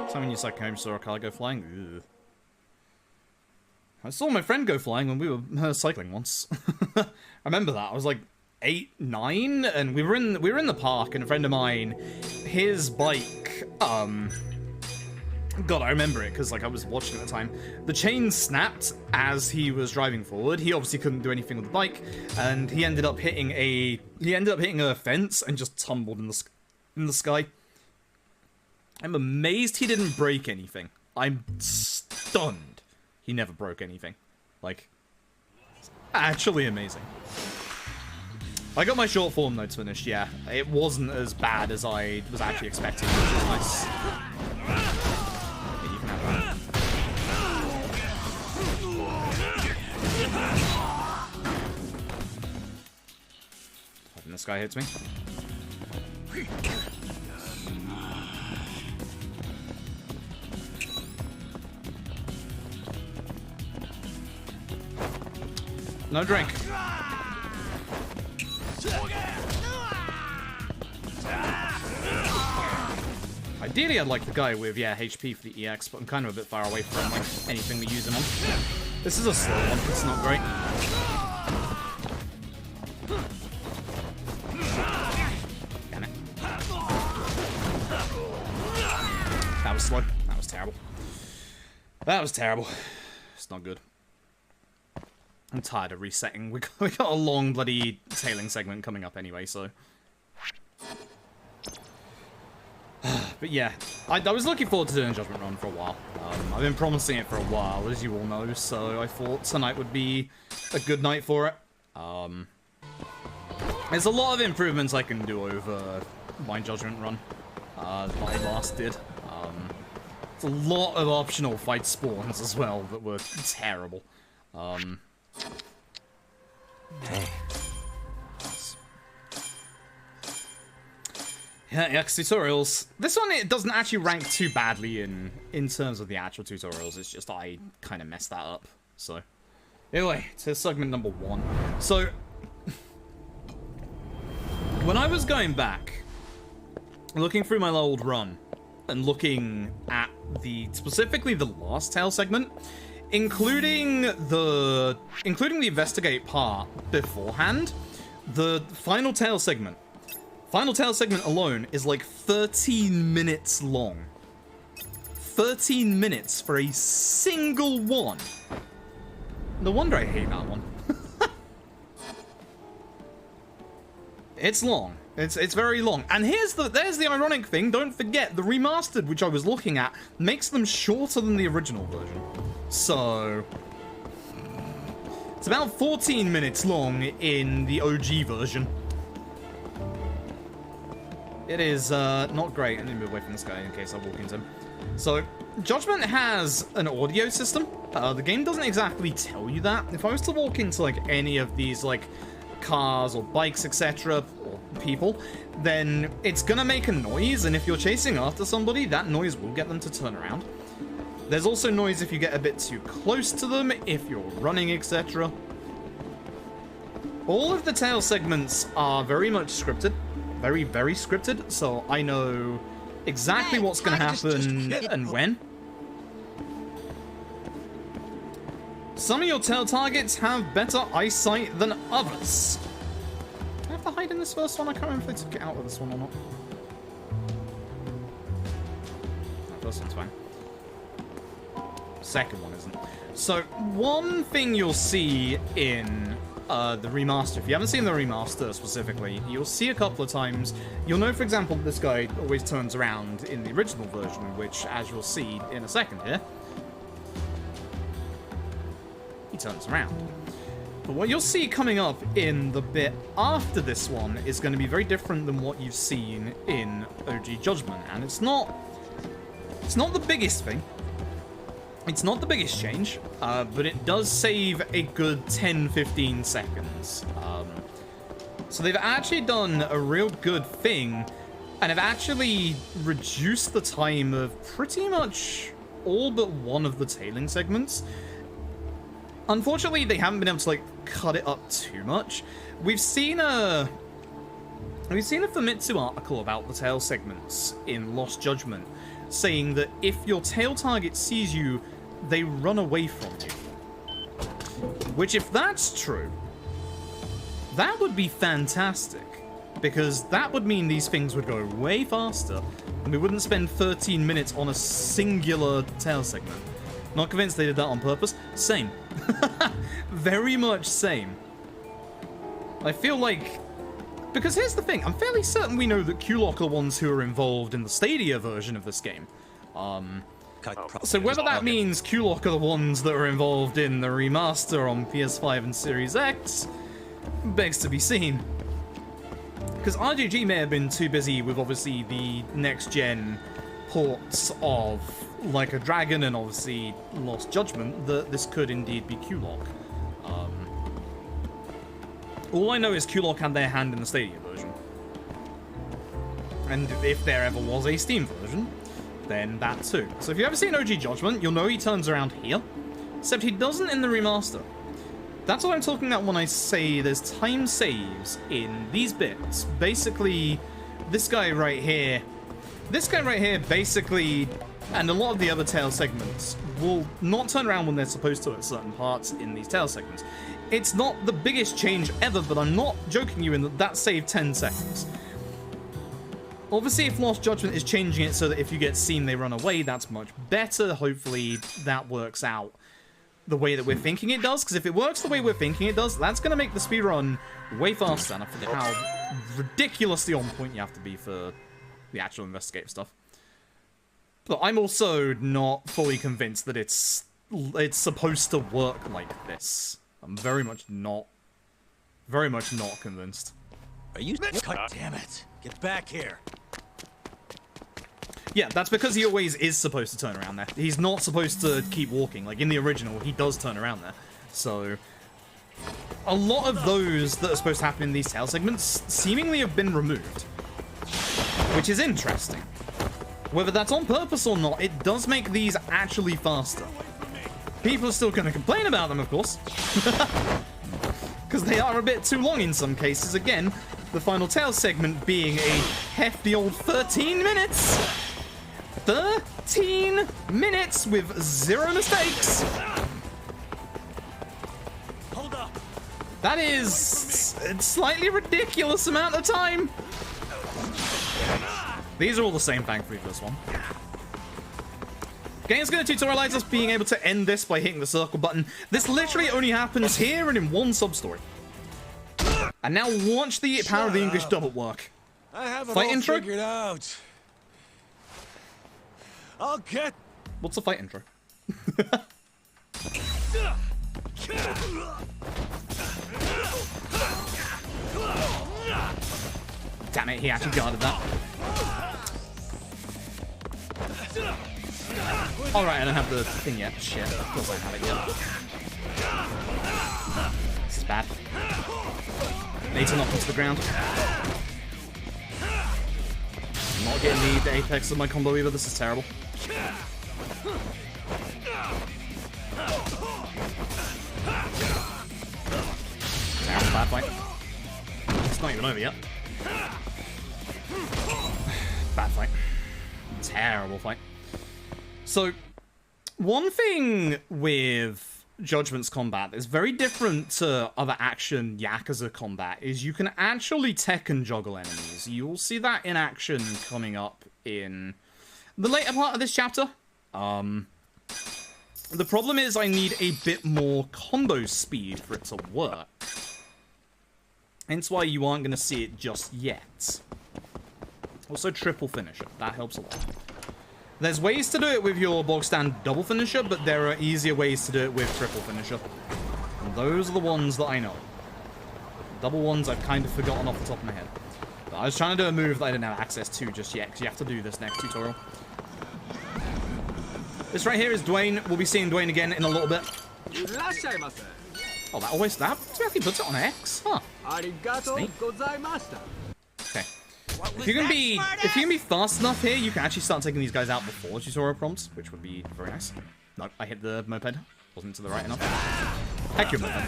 Someone you like home saw a car go flying. Ugh. I saw my friend go flying when we were cycling once. I remember that. I was like 8, 9, and we were in the park, and a friend of mine, his bike, God, I remember it because like I was watching at the time. The chain snapped as he was driving forward. He obviously couldn't do anything with the bike, and he ended up hitting a fence and just tumbled in the sky. I'm amazed he didn't break anything. I'm stunned he never broke anything. Like, actually amazing. I got my short form notes finished, yeah. It wasn't as bad as I was actually expecting, which is nice. Yeah, you can have that. Hoping this guy hits me. No drink. Ideally, I'd like the guy with, yeah, HP for the EX, but I'm kind of a bit far away from, like, anything we use him on. This is a slow one. It's not great. Damn it. That was slow. That was terrible. That was terrible. It's not good. I'm tired of resetting. We got a long bloody tailing segment coming up anyway, so. But yeah, I was looking forward to doing a Judgment Run for a while. I've been promising it for a while, as you all know, so I thought tonight would be a good night for it. There's a lot of improvements I can do over my Judgment Run that I last did. It's a lot of optional fight spawns as well that were terrible. Yeah, EX tutorials. This one, it doesn't actually rank too badly in terms of the actual tutorials. It's just I kind of messed that up. So, anyway, to segment number 1. So, when I was going back, looking through my old run, and looking at specifically the last tail segment, including the investigate part beforehand, the final tail segment alone is like 13 minutes long. 13 minutes for a single one. No wonder I hate that one. It's long. It's very long. And there's the ironic thing. Don't forget, the remastered, which I was looking at, makes them shorter than the original version. So, it's about 14 minutes long in the OG version. It is not great. I need to move away from this guy in case I walk into him. So, Judgment has an audio system. The game doesn't exactly tell you that. If I was to walk into like any of these like cars or bikes, etc., or people, then it's gonna make a noise, and if you're chasing after somebody, that noise will get them to turn around. There's also noise if you get a bit too close to them, if you're running, etc. All of the tail segments are very much scripted. Very, very scripted, so I know exactly what's going to happen and when. Some of your tail targets have better eyesight than others. Do I have to hide in this first one? I can't remember if they took it out of this one or not. That first one's fine. Second one isn't. So, one thing you'll see in the remaster, if you haven't seen the remaster specifically, you'll see a couple of times, you'll know, for example, this guy always turns around in the original version, which, as you'll see in a second here, he turns around. But what you'll see coming up in the bit after this one is going to be very different than what you've seen in OG Judgment, and it's not the biggest thing. It's not the biggest change, but it does save a good 10-15 seconds. So they've actually done a real good thing, and have actually reduced the time of pretty much all but one of the tailing segments. Unfortunately, they haven't been able to, like, cut it up too much. We've seen a We've seen a Famitsu article about the tail segments in Lost Judgment, saying that if your tail target sees you, they run away from you. Which, if that's true, that would be fantastic, because that would mean these things would go way faster, and we wouldn't spend 13 minutes on a singular tail segment. Not convinced they did that on purpose. Same. Very much same. I feel like... Because here's the thing, I'm fairly certain we know that Q-Lock are the ones who are involved in the Stadia version of this game. So whether that means Q-Lock are the ones that are involved in the remaster on PS5 and Series X, begs to be seen. Because RGG may have been too busy with, obviously, the next-gen ports of Like a Dragon and, obviously, Lost Judgment, that this could indeed be Q-Lock. All I know is Q-Lock had their hand in the Stadia version. And if there ever was a Steam version, then that too. So if you've ever seen OG Judgment, you'll know he turns around here. Except he doesn't in the remaster. That's what I'm talking about when I say there's time saves in these bits. Basically, this guy right here, basically, and a lot of the other tail segments will not turn around when they're supposed to at certain parts in these tail segments. It's not the biggest change ever, but I'm not joking you in that saved 10 seconds. Obviously, if Lost Judgment is changing it so that if you get seen, they run away, that's much better. Hopefully, that works out the way that we're thinking it does, because if it works the way we're thinking it does, that's going to make the speedrun way faster, and I forget how ridiculously on point you have to be for the actual investigative stuff. But I'm also not fully convinced that it's supposed to work like this. I'm very much not convinced. Are you? God damn it! Get back here! Yeah, that's because he always is supposed to turn around there. He's not supposed to keep walking. Like, in the original, he does turn around there. So, a lot of those that are supposed to happen in these tail segments seemingly have been removed. Which is interesting. Whether that's on purpose or not, it does make these actually faster. People are still going to complain about them, of course. Because they are a bit too long in some cases. Again, the final tail segment being a hefty old 13 minutes. 13 minutes with 0 mistakes. Hold up. That is a slightly ridiculous amount of time. These are all the same, thankfully, for this one. Game's going to tutorialize us being able to end this by hitting the circle button. This literally only happens here and in one sub-story. And now watch the power of the English dub at work. I have it Fight all intro? figured out. I'll get. What's the fight intro? Damn it, he actually guarded that. Alright, I don't have the thing yet. Shit, of course I don't have it yet. This is bad. Need to knock him to the ground. I'm not getting the apex of my combo either, this is terrible. Terrible, bad fight. It's not even over yet. Bad fight. Terrible fight. So, one thing with Judgment's combat is very different to other action Yakuza combat is you can actually Tekken juggle enemies. You'll see that in action coming up in the later part of this chapter. The problem is I need a bit more combo speed for it to work. Hence why you aren't going to see it just yet. Also, triple finisher. That helps a lot. There's ways to do it with your bog stand double finisher, but there are easier ways to do it with triple finisher. And those are the ones that I know. Double ones I've kind of forgotten off the top of my head. But I was trying to do a move that I didn't have access to just yet, because you have to do this next tutorial. This right here is Dwayne. We'll be seeing Dwayne again in a little bit. Oh, that always... That actually puts it on X? Huh. Okay. If you can be fast enough here, you can actually start taking these guys out before tutorial prompts, which would be very nice. No, I hit the moped. Wasn't to the right enough. Heck your moped.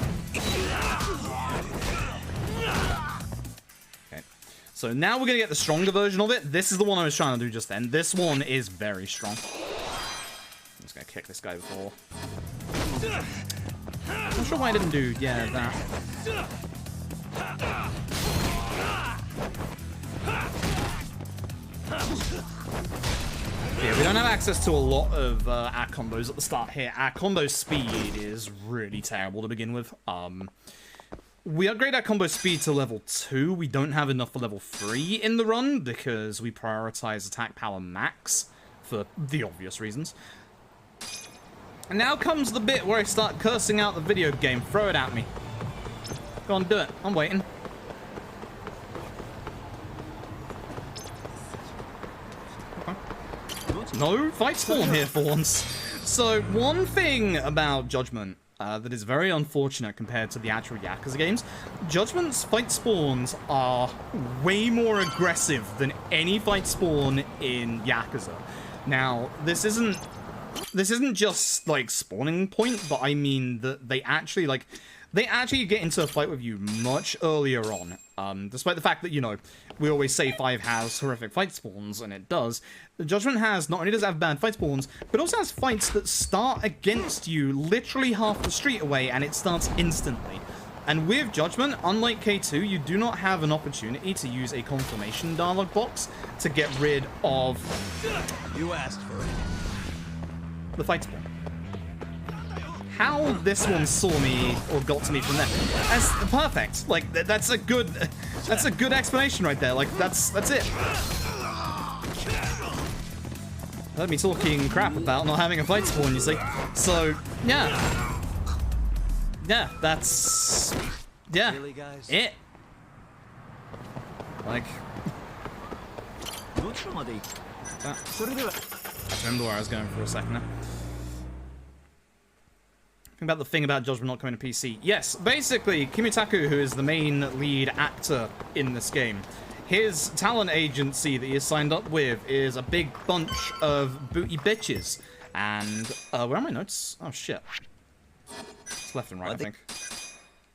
Okay. So now we're going to get the stronger version of it. This is the one I was trying to do just then. This one is very strong. I'm just going to kick this guy before. Not sure why I didn't do, yeah, that. Yeah, we don't have access to a lot of our combos at the start here. Our combo speed is really terrible to begin with. We upgrade our combo speed to level 2. We don't have enough for level 3 in the run because we prioritize attack power max for the obvious reasons. And now comes the bit where I start cursing out the video game. Throw it at me. Go on, do it. I'm waiting. Okay. No fight spawn here for once. So, one thing about Judgment that is very unfortunate compared to the actual Yakuza games, Judgment's fight spawns are way more aggressive than any fight spawn in Yakuza. Now, this isn't just like spawning point, but I mean that they actually get into a fight with you much earlier on. Despite the fact that, you know, we always say 5 has horrific fight spawns, and it does. The Judgment has, not only does it have bad fight spawns, but also has fights that start against you literally half the street away, and it starts instantly. And with Judgment, unlike K2, you do not have an opportunity to use a confirmation dialogue box to get rid of... You asked for it. The fight spawn. How this one saw me or got to me from there. That's perfect. Like that's a good explanation right there. Like that's it. Heard me talking crap about not having a fight spawn, you see. So yeah. Yeah, that's Really, guys? it. Like that. I remember where I was going for a second now. About the thing about Judgment not coming to PC. Yes, basically, Kimitaku, who is the main lead actor in this game, his talent agency that he has signed up with is a big bunch of booty bitches. And, where are my notes? Oh, shit. It's left and right, I think.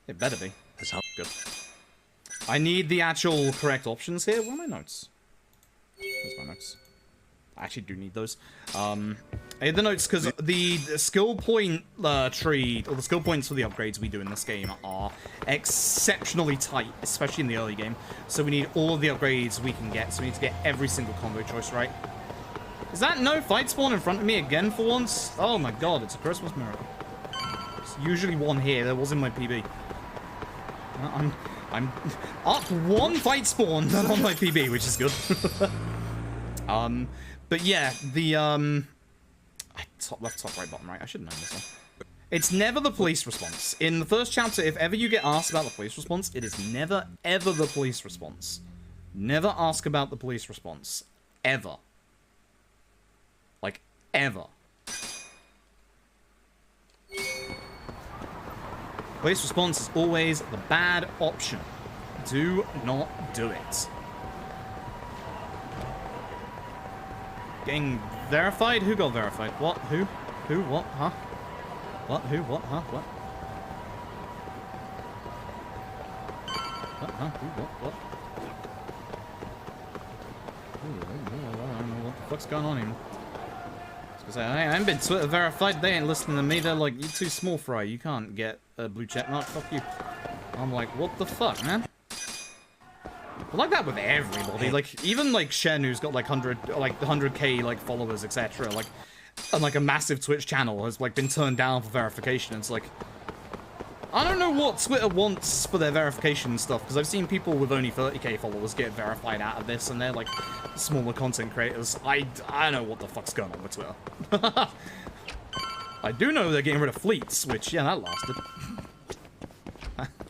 It better be. That's good. I need the actual correct options here. Where are my notes? There's my notes. I actually do need those. I had the notes because the skill point tree, or the skill points for the upgrades we do in this game are exceptionally tight, especially in the early game. So we need all of the upgrades we can get, so we need to get every single combo choice right. Is that no fight spawn in front of me again for once? Oh my god, it's a Christmas miracle. There's usually one here, there was in my PB. I'm up one fight spawn on my PB, which is good. But yeah, the, top left, top right, bottom right. I should have known this one. It's never the police response. In the first chapter, if ever you get asked about the police response, it is never, ever the police response. Never ask about the police response. Ever. Like, ever. Police response is always the bad option. Do not do it. Getting verified? Who got verified? What? Who? Who? What? Huh? What? Who? What? Huh? What? What? Huh? Who? What? Ooh, I don't know what the fuck's going on here. I was gonna say, I haven't been Twitter verified. They ain't listening to me. They're like, you're too small fry. You can't get a blue check mark. Fuck you. I'm like, what the fuck, man? But like that with everybody, like, even, like, Shen, who's got, like, 100k, like, followers, etc., like, and, like, a massive Twitch channel has, like, been turned down for verification. It's like, I don't know what Twitter wants for their verification stuff, because I've seen people with only 30k followers get verified out of this, and they're, like, smaller content creators. I don't know what the fuck's going on with Twitter. I do know they're getting rid of fleets, which, yeah, that lasted.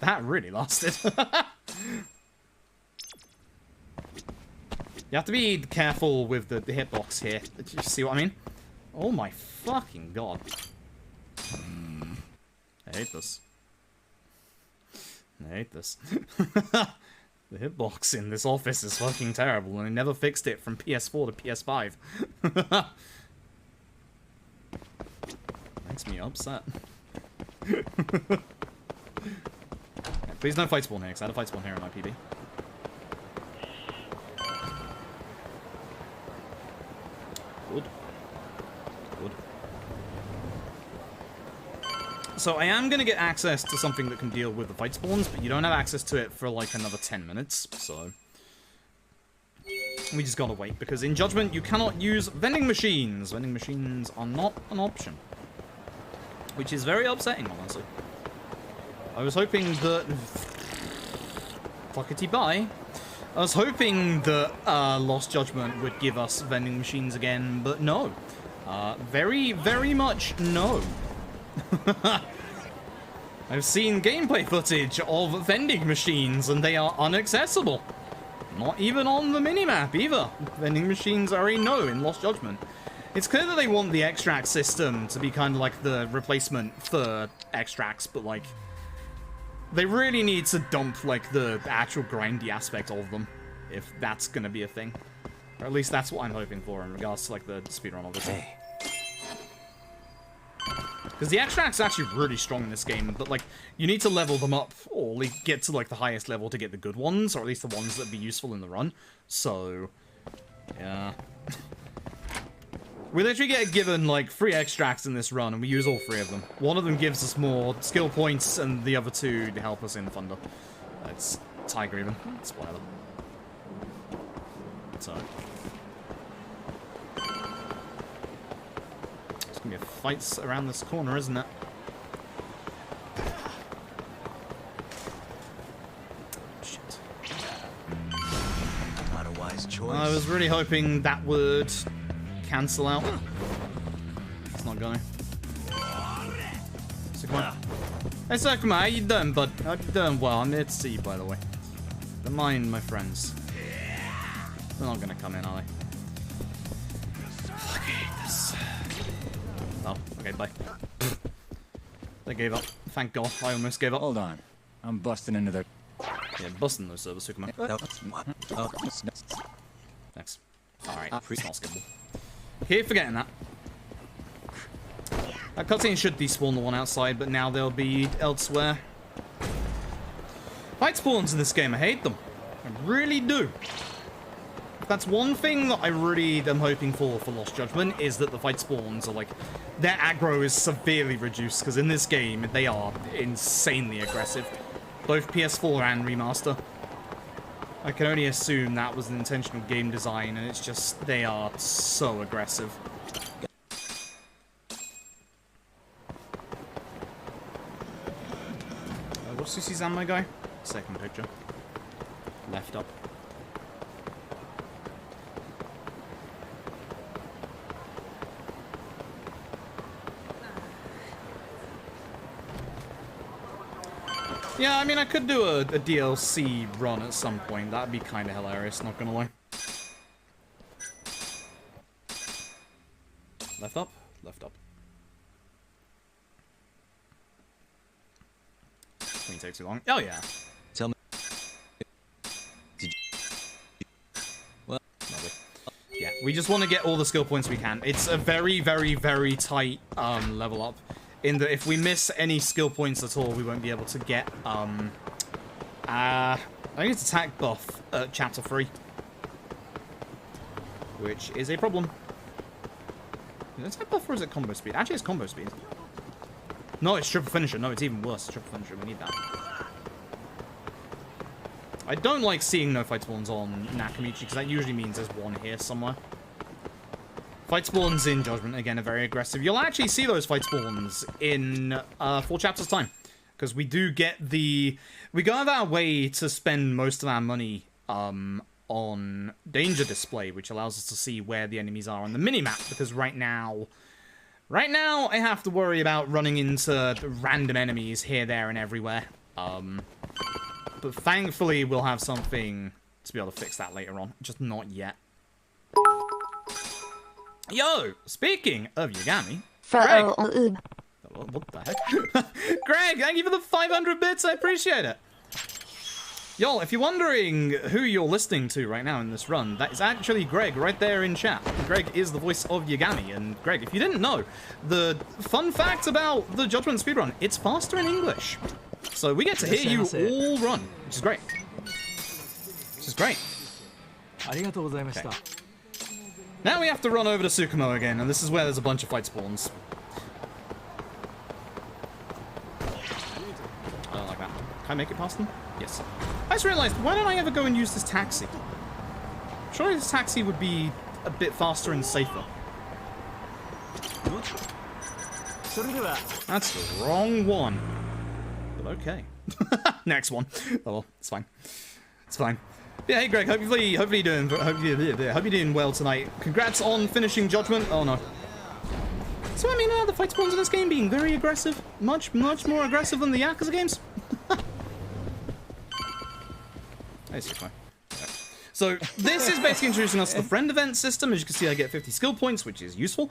That really lasted. You have to be careful with the hitbox here. Did you see what I mean? Oh my fucking god. I hate this. I hate this. The hitbox in this office is fucking terrible, and I never fixed it from PS4 to PS5. Makes me upset. Please no fight spawn here, because I had a fight spawn here in my PB. Good. Good. So I am going to get access to something that can deal with the fight spawns, but you don't have access to it for like another 10 minutes, so... We just gotta wait, because in Judgment you cannot use vending machines. Vending machines are not an option. Which is very upsetting, honestly. I was hoping that... Fuckity bye. I was hoping that Lost Judgment would give us vending machines again, but no. Very, very much no. I've seen gameplay footage of vending machines, and they are inaccessible. Not even on the minimap, either. Vending machines are a no in Lost Judgment. It's clear that they want the extract system to be kind of like the replacement for extracts, but, like, they really need to dump, like, the actual grindy aspect of them, if that's gonna be a thing. Or at least that's what I'm hoping for in regards to, like, the speedrun, obviously. Hey. Because the extract's actually really strong in this game, but, like, you need to level them up, or get to, like, the highest level to get the good ones, or at least the ones that would be useful in the run. So, yeah. We literally get given, like, 3 extracts in this run, and we use all 3 of them. One of them gives us more skill points, and the other 2 help us in Thunder. It's Tiger even. It's whatever. So... Gonna be fights around this corner, isn't it? Shit. Not a wise choice. I was really hoping that would cancel out. It's not going. Sakuma. Hey Sakuma, how you doing, bud? How you doing? Well, I'm here to see you, by the way. Don't mind my friends. They're not gonna come in, are they? Fuck, I hate this. Oh, okay, bye. They gave up. Thank God, I almost gave up. Hold on. I'm busting into their... Yeah, busting those servers, Sukuma. Thanks. Alright, it's not skippable. Keep forgetting that. That cutscene should despawn the one outside, but now they'll be elsewhere. Fight spawns in this game, I hate them. I really do. That's one thing that I really am hoping for Lost Judgment, is that the fight spawns are like... Their aggro is severely reduced, because in this game, they are insanely aggressive. Both PS4 and Remaster. I can only assume that was an intentional game design, and it's just... They are so aggressive. What's Susie's ammo guy? Second picture. Left up. Yeah, I mean, I could do a DLC run at some point. That'd be kind of hilarious, not gonna lie. Left up? Left up. Can you take too long? Oh, yeah. Tell me. Did you... Well, lovely. Yeah, we just want to get all the skill points we can. It's a very, very, very tight level up. In that if we miss any skill points at all, we won't be able to get, I think it's attack buff at Chapter 3. Which is a problem. Is it attack buff or is it combo speed? Actually, it's combo speed. No, it's triple finisher. No, it's even worse. It's triple finisher. We need that. I don't like seeing no fight spawns on Nakamichi, because that usually means there's one here somewhere. Fight spawns in Judgment, again, are very aggressive. You'll actually see those fight spawns in 4 chapters' time. Because we do get the... We go out of our way to spend most of our money on danger display, which allows us to see where the enemies are on the minimap. Because right now, I have to worry about running into random enemies here, there, and everywhere. But thankfully, we'll have something to be able to fix that later on. Just not yet. Yo, speaking of Yagami, Greg. What the heck? Greg, thank you for the 500 bits. I appreciate it. Y'all, if you're wondering who you're listening to right now in this run, that is actually Greg right there in chat. Greg is the voice of Yagami. And Greg, if you didn't know, the fun fact about the Judgment speedrun, it's faster in English. So we get to hear you all run, which is great. Which is great. Okay. Now we have to run over to Tsukumo again, and this is where there's a bunch of fight spawns. I don't like that. Can I make it past them? Yes. I just realized, why don't I ever go and use this taxi? Surely this taxi would be a bit faster and safer. That's the wrong one. But okay. Next one. Oh well, it's fine. It's fine. Yeah, hey Greg, hopefully you're doing well tonight. Congrats on finishing Judgment. Oh no. So I mean, the fight spawns in this game being very aggressive, much more aggressive than the Yakuza games. It's fine. So this is basically introducing us to the friend event system. As you can see, I get 50 skill points, which is useful.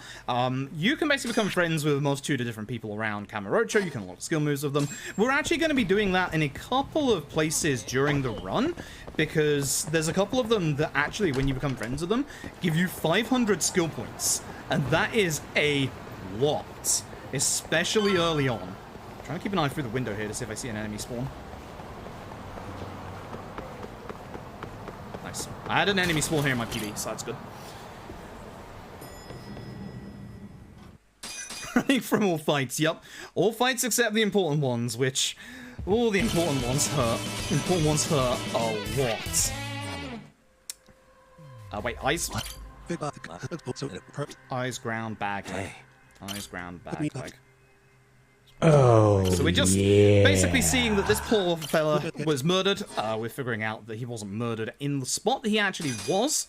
You can basically become friends with a multitude of different people around Kamurocho. You can unlock skill moves with them. We're actually going to be doing that in a couple of places during the run, because there's a couple of them that actually, when you become friends with them, give you 500 skill points. And that is a lot, especially early on. I'm trying to keep an eye through the window here to see if I see an enemy spawn. Nice. I had an enemy spawn here in my PB, so that's good. Running from all fights, yep. All fights except the important ones, which... all the important ones hurt. Important ones hurt a lot. Wait, eyes... eyes, ground, bag, leg. Eyes, ground, bag, leg. Oh, so we're just basically seeing that this poor fella was murdered. We're figuring out that he wasn't murdered in the spot that he actually was,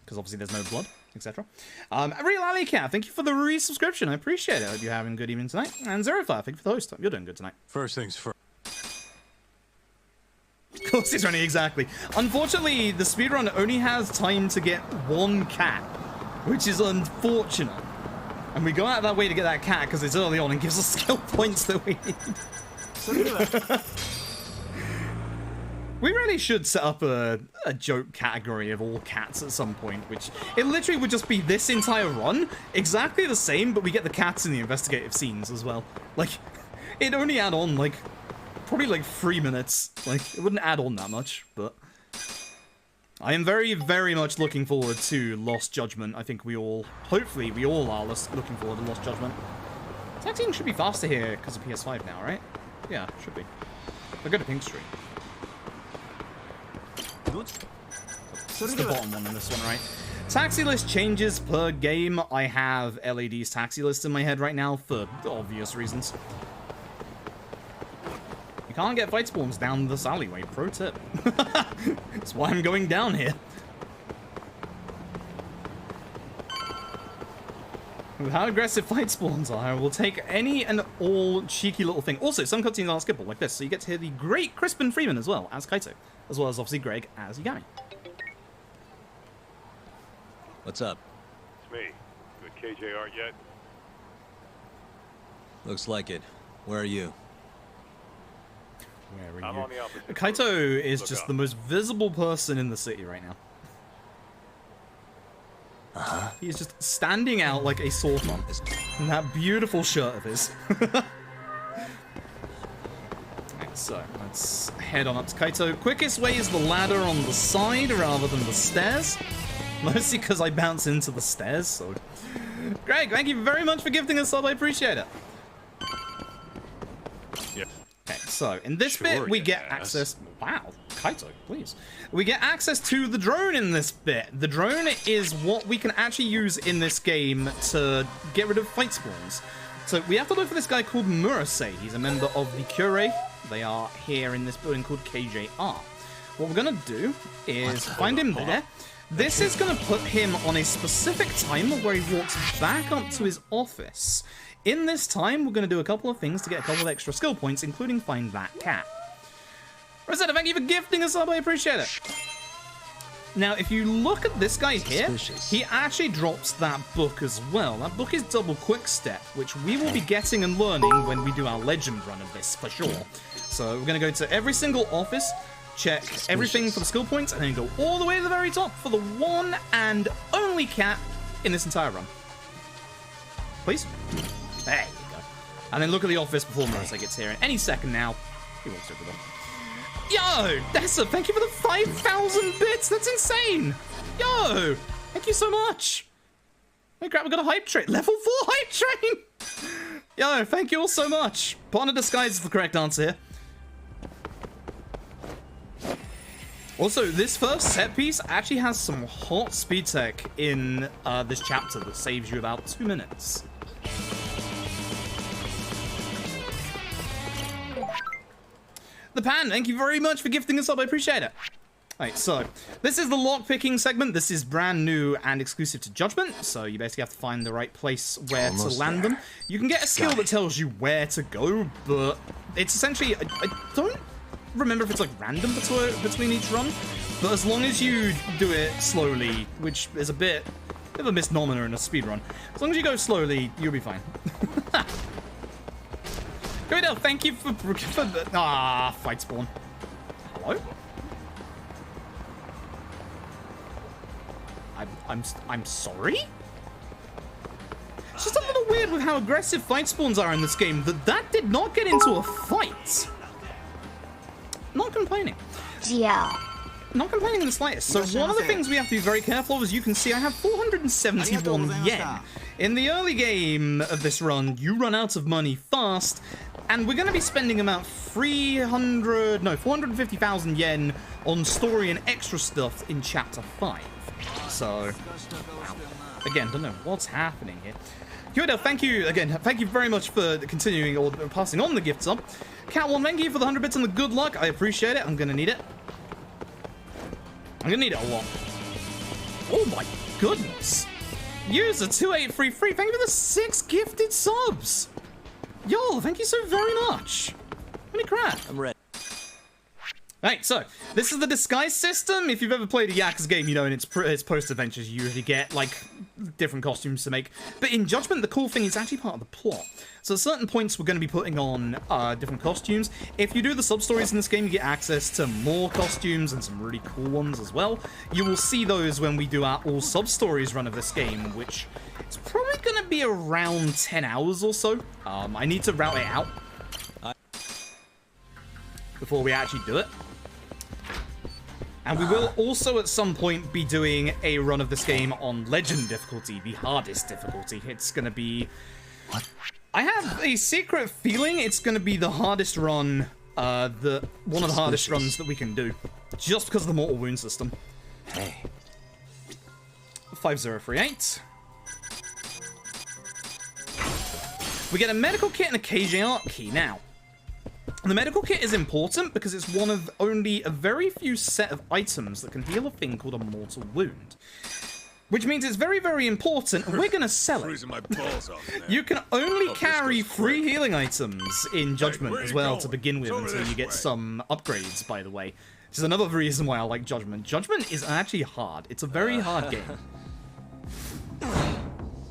because obviously there's no blood, etc. Real Alley Cat, thank you for the resubscription. I appreciate it. I hope you're having a good evening tonight. And Zerofire, thank you for the host. You're doing good tonight. First things first. Of course he's running, exactly. Unfortunately, the speedrun only has time to get one cat, which is unfortunate. And we go out of that way to get that cat because it's early on and gives us skill points that we need. We really should set up a joke category of all cats at some point, which it literally would just be this entire run, exactly the same, but we get the cats in the investigative scenes as well. Like, it'd only add on, like, probably like 3 minutes. Like, it wouldn't add on that much, but... I am very, very much looking forward to Lost Judgment. I think we all, hopefully, we all are looking forward to Lost Judgment. Taxing should be faster here because of PS5 now, right? Yeah, should be. I'll go to Pink Street. It's the bottom one in this one, right? Taxi list changes per game. I have LAD's taxi list in my head right now for obvious reasons. You can't get fight spawns down this alleyway, pro tip. That's why I'm going down here. With how aggressive fight spawns are, we'll take any and all cheeky little thing. Also, some cutscenes are skippable, like this, so you get to hear the great Crispin Freeman as well, as Kaito. As well as, obviously, Greg as Yagami. What's up? It's me. Good KJ art yet? Looks like it. Where are you? Where are I'm you? on the opposite Kaito road. is Look just up. the most visible person in the city right now. He is just standing out like a sore thumb in that beautiful shirt of his. Alright, so let's head on up to Kaito. Quickest way is the ladder on the side rather than the stairs. Mostly because I bounce into the stairs, so... Greg, thank you very much for gifting us sub, I appreciate it. Yeah. Okay, so in this bit we get access... Wow, Kaito, please. We get access to the drone in this bit. The drone is what we can actually use in this game to get rid of fight spawns. So we have to look for this guy called Murase. He's a member of the Cure. They are here in this building called KJR. What we're gonna do is find him there. This is gonna put him on a specific timer where he walks back up to his office. In this time, we're going to do a couple of things to get a couple of extra skill points, including find that cat. Rosetta, thank you for gifting us up, I appreciate it. Now, if you look at this guy here, he actually drops that book as well. That book is double quick step, which we will be getting and learning when we do our legend run of this, for sure. So we're going to go to every single office, check everything for the skill points, and then go all the way to the very top for the one and only cat in this entire run. Please? There you go. And then look at the office before Marissa gets here. And any second now, he walks over the door. Yo! Dessa, thank you for the 5,000 bits! That's insane! Yo! Thank you so much. Hey, crap, we got a hype train. Level 4 hype train. Yo, thank you all so much. Partner disguise is the correct answer here. Also, this first set piece actually has some hot speed tech in this chapter that saves you about 2 minutes. The Pan, thank you very much for gifting us up. I appreciate it. Alright, so this is the lockpicking segment. This is brand new and exclusive to Judgment, so you basically have to find the right place where to land them. You can get a skill that tells you where to go, but it's essentially, I don't remember if it's like random between each run, but as long as you do it slowly, which is a bit of a misnomer in a speedrun, as long as you go slowly, you'll be fine. Goodell, thank you for the fight spawn. Hello? I'm sorry? It's just a little weird with how aggressive fight spawns are in this game that did not get into a fight. Not complaining. Yeah. Not complaining in the slightest. So one of the things we have to be very careful of, as you can see, I have 471 yen. In the early game of this run, you run out of money fast, and we're going to be spending about 450,000 yen on story and extra stuff in Chapter 5. So, again, don't know what's happening here. Kyoto, thank you again. Thank you very much for continuing or passing on the gifts up. Cat1, thank you for the 100 bits and the good luck. I appreciate it. I'm going to need it. I'm going to need it a lot. Oh my goodness. User 2833, thank you for the 6 gifted subs. Yo, thank you so very much. Holy crap. I'm ready. Alright, so, this is the disguise system. If you've ever played a Yakuza game, you know in its post-adventures, you usually get, like, different costumes to make. But in Judgment, the cool thing is actually part of the plot. So at certain points, we're going to be putting on different costumes. If you do the sub-stories in this game, you get access to more costumes and some really cool ones as well. You will see those when we do our all sub-stories run of this game, which is probably going to be around 10 hours or so. I need to route it out before we actually do it. And we will also at some point be doing a run of this game on Legend difficulty, the hardest difficulty. It's going to be... What? I have a secret feeling it's going to be the hardest run, one of the hardest runs that we can do. Just because of the mortal wound system. Hey. 5038. We get a medical kit and a KJ key now. The medical kit is important because it's one of only a very few set of items that can heal a thing called a mortal wound. Which means it's very, very important, and we're going to sell it. My balls off, You can only carry 3 healing items in Judgment as well to begin with until you get some upgrades, by the way. Which is another reason why I like Judgment. Judgment is actually hard. It's a very hard game.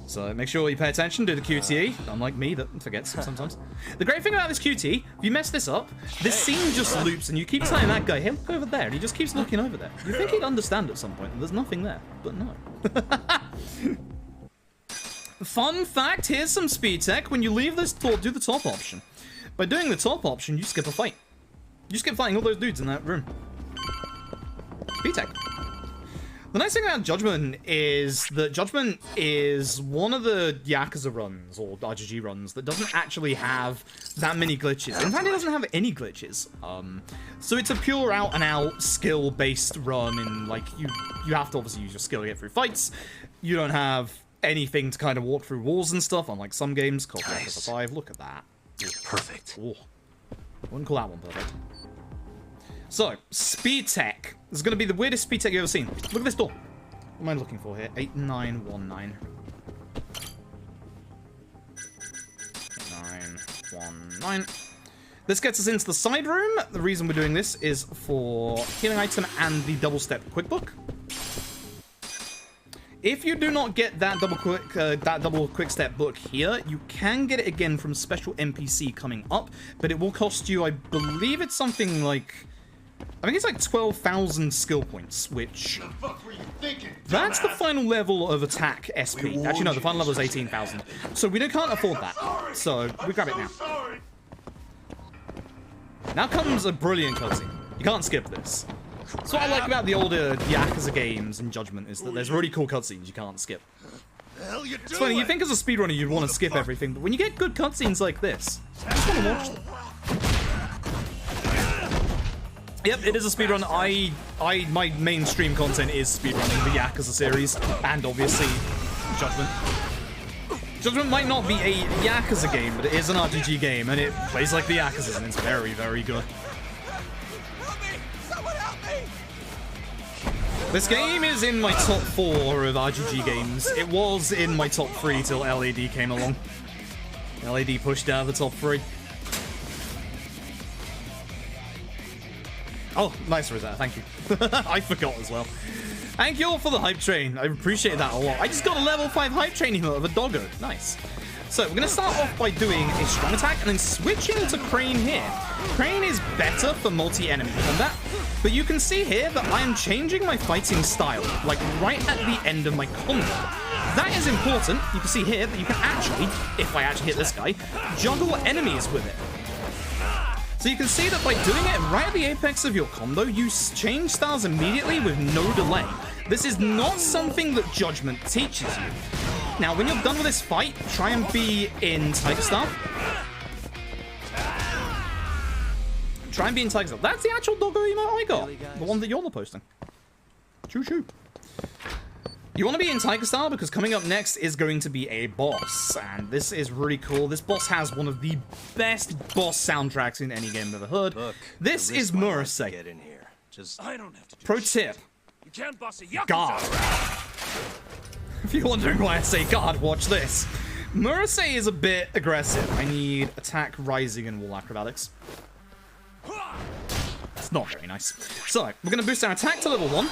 So make sure you pay attention to the QTE, unlike me that forgets sometimes. The great thing about this QTE, if you mess this up, this scene just loops and you keep telling that guy, hey, look over there, and he just keeps looking over there. You think he'd understand at some point, and there's nothing there, but no. Fun fact, here's some speed tech. When you leave this door, do the top option. By doing the top option, you skip a fight. You skip fighting all those dudes in that room. Speed tech. The nice thing about Judgment is that Judgment is one of the Yakuza runs, or RGG runs, that doesn't actually have that many glitches. In fact, it doesn't have any glitches. So it's a pure out-and-out skill-based run, and like, you have to obviously use your skill to get through fights. You don't have anything to kind of walk through walls and stuff, unlike some games called Yakuza 5. Look at that. Perfect. Ooh. I wouldn't call that one perfect. So, speed tech. This is going to be the weirdest speed tech you've ever seen. Look at this door. What am I looking for here? 8919. 8919. This gets us into the side room. The reason we're doing this is for healing item and the double step quick book. If you do not get that double quick step book here, you can get it again from special NPC coming up, but it will cost you, I believe it's something like, I think it's like 12,000 skill points, which... What the fuck were you thinking, that's the final level of attack SP. Actually, no, the final level is 18,000. So we can't afford that. So we grab it now. Now comes a brilliant cutscene. You can't skip this. So what I like about the older Yakuza games and Judgment is that there's really cool cutscenes you can't skip. It's funny, you think as a speedrunner you'd want to skip everything, but when you get good cutscenes like this, you just want to watch them. Yep, it is a speedrun. My mainstream content is speedrunning the Yakuza series, and obviously Judgment. Judgment might not be a Yakuza game, but it is an RPG game, and it plays like the Yakuza, and it's very, very good. This game is in my top 4 of RPG games. It was in my top 3 till LAD came along. LAD pushed out of the top 3. Oh, nice, Rosetta, thank you. I forgot as well. Thank you all for the hype train. I appreciate that a lot. I just got a level 5 hype train emote of a doggo. Nice. So we're going to start off by doing a strong attack and then switching to Crane here. Crane is better for multi-enemy combat, but you can see here that I am changing my fighting style, like right at the end of my combo. That is important. You can see here that you can actually, if I actually hit this guy, juggle enemies with it. So you can see that by doing it right at the apex of your combo, you change styles immediately with no delay. This is not something that Judgment teaches you. Now, when you're done with this fight, try and be in Tiger Staff. Try and be in Tiger Staff. That's the actual doggo emote I got. The one that you're not posting. Choo choo. You want to be in Tiger Star because coming up next is going to be a boss, and this is really cool. This boss has one of the best boss soundtracks in any game I've ever heard. Look, this is Murasei. Get in here. Just I don't have to do Pro shit. tip. You can't boss a Yakuza. God. If you're wondering why I say God, watch this. Murasei is a bit aggressive. I need attack, rising, and wall acrobatics. It's not very nice. So, we're going to boost our attack to level 1.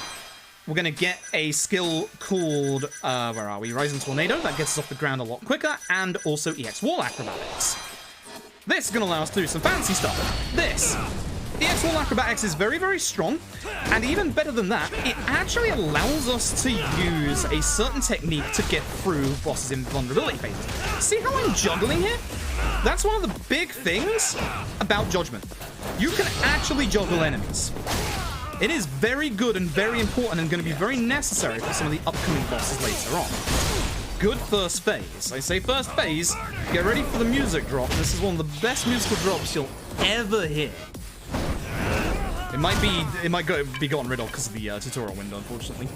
We're going to get a skill called, where are we? Rising Tornado. That gets us off the ground a lot quicker. And also EX Wall Acrobatics. This is going to allow us to do some fancy stuff. This. EX Wall Acrobatics is very, very strong. And even better than that, it actually allows us to use a certain technique to get through bosses in vulnerability phases. See how I'm juggling here? That's one of the big things about Judgment. You can actually juggle enemies. It is very good and very important and going to be very necessary for some of the upcoming bosses later on. Good first phase. I say first phase, get ready for the music drop. This is one of the best musical drops you'll ever hear. It might be gotten rid of because of the tutorial window, unfortunately.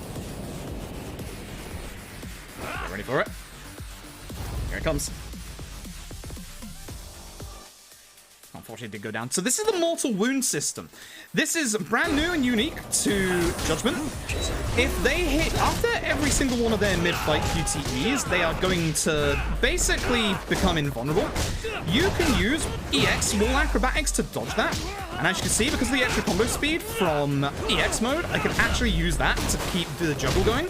Get ready for it. Here it comes. Unfortunately, it did go down. So this is the Mortal Wound system. This is brand new and unique to Judgment. If they hit, after every single one of their mid-fight QTEs, they are going to basically become invulnerable. You can use EX Wall Acrobatics to dodge that. And as you can see, because of the extra combo speed from EX mode, I can actually use that to keep the juggle going.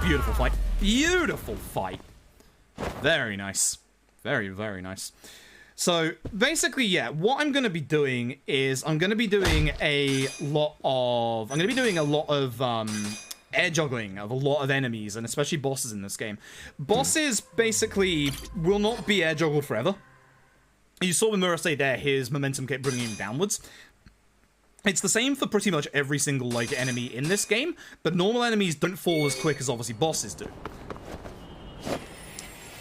Beautiful fight. Beautiful fight. Very nice. Very, very nice. So, basically, yeah, what I'm going to be doing is I'm going to be doing a lot of air juggling of a lot of enemies, and especially bosses in this game. Bosses, basically, will not be air juggled forever. You saw with Murasei there, his momentum kept bringing him downwards. It's the same for pretty much every single, like, enemy in this game, but normal enemies don't fall as quick as, obviously, bosses do.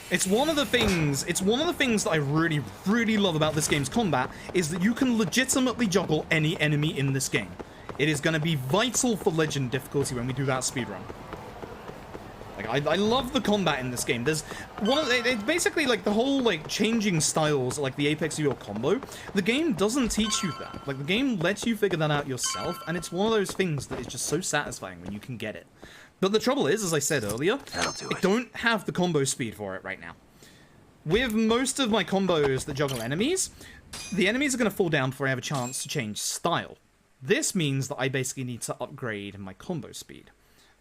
It's one of the things that I really, really love about this game's combat, is that you can legitimately juggle any enemy in this game. It is going to be vital for Legend difficulty when we do that speedrun. Like, I love the combat in this game. There's it's basically like the whole, like, changing styles, like the apex of your combo. The game doesn't teach you that. Like, the game lets you figure that out yourself, and it's one of those things that is just so satisfying when you can get it. But the trouble is, as I said earlier, I don't have the combo speed for it right now. With most of my combos that juggle enemies, the enemies are going to fall down before I have a chance to change style. This means that I basically need to upgrade my combo speed,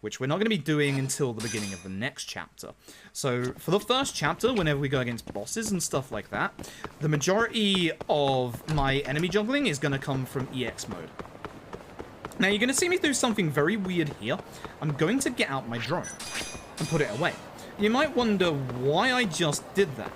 which we're not going to be doing until the beginning of the next chapter. So, for the first chapter, whenever we go against bosses and stuff like that, the majority of my enemy juggling is going to come from EX mode. Now, you're going to see me do something very weird here. I'm going to get out my drone and put it away. You might wonder why I just did that.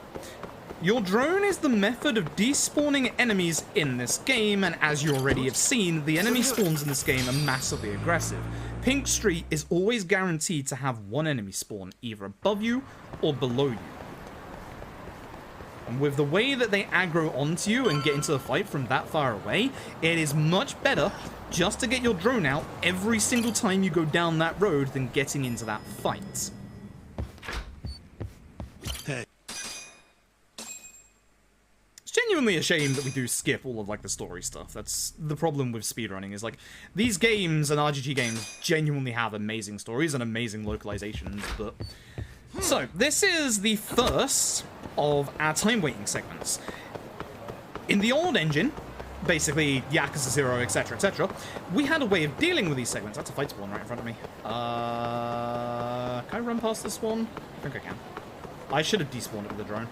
Your drone is the method of despawning enemies in this game, and as you already have seen, the enemy spawns in this game are massively aggressive. Pink Street is always guaranteed to have one enemy spawn, either above you or below you. And with the way that they aggro onto you and get into the fight from that far away, it is much better just to get your drone out every single time you go down that road than getting into that fight. It's genuinely a shame that we do skip all of like the story stuff. That's the problem with speedrunning, is like these games and RGG games genuinely have amazing stories and amazing localizations, but so this is the first of our time waiting segments. In the old engine, basically Yakuza 0, etc, etc, we had a way of dealing with these segments. That's a fight spawn right in front of me. Can I run past this one? I think I can. I should have despawned it with the drone.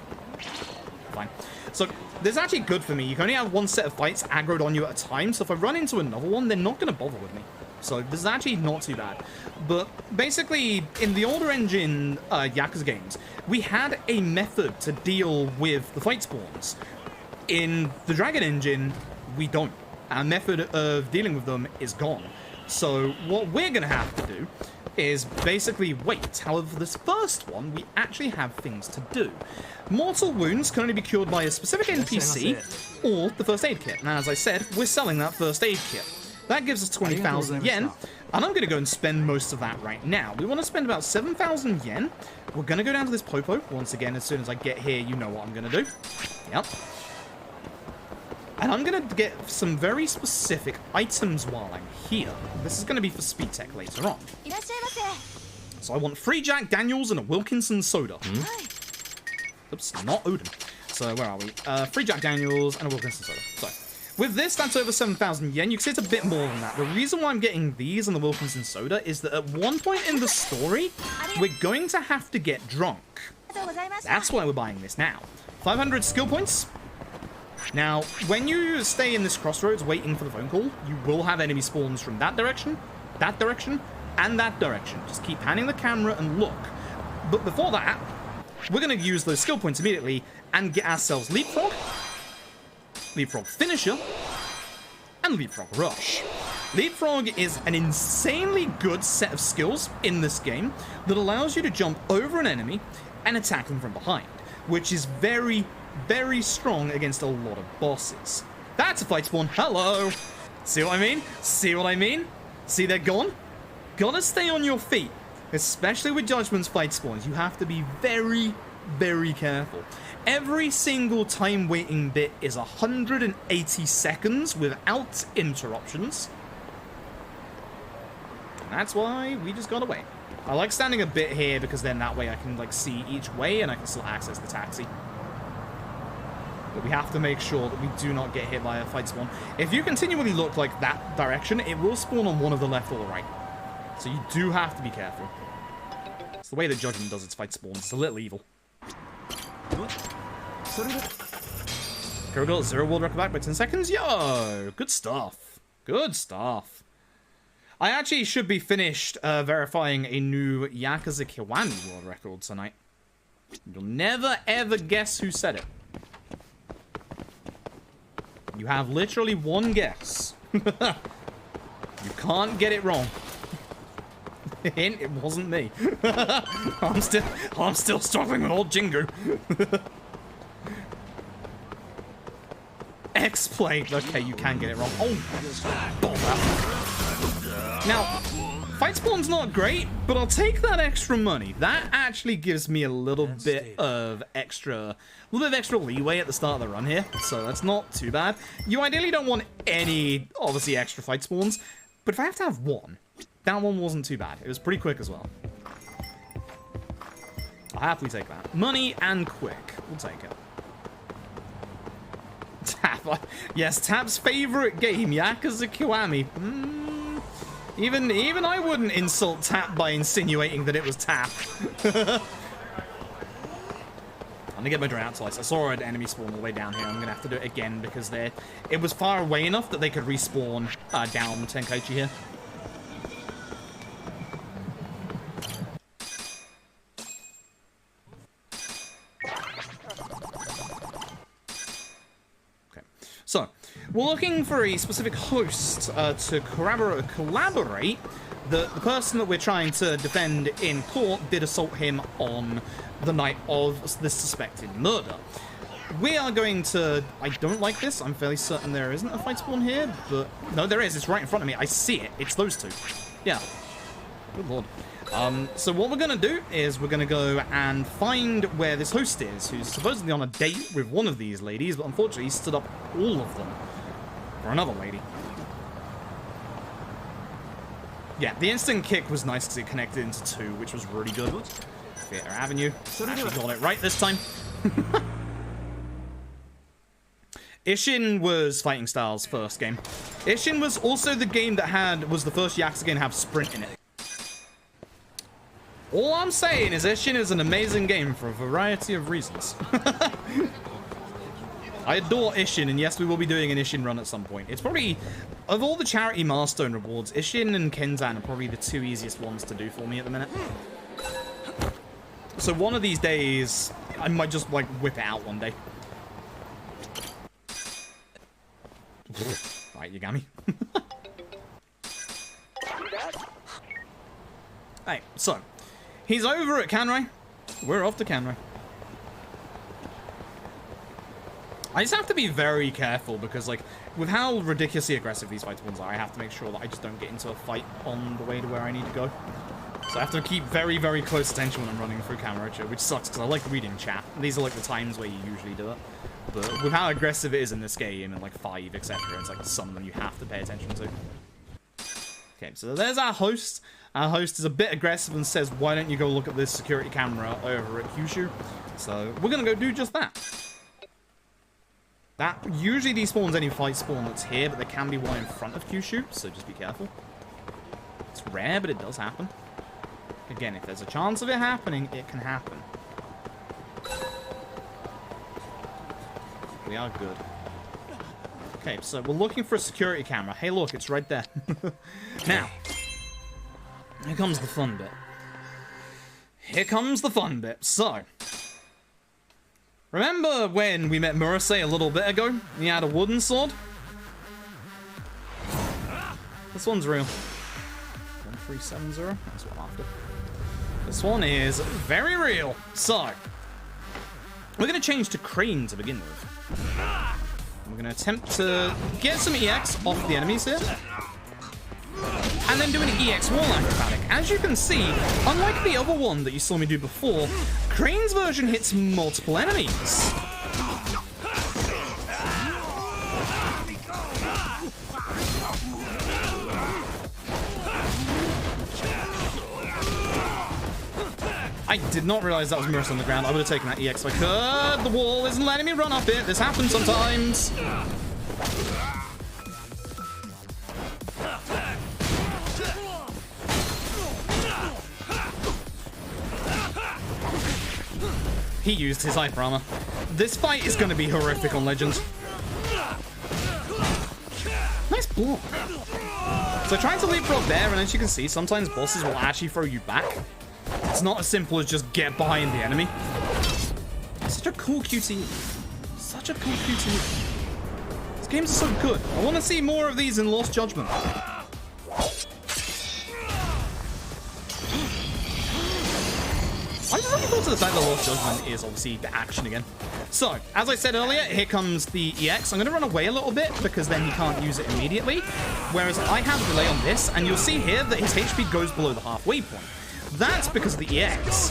Fine. So this is actually good for me. You can only have one set of fights aggroed on you at a time, so if I run into another one, they're not going to bother with me. So this is actually not too bad. But basically, in the older engine Yakuza games, we had a method to deal with the fight spawns. In the Dragon engine, we don't. Our method of dealing with them is gone. So what we're going to have to do is basically wait. However, for this first one, we actually have things to do. Mortal wounds can only be cured by a specific NPC or the first aid kit. Now, as I said, we're selling that first aid kit. That gives us 20,000 yen, and I'm going to go and spend most of that right now. We want to spend about 7,000 yen. We're going to go down to this Popo. Once again, as soon as I get here, you know what I'm going to do. Yep. And I'm going to get some very specific items while I'm here. This is going to be for speed tech later on. So I want 3 Jack Daniels and a Wilkinson soda. Oops, not Odin. So where are we? 3 Jack Daniels and a Wilkinson soda. So with this, that's over 7,000 yen. You can see it's a bit more than that. The reason why I'm getting these and the Wilkinson soda is that at one point in the story, we're going to have to get drunk. That's why we're buying this now. 500 skill points. Now, when you stay in this crossroads waiting for the phone call, you will have enemy spawns from that direction, and that direction. Just keep panning the camera and look. But before that, we're going to use those skill points immediately and get ourselves Leapfrog, Leapfrog Finisher, and Leapfrog Rush. Leapfrog is an insanely good set of skills in this game that allows you to jump over an enemy and attack them from behind, which is very, very strong against a lot of bosses. That's a fight spawn. Hello. See what I mean? See what I mean? See, they're gone? Gotta stay on your feet. Especially with Judgment's fight spawns. You have to be very, very careful. Every single time waiting bit is 180 seconds without interruptions. And that's why we just gotta wait. I like standing a bit here because then that way I can like see each way and I can still access the taxi. But we have to make sure that we do not get hit by a fight spawn. If you continually look like that direction, it will spawn on one of the left or the right. So you do have to be careful. It's the way that Judgment does its fight spawns. It's a little evil. Girl, 0 world record back by 10 seconds. Yo, good stuff. Good stuff. I actually should be finished verifying a new Yakuza Kiwami world record tonight. You'll never ever guess who said it. You have literally one guess. You can't get it wrong. Hint, it wasn't me. I'm still struggling with old Jingu. X-Plate. Okay, you can get it wrong. Oh, bother. Now, fight spawn's not great, but I'll take that extra money. That actually gives me a little bit of extra leeway at the start of the run here, so that's not too bad. You ideally don't want any, obviously, extra fight spawns, but if I have to have one, that one wasn't too bad. It was pretty quick as well. I'll happily take that. Money and quick. We'll take it. Tap. Yes, Tap's favorite game, Yakuza Kiwami. Even I wouldn't insult Tap by insinuating that it was Tap. I'm gonna get my drone out twice. I saw an enemy spawn all the way down here. I'm gonna have to do it again because it was far away enough that they could respawn down Tenkaichi here. we're looking for a specific host to collaborate. The person that we're trying to defend in court did assault him on the night of this suspected murder. We are going to... I don't like this. I'm fairly certain there isn't a fight spawn here, but... No, there is. It's right in front of me. I see it. It's those two. Yeah. Good lord. So what we're going to do is we're going to go and find where this host is, who's supposedly on a date with one of these ladies, but unfortunately he stood up all of them for another lady. Yeah, the instant kick was nice because it connected into two, which was really good. Theater Avenue. Actually got it right this time. Ishin was Fighting Styles' first game. Ishin was also the game that was the first Yakuza game to have sprint in it. All I'm saying is Ishin is an amazing game for a variety of reasons. I adore Ishin, and yes, we will be doing an Ishin run at some point. It's probably, of all the charity milestone rewards, Ishin and Kenzan are probably the two easiest ones to do for me at the minute. So one of these days, I might just, like, whip it out one day. Right, you got me. Hey, so, he's over at Kanrai. We're off to Kanrai. I just have to be very careful because, like, with how ridiculously aggressive these fight ones are, I have to make sure that I just don't get into a fight on the way to where I need to go. So I have to keep very, very close attention when I'm running through Kamurocho, which sucks because I like reading chat. These are, like, the times where you usually do it. But with how aggressive it is in this game, and, like, 5, etc., it's, like, some of them you have to pay attention to. Okay, so there's our host. Our host is a bit aggressive and says, why don't you go look at this security camera over at Kyushu? So we're going to go do just that. That usually despawns any fight spawn that's here, but there can be one in front of Kyushu, so just be careful. It's rare, but it does happen. Again, if there's a chance of it happening, it can happen. We are good. Okay, so we're looking for a security camera. Hey, look, it's right there. Now, here comes the fun bit. Here comes the fun bit. So, remember when we met Murasei a little bit ago? And he had a wooden sword? This one's real. 1370? That's what I'm after. This one is very real. So, we're going to change to crane to begin with. We're going to attempt to get some EX off the enemies here. And then do an EX wall acrobatic. As you can see, unlike the other one that you saw me do before, Crane's version hits multiple enemies. I did not realize that was Murasei on the ground. I would have taken that EX if I could. The wall isn't letting me run up it. This happens sometimes. He used his hyper armor. This fight is going to be horrific on Legends. Nice block. So trying to leapfrog there, and as you can see, sometimes bosses will actually throw you back. It's not as simple as just get behind the enemy. Such a cool QTE. Such a cool QTE. These games are so good. I want to see more of these in Lost Judgment. I'm just looking forward to the fact that Lost Judgment is obviously the action again. So, as I said earlier, here comes the EX. I'm going to run away a little bit because then he can't use it immediately. Whereas I have delay on this, and you'll see here that his HP goes below the halfway point. That's because of the EX.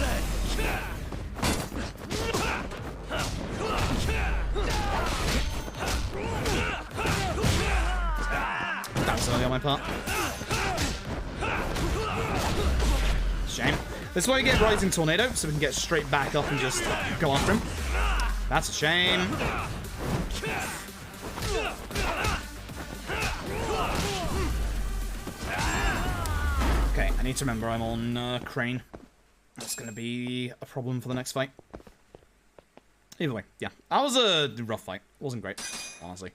That was early on my part. Shame. This is why we get Rising Tornado, so we can get straight back up and just go after him. That's a shame. Okay, I need to remember I'm on Crane. That's going to be a problem for the next fight. Either way, yeah. That was a rough fight. Wasn't great, honestly.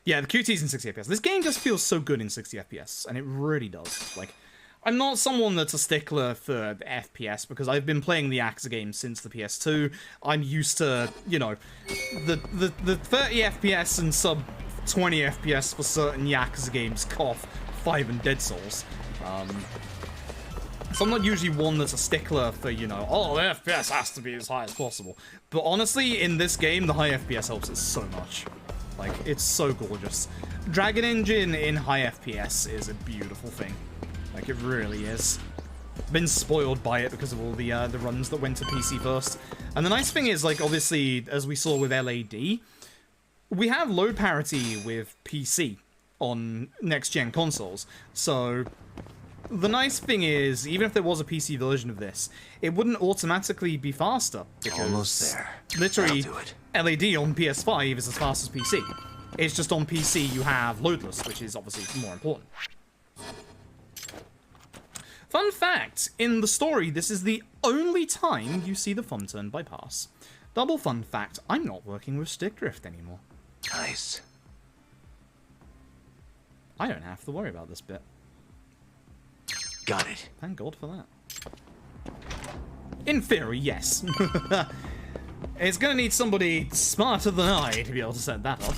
Yeah, the QT's in 60 FPS. This game just feels so good in 60 FPS, and it really does. Like, I'm not someone that's a stickler for FPS because I've been playing the Yakuza games since the PS2. I'm used to, you know, the 30 FPS and sub 20 FPS for certain Yakuza games, KOF, 5 and Dead Souls. So I'm not usually one that's a stickler for, you know, oh, the FPS has to be as high as possible. But honestly, in this game, the high FPS helps it so much. Like, it's so gorgeous. Dragon Engine in high FPS is a beautiful thing. Like, it really is. Been spoiled by it because of all the runs that went to PC first. And the nice thing is, like, obviously, as we saw with LAD, we have load parity with PC on next-gen consoles. So, the nice thing is, even if there was a PC version of this, it wouldn't automatically be faster. Because almost there. Literally, That'll do it. LAD on PS5 is as fast as PC. It's just on PC you have loadless, which is obviously more important. Fun fact, in the story, this is the only time you see the fun turn bypass. Double fun fact, I'm not working with stick drift anymore. Nice. I don't have to worry about this bit. Got it. Thank God for that. In theory, yes. It's gonna need somebody smarter than I to be able to set that up.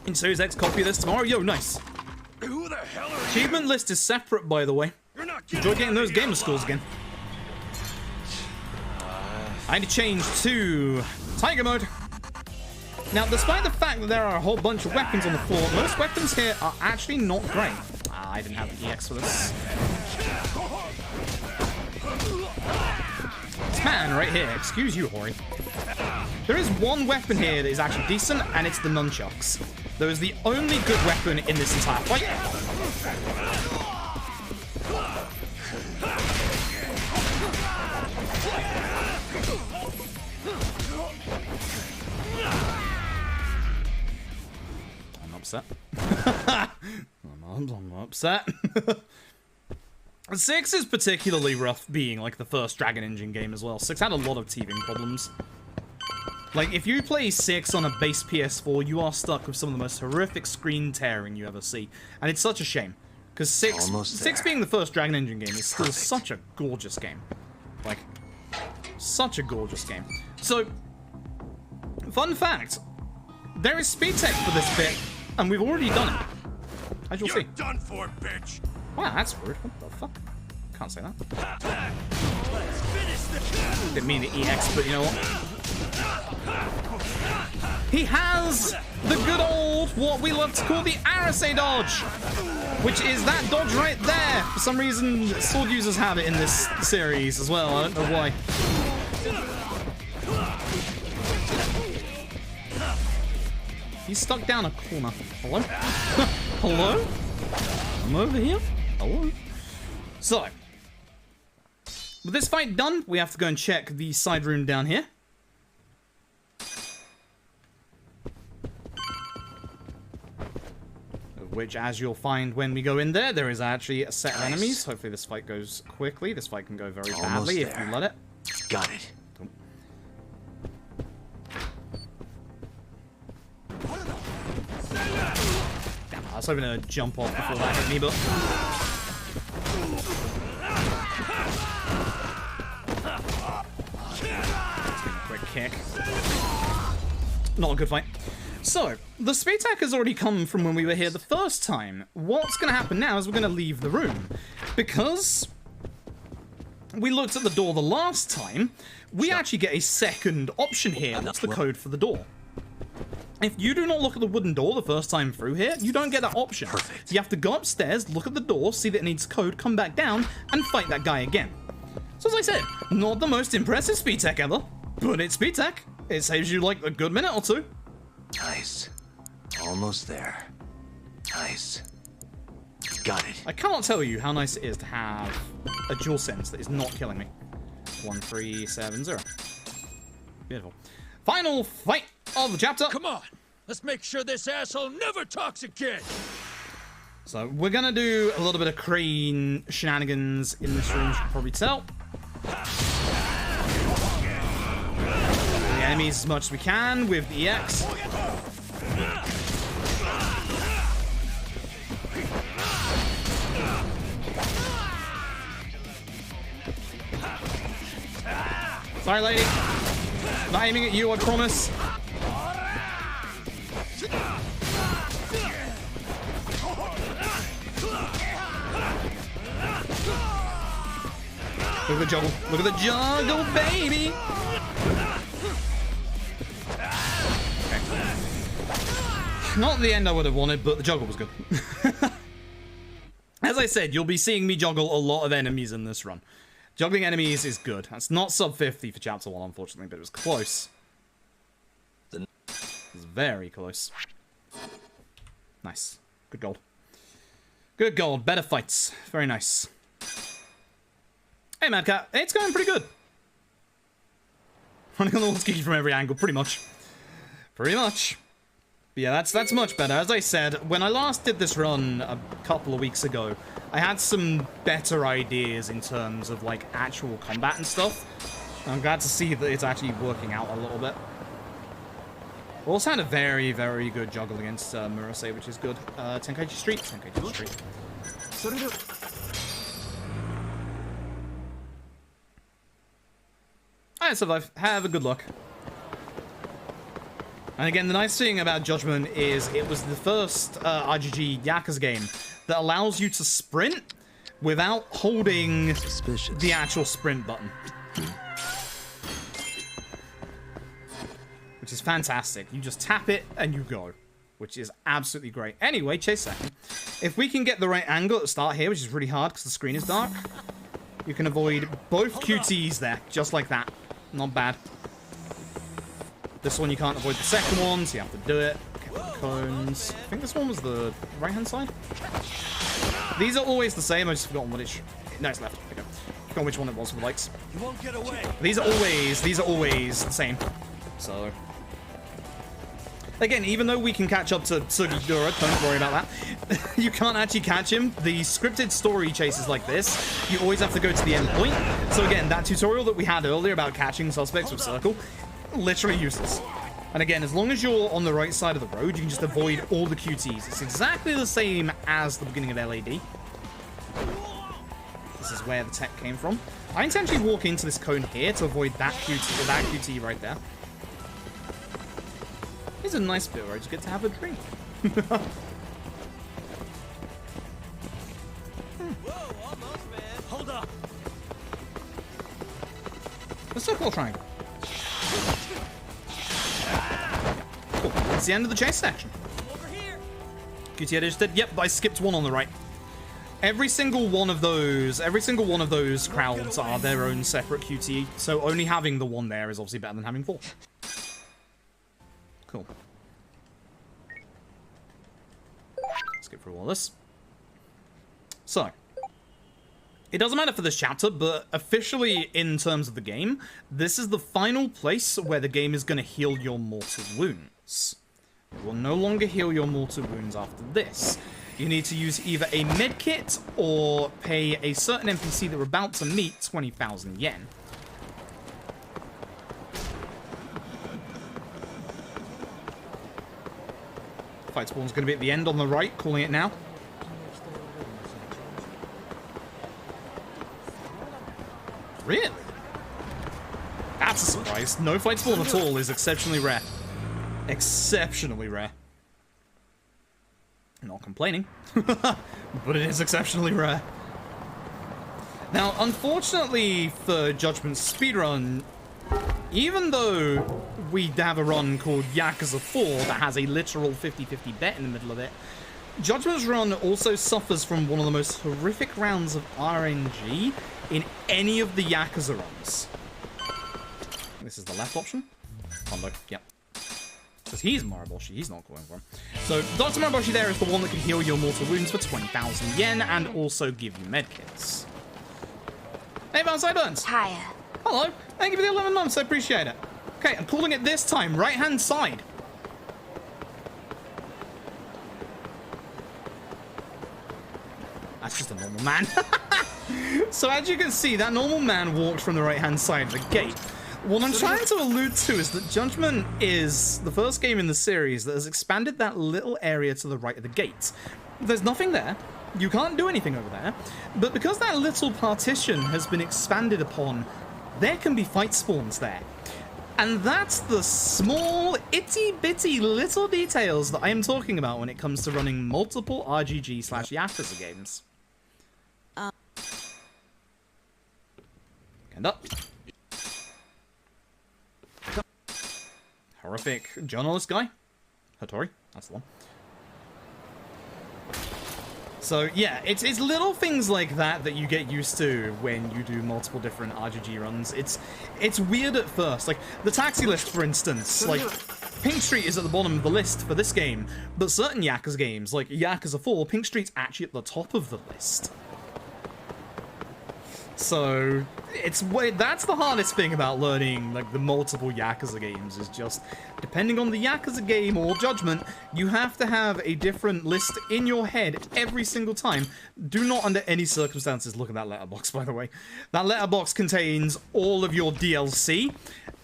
In Series X, copy this tomorrow. Yo, nice. Who the hell are Achievement list is separate, by the way. You're not Enjoy getting those gamer scores again. I need to change to Tiger Mode. Now, despite the fact that there are a whole bunch of weapons on the floor, most weapons here are actually not great. I didn't have the EX for this. This man right here, excuse you, Hori. There is one weapon here that is actually decent, and it's the nunchucks. That is the only good weapon in this entire fight. I'm upset. I'm upset. 6 is particularly rough being like the first Dragon Engine game as well. 6 had a lot of teething problems. Like, if you play 6 on a base PS4, you are stuck with some of the most horrific screen tearing you ever see. And it's such a shame. Because 6 being the first Dragon Engine game is still such a gorgeous game. Like, such a gorgeous game. So, fun fact, there is speed tech for this bit, and we've already done it. As you'll see. done for, bitch. Wow, that's rude. What the fuck? Can't say that. Didn't mean to EX, but you know what? He has the good old, what we love to call the Arase dodge, which is that dodge right there. For some reason, sword users have it in this series as well. I don't know why. He's stuck down a corner. Hello? Hello? I'm over here. Hello? So, with this fight done, we have to go and check the side room down here. Which, as you'll find when we go in there, there is actually a set of enemies. Hopefully this fight goes quickly. This fight can go very badly if you let it. Got it. Damn, I was hoping to jump off before that hit me, but... Let's give him a quick kick. Not a good fight. So, the speed tech has already come from when we were here the first time. What's going to happen now is we're going to leave the room. Because we looked at the door the last time, we actually get a second option here. That's the code for the door. If you do not look at the wooden door the first time through here, you don't get that option. Perfect. You have to go upstairs, look at the door, see that it needs code, come back down, and fight that guy again. So as I said, not the most impressive speed tech ever, but it's speed tech. It saves you like a good minute or two. Nice. Almost there. Nice. Got it. I cannot tell you how nice it is to have a dual sense that is not killing me. 1370. Beautiful. Final fight of the chapter. Come on, let's make sure this asshole never talks again. So we're gonna do a little bit of crane shenanigans in this room, you can probably tell. The enemies as much as we can with the EX. Sorry, lady. Not aiming at you, I promise. Look at the juggle. Look at the juggle, baby. Okay. Not the end I would have wanted, but the juggle was good. As I said, you'll be seeing me juggle a lot of enemies in this run. Juggling enemies is good. That's not sub 50 for chapter 1, unfortunately, but it was close. It was very close. Nice. Good gold. Good gold. Better fights. Very nice. Hey, Mad Cat. It's going pretty good. Running on the walls from every angle, pretty much. Pretty much. But yeah, that's much better. As I said, when I last did this run a couple of weeks ago, I had some better ideas in terms of, like, actual combat and stuff. I'm glad to see that it's actually working out a little bit. We also had a very, very good juggle against Murasei, which is good. Tenkaichi Street. Tenkaichi Street. I survive. Have a good luck. And again, the nice thing about Judgment is it was the first RGG Yakuza game that allows you to sprint without holding the actual sprint button. Which is fantastic. You just tap it and you go. Which is absolutely great. Anyway, chase second. If we can get the right angle at the start here, which is really hard because the screen is dark, you can avoid both QTs there, just like that. Not bad. This one you can't avoid the second one, so you have to do it. Get the cones. I think this one was the right-hand side. These are always the same. I just forgotten what it's. No, it's left. Okay. Forgotten which one it was for the lights. You won't get away. These are always the same. So. Again, even though we can catch up to Sugidura, don't worry about that. You can't actually catch him. The scripted story chases like this, you always have to go to the end point. So again, that tutorial that we had earlier about catching suspects with circle, literally useless. And again, as long as you're on the right side of the road, you can just avoid all the QTs. It's exactly the same as the beginning of LAD. This is where the tech came from. I intentionally walk into this cone here to avoid that QT right there. It's a nice bit where I just get to have a drink. Whoa, almost, man. Hold up. The circle triangle. Cool. That's the end of the chase section. Over here. QT edited. Yep, I skipped one on the right. Every single one of those crowds are their own separate QT, so only having the one there is obviously better than having 4. Cool. Skip through all this. So, it doesn't matter for this chapter, but officially in terms of the game, this is the final place where the game is going to heal your mortal wounds. It will no longer heal your mortal wounds after this. You need to use either a medkit or pay a certain NPC that we're about to meet 20,000 yen. Fight spawn's going to be at the end on the right, calling it now. Really? That's a surprise. No fight spawn at all is exceptionally rare. Exceptionally rare. Not complaining, but it is exceptionally rare. Now, unfortunately for Judgment's speedrun, even though we have a run called Yakuza 4 that has a literal 50-50 bet in the middle of it, Judgment's run also suffers from one of the most horrific rounds of RNG in any of the Yakuza runs. This is the left option. Kondo, yep. Because he's Maraboshi, he's not going for him. So, Dr. Maraboshi there is the one that can heal your mortal wounds for 20,000 yen and also give you medkits. Hey, Van Sideburns! Hiya. Hello, thank you for the 11 months, I appreciate it. Okay, I'm calling it this time, right-hand side. That's just a normal man. So as you can see, that normal man walked from the right-hand side of the gate. What I'm trying to allude to is that Judgment is the first game in the series that has expanded that little area to the right of the gate. There's nothing there. You can't do anything over there. But because that little partition has been expanded upon there can be fight spawns there. And that's the small, itty-bitty little details that I am talking about when it comes to running multiple RGG/Yakuza games. Hand up. Horrific journalist guy. Hattori, that's the one. So yeah, it's little things like that that you get used to when you do multiple different RGG runs. It's weird at first. Like the taxi list, for instance, like Pink Street is at the bottom of the list for this game, but certain Yakuza games, like Yakuza 4, Pink Street's actually at the top of the list. So that's the hardest thing about learning like the multiple Yakuza games, is just depending on the Yakuza game or Judgment, you have to have a different list in your head every single time. Do not under any circumstances look at that letterbox, by the way. That letterbox contains all of your DLC,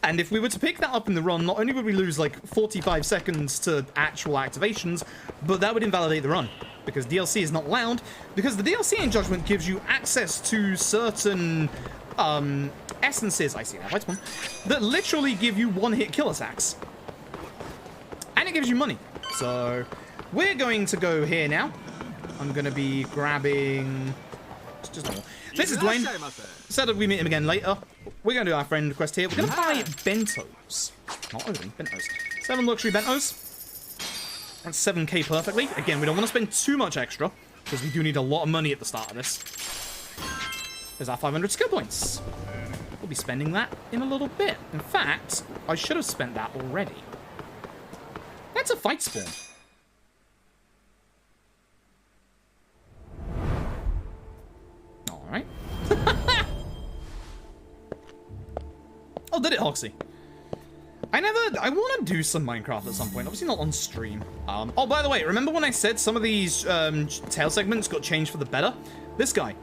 and if we were to pick that up in the run, not only would we lose like 45 seconds to actual activations, but that would invalidate the run. Because DLC is not allowed, because the DLC in Judgment gives you access to certain essences, I see that white one, that literally give you one-hit kill attacks. And it gives you money. So we're going to go here now. I'm going to be grabbing... just normal. This is Dwayne. Said that we meet him again later. We're going to do our friend quest here. We're going to buy bentos. Not Odin, bentos. 7 luxury bentos. That's 7k perfectly. Again, we don't want to spend too much extra, because we do need a lot of money at the start of this. There's our 500 skill points. We'll be spending that in a little bit. In fact, I should have spent that already. That's a fight spawn. Alright. Oh, did it, Hoxie? I want to do some Minecraft at some point. Obviously not on stream. Oh, by the way, remember when I said some of these tail segments got changed for the better? This guy.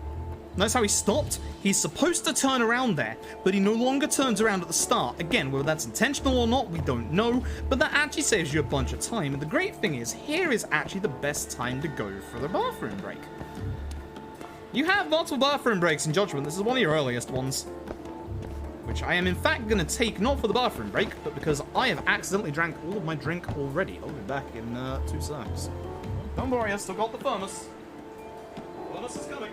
Notice how he stopped? He's supposed to turn around there, but he no longer turns around at the start. Again, whether that's intentional or not, we don't know, but that actually saves you a bunch of time. And the great thing is, here is actually the best time to go for the bathroom break. You have multiple bathroom breaks in Judgment. This is one of your earliest ones. Which I am in fact going to take, not for the bathroom break, but because I have accidentally drank all of my drink already. I'll be back in 2 seconds. Don't worry, I still got the thermos. The thermos is coming.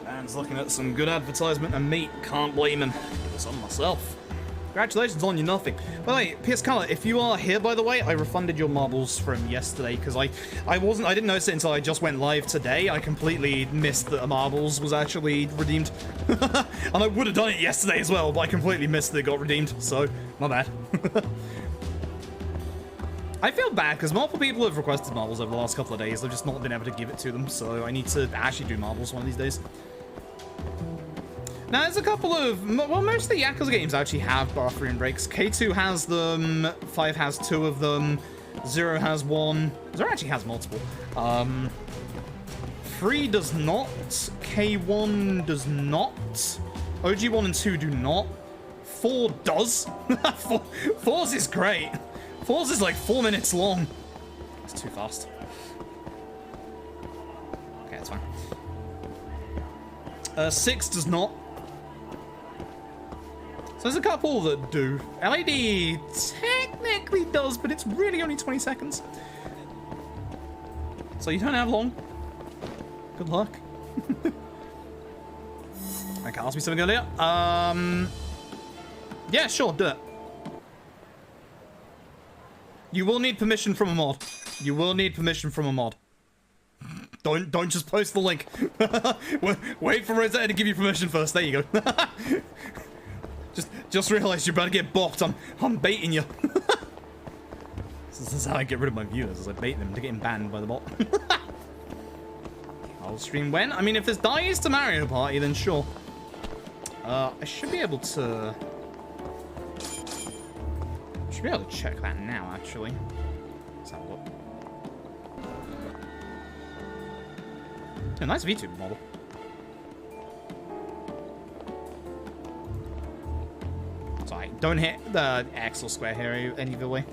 Man's looking at some good advertisement and me can't blame him. It's on myself. Congratulations on your nothing. By the way, PS Color, if you are here, by the way, I refunded your marbles from yesterday because I didn't notice it until I just went live today. I completely missed that a marbles was actually redeemed. And I would have done it yesterday as well, but I completely missed that it got redeemed, so my bad. I feel bad because multiple people have requested marbles over the last couple of days. I've just not been able to give it to them, so I need to actually do marbles one of these days. Now, there's a couple of... well, most of the Yakuza games actually have bathroom breaks. K2 has them, 5 has 2 of them, 0 has 1. 0 actually has multiple. 3 does not, K1 does not, OG1 and 2 do not, 4 does. 4's is great. 4's is like 4 minutes long. It's too fast. Okay, that's fine. 6 does not. So there's a couple that do. LED technically does, but it's really only 20 seconds. So you don't have long. Good luck. Okay, ask me something earlier. Yeah, sure, do it. You will need permission from a mod. You will need permission from a mod. Don't just post the link. Wait for Rosetta to give you permission first. There you go. Just realized you're about to get bopped. I'm baiting you. This is how I get rid of my viewers, is I bait them to getting banned by the bot. I'll stream when? I mean, if this dies to Mario Party, then sure. I should be able to... Should be able to check that now, actually. Let's have a look. A nice VTube model. Sorry, don't hit the X or square here any other way.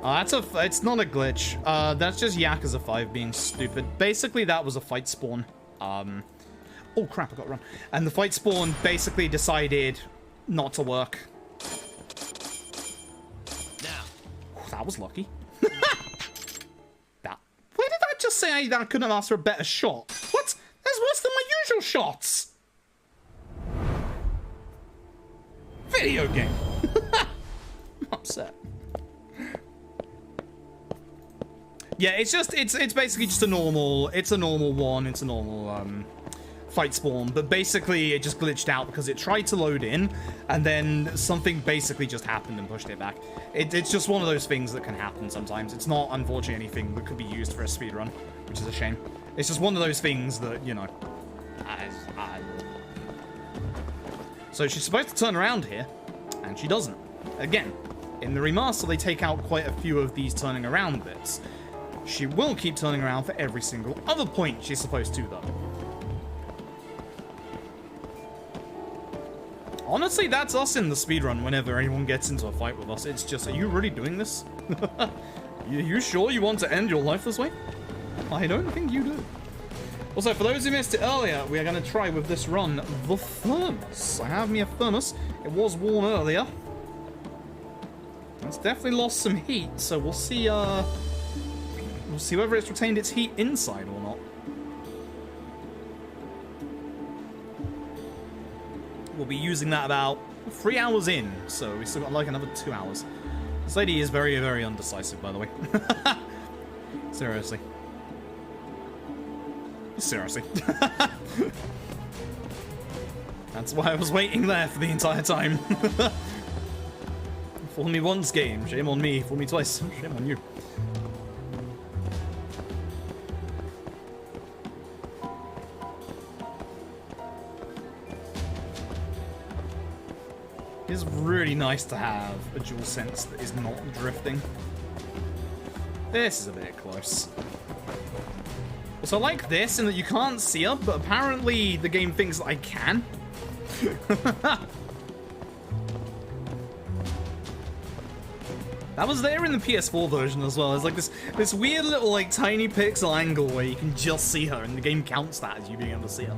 It's not a glitch. That's just Yakuza 5 being stupid. Basically, that was a fight spawn. Oh crap, I got to run. And the fight spawn basically decided not to work. Now. That was lucky. Where did that just say that I couldn't ask for a better shot? What? That's worse than my usual shots. Video game. I'm upset. Yeah, it's basically just a normal, it's a normal fight spawn, but basically it just glitched out because it tried to load in, and then something basically just happened and pushed it back. It's just one of those things that can happen sometimes. It's not, unfortunately, anything that could be used for a speedrun, which is a shame. It's just one of those things that, you know... So she's supposed to turn around here, and she doesn't. Again, in the remaster, they take out quite a few of these turning around bits. She will keep turning around for every single other point she's supposed to, though. Honestly, that's us in the speedrun whenever anyone gets into a fight with us. It's just, are you really doing this? You sure you want to end your life this way? I don't think you do. Also, for those who missed it earlier, we are going to try with this run, the thermos. I have me a thermos. It was warm earlier. It's definitely lost some heat, so we'll see, we'll see whether it's retained its heat inside or not. We'll be using that about 3 hours in, so we still got like another 2 hours. This lady is very, very undecisive, by the way. Seriously. Seriously. That's why I was waiting there for the entire time. Fool me once, game. Shame on me. Fool me twice. Shame on you. It's really nice to have a dual sense that is not drifting. This is a bit close. Also, I like this in that you can't see her, but apparently the game thinks that I can. That was there in the PS4 version as well. It's like this weird little like tiny pixel angle where you can just see her, and the game counts that as you being able to see her.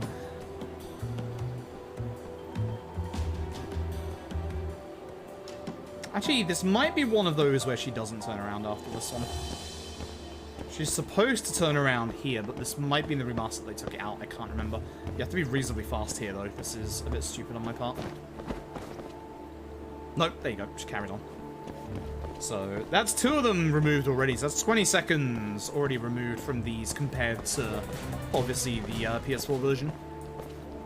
Actually, this might be one of those where she doesn't turn around after this one. She's supposed to turn around here, but this might be in the remaster that they took it out. I can't remember. You have to be reasonably fast here, though. This is a bit stupid on my part. Nope, there you go. Just carried on. So, that's 2 of them removed already. So that's 20 seconds already removed from these compared to, obviously, the PS4 version.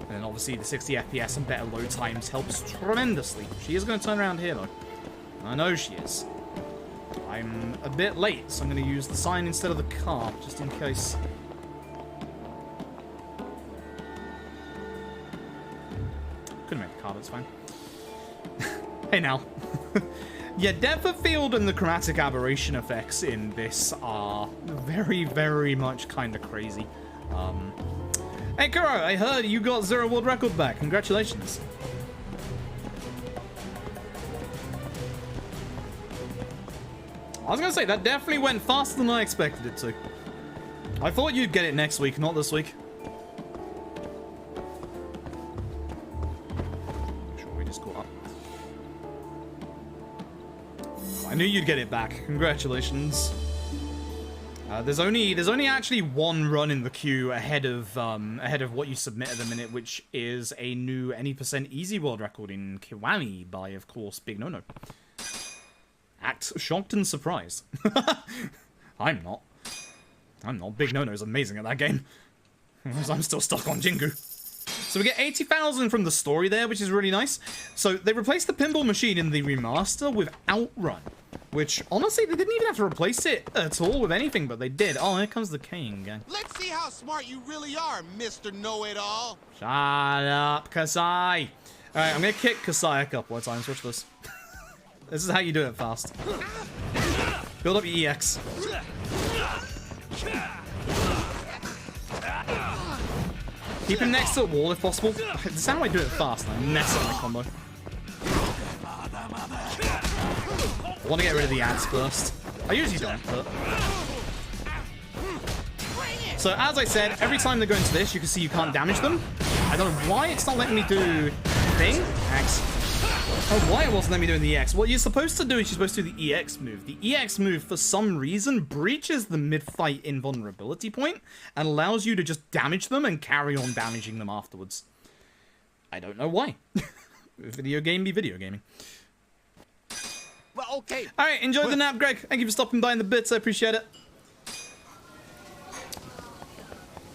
And then, obviously, the 60 FPS and better load times helps tremendously. She is going to turn around here, though. I know she is. I'm a bit late, so I'm going to use the sign instead of the car, just in case. Couldn't make the car, that's fine. Hey now. Yeah, depth of field and the chromatic aberration effects in this are very, very much kind of crazy. Hey Kuro, I heard you got 0 world record back. Congratulations. I was going to say, that definitely went faster than I expected it to. I thought you'd get it next week, not this week. Make sure we just caught up. I knew you'd get it back. Congratulations. There's only actually 1 run in the queue ahead of what you submit at the minute, which is a new any % easy world record in Kiwami by, of course, Big No No. Act shocked and surprised. I'm not. Big No No's amazing at that game. I'm still stuck on Jingu. So we get 80,000 from the story there, which is really nice. So they replaced the pinball machine in the remaster with Outrun, which honestly they didn't even have to replace it at all with anything, but they did. Oh, here comes the Kane gang. Let's see how smart you really are, Mr. Know-It-All. Shut up, Kasai. All right, I'm gonna kick Kasai a couple of times. Watch this. This is how you do it fast. Build up your EX. Keep him next to the wall if possible. This is how I do it fast. I mess up my combo. I want to get rid of the ads first. I usually don't, but... So, as I said, every time they go into this, you can see you can't damage them. I don't know why it's not letting me do thing. X. Oh, why it wasn't letting me do the EX. What you're supposed to do is you're supposed to do the EX move. The EX move, for some reason, breaches the mid-fight invulnerability point and allows you to just damage them and carry on damaging them afterwards. I don't know why. Video game be video gaming. Well, okay. Alright, enjoy the nap, Greg. Thank you for stopping by in the bits. I appreciate it.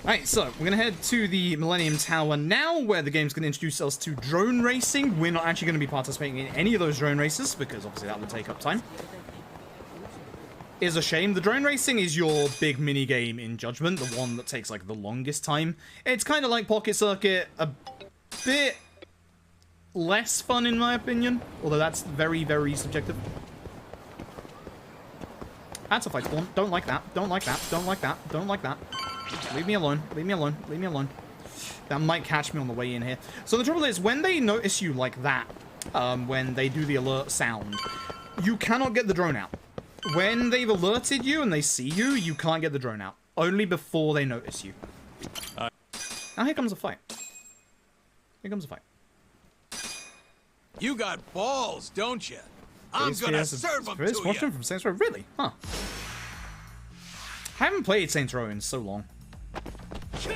Alright, so we're going to head to the Millennium Tower now, where the game's going to introduce us to drone racing. We're not actually going to be participating in any of those drone races, because obviously that would take up time. Is a shame. The drone racing is your big mini game in Judgment, the one that takes like the longest time. It's kind of like Pocket Circuit, a bit less fun in my opinion, although that's very, very subjective. That's a fight spawn. Don't like that. Don't like that. Don't like that. Don't like that. Leave me alone. Leave me alone. Leave me alone. That might catch me on the way in here. So the trouble is, when they notice you like that, when they do the alert sound, you cannot get the drone out. When they've alerted you and they see you, you can't get the drone out. Only before they notice you. Now here comes a fight. Here comes a fight. You got balls, don't you? I'm gonna serve them to you. Watching from Saints Row, really? Huh. I haven't played Saints Row in so long. Take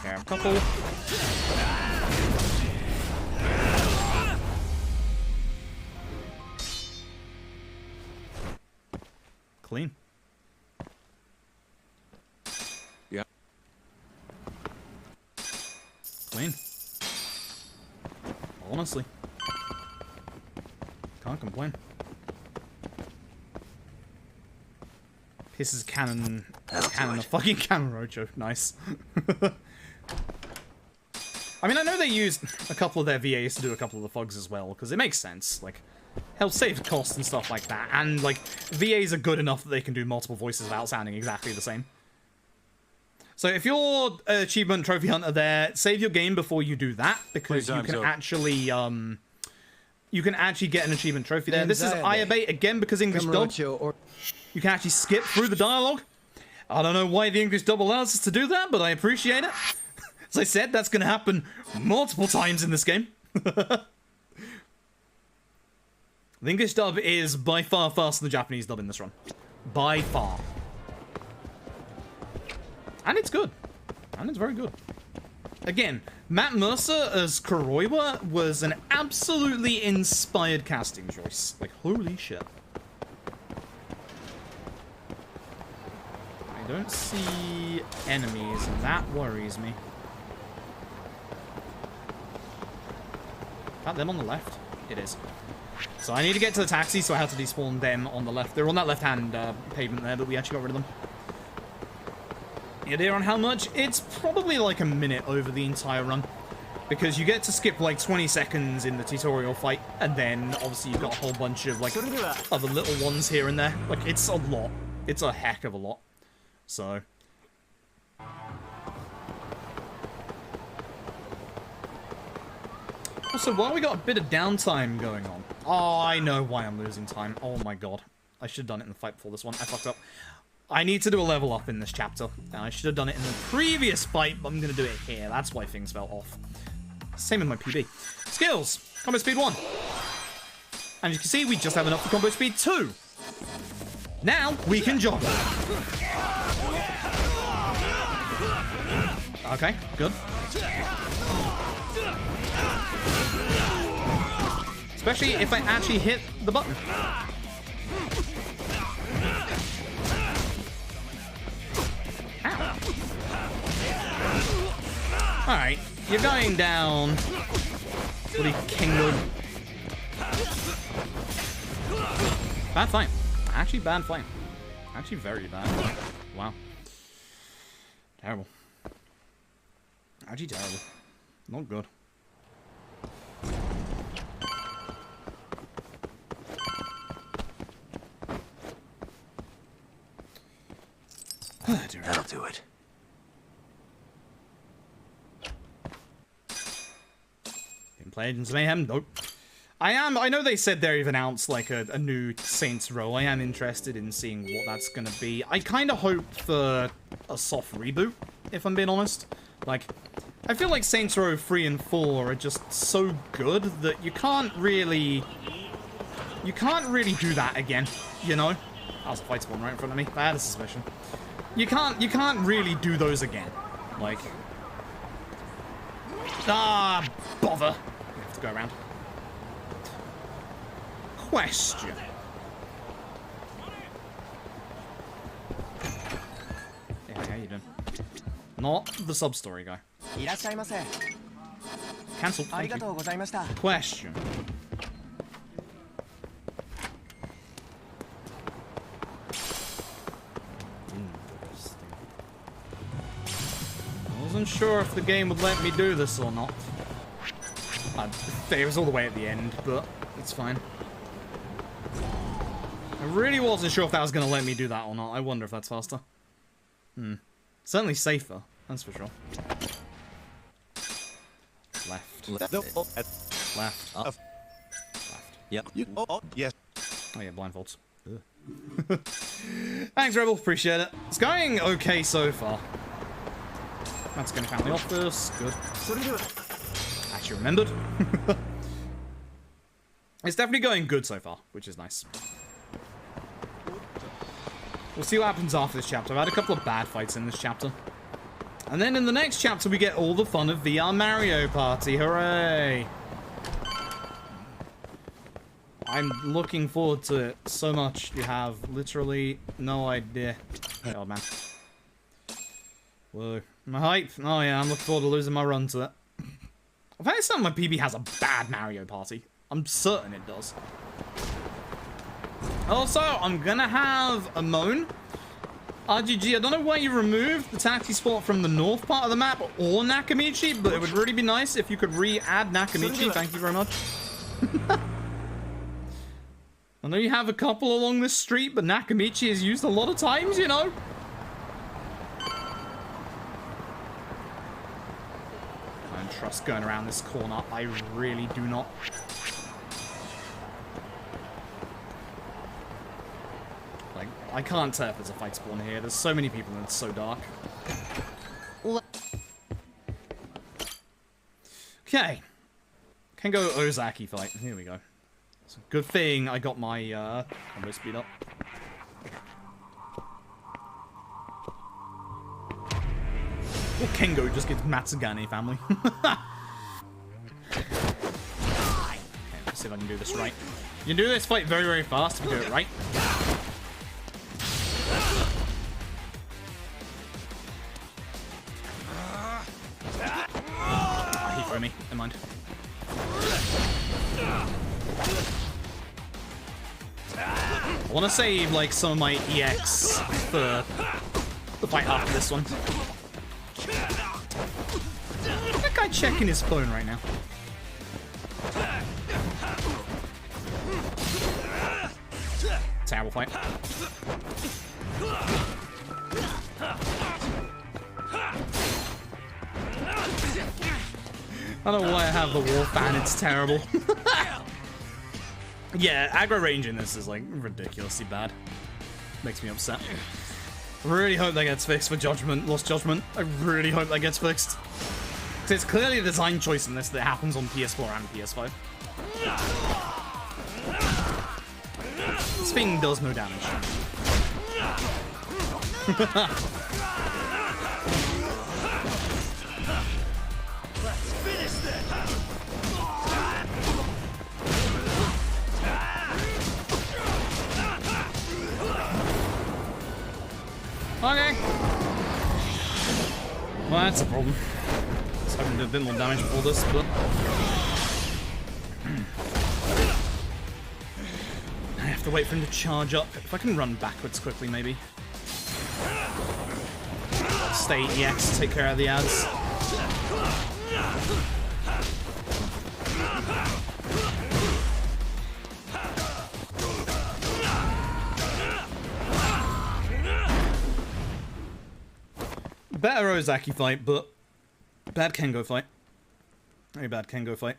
care of a couple. Clean. Yeah. Clean. Honestly. Can't complain. This is cannon. Cannon, a fucking cannon roadshow. Nice. I mean, I know they used a couple of their VAs to do a couple of the thugs as well, because it makes sense. Like, help save costs and stuff like that. And, like, VAs are good enough that they can do multiple voices without sounding exactly the same. So if you're an achievement trophy hunter there, save your game before you do that, because you can actually, get an achievement trophy there. This is Ayabate, again, because English dub. You can actually skip through the dialogue. I don't know why the English dub allows us to do that, but I appreciate it. As I said, that's going to happen multiple times in this game. The English dub is by far faster than the Japanese dub in this run. By far. And it's good. And it's very good. Again, Matt Mercer as Kuroiwa was an absolutely inspired casting choice. Like, holy shit. I don't see enemies, and that worries me. Is that them on the left? It is. So I need to get to the taxi, so I have to despawn them on the left. They're on that left-hand pavement there, but we actually got rid of them. The idea on how much? It's probably like a minute over the entire run. Because you get to skip like 20 seconds in the tutorial fight, and then obviously you've got a whole bunch of like other little ones here and there. Like, it's a lot. It's a heck of a lot. So... Also, while we got a bit of downtime going on... Oh, I know why I'm losing time. Oh my god. I should have done it in the fight before this one. I fucked up. I need to do a level up in this chapter. Now, I should have done it in the previous fight, but I'm going to do it here. That's why things fell off. Same with my PB. Skills. Combo speed 1. And you can see, we just have enough for combo speed 2. Now, we can joggle. Okay, good. Especially if I actually hit the button. Ow. Alright, you're going down. Bloody Kingo. Bad fight. Actually, bad fight. Actually, very bad. Wow. Terrible. Actually, terrible. Not good. That'll do it. Gameplay Agents of Mayhem? Nope. I know they said they've announced like a new Saints Row. I am interested in seeing what that's gonna be. I kind of hope for a soft reboot, if I'm being honest. Like, I feel like Saints Row 3 and 4 are just so good that you can't really do that again, you know? That was a fight spawn right in front of me. I had a suspicion. You can't really do those again. Like, bother. We have to go around. Question. Yeah, how you doing? Not the sub-story guy. Cancelled. Thank you. Question. Interesting. I wasn't sure if the game would let me do this or not. It was all the way at the end, but it's fine. I really wasn't sure if that was going to let me do that or not. I wonder if that's faster. Certainly safer, that's for sure. Left. Left. Up. Left. Yep. Yes. Oh yeah, blindfolds. Thanks, Rebel. Appreciate it. It's going okay so far. That's going to family office. Good. Actually remembered. It's definitely going good so far, which is nice. We'll see what happens after this chapter. I've had a couple of bad fights in this chapter. And then in the next chapter, we get all the fun of VR Mario Party. Hooray! I'm looking forward to it so much. You have literally no idea. Oh, man. Whoa. My hype. Oh, yeah, I'm looking forward to losing my run to it. I've heard some of my PB has a bad Mario Party. I'm certain it does. Also, I'm gonna have a moan. RGG, I don't know why you removed the taxi spot from the north part of the map or Nakamichi, but it would really be nice if you could re-add Nakamichi. Thank you very much. I know you have a couple along this street, but Nakamichi is used a lot of times, you know? I don't trust going around this corner. I really do not. Like, I can't tell if there's a fight spawn here. There's so many people and it's so dark. Okay. Can go Ozaki fight. Here we go. It's a good thing I got my combo speed up. Or Kengo just gets Matsugane family. Okay, let's see if I can do this right. You can do this fight very, very fast if you do it right. Oh, he threw me. Never mind. I want to save, like, some of my EX for the fight after this one. That guy checking his phone right now. Terrible fight. I don't know why I have the wall fan, it's terrible. Yeah, aggro range in this is like ridiculously bad. Makes me upset. Really hope that gets fixed for Judgment, Lost Judgment. I really hope that gets fixed. Because it's clearly a design choice in this that happens on PS4 and PS5. This thing does no damage. Okay. Well, that's a problem. So Fucking did a bit more damage before this, but... I have to wait for him to charge up. If I can run backwards quickly, maybe. Stay EX to take care of the ads. Better Ozaki fight, but bad Kengo fight. Very bad Kengo fight.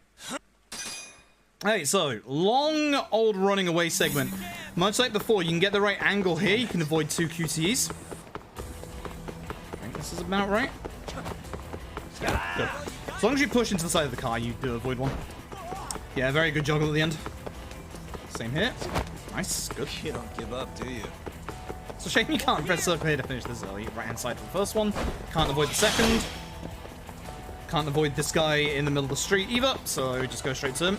Hey, so, long old running away segment. Much like before, you can get the right angle here, you can avoid 2 QTEs. I think this is about right. Yeah, good. As long as you push into the side of the car, you do avoid one. Yeah, very good juggle at the end. Same here. Nice, good. You don't give up, do you? It's a shame you can't press circle here to finish this early. Right hand side for the first one. Can't avoid the second. Can't avoid this guy in the middle of the street either, so just go straight to him.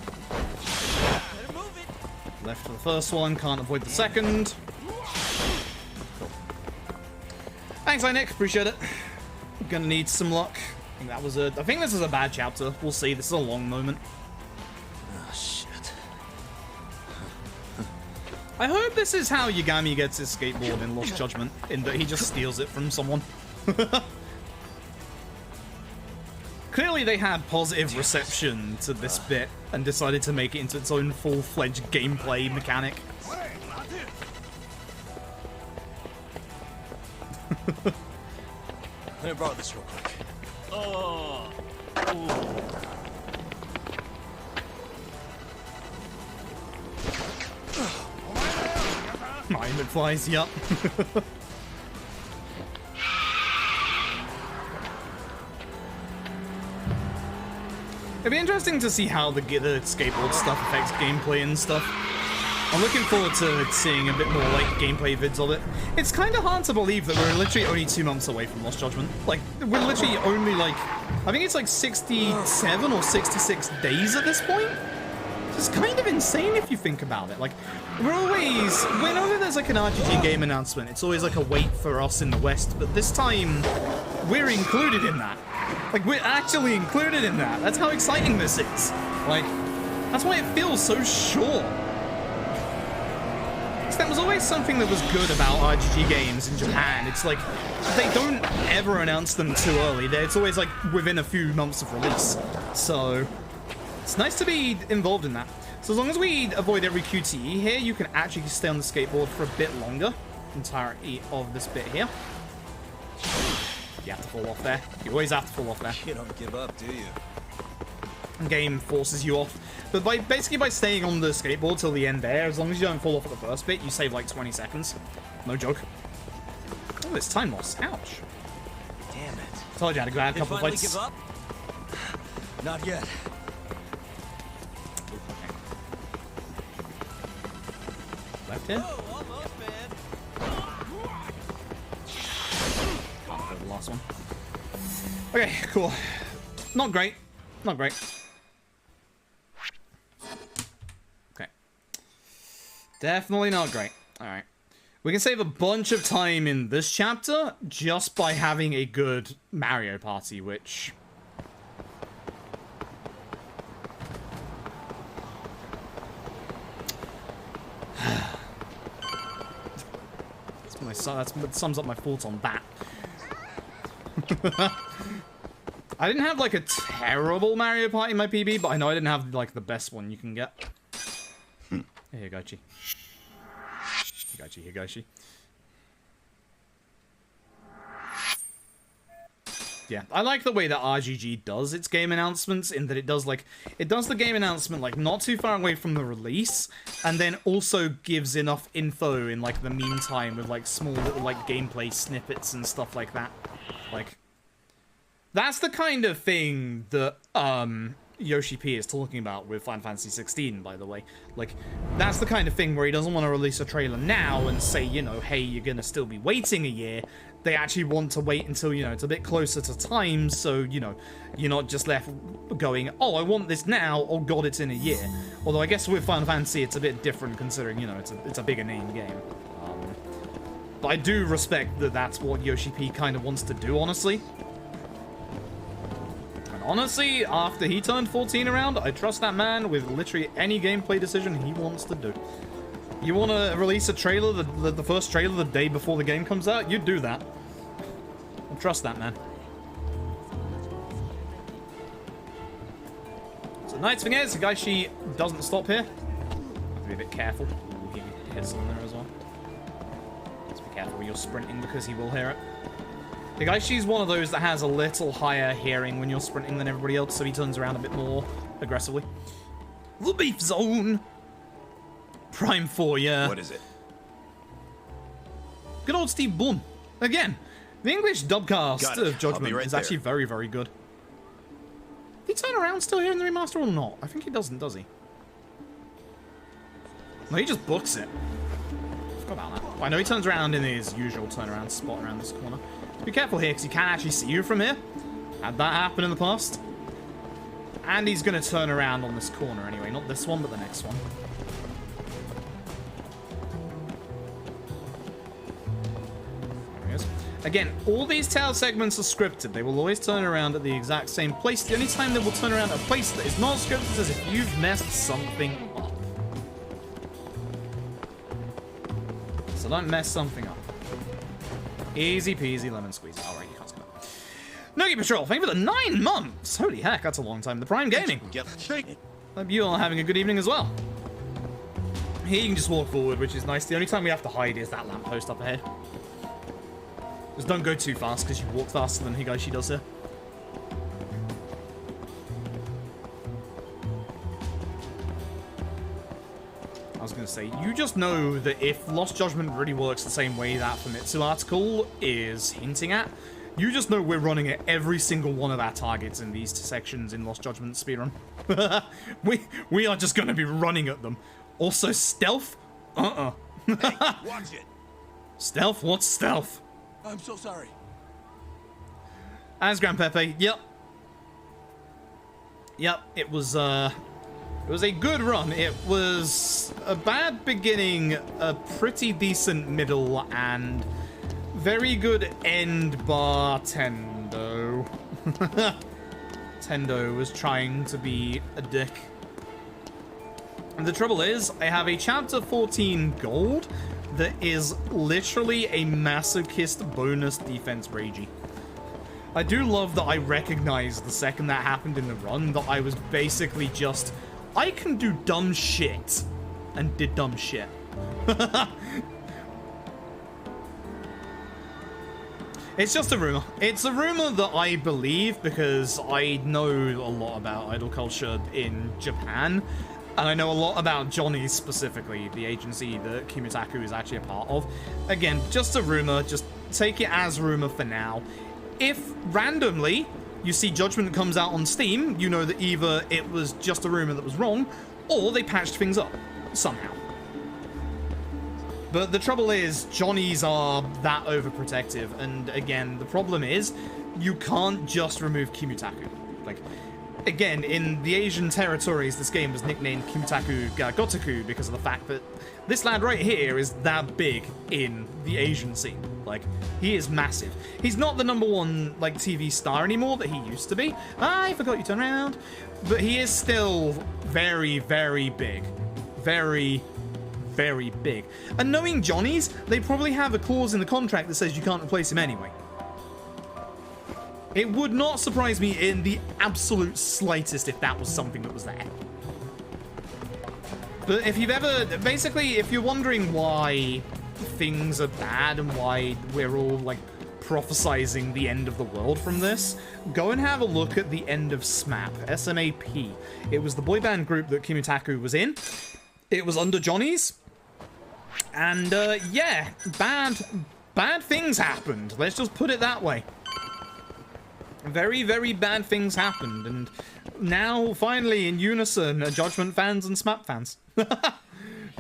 Left for the first one, can't avoid the second. Cool. Thanks, Nick, appreciate it. Gonna need some luck. I think this is a bad chapter. We'll see. This is a long moment. Oh, shit. I hope this is how Yagami gets his skateboard in Lost Judgment, in that he just steals it from someone. Clearly they had positive reception to this bit and decided to make it into its own full-fledged gameplay mechanic. Let me borrow this real quick. Oh. Mine McFly's, yup. It'd be interesting to see how the skateboard stuff affects gameplay and stuff. I'm looking forward to seeing a bit more, like, gameplay vids of it. It's kind of hard to believe that we're literally only 2 months away from Lost Judgment. Like, we're literally only, like, I think it's like 67 or 66 days at this point. It's kind of insane if you think about it. Like, whenever there's like an RGG game announcement, it's always like a wait for us in the West, but this time, we're included in that. Like, we're actually included in that. That's how exciting this is. Like, that's why it feels so short. That was always something that was good about RGG games in Japan. It's like, they don't ever announce them too early. It's always like within a few months of release. So, it's nice to be involved in that. So as long as we avoid every QTE here, you can actually stay on the skateboard for a bit longer. Entirety of this bit here. You have to fall off there. You always have to fall off there. You don't give up, do you? Game forces you off. But basically by staying on the skateboard till the end there, as long as you don't fall off at the first bit, you save like 20 seconds. No joke. Oh, it's time loss. Ouch. Damn it. Told you I had to grab a couple of fights. Give up? Not yet. Okay. Left here. Oh, almost, man. Can't hold the last one. Okay, cool. Not great. Not great. Okay. Definitely not great. Alright. We can save a bunch of time in this chapter just by having a good Mario Party, which... that sums up my thoughts on that. I didn't have, like, a terrible Mario Party in my PB, but I know I didn't have, like, the best one you can get. Here you go, Chi. Higashi. Yeah, I like the way that RGG does its game announcements, in that it does the game announcement, like, not too far away from the release, and then also gives enough info in, like, the meantime with, like, small little, like, gameplay snippets and stuff like that. Like, that's the kind of thing that, Yoshi P is talking about with Final Fantasy 16, by the way. Like, that's the kind of thing where he doesn't want to release a trailer now and say, you know, hey, you're gonna still be waiting a year. They actually want to wait until, you know, it's a bit closer to time, so, you know, you're not just left going, oh, I want this now, oh god, it's in a year. Although I guess with Final Fantasy it's a bit different considering, you know, it's a bigger name game. But I do respect that that's what Yoshi P kind of wants to do, honestly. And honestly, after he turned 14 around, I trust that man with literally any gameplay decision he wants to do. You want to release a trailer, the first trailer the day before the game comes out? You do that. I trust that man. So the nice thing is, Higaishi doesn't stop here. Have to be a bit careful. Ooh, he hits on there as well. Just be careful when you're sprinting because he will hear it. Higaishi's one of those that has a little higher hearing when you're sprinting than everybody else, so he turns around a bit more aggressively. The beef zone! Prime 4, yeah. What is it? Good old Steve Bourne. Again, the English dubcast of Judgment right is there. actually very, very good. Did he turn around still here in the remaster or not? I think he doesn't, does he? No, he just books it. I forgot about that. Well, I know he turns around in his usual turnaround spot around this corner. Be careful here, because he can actually see you from here. Had that happen in the past. And he's going to turn around on this corner anyway. Not this one, but the next one. There he is. Again, all these tail segments are scripted. They will always turn around at the exact same place. The only time they will turn around at a place that is not scripted is if you've messed something up. So don't mess something up. Easy peasy lemon squeezy. Alright, you can't skip it. Noogie Patrol, thank you for the 9 months! Holy heck, that's a long time. The Prime Gaming. Hope you all are having a good evening as well. Here you can just walk forward, which is nice. The only time we have to hide is that lamppost up ahead. Just don't go too fast, because you walk faster than Higaishi does here. I was going to say, you just know that if Lost Judgment really works the same way that Famitsu article is hinting at, you just know we're running at every single one of our targets in these sections in Lost Judgment speedrun. we are just going to be running at them. Also, stealth? Hey, watch it. Stealth? What's stealth? I'm so sorry. As Grand Pepe, yep. Yep, it was a good run. It was a bad beginning, a pretty decent middle, and very good end bar Tendo. Tendo was trying to be a dick. And the trouble is, I have a chapter 14 gold that is literally a masochist bonus defense ragey. I do love that I recognized the second that happened in the run that I was basically just, I can do dumb shit, and did dumb shit. It's just a rumor. It's a rumor that I believe because I know a lot about idol culture in Japan, and I know a lot about Johnny's specifically, the agency that Kimitaku is actually a part of. Again, just a rumor. Just take it as rumor for now. If randomly you see Judgment comes out on Steam, you know that either it was just a rumor that was wrong, or they patched things up somehow. But the trouble is, Johnnies are that overprotective, and again, the problem is, you can't just remove Kimitaku. Like, again, in the Asian territories, this game was nicknamed Kimitaku ga Gotoku because of the fact that this lad right here is that big in the Asian scene. Like, he is massive. He's not the #1, like, TV star anymore that he used to be. I forgot you turned around. But he is still very, very big. Very, very big. And knowing Johnny's, they probably have a clause in the contract that says you can't replace him anyway. It would not surprise me in the absolute slightest if that was something that was there. But if you've ever... Basically, if you're wondering why things are bad and why we're all, like, prophesizing the end of the world from this, go and have a look at the end of SMAP, S-M-A-P. It was the boy band group that Kimitaku was in. It was under Johnny's. And, yeah, bad things happened. Let's just put it that way. Very, very bad things happened, and now, finally, in unison, are Judgment fans and SMAP fans.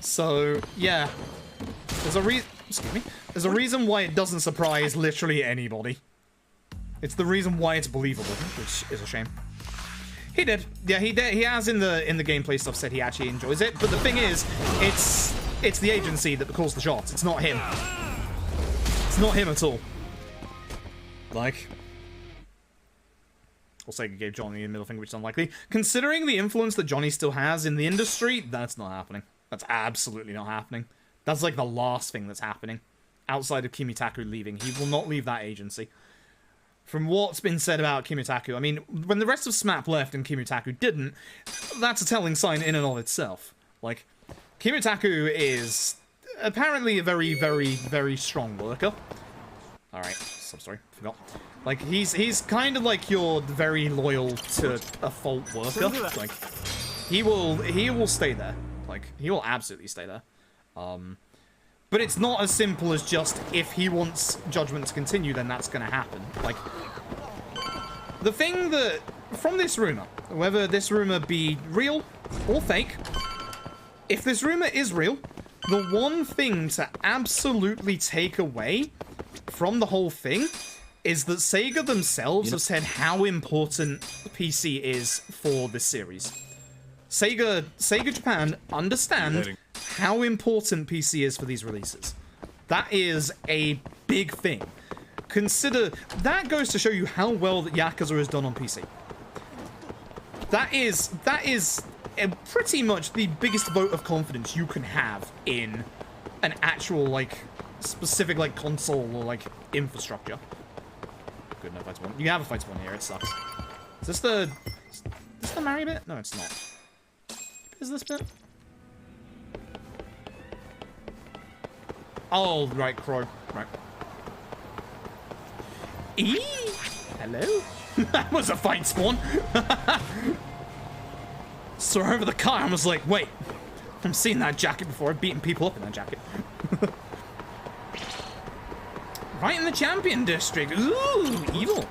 So, yeah. There's a reason why it doesn't surprise literally anybody. It's the reason why it's believable, which is a shame. He did. Yeah, he did. He has in the gameplay stuff said he actually enjoys it, but the thing is, it's the agency that calls the shots. It's not him. It's not him at all. Like... Or Sega gave Johnny a middle finger, which is unlikely. Considering the influence that Johnny still has in the industry, that's not happening. That's absolutely not happening. That's like the last thing that's happening. Outside of Kimitaku leaving. He will not leave that agency. From what's been said about Kimitaku, I mean, when the rest of SMAP left and Kimitaku didn't, that's a telling sign in and of itself. Like, Kimitaku is apparently a very, very, very strong worker. Alright, Substory, forgot. Like, he's kind of like your very loyal to a fault worker. Like, he will stay there. Like, he will absolutely stay there. But it's not as simple as just, if he wants Judgment to continue, then that's gonna happen. Like, the thing that, from this rumor, whether this rumor be real or fake, if this rumor is real, the one thing to absolutely take away from the whole thing is that Sega themselves have said how important PC is for this series. Sega Japan understand how important PC is for these releases. That is a big thing. Consider, that goes to show you how well that Yakuza is done on PC. That is pretty much the biggest vote of confidence you can have in an actual, like, specific, like, console or, like, infrastructure. Good, no fight spawn. You have a fight spawn here, it sucks. Is this the Mary bit? No, it's not. Is this bit? Oh, right, Crow. Right. Eee! Hello? That was a fight spawn! So over the car, I was like, wait. I've seen that jacket before. I've beaten people up in that jacket. Right in the champion district. Ooh, evil.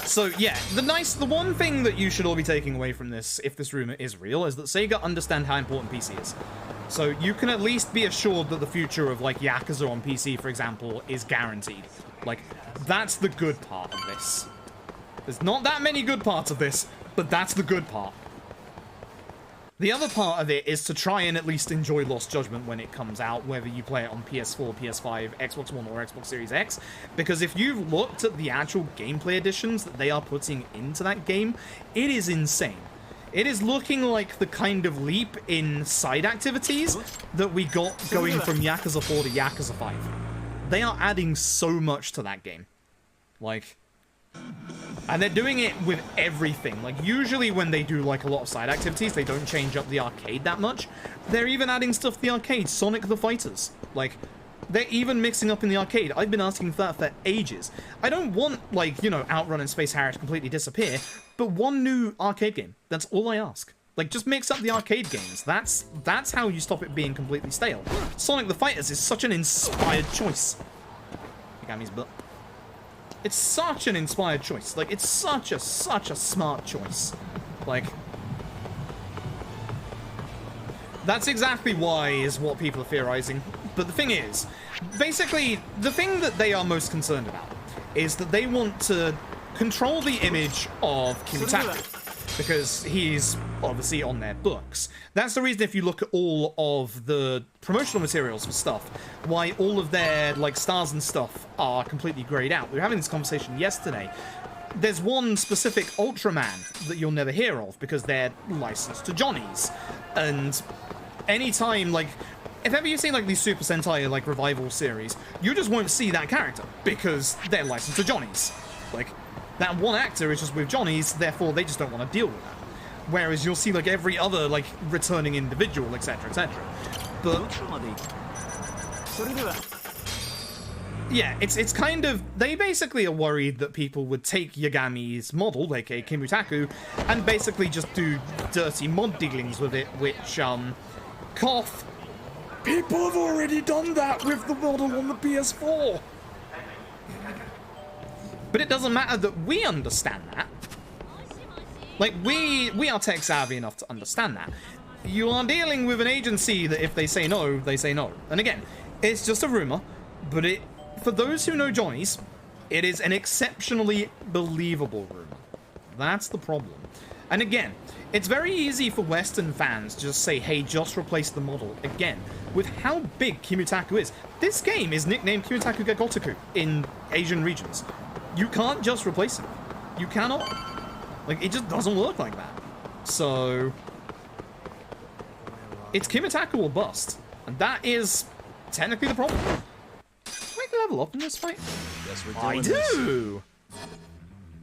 So yeah, the one thing that you should all be taking away from this, if this rumor is real, is that Sega understand how important PC is. So you can at least be assured that the future of, like, Yakuza on PC, for example, is guaranteed. Like, that's the good part of this. There's not that many good parts of this, but that's the good part. The other part of it is to try and at least enjoy Lost Judgment when it comes out, whether you play it on PS4, PS5, Xbox One, or Xbox Series X. Because if you've looked at the actual gameplay additions that they are putting into that game, it is insane. It is looking like the kind of leap in side activities that we got going from Yakuza 4 to Yakuza 5. They are adding so much to that game. Like... And they're doing it with everything. Like, usually when they do, like, a lot of side activities, they don't change up the arcade that much. They're even adding stuff to the arcade. Sonic the Fighters. Like, they're even mixing up in the arcade. I've been asking for that for ages. I don't want, like, you know, Outrun and Space Harrier to completely disappear, but one new arcade game. That's all I ask. Like, just mix up the arcade games. That's how you stop it being completely stale. Sonic the Fighters is such an inspired choice. Yagami's butt. It's such an inspired choice. Like, it's such a smart choice. Like, that's exactly why is what people are theorizing. But the thing is, basically, the thing that they are most concerned about is that they want to control the image of Kimitaku. Because he's obviously on their books. That's the reason if you look at all of the promotional materials for stuff, why all of their, like, stars and stuff are completely grayed out. We were having this conversation yesterday. There's one specific Ultraman that you'll never hear of because they're licensed to Johnny's. And anytime, like, if ever you've seen, like, these Super Sentai, like, revival series, you just won't see that character because they're licensed to Johnny's. Like, that one actor is just with Johnny's, therefore they just don't want to deal with that. Whereas you'll see, like, every other, like, returning individual, etc., etc. But yeah, it's kind of, they basically are worried that people would take Yagami's model, aka Kimutaku, and basically just do dirty mod dealings with it, which, cough. People have already done that with the model on the PS4. But it doesn't matter that we understand that. Like, we are tech savvy enough to understand that. You are dealing with an agency that if they say no, they say no. And again, it's just a rumor, but for those who know Johnny's, it is an exceptionally believable rumor. That's the problem. And again, it's very easy for Western fans to just say, hey, just replace the model. Again, with how big Kimutaku is, this game is nicknamed Kimutaku ga Gotoku in Asian regions. You can't just replace him. You cannot. Like, it just doesn't work like that. So, it's Kimitaku or bust. And that is technically the problem. Do I level up in this fight? Guess we're I doing this. do!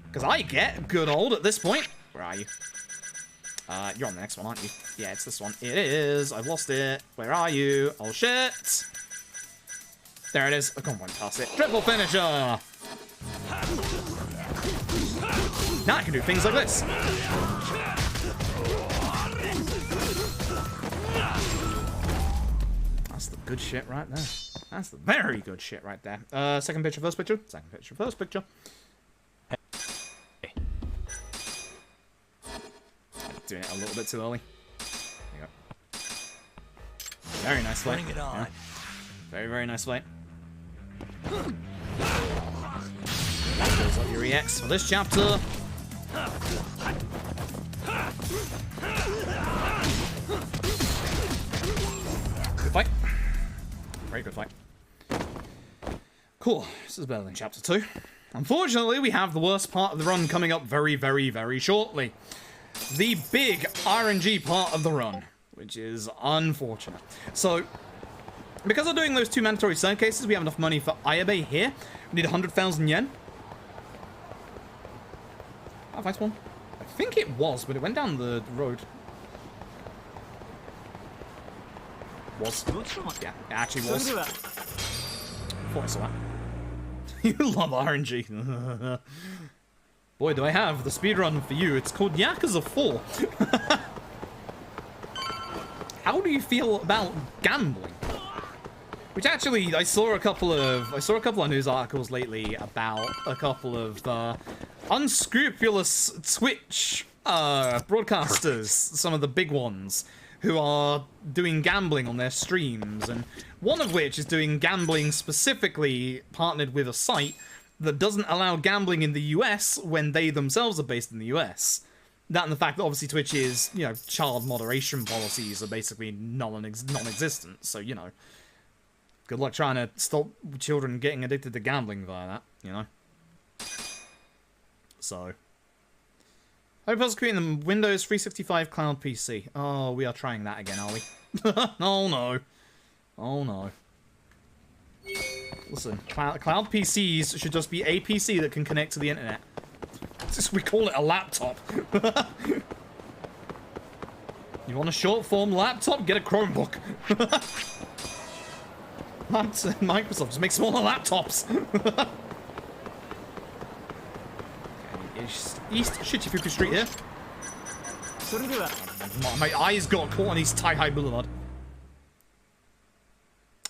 Because I get good old at this point. Where are you? You're on the next one, aren't you? Yeah, it's this one. It is. I've lost it. Where are you? Oh, shit. There it is. I can't went past it. Triple finisher! Now I can do things like this. That's the good shit right there. That's the very good shit right there. Second picture, first picture. Second picture, first picture. Doing it a little bit too early. There you go. Very nice fight. Bring it on. Yeah. Very, very nice fight. That goes up your EX for this chapter. Good fight. Very good fight. Cool. This is better than chapter 2. Unfortunately, we have the worst part of the run coming up very, very, very shortly. The big RNG part of the run, which is unfortunate. So, because of doing those 2 mandatory side cases, we have enough money for Ayabe here. We need 100,000 yen. Oh, nice one. I think it was, but it went down the road. Was. Yeah, it actually was. Thought I saw that. You love RNG. Boy, do I have the speedrun for you. It's called Yakuza 4. How do you feel about gambling? Which actually, I saw a couple of news articles lately about a couple of unscrupulous Twitch broadcasters, some of the big ones, who are doing gambling on their streams, and one of which is doing gambling specifically partnered with a site that doesn't allow gambling in the US when they themselves are based in the US. That and the fact that obviously Twitch is, you know, child moderation policies are basically non-existent, so, you know, good luck trying to stop children getting addicted to gambling via that, you know. So, hope I was creating the Windows 365 Cloud PC. Oh, we are trying that again, are we? Oh no. Oh no. Listen, cloud PCs should just be a PC that can connect to the internet. We call it a laptop. You want a short form laptop? Get a Chromebook. Microsoft, just make smaller laptops. East Shichifuku Street here. My eyes got caught on East Tai Hai Boulevard.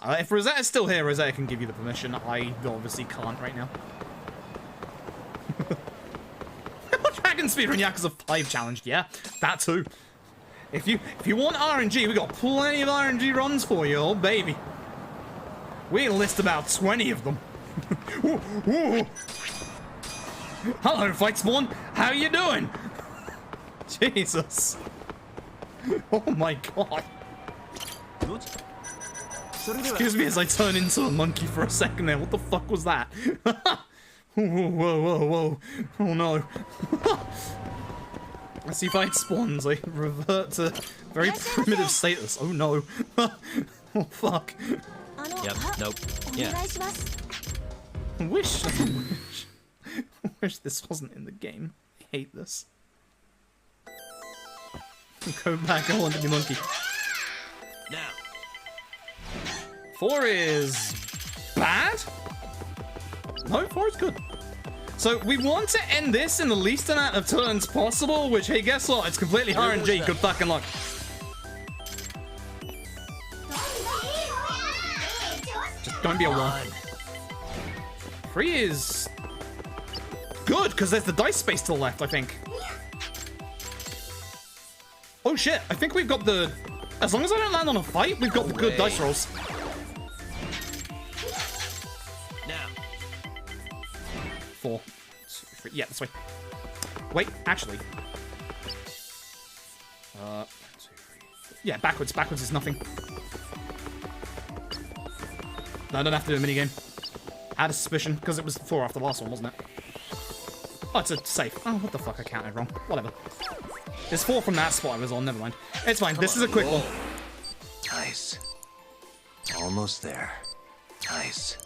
If Rosetta's still here, Rosetta can give you the permission. I obviously can't right now. Dragon Speedrun Yakuza 5 challenged, yeah, that too. If you want RNG, we got plenty of RNG runs for you, old baby. We list about 20 of them. Ooh, ooh. Hello, Fight Spawn. How you doing? Jesus. Oh my god. Excuse me as I turn into a monkey for a second there. What the fuck was that? Whoa, whoa, whoa, whoa. Oh no. I see Fight Spawns. I revert to very primitive status. Oh no. Oh fuck. Yep, nope. Yeah. I wish this wasn't in the game. I hate this. Go back, I want to be monkey. Now. 4 is bad? No, 4 is good. So we want to end this in the least amount of turns possible, which, hey, guess what? It's completely RNG. Good fucking luck. Just don't be a 1. 3 is good, because there's the dice space to the left, I think. Oh shit, I think we've got the... As long as I don't land on a fight, we've got the good dice rolls. Now. 4, 2, 3. Yeah, this way. Wait, actually. 1, 2, 3. Yeah, backwards. Backwards is nothing. No, I don't have to do a minigame. I had a suspicion, because it was 4 after the last one, wasn't it? Oh, it's a safe. Oh, what the fuck? I counted wrong. Whatever. There's 4 from that spot I was on. Never mind. It's fine. This is a quick one. Nice. Almost there. Nice.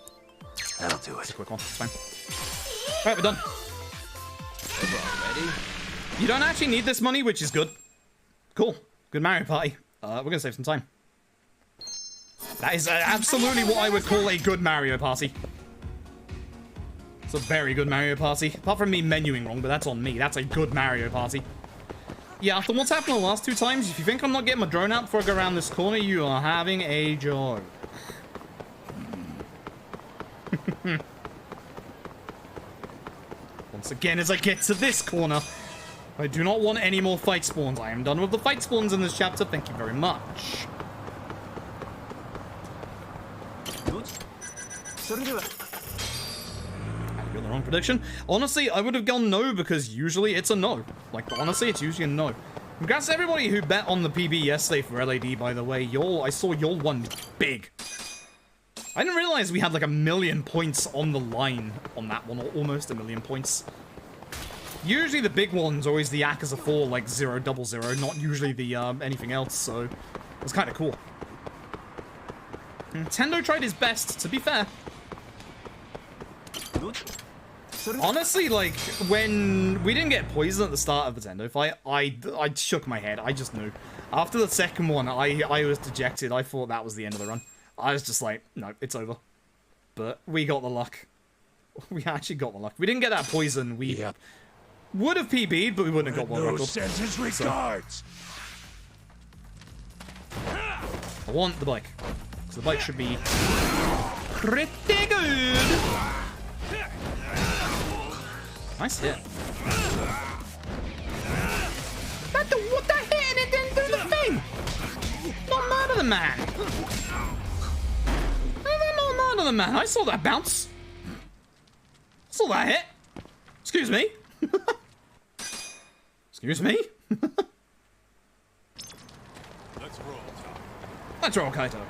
That'll do It's a it. quick one. It's fine. Alright, we're done. Ready? You don't actually need this money, which is good. Cool. Good Mario Party. We're gonna save some time. That is absolutely what I would call a good Mario Party. It's a very good Mario Party. Apart from me menuing wrong, but that's on me. That's a good Mario Party. Yeah, after what's happened the last 2 times, if you think I'm not getting my drone out before I go around this corner, you are having a joke. Once again, as I get to this corner, I do not want any more fight spawns. I am done with the fight spawns in this chapter. Thank you very much. I got the wrong prediction. Honestly, I would have gone no because usually it's a no. Like, honestly, it's usually a no. Congrats to everybody who bet on the PB yesterday for LAD, by the way. I saw y'all won big. I didn't realize we had like 1,000,000 points on the line on that one, or almost 1,000,000 points. Usually the big one's always the Yakuza 4, like 000, not usually the anything else, so it's kind of cool. Nintendo tried his best, to be fair. Honestly, like, when we didn't get poisoned at the start of the Nintendo fight, I shook my head. I just knew. After the second one, I was dejected. I thought that was the end of the run. I was just like, no, it's over. But we got the luck. We actually got the luck. We didn't get that poison. We would have PB'd, but we wouldn't have got one record. Sends his regards. I want the bike. Because the bike should be pretty good. Nice hit. What the hit? It didn't do the thing! Not murder the man! Not murder the man. I saw that bounce. Saw that hit. Excuse me. Excuse me. Let's roll, Tom. Let's roll, Kaito.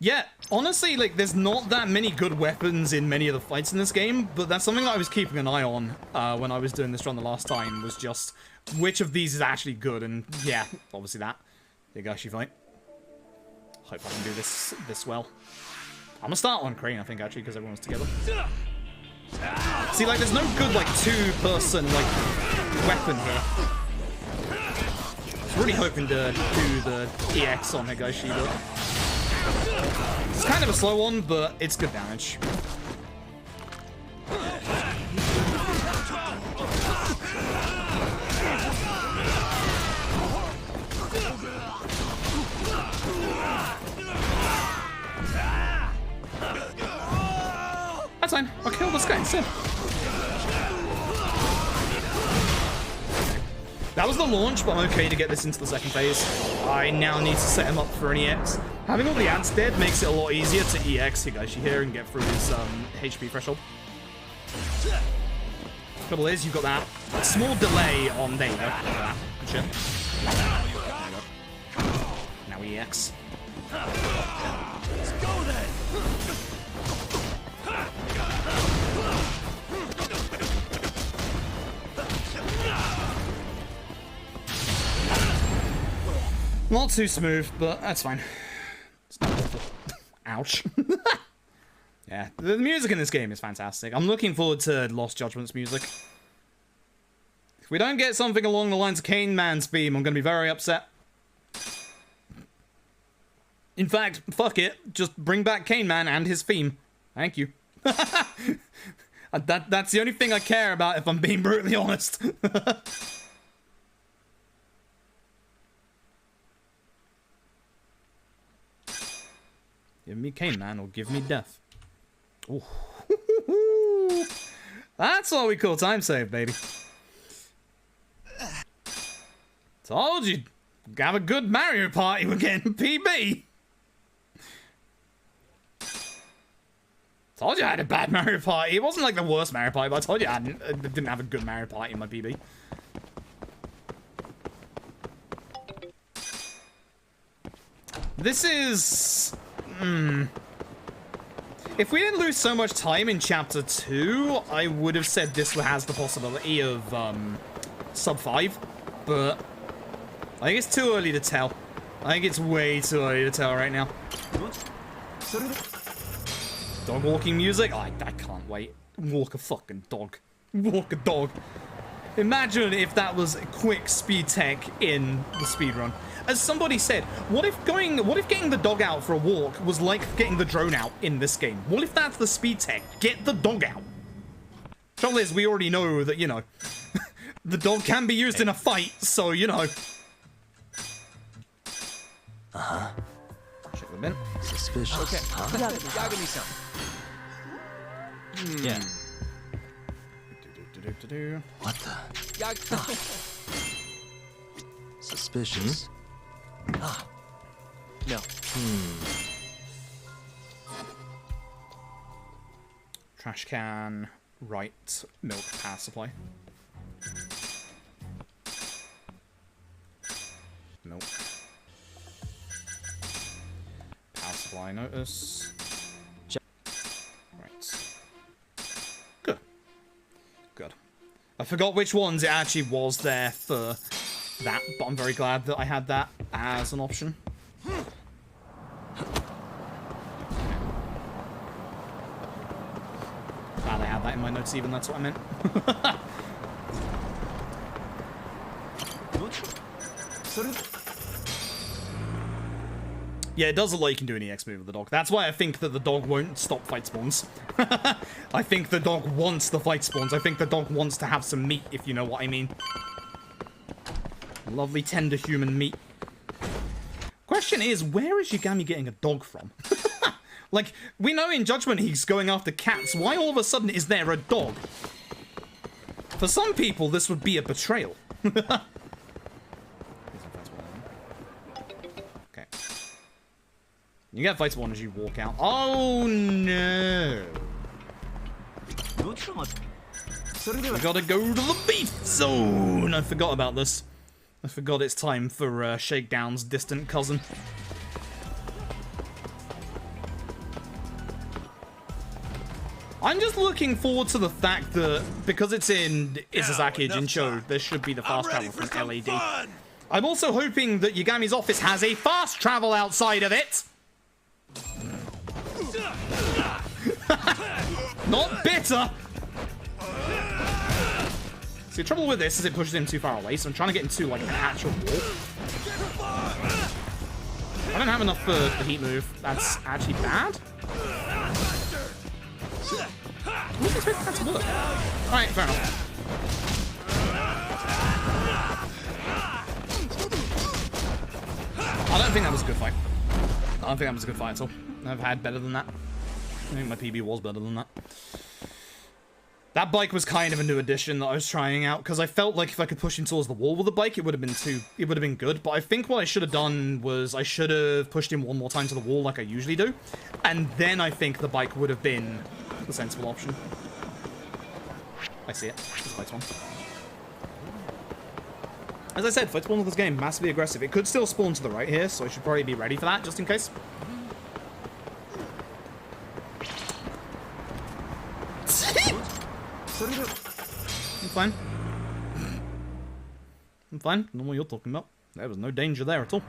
Yeah, honestly, like, there's not that many good weapons in many of the fights in this game, but that's something that I was keeping an eye on when I was doing this run the last time, was just which of these is actually good, and yeah, obviously that. Higashi fight. Hope I can do this well. I'm gonna start on Crane, I think, actually, because everyone's together. See, like, there's no good, like, 2-person, like, weapon here. I was really hoping to do the EX on Higashi, but it's kind of a slow one, but it's good damage. That's fine. I'll kill this guy instead. That was the launch, but I'm okay to get this into the second phase. I now need to set him up for an EX. Having all the ants dead makes it a lot easier to EX Higashi here and get through his HP threshold. Trouble is, you've got that small delay on... There you go. That. Shit. Now EX. Let's go then. Not too smooth, but that's fine. It's not awful. Ouch. Yeah, the music in this game is fantastic. I'm looking forward to Lost Judgment's music. If we don't get something along the lines of Cane Man's theme, I'm going to be very upset. In fact, fuck it. Just bring back Cane Man and his theme. Thank you. That's the only thing I care about, if I'm being brutally honest. Give me Cane Man or give me death. Ooh. That's what we call time save, baby. Told you. Have a good Mario Party, we're getting PB. Told you I had a bad Mario Party. It wasn't like the worst Mario Party, but I told you I didn't have a good Mario Party in my PB. This is... If we didn't lose so much time in Chapter 2, I would have said this has the possibility of sub 5, but I think it's too early to tell. I think it's way too early to tell right now. Dog walking music? I can't wait. Walk a fucking dog. Walk a dog. Imagine if that was quick speed tech in the speedrun. As somebody said, what if getting the dog out for a walk was like getting the drone out in this game? What if that's the speed tech? Get the dog out. Trouble is, we already know that, you know, the dog can be used in a fight, so, you know. Uh-huh. Check the bin. Suspicious. Okay. Huh? Y'all give me some. Yeah. Do. What the? Y'all... Suspicious. Ah. No. Trash can, right, milk, power supply. Milk. Power supply notice. Right. Good. Good. I forgot which ones it actually was there for that, but I'm very glad that I had that as an option. Glad I had that in my notes even, that's what I meant. Yeah, it does look like you can do an EX move with the dog. That's why I think that the dog won't stop fight spawns. I think the dog wants the fight spawns. I think the dog wants to have some meat, if you know what I mean. Lovely tender human meat. Question is, where is Yagami getting a dog from? Like, we know in Judgment he's going after cats. Why all of a sudden is there a dog? For some people, this would be a betrayal. Okay. You get fight spawn as you walk out. Oh no! We gotta go to the beef zone! I forgot about this. I forgot it's time for Shakedown's distant cousin. I'm just looking forward to the fact that, because it's in Isazaki Jinsho, there should be the fast travel from LAD. Fun! I'm also hoping that Yagami's office has a fast travel outside of it! Not bitter! See, the trouble with this is it pushes him too far away, so I'm trying to get into, like, an actual wall. I don't have enough for the heat move. That's actually bad. I wasn't expecting that to work. Alright, fair enough. I don't think that was a good fight. I don't think that was a good fight at all. I've had better than that. I think my PB was better than that. That bike was kind of a new addition that I was trying out, because I felt like if I could push him towards the wall with the bike, it would have been good. But I think what I should have done was I should have pushed him one more time to the wall like I usually do, and then I think the bike would have been the sensible option. I see it. It's fight spawn. As I said, fight spawn with this game, massively aggressive. It could still spawn to the right here, so I should probably be ready for that, just in case. I'm fine. I'm fine. I don't know what you're talking about. There was no danger there at all.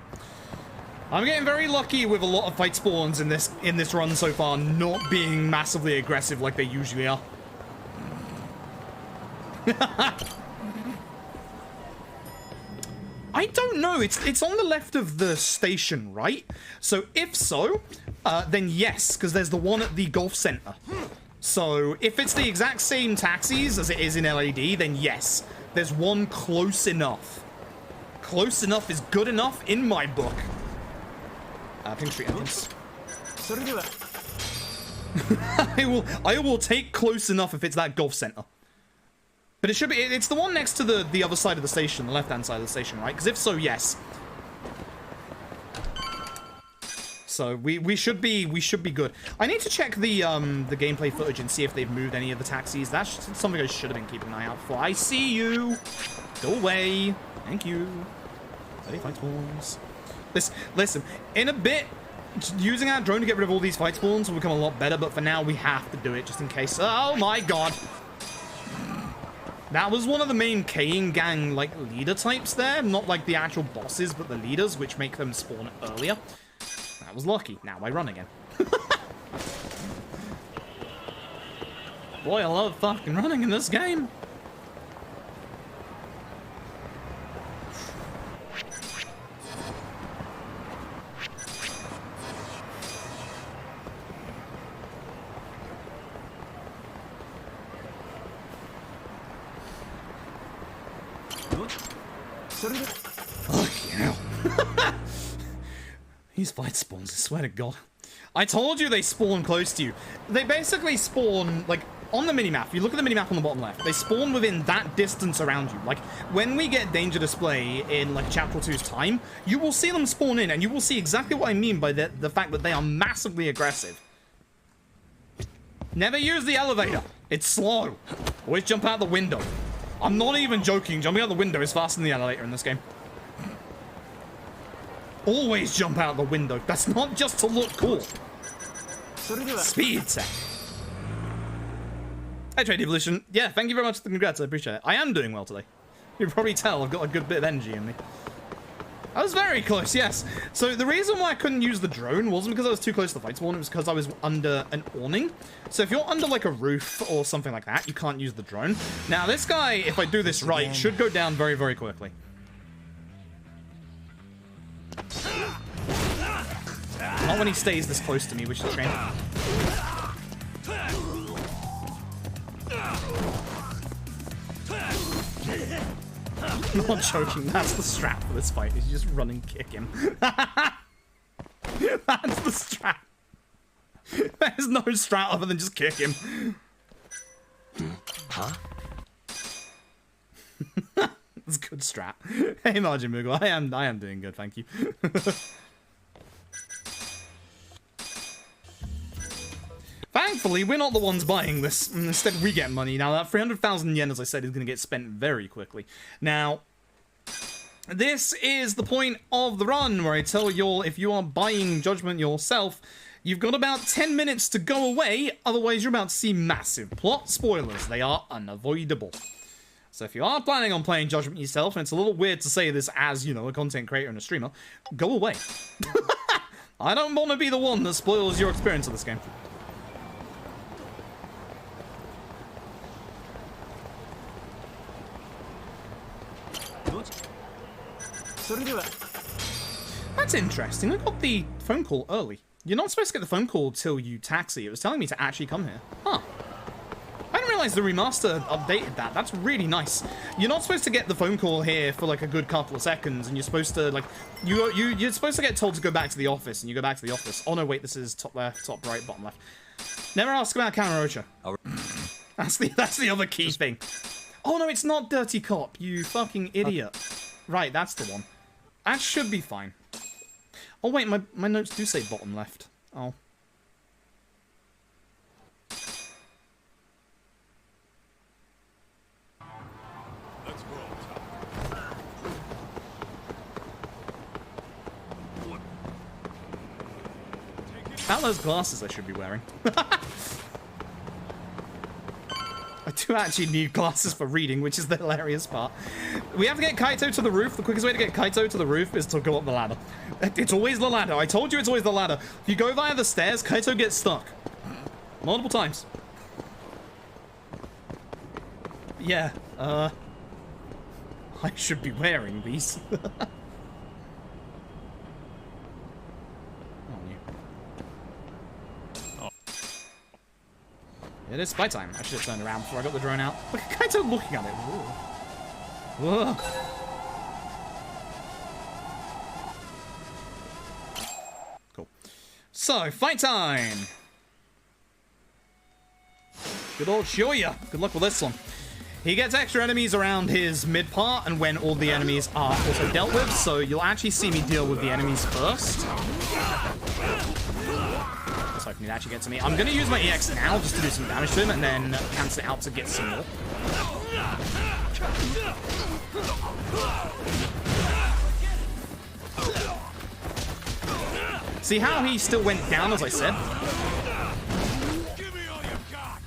I'm getting very lucky with a lot of fight spawns in this run so far, not being massively aggressive like they usually are. I don't know. It's on the left of the station, right? So if so, then yes, because there's the one at the golf center. So if it's the exact same taxis as it is in LAD, then yes, there's one close enough. Close enough is good enough in my book. Pink Street entrance. I will take close enough if it's that golf center. But it should be. It's the one next to the other side of the station, the left-hand side of the station, right? Because if so, yes. So we should be good. I need to check the gameplay footage and see if they've moved any of the taxis. That's something I should have been keeping an eye out for. I see you. Go away. Thank you. 35 spawns. Listen, in a bit, using our drone to get rid of all these fight spawns will become a lot better, but for now, we have to do it just in case. Oh my god. That was one of the main Kane gang, like, leader types there. Not like the actual bosses, but the leaders, which make them spawn earlier. That was lucky. Now I run again. Boy, I love fucking running in this game. Fucking hell. These fight spawns, I swear to God. I told you they spawn close to you. They basically spawn, like, on the minimap. If you look at the minimap on the bottom left, they spawn within that distance around you. Like, when we get danger display in, like, Chapter 2's time, you will see them spawn in, and you will see exactly what I mean by the fact that they are massively aggressive. Never use the elevator. It's slow. Always jump out the window. I'm not even joking. Jumping out the window is faster than the elevator in this game. Always jump out the window. That's not just to look cool. Speed set. Hey, Trade Evolution. Yeah, thank you very much for the congrats. I appreciate it. I am doing well today. You can probably tell I've got a good bit of energy in me. I was very close, yes. So the reason why I couldn't use the drone wasn't because I was too close to the fight spawn. It was because I was under an awning. So if you're under like a roof or something like that, you can't use the drone. Now this guy, if I do this right, should go down very, very quickly. Not when he stays this close to me, which is a shame. I'm not joking, that's the strat for this fight, is you just run and kick him. That's the strat. There's no strat other than just kick him. Huh? That's a good strat. Hey Margin Moogle, I am doing good, thank you. Thankfully, we're not the ones buying this. Instead, we get money. Now, that 300,000 yen, as I said, is going to get spent very quickly. Now, this is the point of the run where I tell you all, if you are buying Judgment yourself, you've got about 10 minutes to go away. Otherwise, you're about to see massive plot spoilers. They are unavoidable. So if you are planning on playing Judgment yourself, and it's a little weird to say this as, you know, a content creator and a streamer, go away. I don't want to be the one that spoils your experience of this game. That's interesting. I got the phone call early. You're not supposed to get the phone call till you taxi. It was telling me to actually come here. Huh. I didn't realize the remaster updated that. That's really nice. You're not supposed to get the phone call here for like a good couple of seconds, and you're supposed to like you're supposed to get told to go back to the office, and you go back to the office. Oh no, wait, this is top left, top right, bottom left. Never ask about Kamurocho. That's the other key thing. Oh no, it's not Dirty Cop, you fucking idiot. Right, that's the one. That should be fine. Oh wait, my notes do say bottom left. Oh. Let's roll, Tom. About those glasses I should be wearing. I do actually need glasses for reading, which is the hilarious part. We have to get Kaito to the roof. The quickest way to get Kaito to the roof is to go up the ladder. It's always the ladder. I told you it's always the ladder. If you go via the stairs, Kaito gets stuck. Multiple times. Yeah, I should be wearing these. It is spy time. I should have turned around before I got the drone out. Look at Kaito looking at it. Whoa. Cool. So, fight time! Good old Shoya. Good luck with this one. He gets extra enemies around his mid part, and when all the enemies are also dealt with, so you'll actually see me deal with the enemies first. Let's hope he actually gets to me. I'm going to use my EX now just to do some damage to him, and then cancel it out to get some more. See how he still went down, as I said? Give me all you got.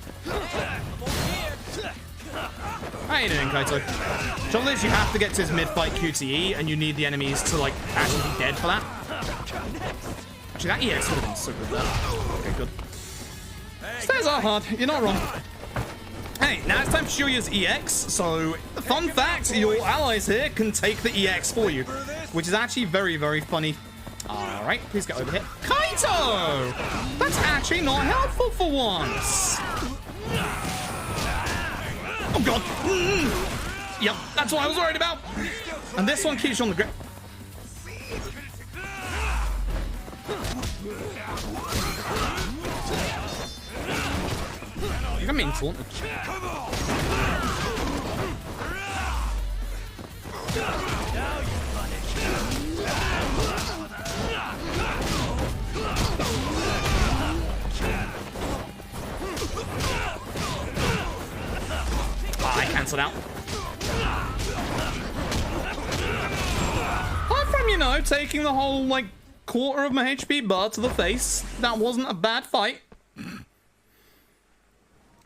How you doing, Kaito? Trouble is, you have to get to his mid-fight QTE, and you need the enemies to, like, actually be dead for that. Actually, that EX would have been so good there. Okay, good. Stairs are hard. You're not wrong. Hey, now it's time for Shuyu's EX. So, fun fact, your allies here can take the EX for you, which is actually very, very funny. Alright, please get over here. Kaito! That's actually not helpful for once. Oh, God. Yep, that's what I was worried about. And this one keeps you on the grip. You're being taunted. I cancelled out. Apart from, you know, taking the whole, like, quarter of my HP bar to the face, that wasn't a bad fight.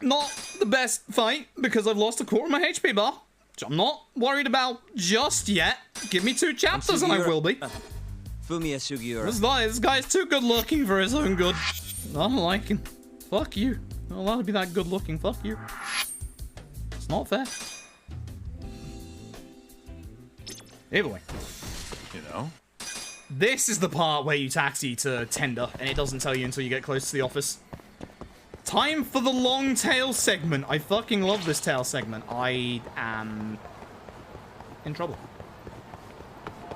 Not the best fight, because I've lost a quarter of my HP bar, which I'm not worried about just yet. Give me 2 chapters and I will be. This guy is too good looking for his own good. I don't like him. Fuck you. Not allowed to be that good looking. Fuck you. It's not fair. Either way. You know? This is the part where you taxi to Tender, and it doesn't tell you until you get close to the office. Time for the long tail segment. I fucking love this tail segment. I am in trouble.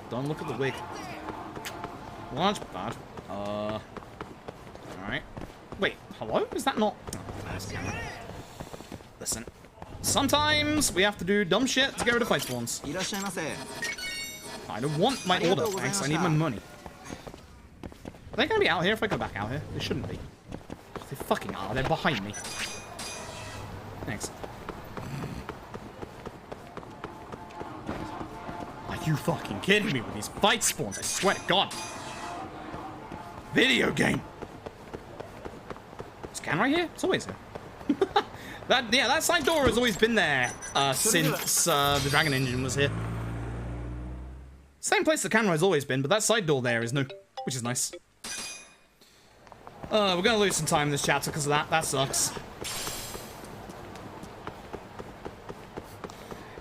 Don't look at the wig. Well, that's bad. Alright. Wait, hello? Is that not... Oh, listen. Sometimes we have to do dumb shit to get rid of fight spawns. I don't want my order, thanks. I need my money. Are they gonna be out here if I go back out here? They shouldn't be. They fucking are. They're behind me. Thanks. Are you fucking kidding me with these fight spawns? I swear to God. Video game. Scan right here? It's always here. that side door has always been there since the Dragon Engine was here. Same place the camera has always been, but that side door there is new, which is nice. We're gonna lose some time in this chapter because of that. That sucks.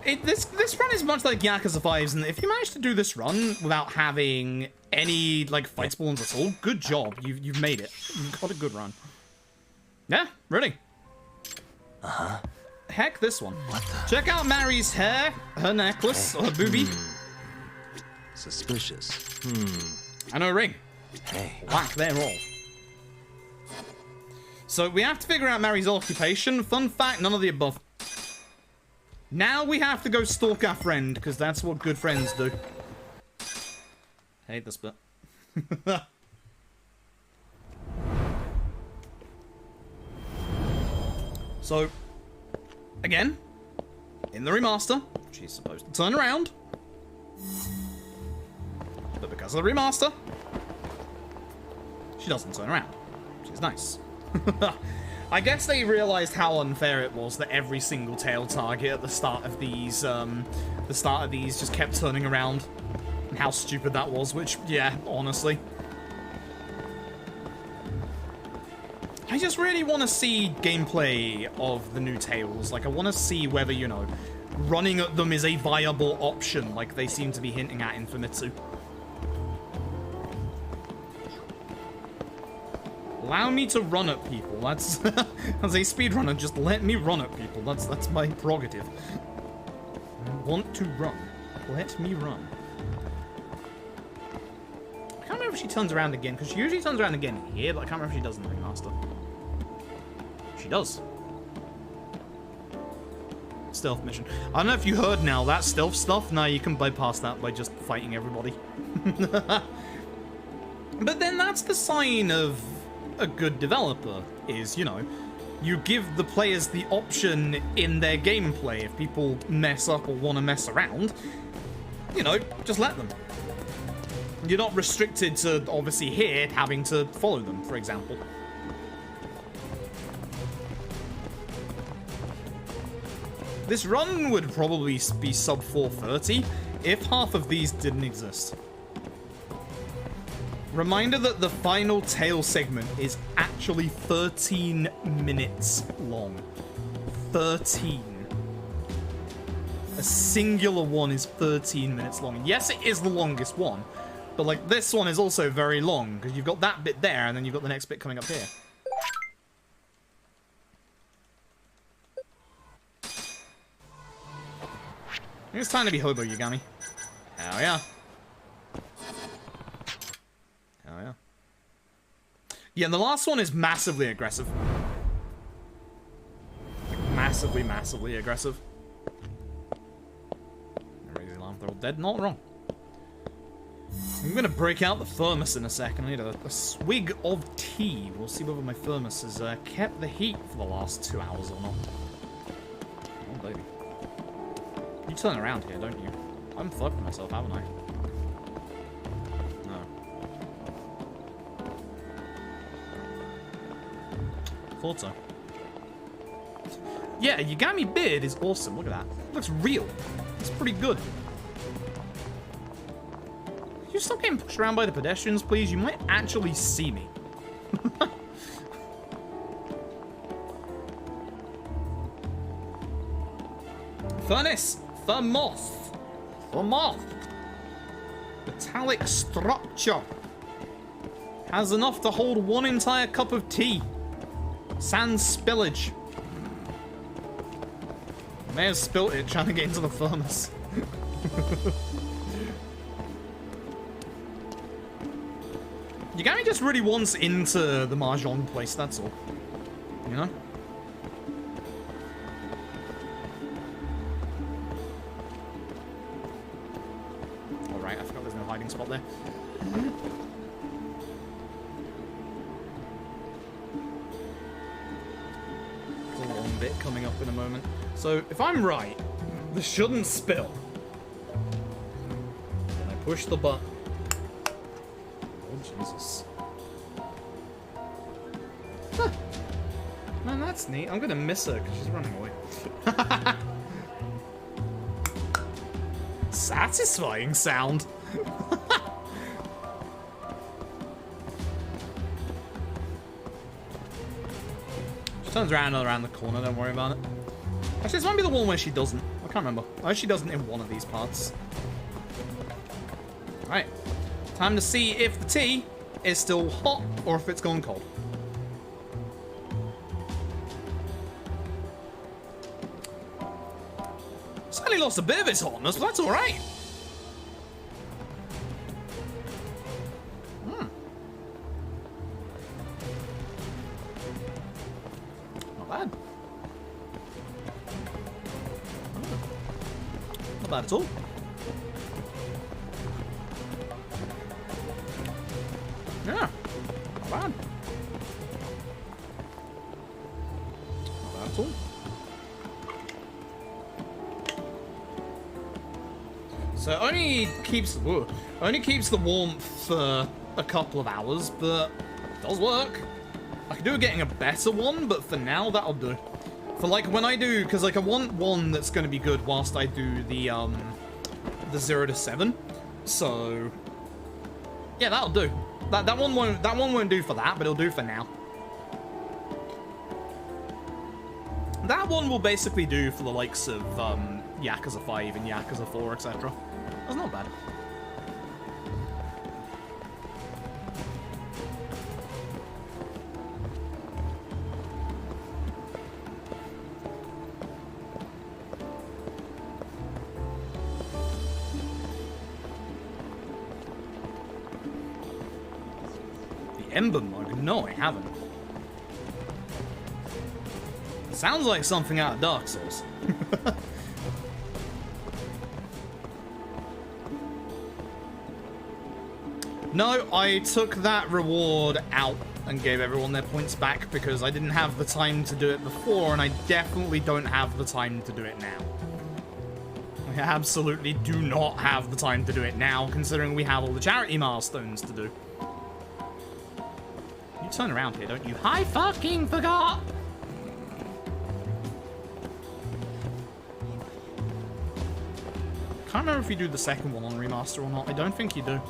This run is much like Yakuza 5's, and if you manage to do this run without having any like fight spawns at all, good job. You've made it. You've got a good run. Yeah, ready. Heck, this one. Check out Mari's hair, her necklace, or her boobie. Suspicious. And her ring. Hey. Whack thereof. So we have to figure out Mari's occupation. Fun fact, none of the above. Now we have to go stalk our friend, because that's what good friends do. I hate this bit. So, again, in the remaster, she's supposed to turn around. But because of the remaster, she doesn't turn around. She's nice. I guess they realized how unfair it was that every single tail target at the start of these just kept turning around. And how stupid that was, which, yeah, honestly. I just really want to see gameplay of the new Tails. Like, I want to see whether, you know, running at them is a viable option, like they seem to be hinting at in Famitsu. Allow me to run at people. That's as a speedrunner, just let me run at people. That's my prerogative. I want to run. Let me run. I can't remember if she turns around again, because she usually turns around again here, but I can't remember if she does in the remaster. She does. Stealth mission. I don't know if you heard now, that stealth stuff, now you can bypass that by just fighting everybody. But then that's the sign of a good developer, is, you know, you give the players the option in their gameplay. If people mess up or want to mess around, you know, just let them. You're not restricted to, obviously, here having to follow them, for example. This run would probably be sub 430 if half of these didn't exist. Reminder that the final tail segment is actually 13 minutes long. 13. A singular one is 13 minutes long. Yes, it is the longest one, but like this one is also very long because you've got that bit there and then you've got the next bit coming up here. I think it's time to be Hobo Yagami. Hell yeah. Hell yeah. Yeah, and the last one is massively aggressive. Like, massively, massively aggressive. Raise the alarm, they're all dead. Not wrong. I'm gonna break out the thermos in a second. I need a swig of tea. We'll see whether my thermos has kept the heat for the last 2 hours or not. Oh, baby. You turn around here, don't you? I'm fucking myself, haven't I? No. Thought so. Yeah, Yagami beard is awesome. Look at that. It looks real. It's pretty good. Can you stop getting pushed around by the pedestrians, please? You might actually see me. Furnace! Thermos! Thermos! Metallic structure. Has enough to hold one entire cup of tea. Sans spillage. I may have spilt it trying to get into the thermos. Yagami just really wants into the Mahjong place, that's all. You know? Alright, I forgot there's no hiding spot there. There's a long bit coming up in a moment. So, if I'm right, this shouldn't spill. Then I push the button. Oh, Jesus. Huh. Man, that's neat. I'm gonna miss her because she's running away. Satisfying sound. She turns around and around the corner, don't worry about it. Actually, this might be the one where she doesn't. I can't remember. I know she doesn't in one of these parts. Alright. Time to see if the tea is still hot or if it's gone cold. Slightly lost a bit of its hotness, but that's alright. Not bad. Not bad at all. Yeah, not bad. Not bad at all. So it only keeps the warmth for a couple of hours, but it does work. I could do getting a better one, but for now that'll do. For like when I do, because like I want one that's going to be good whilst I do the 0 to 7. So yeah, that'll do. That one won't do for that, but it'll do for now. That one will basically do for the likes of Yakuza 5 and Yakuza 4, etc. That's not bad. Ember mug? No, I haven't. Sounds like something out of Dark Souls. No, I took that reward out and gave everyone their points back because I didn't have the time to do it before, and I definitely don't have the time to do it now. I absolutely do not have the time to do it now, considering we have all the charity milestones to do. You turn around here, don't you? I fucking forgot! Can't remember if you do the second one on remaster or not. I don't think you do.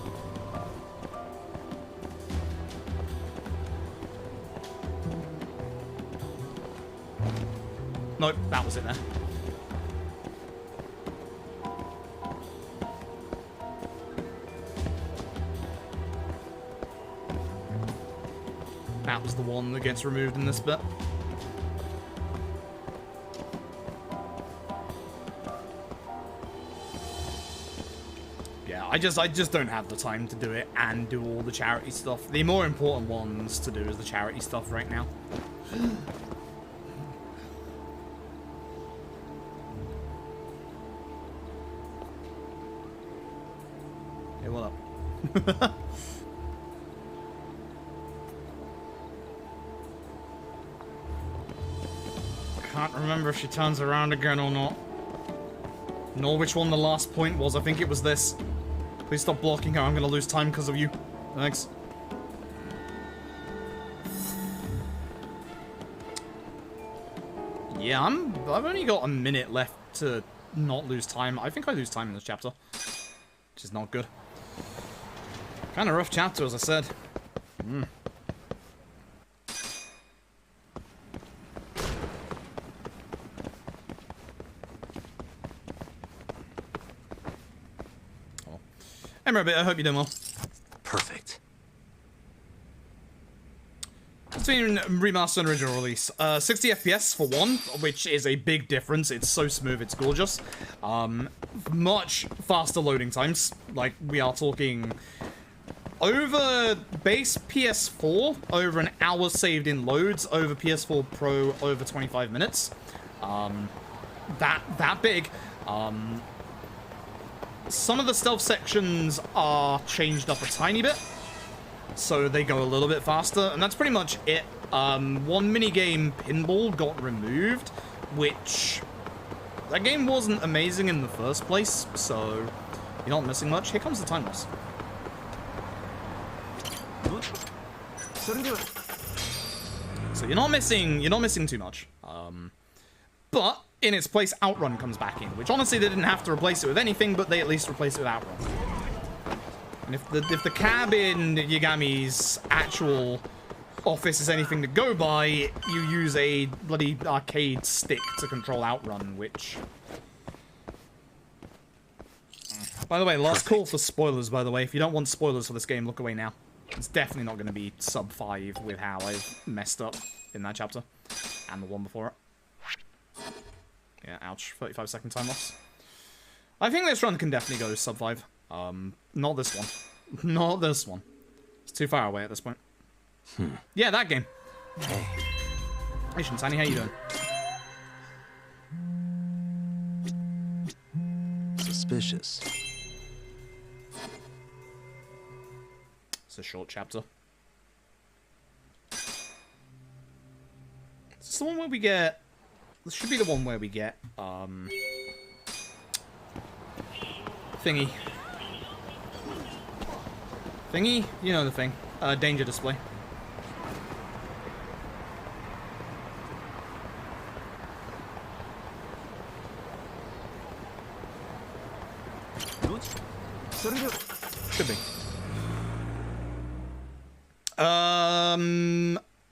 Nope, that was it there. That was the one that gets removed in this bit. Yeah, I just don't have the time to do it and do all the charity stuff. The more important ones to do is the charity stuff right now. Hey, what up? Can't remember if she turns around again or not. Nor which one the last point was. I think it was this. Please stop blocking her. I'm gonna lose time because of you. Thanks. Yeah, I've only got a minute left to not lose time. I think I lose time in this chapter, which is not good. Kind of rough chapter, as I said. Rabbit, I hope you're doing well. Perfect. Between remaster and original release, 60 FPS for one, which is a big difference. It's so smooth, it's gorgeous. Much faster loading times. Like, we are talking over base PS4, over an hour saved in loads, over PS4 Pro, over 25 minutes. That big. Some of the stealth sections are changed up a tiny bit, so they go a little bit faster, and that's pretty much it. One minigame, Pinball, got removed, which... that game wasn't amazing in the first place, so you're not missing much. Here comes the time loss. So you're not missing too much. But in its place, Outrun comes back in, which honestly they didn't have to replace it with anything, but they at least replaced it with Outrun. And if the cab in Yagami's actual office is anything to go by, you use a bloody arcade stick to control Outrun, which... By the way, last call for spoilers, by the way. If you don't want spoilers for this game, look away now. It's definitely not going to be sub 5 with how I've messed up in that chapter. And the one before it. Yeah, ouch. 35-second time loss. I think this run can definitely go sub 5. Not this one. Not this one. It's too far away at this point. Yeah, that game. Hey. Hey, Shintani, how you doing? Suspicious. It's a short chapter. Is this the one where we get... This should be the one where we get, thingy. Thingy? You know the thing. Danger display. Should be.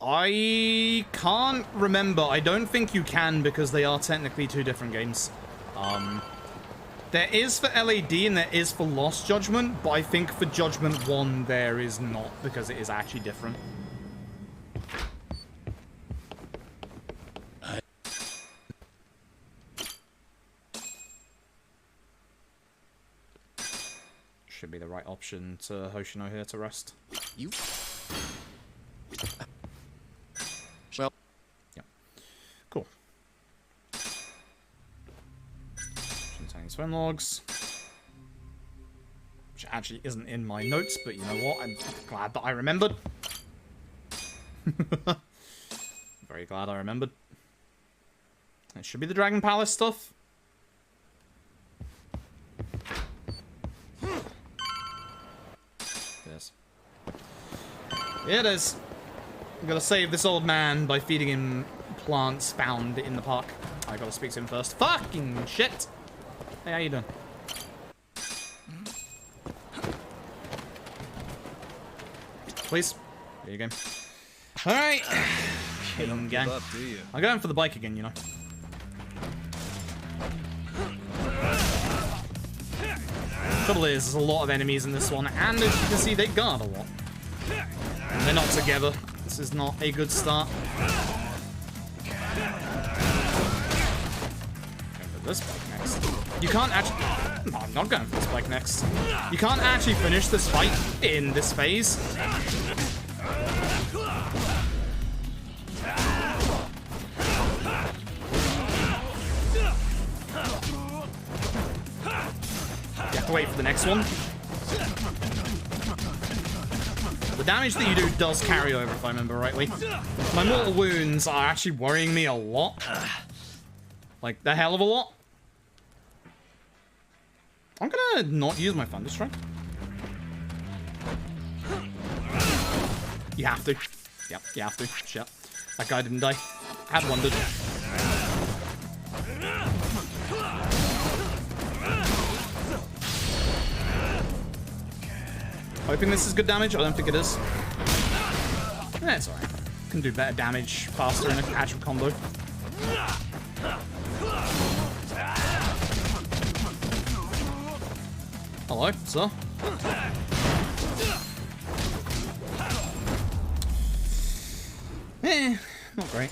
I can't remember. I don't think you can because they are technically two different games. There is for LAD and there is for Lost Judgment, but I think for Judgment 1 there is not because it is actually different. Should be the right option to Hoshino here to rest. You? Well. Yeah. Cool. Containing swim logs. Which actually isn't in my notes, but you know what? I'm glad that I remembered. Very glad I remembered. It should be the Dragon Palace stuff. Here it is. I'm gonna save this old man by feeding him plants found in the park. I gotta speak to him first. Fucking shit! Hey, how you doing? Please. There you go. Alright. King gang. I'm going for the bike again, you know. Trouble is, there's a lot of enemies in this one, and as you can see, they guard a lot. And they're not together. This is not a good start. Going for this bike next. You can't actually... No, I'm not going for this bike next. You can't actually finish this fight in this phase. You have to wait for the next one. The damage that you do does carry over, if I remember rightly. My mortal wounds are actually worrying me a lot. Like, the hell of a lot. I'm gonna not use my Thunder Strike. You have to. Yep, you have to. Shit. That guy didn't die. Had wondered. Hoping this is good damage. I don't think it is. Eh, it's alright. Can do better damage faster in an actual combo. Hello, sir. Eh, not great.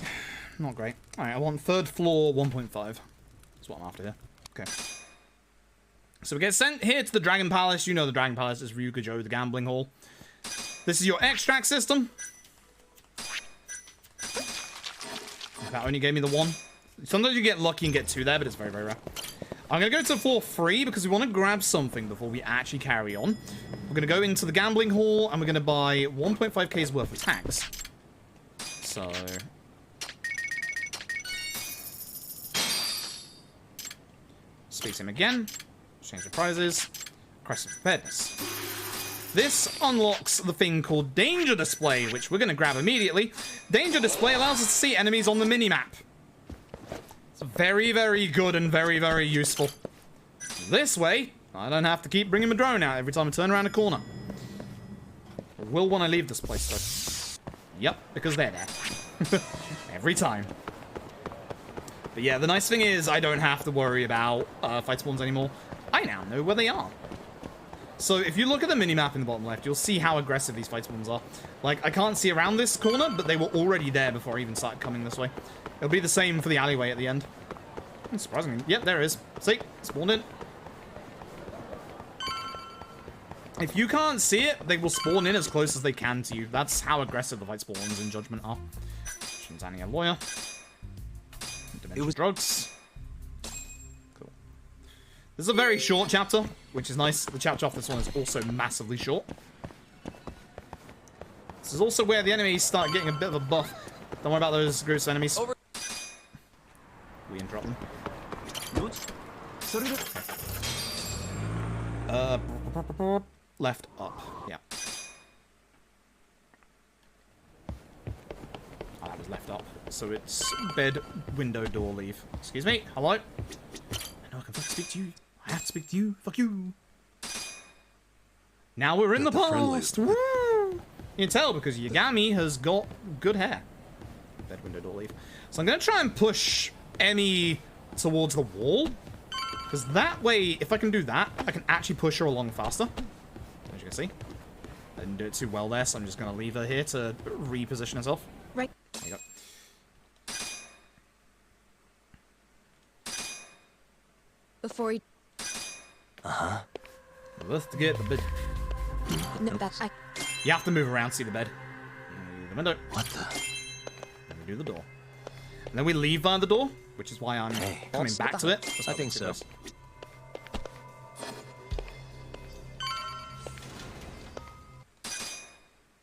Not great. Alright, I want third floor 1.5. That's what I'm after here. Okay. So we get sent here to the Dragon Palace. You know the Dragon Palace is Ryukajo, the gambling hall. This is your extract system. That only gave me the one. Sometimes you get lucky and get two there, but it's very, very rare. I'm going to go to floor 3 because we want to grab something before we actually carry on. We're going to go into the gambling hall and we're going to buy 1.5k's worth of tags. So... speak to him again. Change the prizes. Crest of Preparedness. This unlocks the thing called Danger Display, which we're going to grab immediately. Danger Display allows us to see enemies on the minimap. It's very, very good and very, very useful. This way, I don't have to keep bringing my drone out every time I turn around a corner. I will want to leave this place, though. Yep, because they're there. Every time. But yeah, the nice thing is I don't have to worry about fight spawns anymore. I now know where they are. So if you look at the minimap in the bottom left, you'll see how aggressive these fight spawns are. Like, I can't see around this corner, but they were already there before I even started coming this way. It'll be the same for the alleyway at the end. Surprisingly. Yep, there it is. See? Spawned in. If you can't see it, they will spawn in as close as they can to you. That's how aggressive the fight spawns in Judgment are. Shinzani, a lawyer. It was drugs. Cool. This is a very short chapter, which is nice. The chapter off this one is also massively short. This is also where the enemies start getting a bit of a buff. Don't worry about those groups of enemies. Over. We interrupt them. Left up. Yeah. Oh, that was left up. So it's bed, window, door, leave. Excuse me. Hello? I know I can fucking speak to you. I have to speak to you. Fuck you. Now we're in the past. Woo! You can tell because Yagami has got good hair. Bed, window, door, leave. So I'm going to try and push Emmy towards the wall. Because that way, if I can do that, I can actually push her along faster. As you can see. I didn't do it too well there, so I'm just going to leave her here to reposition herself. Right. There you go. Before he... Uh-huh. Let's get the bed. No, that's... You have to move around to see the bed. The window. What the? Then we do the door. And then we leave via the door, which is why I'm coming back to it. I think so. I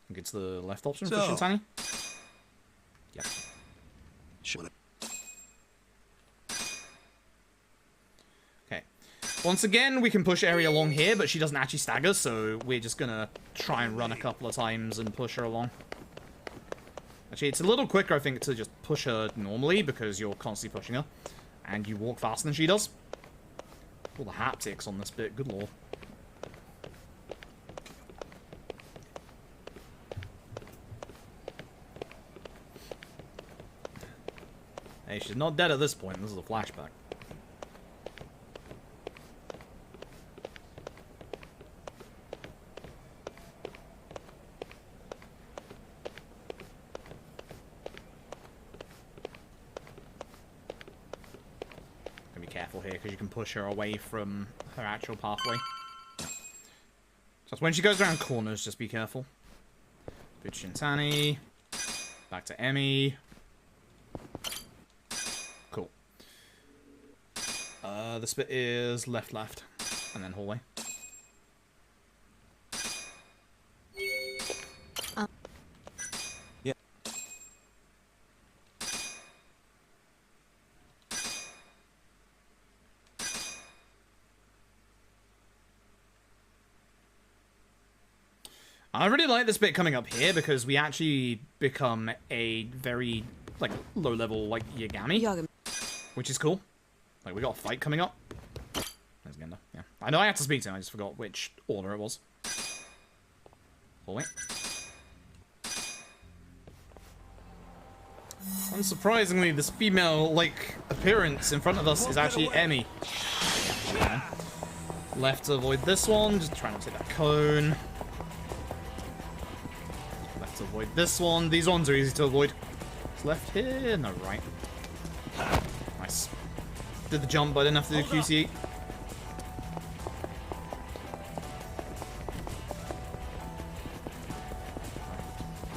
think it's the left option for Shintani. Yeah. Sure. Okay. Once again, we can push Eri along here, but she doesn't actually stagger, so we're just gonna try and run a couple of times and push her along. Actually, it's a little quicker, I think, to just push her normally, because you're constantly pushing her. And you walk faster than she does. All the haptics on this bit, good lord. Hey, she's not dead at this point, this is a flashback. Careful here because you can push her away from her actual pathway. Just when she goes around corners, just be careful. Good Shintani. Back to Emmy. Cool. This bit is left, and then hallway. I really like this bit coming up here because we actually become a very, like, low-level, like, Yagami, which is cool. Like, we got a fight coming up. There's Genda, yeah. I know I had to speak to him, I just forgot which order it was. Oh, wait. Unsurprisingly, this female, like, appearance in front of us is actually Emmy. Yeah. Left to avoid this one, just trying to take that cone. To avoid this one. These ones are easy to avoid. It's left here, no right. Nice. Did the jump, but I didn't have to do QC.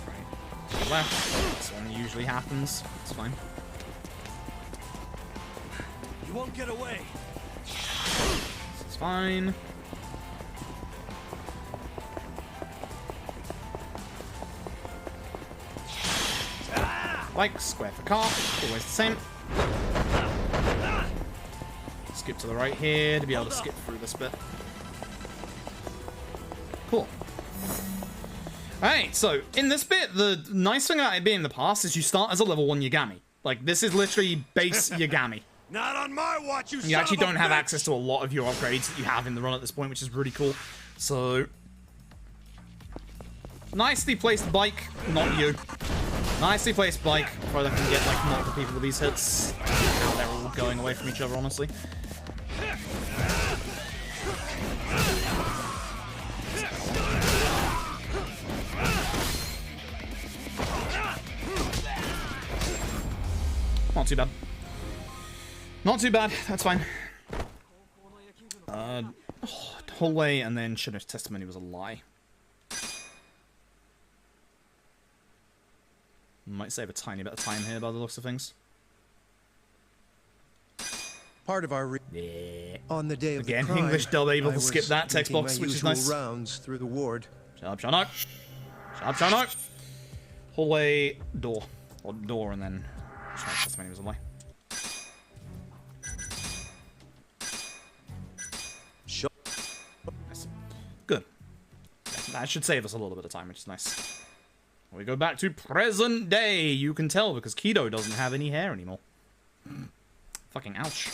Right. Left. This one usually happens. It's fine. You won't get away. This is fine. Like, square for car, always the same. Skip to the right here to be able to skip through this bit. Cool. Alright, so in this bit, the nice thing about it being the past is you start as a level 1 Yagami. Like, this is literally base Yagami. Not on my watch, you You actually son of don't a have bitch! access to a lot of your upgrades that you have in the run at this point, which is really cool. So, nicely placed bike, not you. Nicely placed bike, probably can get like multiple people with these hits. How they're all going away from each other, honestly. Not too bad. Not too bad, that's fine. Hallway and then Shino's testimony was a lie. Might save a tiny bit of time here by the looks of things. Part of our Yeah. on the day of Again, the crime, English dub able I to skip was that text making box, my which is usual nice. rounds through the ward. Shut up, Shano. Shut up, Shano. Hallway, door. Or door and then... testimony was a lie. Sure. Nice. Good. Yeah, that should save us a little bit of time, which is nice. We go back to present day. You can tell because Kido doesn't have any hair anymore. Fucking ouch.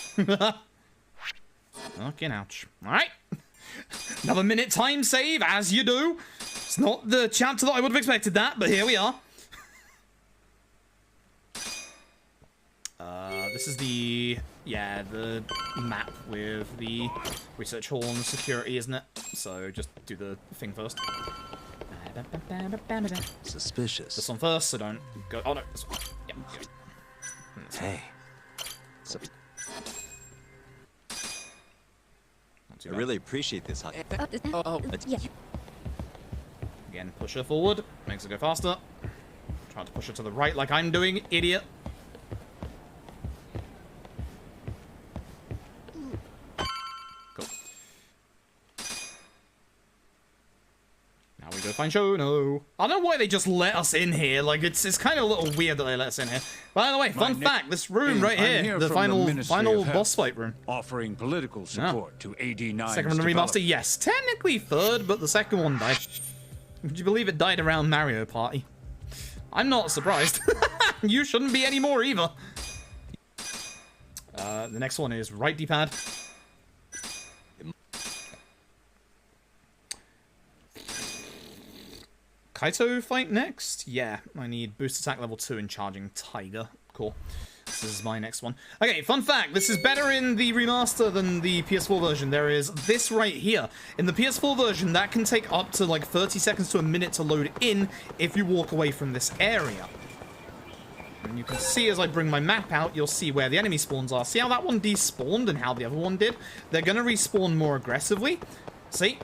Fucking ouch. Alright. Another minute time save, as you do. It's not the chapter that I would have expected that, but here we are. This is the... yeah, the map with the research hall and security, isn't it? So just do the thing first. Suspicious. This one first, so don't go... oh no, this one. Yep. Hey. Not too I bad. really appreciate this. Yeah. Again, push her forward. Makes her go faster. Try to push her to the right like I'm doing, idiot. Cool. Now we go find Shono. I don't know why they just let us in here. Like, it's kind of a little weird that they let us in here. By the way, fun fact, this room right here, the final boss fight room. Offering political support to AD9's Second one remaster, yes. Technically third, but the second one died. Would you believe it died around Mario Party? I'm not surprised. You shouldn't be anymore either. The next one is right D-pad. Kaito fight next? Yeah, I need boost attack level 2 and charging tiger. Cool. This is my next one. Okay, fun fact. This is better in the remaster than the PS4 version. There is this right here. In the PS4 version, that can take up to like 30 seconds to a minute to load in if you walk away from this area. And you can see as I bring my map out, you'll see where the enemy spawns are. See how that one despawned and how the other one did? They're going to respawn more aggressively. See?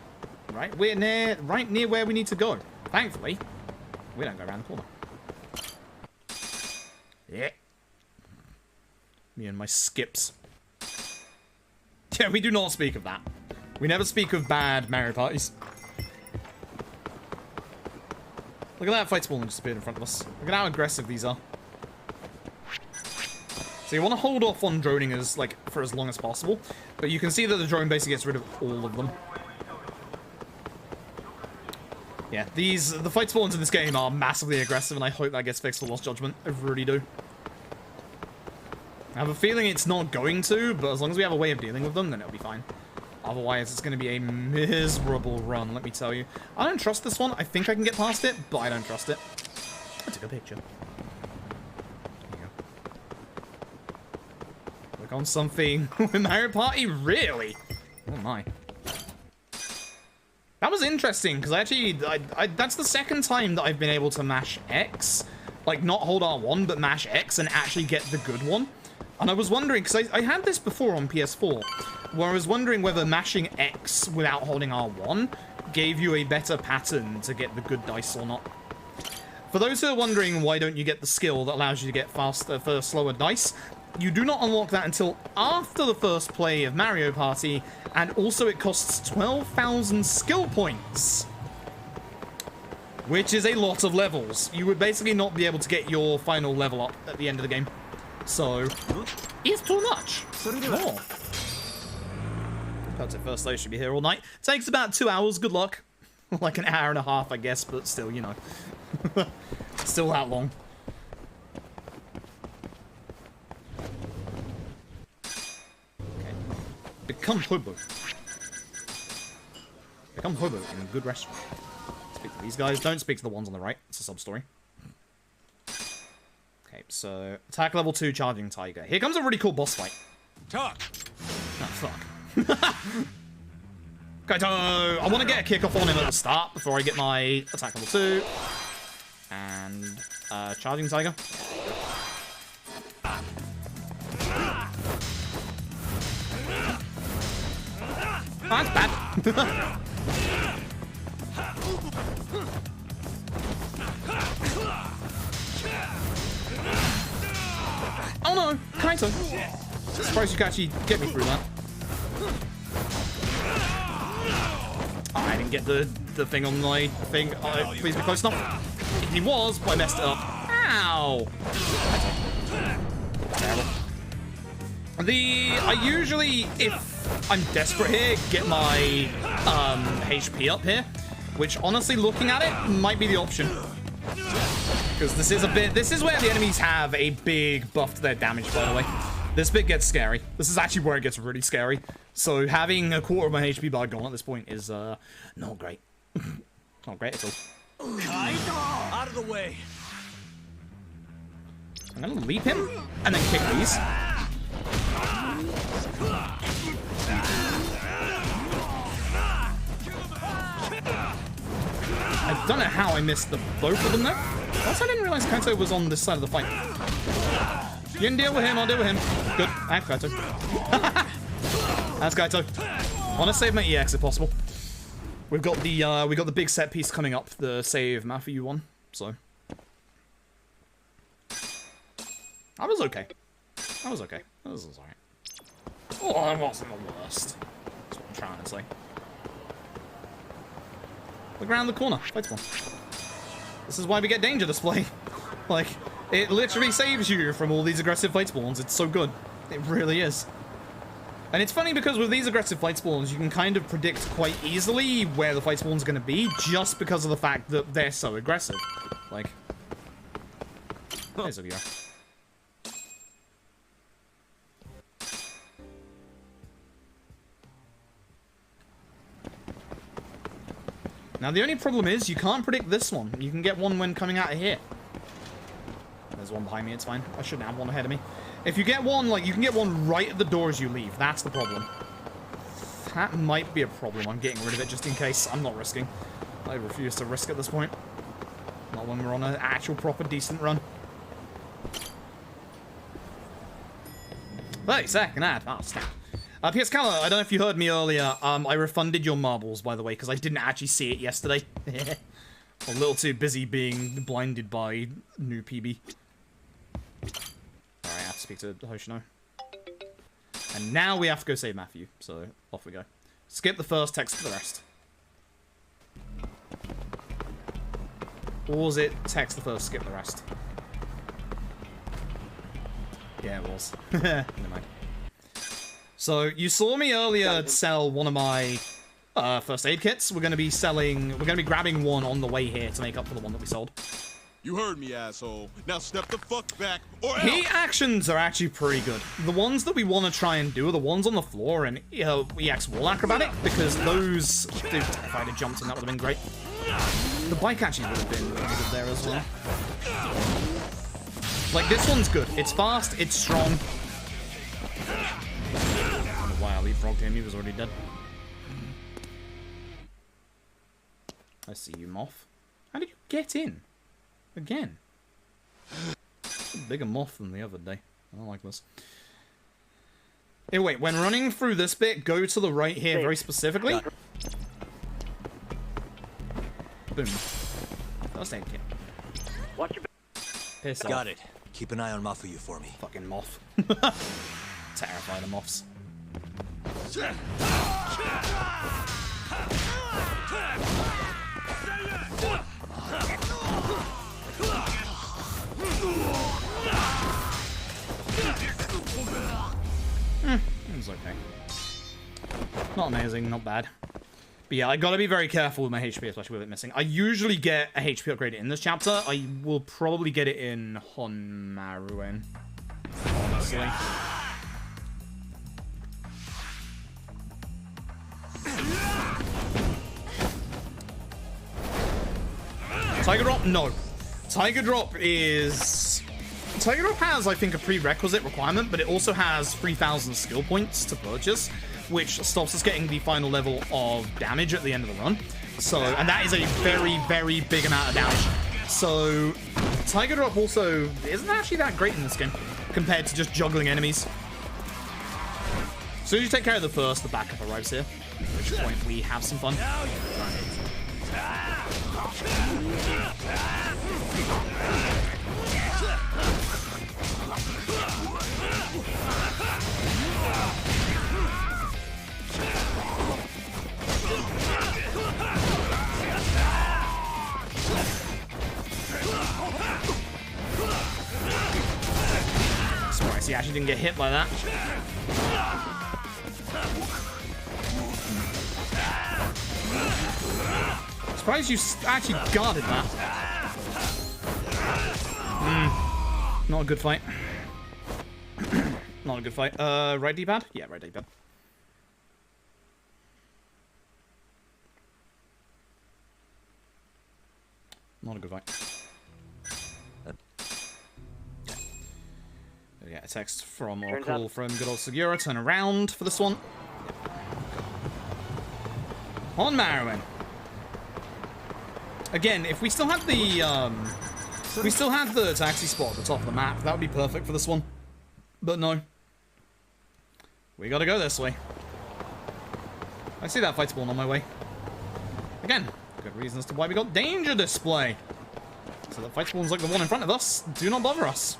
Right, we're right near where we need to go. Thankfully, we don't go around the corner. Yeah. Me and my skips. Yeah, we do not speak of that. We never speak of bad Mario parties. Look at that fight spawn that just appeared in front of us. Look at how aggressive these are. So you want to hold off on droning as, like, for as long as possible. But you can see that the drone basically gets rid of all of them. Yeah, the fight spawns in this game are massively aggressive, and I hope that gets fixed for Lost Judgment. I really do. I have a feeling it's not going to, but as long as we have a way of dealing with them, then it'll be fine. Otherwise, it's going to be a miserable run, let me tell you. I don't trust this one. I think I can get past it, but I don't trust it. I took a picture. There you go. Click on something with Mario Party? Really? Oh my. That was interesting, because actually, that's the second time that I've been able to mash X. Like, not hold R1, but mash X and actually get the good one. And I was wondering, because I had this before on PS4, where I was wondering whether mashing X without holding R1 gave you a better pattern to get the good dice or not. For those who are wondering why don't you get the skill that allows you to get faster, slower dice, you do not unlock that until after the first play of Mario Party, and also it costs 12,000 skill points. Which is a lot of levels. You would basically not be able to get your final level up at the end of the game. So, it's too much. More. That's it, first stage should be here all night. Takes about 2 hours, good luck. Like an hour and a half, I guess, but still, you know. Still that long. Okay. Become hobo. Become hobo in a good restaurant. Speak to these guys. Don't speak to the ones on the right. It's a sub-story. Okay, so attack level 2, charging tiger. Here comes a really cool boss fight. Talk. Oh, fuck. Kaito! I want to get a kick-off on him at the start before I get my attack level 2. And, charging tiger. Oh, that's bad. Oh no, Kaito. Surprised you can actually get me through that. Oh, I didn't get the thing on my thing. Oh, please be close enough. He was, but I messed it up. Ow! Terrible. I usually, if I'm desperate here, get my HP up here, which honestly, looking at it, might be the option. Because this is where the enemies have a big buff to their damage, by the way. This bit gets scary. This is actually where it gets really scary. So having a quarter of my HP bar gone at this point is, not great. Not great at all. Kaito! Out of the way! I'm gonna leap him, and then kick these. I don't know how I missed both of them there. Also, I didn't realize Kaito was on this side of the fight. You can deal with him, I'll deal with him. Good. Thanks, Kaito. That's Kaito. Want to save my EX if possible. We've got the big set piece coming up, the save Matthew one. So I was okay. I was okay. That was alright. Oh, that wasn't the worst. That's what I'm trying to say. Look around the corner. Fight spawn. This is why we get danger display. Like, it literally saves you from all these aggressive fight spawns. It's so good. It really is. And it's funny because with these aggressive fight spawns, you can kind of predict quite easily where the fight spawn's going to be just because of the fact that they're so aggressive. Like, there's a view. Now, the only problem is you can't predict this one. You can get one when coming out of here. There's one behind me, it's fine. I shouldn't have one ahead of me. If you get one, like, you can get one right at the door as you leave. That's the problem. That might be a problem. I'm getting rid of it just in case. I'm not risking. I refuse to risk at this point. Not when we're on an actual proper decent run. 30 second ad. Oh, snap. P.S. Calla, I don't know if you heard me earlier. I refunded your marbles, by the way, because I didn't actually see it yesterday. A little too busy being blinded by new PB. Alright, I have to speak to Hoshino. And now we have to go save Matthew, so off we go. Skip the first, text the rest. Or was it text the first, skip the rest? Yeah, it was. Never mind. So, you saw me earlier sell one of my first aid kits. We're going to be grabbing one on the way here to make up for the one that we sold. You heard me, asshole. Now step the fuck back, or Heat actions are actually pretty good. The ones that we want to try and do are the ones on the floor and EX wall acrobatic, because those... Dude, if I'd have jumped in, that would have been great. The bike actually would have been really good there as well. Like, this one's good. It's fast, it's strong. I don't know why I leapfrogged him, he was already dead. I see you, Moth. How did you get in? Again. It's a bigger moth than the other day. I don't like this. Hey, wait, when running through this bit, go to the right here very specifically. Boom. First aid kit. Watch your Piss off. Got it. Keep an eye on Mafuyu for me. Fucking moth. Terrified of moths. It was okay. Not amazing, not bad. But yeah, I gotta be very careful with my HP, especially with it missing. I usually get a HP upgrade in this chapter. I will probably get it in Honmaruen. Honestly. Tiger Drop? No. Tiger Drop is... Tiger Drop has, I think, a prerequisite requirement, but it also has 3,000 skill points to purchase, which stops us getting the final level of damage at the end of the run. So, and that is a very, very big amount of damage. So, Tiger Drop also isn't actually that great in this game, compared to just juggling enemies. As soon as you take care of the first, the backup arrives here, at which point we have some fun. Surprised he actually didn't get hit by that. Surprised you actually guarded that. Not a good fight. Not a good fight. Right D-pad? Yeah, right D-pad. Not a good fight. We get a text from, or a call from good old Segura. Turn around for this one. On Marowin. Again, if we still had the, taxi spot at the top of the map, that would be perfect for this one. But no. We gotta go this way. I see that fight spawn on my way. Again, good reason as to why we got danger display. So that fight spawns like the one in front of us do not bother us.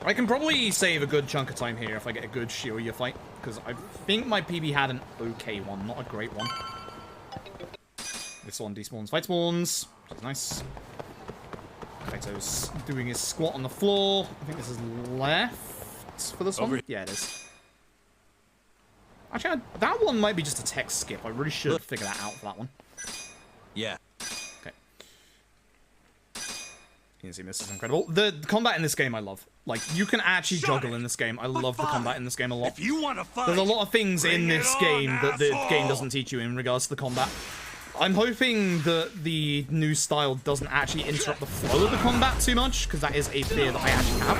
I can probably save a good chunk of time here if I get a good Shiryu fight, because I think my PB had an okay one, not a great one. This one despawns fight spawns, which is nice. Kaito's doing his squat on the floor. I think this is left for this one. Yeah, it is. Actually, that one might be just a text skip. I really should figure that out for that one. Yeah. Okay. You can see this is incredible. The combat in this game I love. Like, you can actually juggle in this game. I love the combat in this game a lot. If you want to fight, There's a lot of things in this game that the asshole! game doesn't teach you in regards to the combat. I'm hoping that the new style doesn't actually interrupt the flow of the combat too much, because that is a fear that I actually have.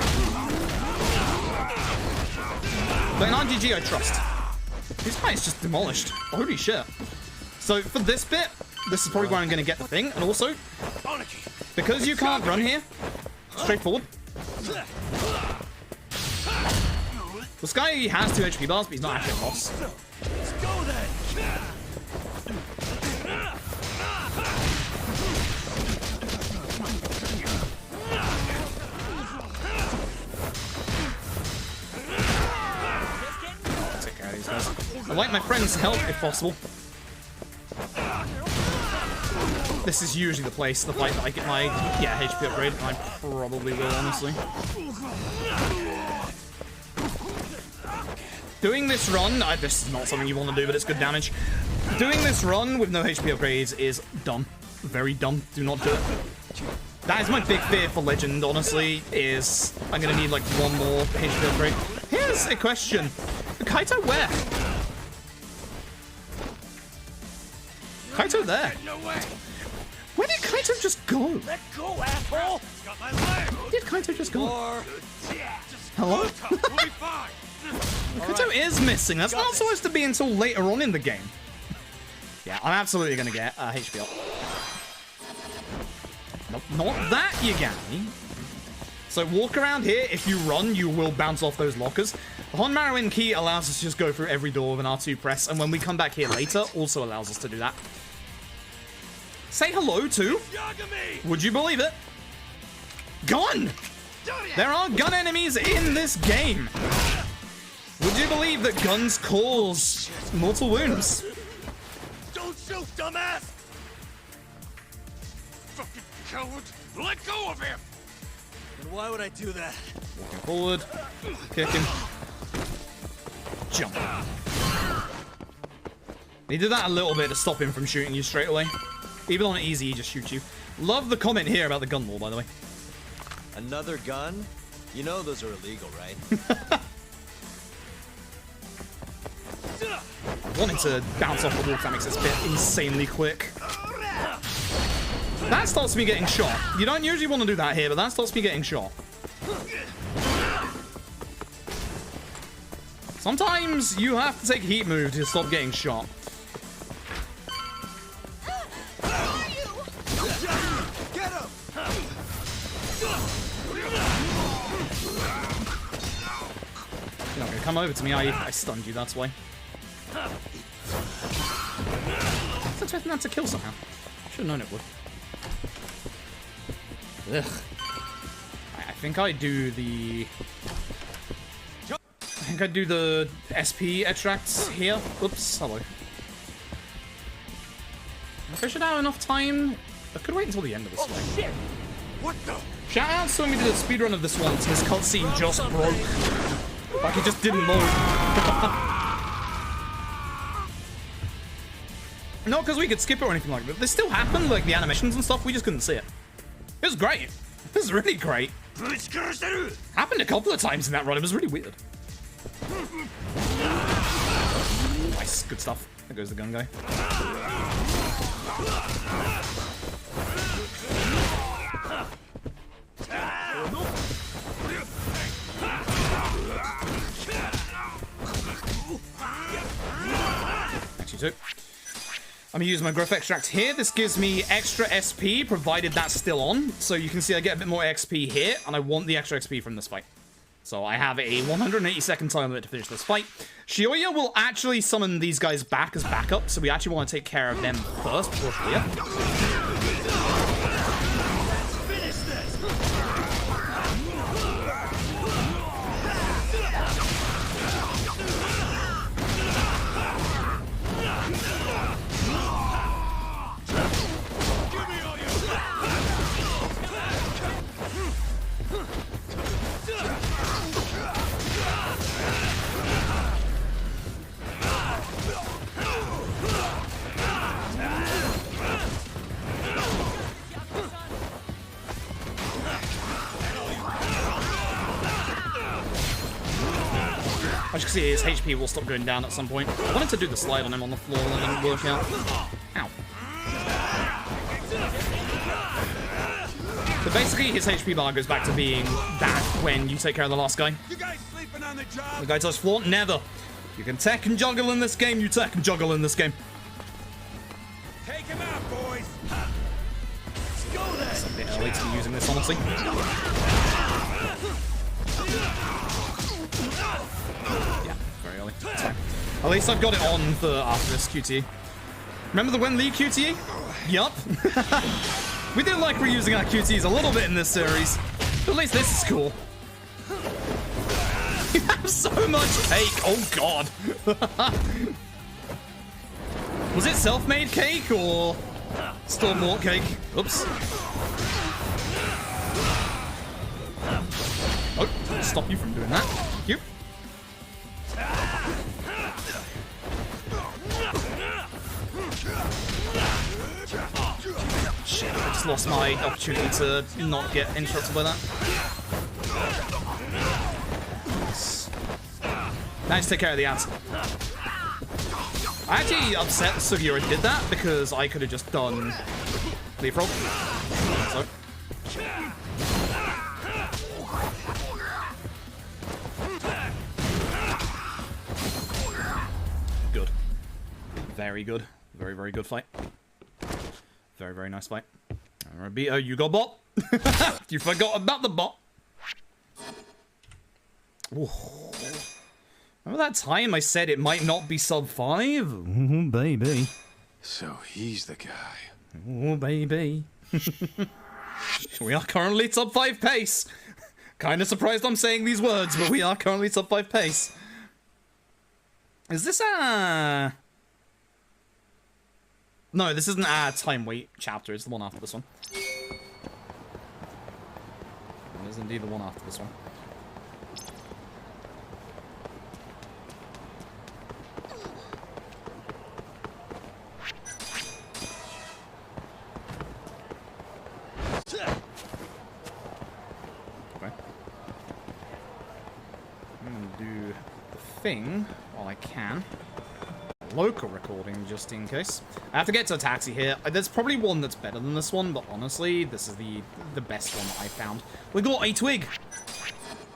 But in RGG, I trust. This guy is just demolished. Holy shit. So for this bit, this is probably where I'm going to get the thing. And also, because you can't run here, straightforward. This guy has 2 HP bars, but he's not actually a boss. Let's go then. Take care of these guys. I like my friend's help if possible. This is usually the place, the fight that I get my HP upgrade. I probably will, honestly. Doing this run, this is not something you want to do, but it's good damage. Doing this run with no HP upgrades is dumb. Very dumb. Do not do it. That is my big fear for Legend, honestly, is I'm going to need like one more HP upgrade. Here's a question. Kaito where? Kaito there. Where did Kaito just go? Let go, asshole. Got my leg. Where did Kaito just go? Hello? We'll be fine. Kaito is missing. That's not supposed to be until later on in the game. Yeah, I'm absolutely going to get HP up. Nope, not that, Yagami. So walk around here. If you run, you will bounce off those lockers. The Honmaruin key allows us to just go through every door with an R2 press, and when we come back here later, also allows us to do that. Say hello to... Would you believe it? Gun! There are gun enemies in this game. Would you believe that guns cause mortal wounds? Don't shoot, dumbass! Fucking coward! Let go of him! And why would I do that? Walking forward, kicking, jump. He did that a little bit to stop him from shooting you straight away. Even on easy, he just shoots you. Love the comment here about the gun wall, by the way. Another gun? You know those are illegal, right? Wanting to bounce off the wall, that makes this bit insanely quick. That stops me getting shot. You don't usually want to do that here, but that stops me getting shot. Sometimes you have to take a heat move to stop getting shot. You're not gonna come over to me, are you? I stunned you, that's why. I was expecting that to kill somehow. Should have known it would. Ugh. I think I do the... I think I do the SP extracts here. Oops, hello. If I should have enough time, I could wait until the end of this one. Shit! What the? Shout out to when we did a speedrun of this once, his cutscene just broke. Like, it just didn't load. No, because we could skip it or anything like that. This still happened, like the animations and stuff, we just couldn't see it. It was great. It was really great. Happened a couple of times in that run, it was really weird. Nice, good stuff. There goes the gun guy. Actually, too. I'm gonna use my growth extract here. This gives me extra SP, provided that's still on. So you can see I get a bit more XP here, and I want the extra XP from this fight. So I have a 180-second time limit to finish this fight. Shioya will actually summon these guys back as backup, so we actually want to take care of them first before Shioya. As you can see, his HP will stop going down at some point. I wanted to do the slide on him on the floor and it didn't work out. Ow. But basically, his HP bar goes back to being that when you take care of the last guy. You guys sleeping on the job? The guy touched floor? Never. You can tech and juggle in this game, you tech and juggle in this game. Take him out, boys. Go there. It's a bit early to be using this, honestly. Yeah, very early. It's fine. At least I've got it on for after this QTE. Remember the Wen Li QTE? Yup. We do like reusing our QTEs a little bit in this series. But at least this is cool. You have so much cake. Oh, God. Was it self-made cake or store-bought cake? Oops. Oh, stop you from doing that. Thank you. Shit, I just lost my opportunity to not get interrupted by that. Managed to take care of the ants. I actually upset Sugiura did that because I could have just done leapfrog. So. Good. Very good. Very, very good fight. Very, very nice fight. Alright, Beto, you got bot. You forgot about the bot. Ooh. Remember that time I said it might not be sub 5? Ooh, baby. So he's the guy. Oh, baby. We are currently top 5 pace. Kind of surprised I'm saying these words, but we are currently top 5 pace. Is this a... No, this isn't a time wait chapter. It's the one after this one. It is indeed the one after this one. Okay. I'm gonna do the thing while I can. Local recording, just in case. I have to get to a taxi here. There's probably one that's better than this one, but honestly, this is the best one that I found. We got a twig!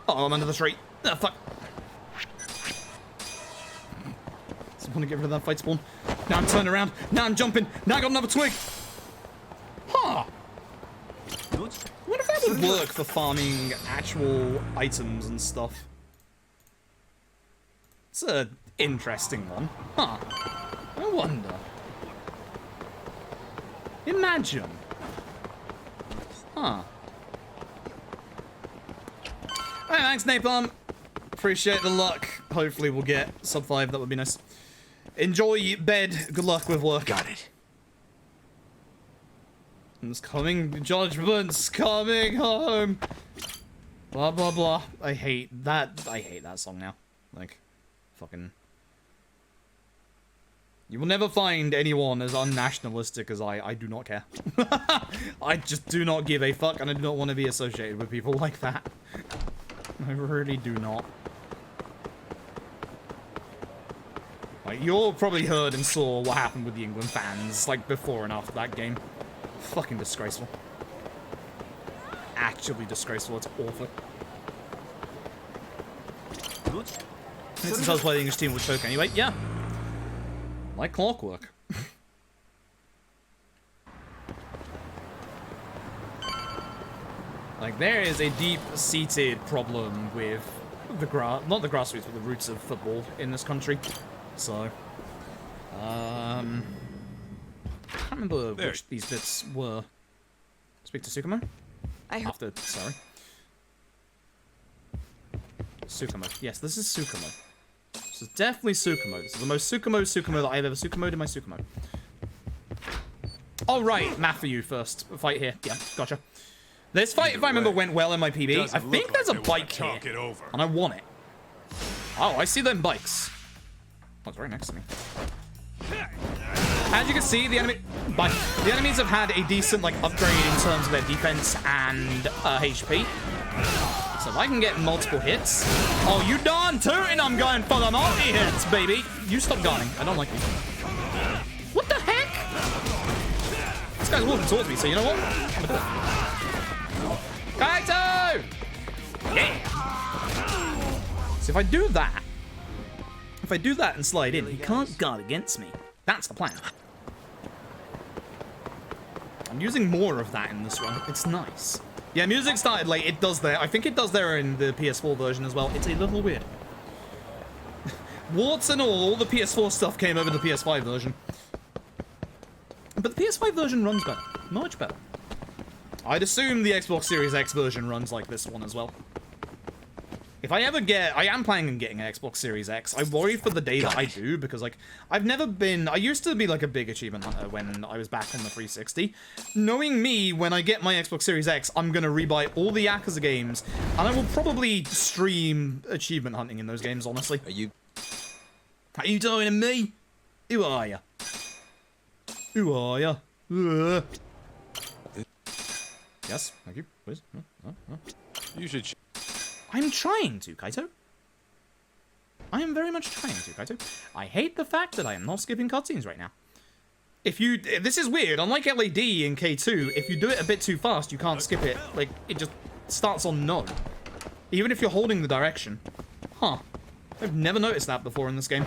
Oh, I'm under the tree. Ah, fuck. Just want to get rid of that fight spawn. Now I'm turning around. Now I'm jumping. Now I got another twig! Huh! I wonder if that would work for farming actual items and stuff. It's a interesting one. Huh. I wonder. Imagine. Huh. Alright, thanks, Napalm. Appreciate the luck. Hopefully we'll get sub 5. That would be nice. Enjoy bed. Good luck with work. Got it. It's coming. Judgment's coming home. Blah, blah, blah. I hate that. I hate that song now. Like, fucking... You will never find anyone as unnationalistic as I. I do not care. I just do not give a fuck, and I do not want to be associated with people like that. I really do not. Like, you all probably heard and saw what happened with the England fans, like, before and after that game. Fucking disgraceful. Actually disgraceful. It's awful. Since I was playing the English team would choke anyway. Yeah. Like clockwork. Like, there is a deep-seated problem with the not the grassroots, but the roots of football in this country. So, I can't remember which these bits were. Speak to Sukumo? After, sorry. Sukumo. Yes, this is Sukumo. This is definitely Sukumo. This is the most Sukumo that I've ever Sukumo'd in my Sukumo. Oh, right. Math for you first. Fight here. Yeah, gotcha. This fight, if I remember, went well in my PB. I think there's a bike here. And I want it. Oh, I see them bikes. Oh, it's right next to me. As you can see, the enemies have had a decent, like, upgrade in terms of their defense and HP. So if I can get multiple hits... Oh, you darn tootin', I'm going for the multi-hits, baby! You stop guarding. I don't like you. What the heck? This guy's walking towards me, so you know what? I'm gonna do it. Kaito! Yeah! So if I do that... If I do that and slide in, he can't guard against me. That's the plan. I'm using more of that in this run. It's nice. Yeah, music started late. It does there. I think it does there in the PS4 version as well. It's a little weird. Warts and all the PS4 stuff came over the PS5 version. But the PS5 version runs better. Much better. I'd assume the Xbox Series X version runs like this one as well. If I ever get... I am planning on getting an Xbox Series X. I worry for the day that I do, because, like, I've never been... I used to be, like, a big achievement hunter when I was back on the 360. Knowing me, when I get my Xbox Series X, I'm gonna rebuy all the Yakuza games, and I will probably stream achievement hunting in those games, honestly. Are you talking to me? Who are ya? Who are ya? Yes, thank you. Please. You should. I'm trying to, Kaito. I am very much trying to, Kaito. I hate the fact that I am not skipping cutscenes right now. This is weird. Unlike LAD in K2, if you do it a bit too fast, you can't skip it. Like, it just starts on no. Even if you're holding the direction. Huh. I've never noticed that before in this game.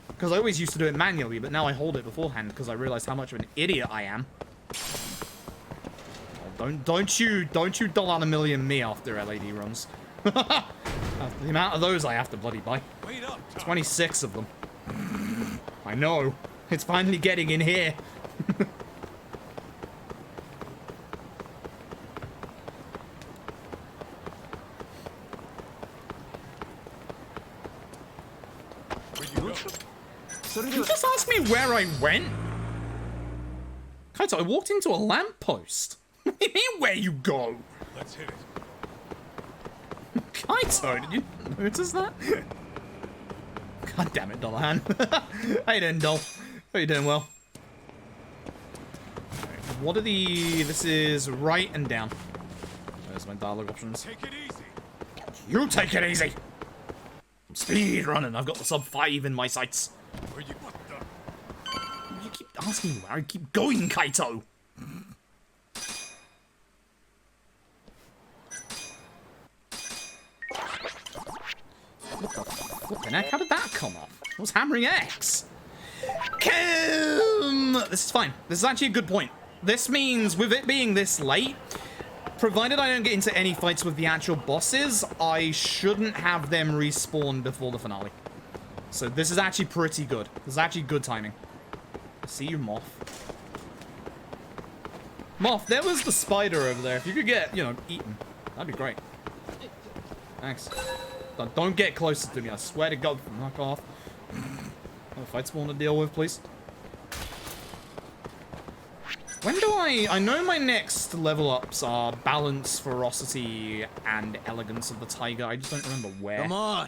Because I always used to do it manually, but now I hold it beforehand because I realized how much of an idiot I am. Don't you $1,000,000 me after LAD runs. The amount of those I have to bloody buy. 26 of them. I know. It's finally getting in here. Did you just ask me where I went? Kaito, I walked into a lamppost. What do you mean where you go? Let's hit it. Kaito, did you notice that? God damn it, Dollahan. How you doing, Doll? How you doing, well? Right, what are the... This is right and down. There's my dialogue options. Take it easy. You take it easy! I'm speed running. I've got the sub 5 in my sights. Where you... What the... You keep asking me where I keep going, Kaito! What the heck? How did that come off? I was hammering X. This is fine. This is actually a good point. This means, with it being this late, provided I don't get into any fights with the actual bosses, I shouldn't have them respawn before the finale. So this is actually pretty good. This is actually good timing. I see you, Moth. Moth, there was the spider over there. If you could get, you know, eaten, that'd be great. Thanks. Don't get closer to me, I swear to God. Knock off. Another fight spawn to deal with, please. When do I know my next level ups are balance, ferocity, and elegance of the tiger. I just don't remember where. Come on.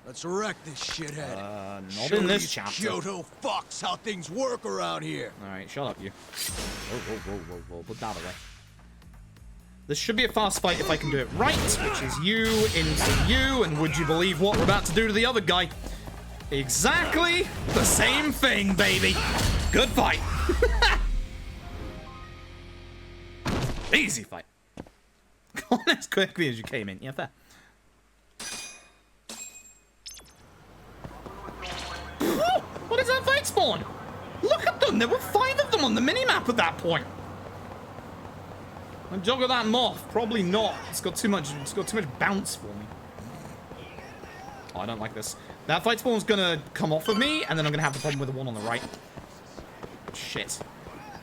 Let's wreck this shithead. Not in this chapter. Kyoto fucks how things work around here. Alright, shut up, you. Whoa. Put that away. This should be a fast fight if I can do it right, which is you into you, and would you believe what we're about to do to the other guy? Exactly the same thing, baby. Good fight. Easy fight. Gone as quickly as you came in. Yeah, fair. What is that fight spawn? Look at them. There were 5 of them on the minimap at that point. And juggle that moth, probably not. It's got too much bounce for me. Oh, I don't like this. That fight spawn's gonna come off of me, and then I'm gonna have the problem with the one on the right. Shit.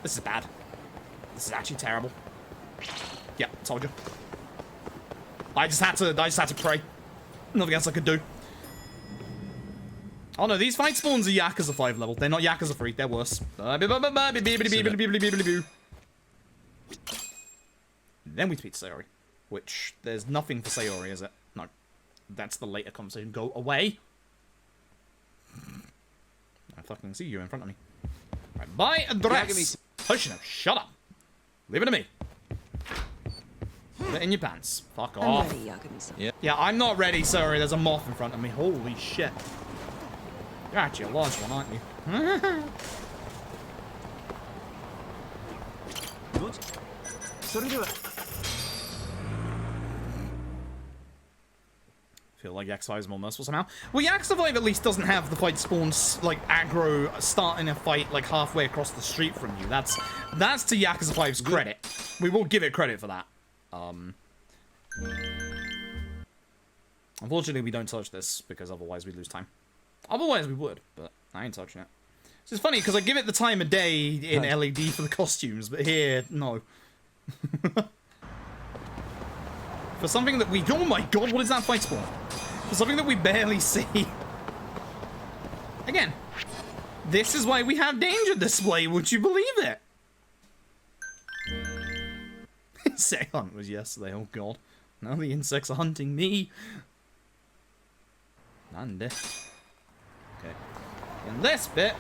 This is bad. This is actually terrible. Yeah, told you. I just had to pray. Nothing else I could do. Oh no, these fight spawns are Yakuza 5 level. They're not Yakuza 3, they're worse. Then we speak to Sayori, which there's nothing for Sayori, is it? No. That's the later conversation. Go away. I fucking see you in front of me. Right, by address. Hush, no, shut up. Leave it to me. Put it in your pants. Fuck I'm off. ready, Yakuza. Yeah, I'm not ready. Sorry, there's a moth in front of me. Holy shit. You're actually a large one, aren't you? Feel like Yak Survive is more merciful somehow. Well, Yak Survive at least doesn't have the fight spawns, like, aggro, starting a fight, like, halfway across the street from you. That's to Yak Survive's credit. We will give it credit for that. Unfortunately, we don't touch this, because otherwise we lose time. Otherwise we would, but I ain't touching it. It's funny, because I give it the time of day in LED for the costumes, but here, no. For something that we... Oh my god, what is that fight spawn? For something that we barely see. Again, this is why we have danger display, would you believe it? Insect hunt was yesterday, oh god. Now the insects are hunting me. Nande. Okay. In this bit,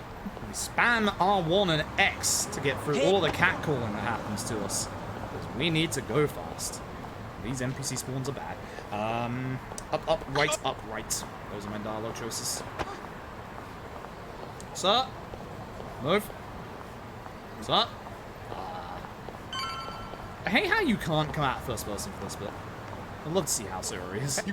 we spam R1 and X to get through all the catcalling that happens to us. Because we need to go fast. These NPC spawns are bad. Up, right, up, right. Those are my dialogue choices. Sir? Move. Sir? I hate how you can't come out first person for this bit. I'd love to see how Sayori is.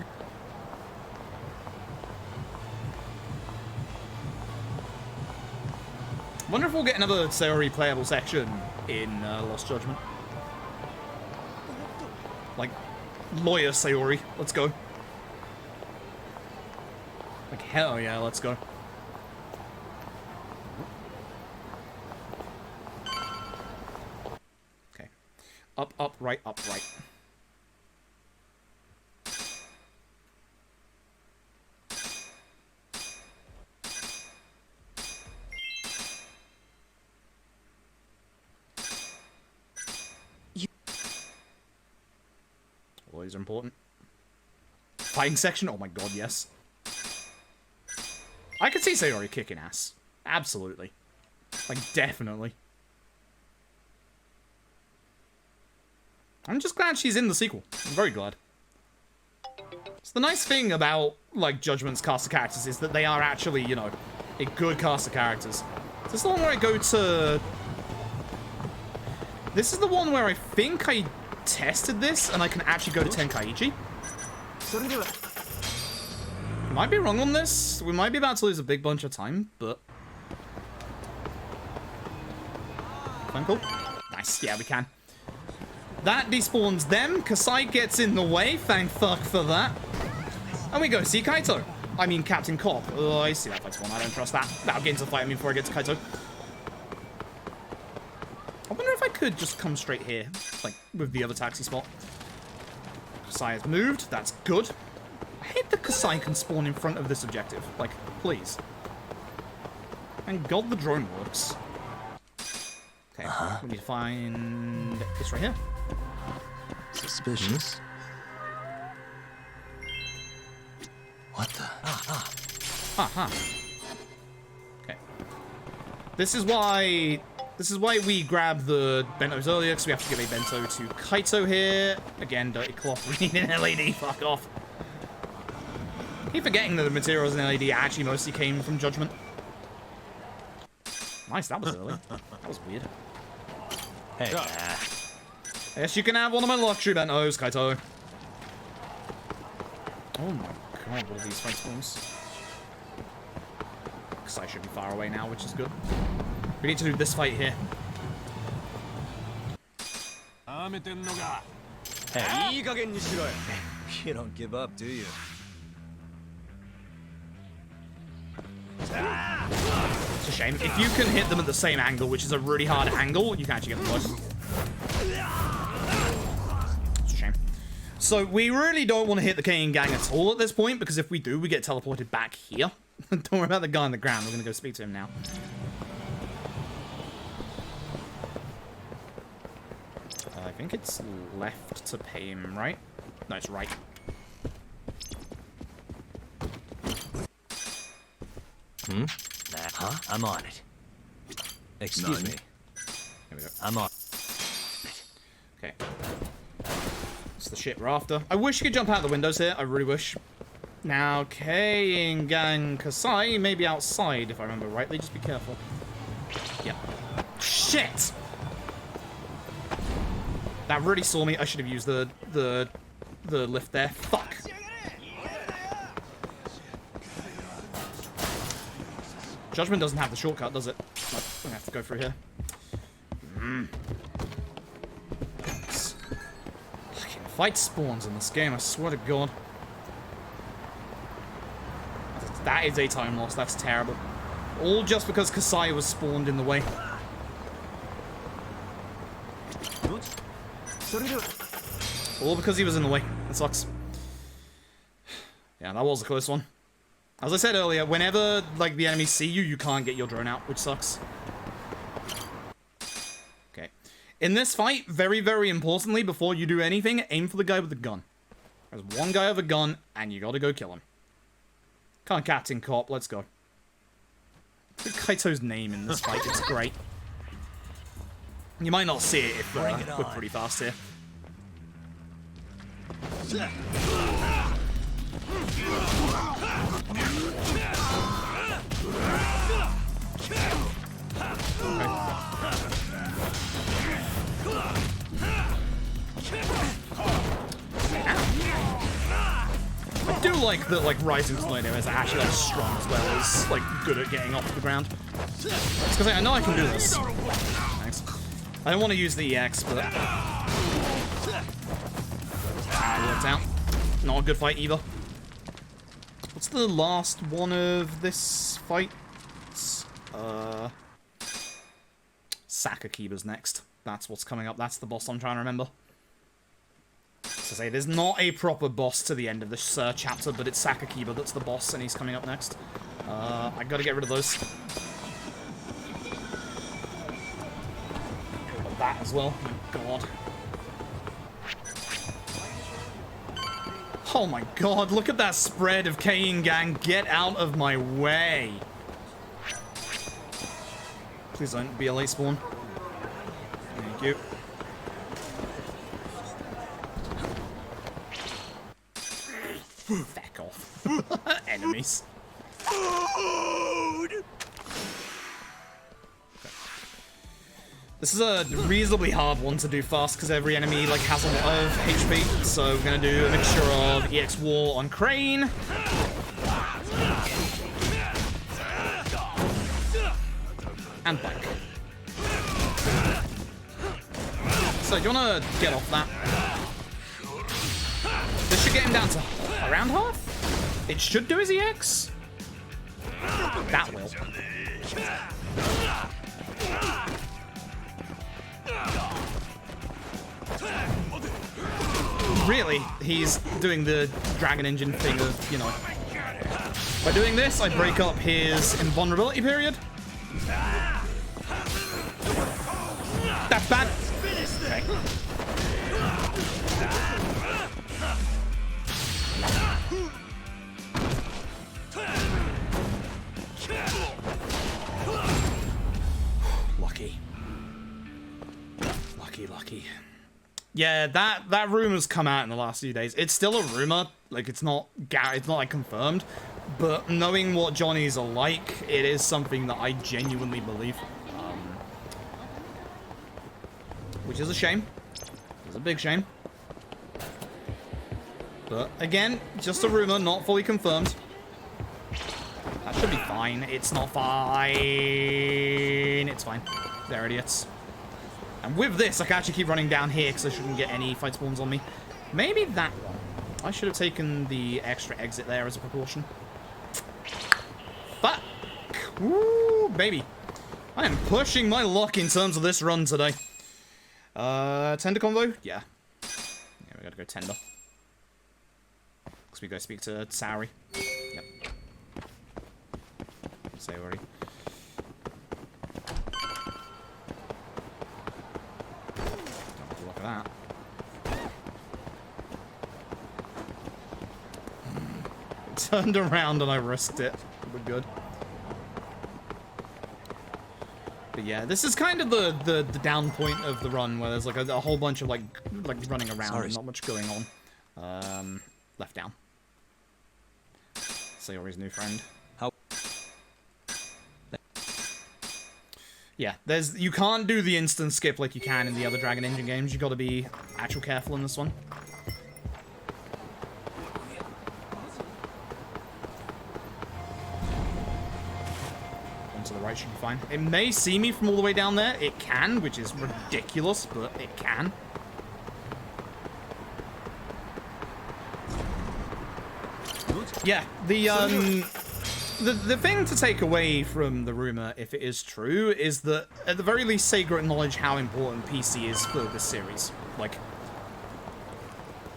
Wonder if we'll get another Sayori playable section in Lost Judgment. Like, lawyer Sayori. Let's go. Like, hell yeah, let's go. Okay. Up, right, up, right. These are important. Fighting section? Oh my god, yes. I could see Sayori kicking ass. Absolutely. Like, definitely. I'm just glad she's in the sequel. I'm very glad. So the nice thing about, like, Judgment's cast of characters is that they are actually, you know, a good cast of characters. This is the one where I go to... This is the one where I think I tested this, and I can actually go to Tenkaichi. Might be wrong on this. We might be about to lose a big bunch of time, but... Fine, cool. Nice. Yeah, we can. That despawns them. Kasai gets in the way. Thank fuck for that. And we go see Kaito. I mean, Captain Cop. Oh, I see that fight spawn. I don't trust that. That'll get into the fight before I get to Kaito. I wonder if I could just come straight here, like, with the other taxi spot. Kasai has moved. That's good. I hate that Kasai can spawn in front of this objective. Like, please. Thank God the drone works. Okay, we need to find this right here. Suspicious. What the? Okay. This is why we grabbed the bentos earlier, because we have to give a bento to Kaito here. Again, dirty cloth. We need an LED. Fuck off. I keep forgetting that the materials in LED actually mostly came from Judgment. Nice, that was early. That was weird. Hey. Yes, you can have one of my luxury bentos, Kaito. Oh my god, what are these fight spawns? Because I should be far away now, which is good. We need to do this fight here. Hey, you don't give up, do you? It's a shame. If you can hit them at the same angle, which is a really hard angle, you can actually get them close. It's a shame. So we really don't want to hit the Kane gang at all at this point, because if we do, we get teleported back here. Don't worry about the guy on the ground. We're going to go speak to him now. I think it's left to pay him, right? No, it's right. Huh? I'm on it. Excuse me. Here we go. I'm on. Okay. So the shit we're after. I wish you could jump out the windows here. I really wish. Now, King and Kasai may be outside, if I remember rightly. Just be careful. Yep. Shit! That really saw me. I should have used the lift there. Fuck. Judgment doesn't have the shortcut, does it? I'm gonna have to go through here. Fucking fight spawns in this game, I swear to God. That is a time loss, that's terrible. All just because Kasai was spawned in the way. All because he was in the way. It sucks. Yeah, that was a close one. As I said earlier, whenever, like, the enemies see you, you can't get your drone out, which sucks. Okay. In this fight, very, very importantly, before you do anything, aim for the guy with the gun. There's one guy with a gun, and you gotta go kill him. Come on, Captain Cop, let's go. Look at Kaito's name in this fight, it's great. You might not see it if we're pretty fast here. I do like that, like, Rising Tornado is actually, like, strong as well as, like, good at getting off the ground. It's because I know I can do this. Thanks. I don't want to use the EX, but... it worked out. Not a good fight either. What's the last one of this fight? Sakakiba's next. That's what's coming up. That's the boss I'm trying to remember. To say, there's not a proper boss to the end of this chapter, but it's Sakakiba that's the boss, and he's coming up next. I gotta get rid of those. That as well. Oh, God. Oh my God, look at that spread of Kane Gang. Get out of my way. Please don't be a late spawn. Thank you. Feck off. Enemies. Okay. This is a reasonably hard one to do fast because every enemy like has a lot of HP. So we're gonna do a mixture of EX Wall on Crane. And Bike. So do you wanna get off that? This should get him down to around half? It should do his EX? That will. Really, he's doing the Dragon Engine thing of, you know. By doing this, I break up his invulnerability period. That's bad. Okay. Lucky. Yeah, that rumor's come out in the last few days. It's still a rumor, like it's not like confirmed, but knowing what Johnnies are like, it is something that I genuinely believe. Which is a shame. It's a big shame. But again, just a rumor, not fully confirmed. That should be fine. It's not fine. It's fine. They're idiots. And with this, I can actually keep running down here because I shouldn't get any fight spawns on me. Maybe that one. I should have taken the extra exit there as a precaution. Fuck! Woo, baby. I am pushing my luck in terms of this run today. Tender convo? Yeah. Yeah, we gotta go tender. Because we go speak to Saori. Yep. Say already. Look at that. Turned around and I risked it. We're good. But But yeah, this is kind of the down point of the run, where there's like a whole bunch of like running around and not much going on. Left down. Sayori's new friend. How? Yeah, you can't do the instant skip like you can in the other Dragon Engine games. You got to be actual careful in this one. To the right should be fine. It may see me from all the way down there. It can, which is ridiculous, but it can. Yeah, the thing to take away from the rumor, if it is true, is that at the very least Sega acknowledge how important PC is for this series. Like,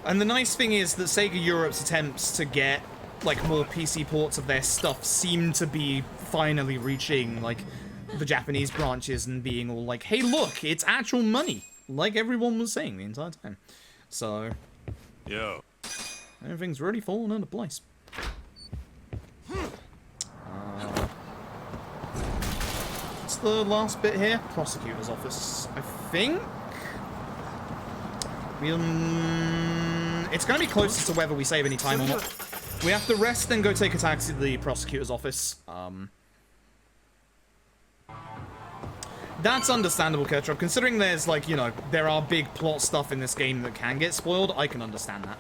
and the nice thing is that Sega Europe's attempts to get like more PC ports of their stuff seem to be finally reaching like the Japanese branches and being all like, hey look, it's actual money, like everyone was saying the entire time. So Yo. everything's really falling into place. What's the last bit here? Prosecutor's office, I think. It's going to be closest to whether we save any time or not. We have to rest, then go take a taxi to the prosecutor's office. That's understandable, Kertrop. Considering there's, like, you know, there are big plot stuff in this game that can get spoiled, I can understand that.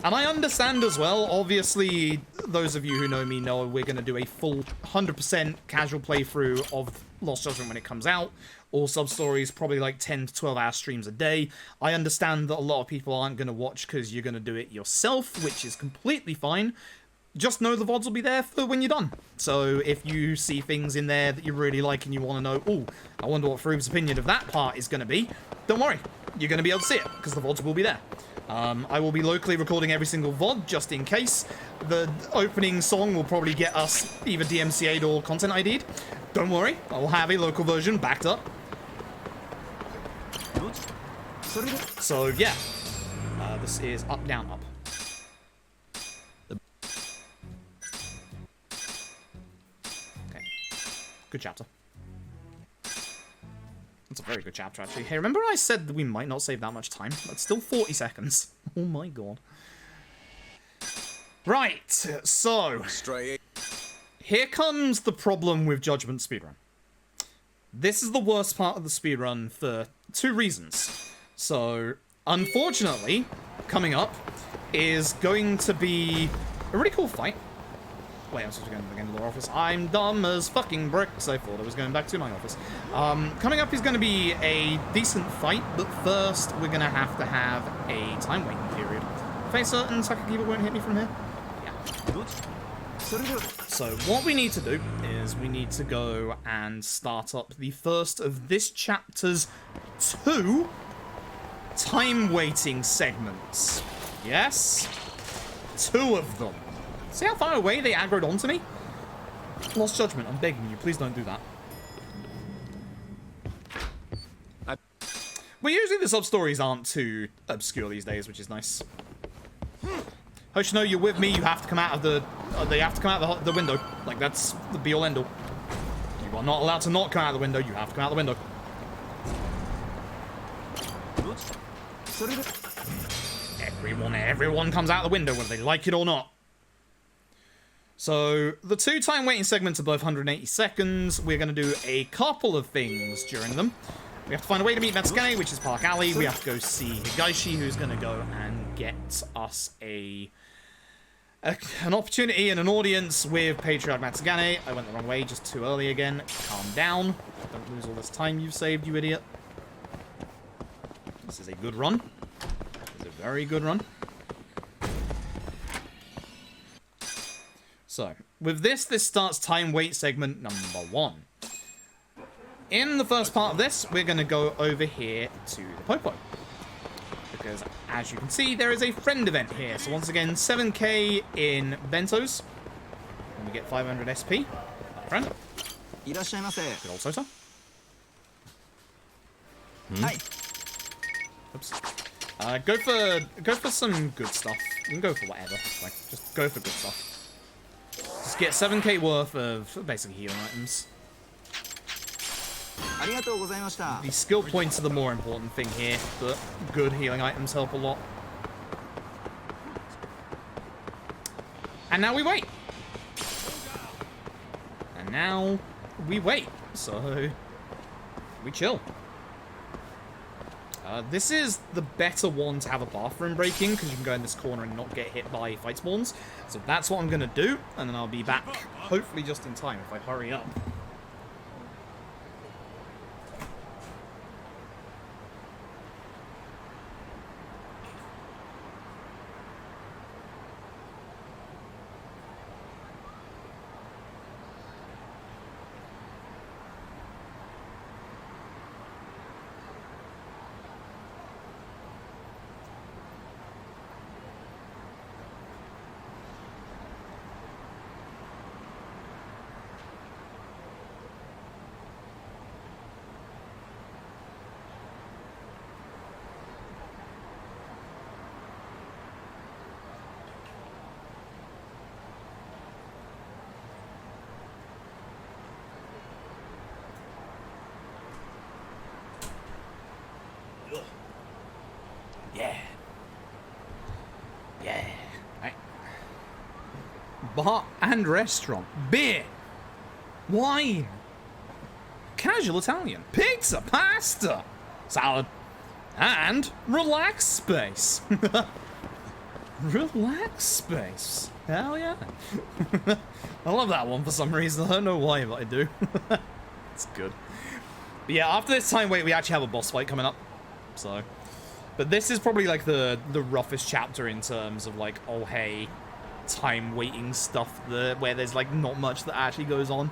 And I understand as well, obviously, those of you who know me know we're going to do a full 100% casual playthrough of Lost Judgment when it comes out. All Substories, probably like 10 to 12 hour streams a day. I understand that a lot of people aren't going to watch because you're going to do it yourself, which is completely fine. Just know the VODs will be there for when you're done. So if you see things in there that you really like and you want to know, oh, I wonder what Froome's opinion of that part is going to be, don't worry. You're going to be able to see it because the VODs will be there. I will be locally recording every single VOD just in case. The opening song will probably get us either DMCA'd or content ID'd. Don't worry, I'll have a local version backed up. So yeah, this is up, down, up. Okay, good chapter. That's a very good chapter, actually. Hey, remember I said that we might not save that much time? That's still 40 seconds. Oh my god. Right, so... here comes the problem with Judgment speedrun. This is the worst part of the speedrun for 2 reasons. So, unfortunately, coming up is going to be a really cool fight. Wait, I'm supposed to go into the game to the office. I'm dumb as fucking bricks. I thought I was going back to my office. Coming up is going to be a decent fight, but first we're going to have a time waiting period. Face certain Sakakiba won't hit me from here? Yeah. So what we need to do is we need to go and start up the first of this chapter's 2 time waiting segments. Yes? 2 of them. See how far away they aggroed onto me? Lost Judgment, I'm begging you, please don't do that. Well, usually the sub-stories aren't too obscure these days, which is nice. Hoshino, you're with me, you have to come out of the... they have to come out of the window. Like, that's the be-all, end-all. You are not allowed to not come out of the window, you have to come out of the window. Everyone comes out of the window, whether they like it or not. So, the 2 time waiting segments are both 180 seconds. We're going to do a couple of things during them. We have to find a way to meet Matsugane, which is Park Alley. We have to go see Higaishi, who's going to go and get us an opportunity and an audience with Patriarch Matsugane. I went the wrong way, just too early again. Calm down. Don't lose all this time you've saved, you idiot. This is a good run. This is a very good run. So, with this starts time wait segment number 1. In the first part of this, we're going to go over here to the Popo. Because, as you can see, there is a friend event here. So once again, 7k in bentos. And we get 500 SP. Friend. Good old Sota. Oops. Go for some good stuff. You can go for whatever. Like, just go for good stuff. Just get 7k worth of basically healing items. The skill points are the more important thing here, but good healing items help a lot. And now we wait. And now we wait. So we chill. This is the better one to have a bathroom break in, because you can go in this corner and not get hit by fight spawns. So that's what I'm going to do, and then I'll be back, hopefully just in time if I hurry up. Yeah. Yeah. Right. Bar and restaurant. Beer. Wine. Casual Italian. Pizza. Pasta. Salad. And relax space. Relax space. Hell yeah. I love that one for some reason. I don't know why, but I do. It's good. But yeah, after this time wait, we actually have a boss fight coming up. So... But this is probably like the roughest chapter in terms of like, oh hey, time waiting stuff where there's like not much that actually goes on.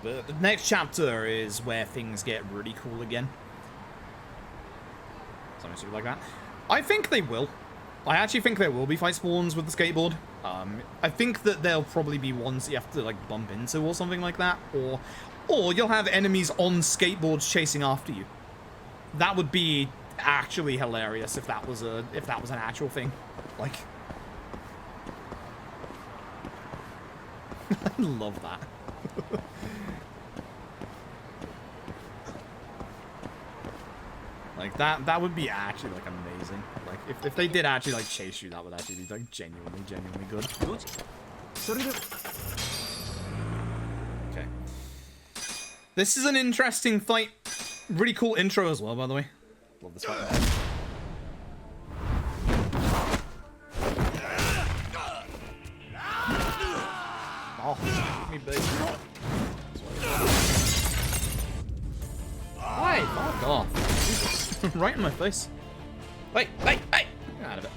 But the next chapter is where things get really cool again. Something stupid like that. I think they will. I actually think there will be fight spawns with the skateboard. I think that there'll probably be ones that you have to like bump into or something like that, or you'll have enemies on skateboards chasing after you. That would be actually hilarious if that was an actual thing. Like, I love that. Like that would be actually like amazing. Like if they did actually like chase you, that would actually be like genuinely good. Okay. This is an interesting fight. Really cool intro as well, by the way. Love this fight. Oh, me baby. Why? Fuck off. Right in my face. Wait. Get out of it.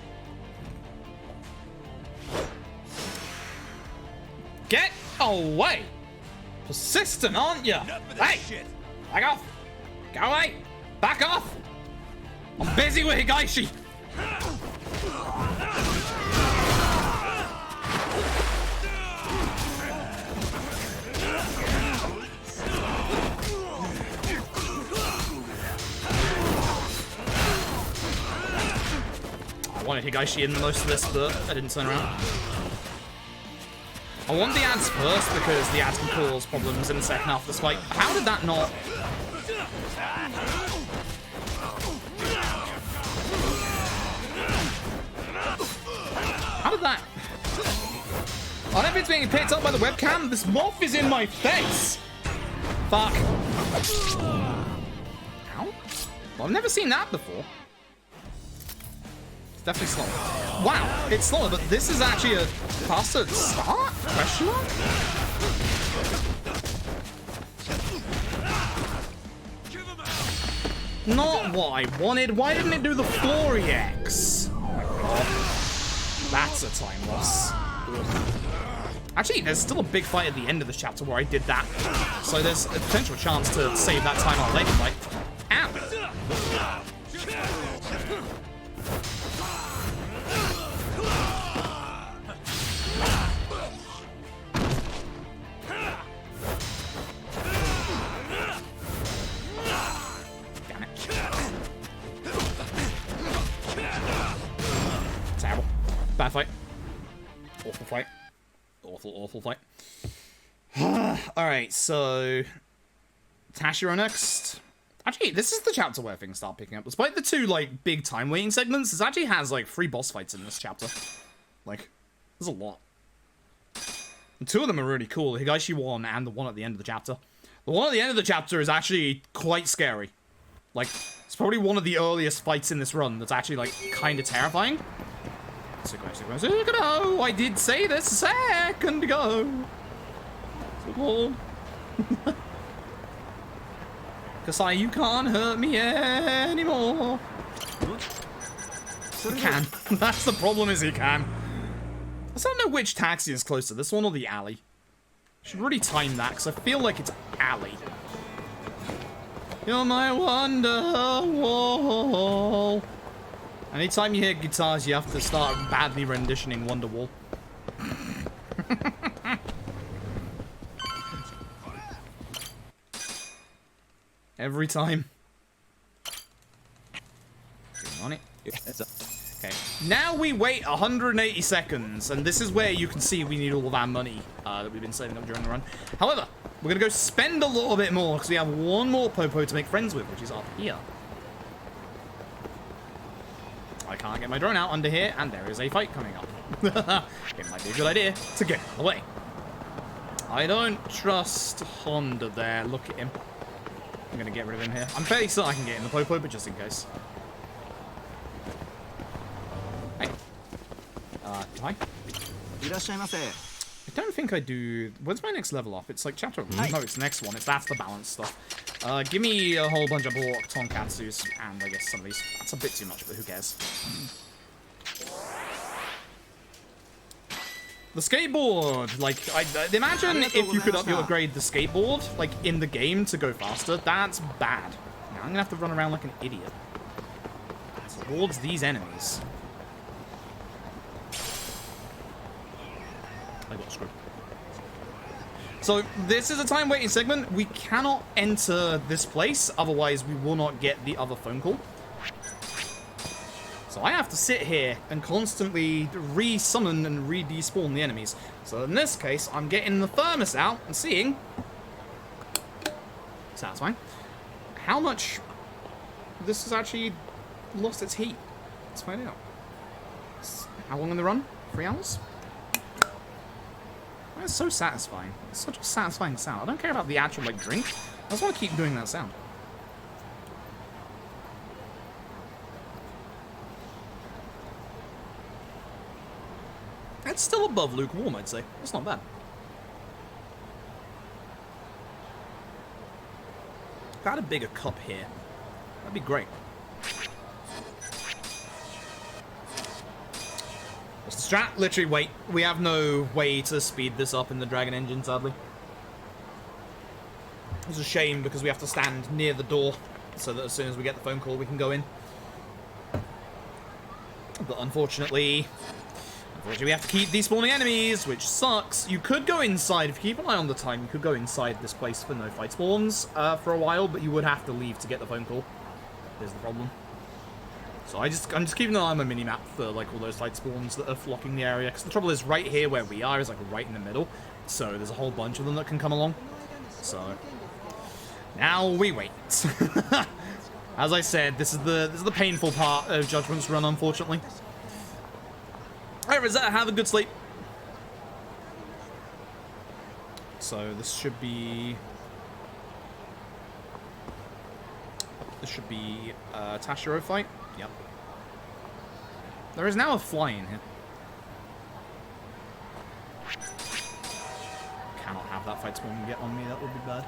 Get away! Persistent, aren't you? Hey! Shit. Back off! Go away! Back off! I'm busy with Higaishi! I wanted Higaishi in most of this, but I didn't turn around. I want the ads first because the ads can cause problems in the second half of this fight. How did that not... How did that... I don't know if it's being picked up by the webcam. This moth is in my face. Fuck. Ow. Well, I've never seen that before. It's definitely slower. Wow, it's slower, but this is actually a faster start? Question mark? Not what I wanted. Why didn't it do the floor EX? Oh my god. That's a time loss. Actually, there's still a big fight at the end of this chapter where I did that. So there's a potential chance to save that time on a later fight. Ow! Damn it. Bad fight. Awful fight. Awful fight. Alright, so... Tashiro next. Actually, this is the chapter where things start picking up. Despite the two, like, big time waiting segments, this actually has, like, 3 boss fights in this chapter. Like, there's a lot. And 2 of them are really cool. The Higashi one and the one at the end of the chapter. The one at the end of the chapter is actually quite scary. Like, it's probably one of the earliest fights in this run that's actually, like, kind of terrifying. Oh, I did say this a second ago. Good lord. Kasai, you can't hurt me anymore. He can. That's the problem, is he can. I still don't know which taxi is closer, this one or the alley. Should really time that, because I feel like it's alley. You're my Wonderwall. Anytime you hear guitars, you have to start badly renditioning Wonderwall. Every time. On it. Okay. Now we wait 180 seconds, and this is where you can see we need all of our money that we've been saving up during the run. However, we're gonna go spend a little bit more because we have one more Popo to make friends with, which is up here. I can't get my drone out under here, and there is a fight coming up. It might be a good idea to get out of the way. I don't trust Honda there. Look at him. I'm gonna get rid of him here. I'm fairly certain I can get in the Popo, but just in case. Hey. Hi. I don't think I do... When's my next level up? It's like chapter... No, it's the next one. That's the balance stuff. Give me a whole bunch of pork tonkatsus, and I guess some of these. That's a bit too much, but who cares? The skateboard! Like, imagine if you could upgrade the skateboard, like, in the game to go faster. That's bad. Now I'm gonna have to run around like an idiot. Towards these enemies. I got screwed. So, this is a time waiting segment. We cannot enter this place, otherwise we will not get the other phone call. So I have to sit here and constantly re-summon and re-despawn the enemies. So in this case, I'm getting the thermos out and seeing... Satisfying. How much this has actually lost its heat. Let's find out. How long in the run? 3 hours? That's so satisfying. It's such a satisfying sound. I don't care about the actual, like, drink. I just want to keep doing that sound. It's still above lukewarm, I'd say. That's not bad. If I had a bigger cup here, that'd be great. What's the strat? Literally wait. We have no way to speed this up in the Dragon engine, sadly. It's a shame because we have to stand near the door so that as soon as we get the phone call, we can go in. But unfortunately, we have to keep despawning enemies, which sucks. You could go inside. If you keep an eye on the time, you could go inside this place for no fight spawns for a while, but you would have to leave to get the phone call. There's the problem. So I'm just keeping an eye on the minimap for like all those fight spawns that are flocking the area. Because the trouble is, right here where we are is like right in the middle. So there's a whole bunch of them that can come along. So now we wait. As I said, this is the painful part of Judgment's run, unfortunately. Alright, Rosetta, have a good sleep. So this should be... Tashiro fight? Yep. There is now a fly in here. Cannot have that fight spawn get on me, that would be bad.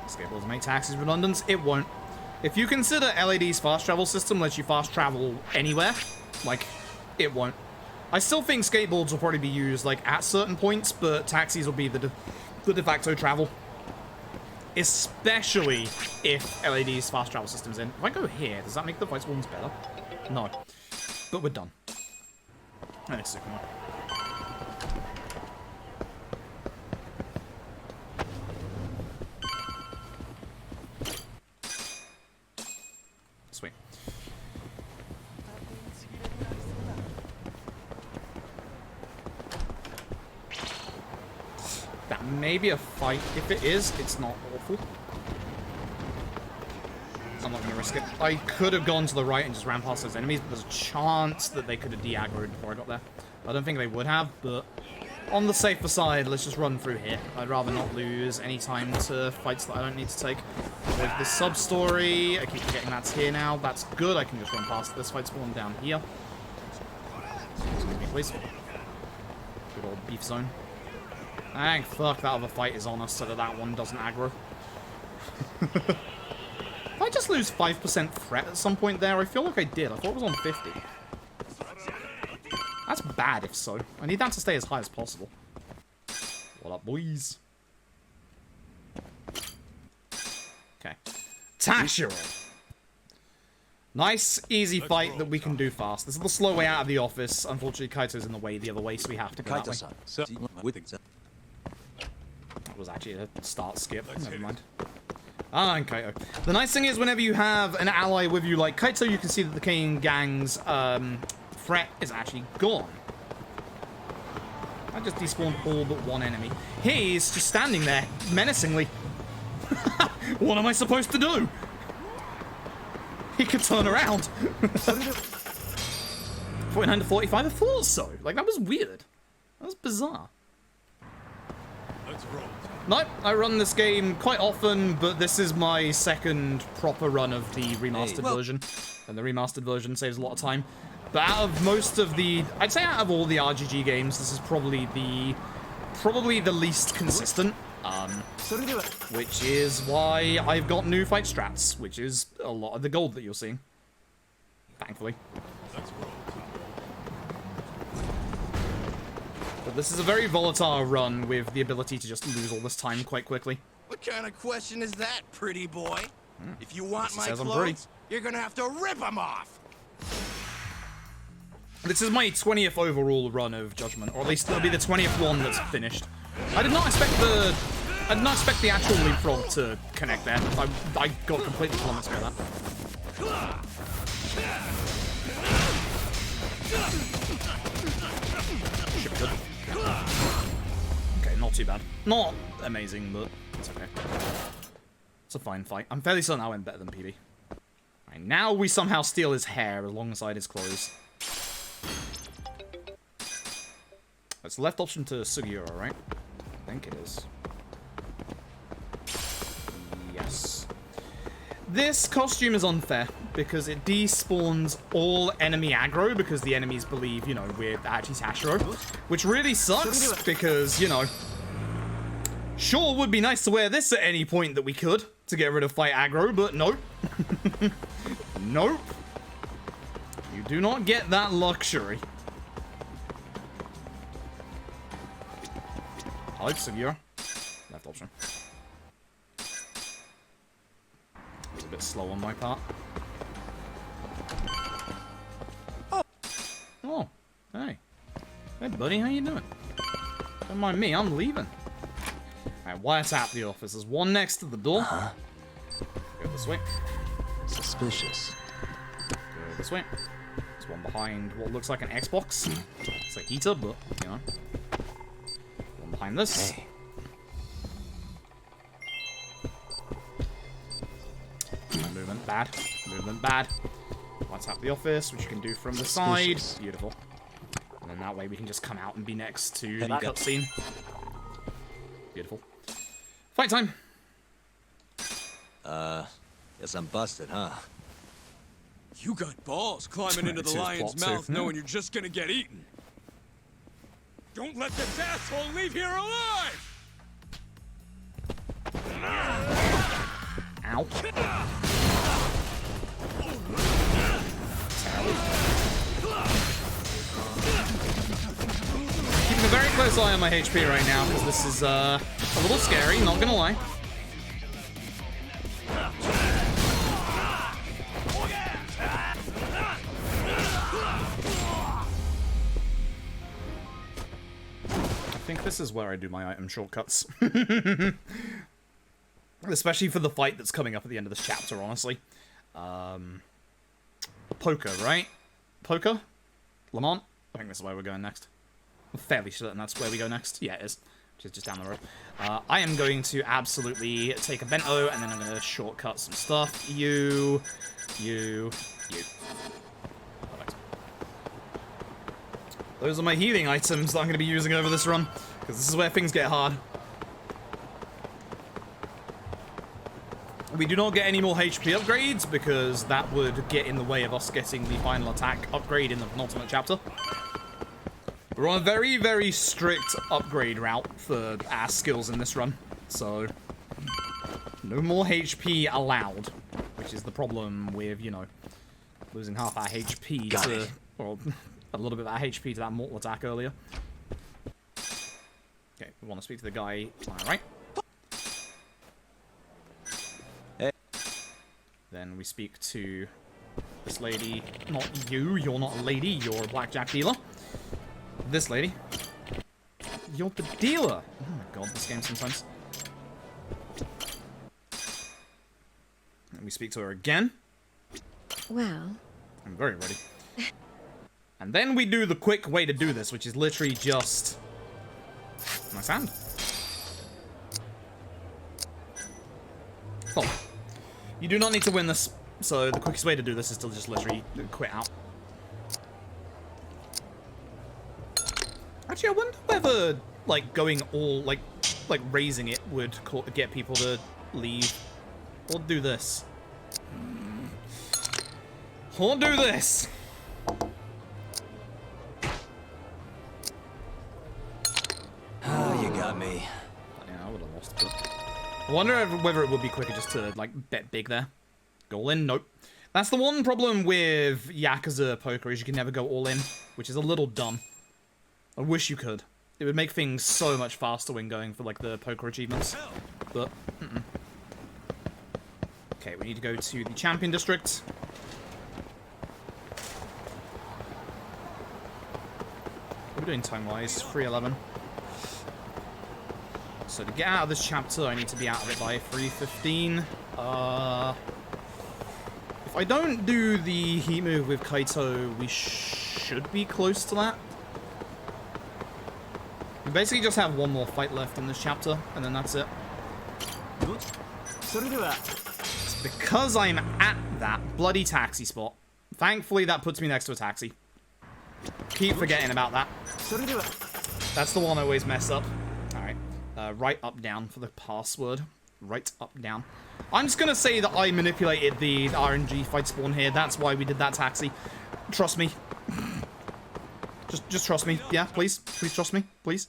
Skateboards make taxis redundant? It won't. If you consider LAD's fast travel system lets you fast travel anywhere, like, it won't. I still think skateboards will probably be used, like, at certain points, but taxis will be the de facto travel. Especially if LAD's fast travel system's in. If I go here, does that make the fight spawns better? No. But we're done. Nice, come on. maybe a fight. If it is, it's not awful. I'm not going to risk it. I could have gone to the right and just ran past those enemies, but there's a chance that they could have de-aggroed before I got there. I don't think they would have, but on the safer side, let's just run through here. I'd rather not lose any time to fights that I don't need to take. With the sub-story, I keep forgetting that's here now. That's good, I can just run past this fight spawn down here. Excuse me, please. Good old beef zone. Thank fuck that other fight is on us so that that one doesn't aggro. Did I just lose 5% threat at some point there? I feel like I did. I thought it was on 50. That's bad if so. I need that to stay as high as possible. What up, boys? Okay. Tashiro. Nice, easy fight that we can do fast. This is the slow way out of the office. Unfortunately, Kaito's in the way the other way, so we have to go that way. That was actually a start skip. Never mind. Ah, and Kaito. The nice thing is, whenever you have an ally with you like Kaito, you can see that the Kane gang's threat is actually gone. I just despawned all but one enemy. He's just standing there, menacingly. What am I supposed to do? He could turn around. 49 to 45, I thought so. Like, that was weird. That was bizarre. Let's roll. Nope, I run this game quite often, but this is my second proper run of the remastered version. And the remastered version saves a lot of time. But out of most of the... I'd say out of all the RGG games, this is probably the least consistent. Which is why I've got new fight strats, which is a lot of the gold that you're seeing. Thankfully. But this is a very volatile run with the ability to just lose all this time quite quickly. What kind of question is that, pretty boy? If you want my says I'm pretty. clothes, you're gonna have to rip them off. This is my 20th overall run of Judgment, or at least it'll be the 20th one that's finished. I did not expect the actual leapfrog to connect there. I got completely flummoxed by that. Should be good. Okay, not too bad. Not amazing, but it's okay. It's a fine fight. I'm fairly certain I went better than PB. Right, now we somehow steal his hair alongside his clothes. It's the left option to Sugiura, right? I think it is. Yes. This costume is unfair because it despawns all enemy aggro because the enemies believe, you know, we're actually Tashiro, which really sucks because, you know, sure would be nice to wear this at any point that we could to get rid of fight aggro, but nope. Nope. You do not get that luxury. I like Sugiura. Left option. It's a bit slow on my part. Oh, hey. Hey, buddy, how you doing? Don't mind me, I'm leaving. Alright, wiretap the office. There's one next to the door. Go this way. Suspicious. Go this way. There's one behind what looks like an Xbox. It's a heater, but, you know. One behind this. Hey. Movement bad. Movement bad. Wiretap the office, which you can do from the side. Suspicious. Beautiful. And then that way we can just come out and be next to the cutscene. Beautiful. Fight time. Guess I'm busted, huh? You got balls climbing into the It's his lion's plot mouth too. knowing you're just gonna get eaten. Don't let this asshole leave here alive! Ow. Keeping a very close eye on my HP right now, because this is a little scary, not gonna lie. I think this is where I do my item shortcuts. Especially for the fight that's coming up at the end of this chapter, honestly. Poker, right? Poker? Lamont? I think this is where we're going next. I'm fairly certain that's where we go next. Yeah, it is. which is just down the road. I am going to absolutely take a bento, and then I'm going to shortcut some stuff. You. Perfect. Those are my healing items that I'm going to be using over this run, because this is where things get hard. We do not get any more HP upgrades, because that would get in the way of us getting the final attack upgrade in the penultimate chapter. We're on a very, very strict upgrade route for our skills in this run, so no more HP allowed, which is the problem with, you know, losing half our HP to, well, a little bit of our HP to that mortal attack earlier. Okay, we want to speak to the guy on our right. Hey. Then we speak to this lady. Not you, you're not a lady, you're a blackjack dealer. This lady. You're the dealer. Oh my god, this game sometimes. And we speak to her again. Well, I'm very ready. And then we do the quick way to do this, which is literally just my sand. Oh. You do not need to win this, so the quickest way to do this is to just literally quit out. Actually, I wonder whether, like, going all, like raising it would get people to leave. Or do this. Or do this! Oh, you got me. Yeah, I would have lost it. I wonder whether it would be quicker just to, like, bet big there. Go all in? Nope. That's the one problem with Yakuza poker, is you can never go all in, which is a little dumb. I wish you could. It would make things so much faster when going for, like, the poker achievements. But, Okay, we need to go to the Champion District. What are we doing time-wise? 3:11. So to get out of this chapter, I need to be out of it by 3:15. If I don't do the heat move with Kaito, we should be close to that. We basically just have one more fight left in this chapter, and then that's it. It's because I'm at that bloody taxi spot. Thankfully, that puts me next to a taxi. Keep forgetting about that. That's the one I always mess up. Alright. Right, up, down for the password. Right, up, down. I'm just gonna say that I manipulated the RNG fight spawn here. That's why we did that taxi. Trust me. Just trust me. Yeah, please. Please trust me. Please.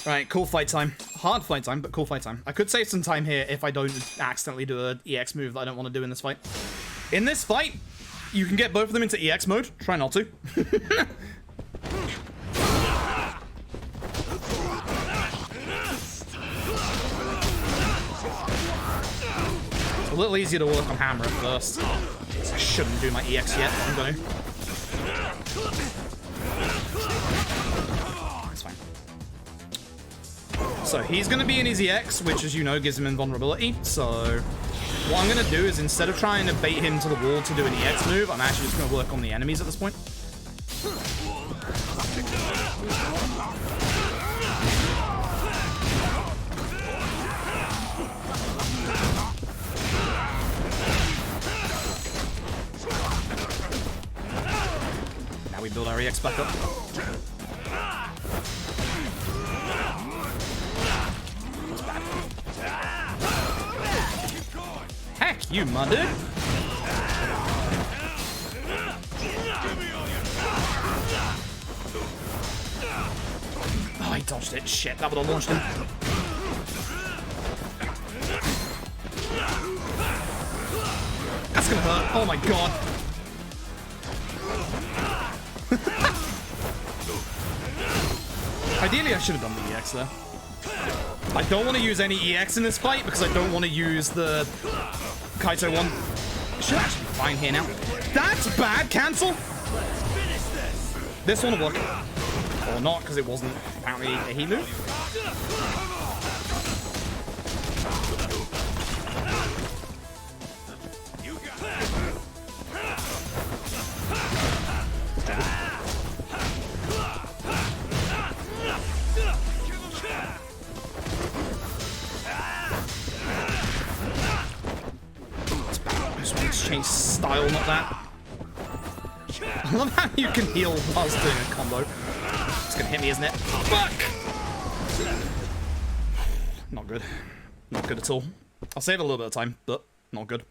Right, cool fight time. Hard fight time, but cool fight time. I could save some time here if I don't accidentally do an EX move that I don't want to do in this fight. In this fight, you can get both of them into EX mode. Try not to. It's a little easier to work on hammer at first. I shouldn't do my EX yet, but I'm going to. It's fine. So he's going to be in his EX, which, as you know, gives him invulnerability. So what I'm going to do is, instead of trying to bait him to the wall to do an EX move, I'm actually just going to work on the enemies at this point. Now we build our EX back up. That's bad. Heck, you mother! Oh, he dodged it. Shit, that would have launched him. That's gonna hurt. Oh my god. Ideally, I should have done the EX there. I don't want to use any EX in this fight because I don't want to use the Kaito one. It should actually be fine here now. That's bad. Cancel. This one will work. Or not, because it wasn't apparently a heat move. Change style, not that. I love how you can heal whilst doing a combo. It's gonna hit me, isn't it? Fuck! Not good. Not good at all. I'll save a little bit of time, but not good.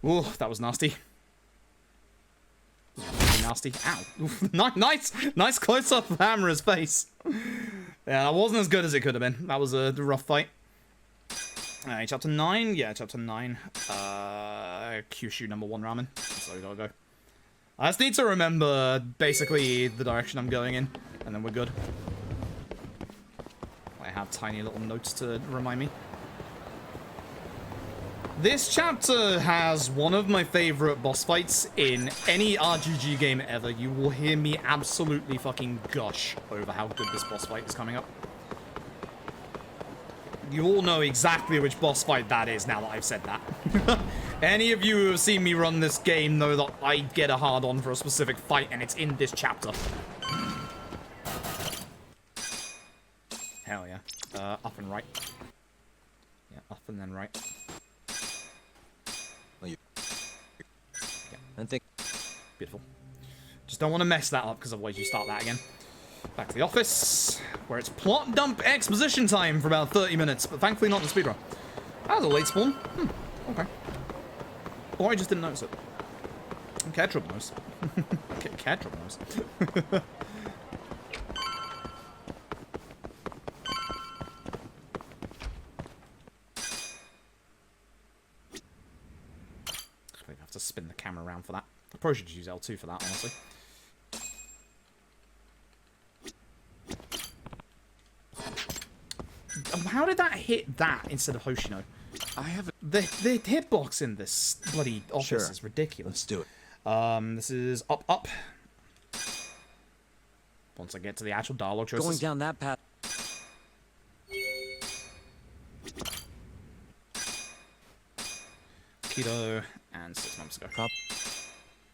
Ooh, that was nasty. Really nasty. Ow. Nice close-up of Hammer's face. Yeah, that wasn't as good as it could have been. That was a rough fight. Alright, chapter 9? Yeah, chapter 9. Kyushu number 1 ramen. So gotta go. I just need to remember basically the direction I'm going in, and then we're good. I have tiny little notes to remind me. This chapter has one of my favorite boss fights in any RPG game ever. You will hear me absolutely fucking gush over how good this boss fight is coming up. You all know exactly which boss fight that is now that I've said that. Any of you who have seen me run this game know that I get a hard-on for a specific fight, and it's in this chapter. Hell yeah. Up and right. Yeah, up and then right. Yeah. I think. Beautiful. Just don't want to mess that up, because otherwise you start that again. Back to the office, where it's plot dump exposition time for about 30 minutes, but thankfully not in the speedrun. That was a late spawn. Okay. Or I just didn't notice it. Ketchup knows. Ketchup knows. I have to spin the camera around for that. I probably should use L2 for that, honestly. How did that hit that instead of Hoshino? I have. The hitbox in this bloody office Sure. is ridiculous. Let's do it. This is up. Once I get to the actual dialogue choices. Going down that path. Keto and 6 months ago. Prop.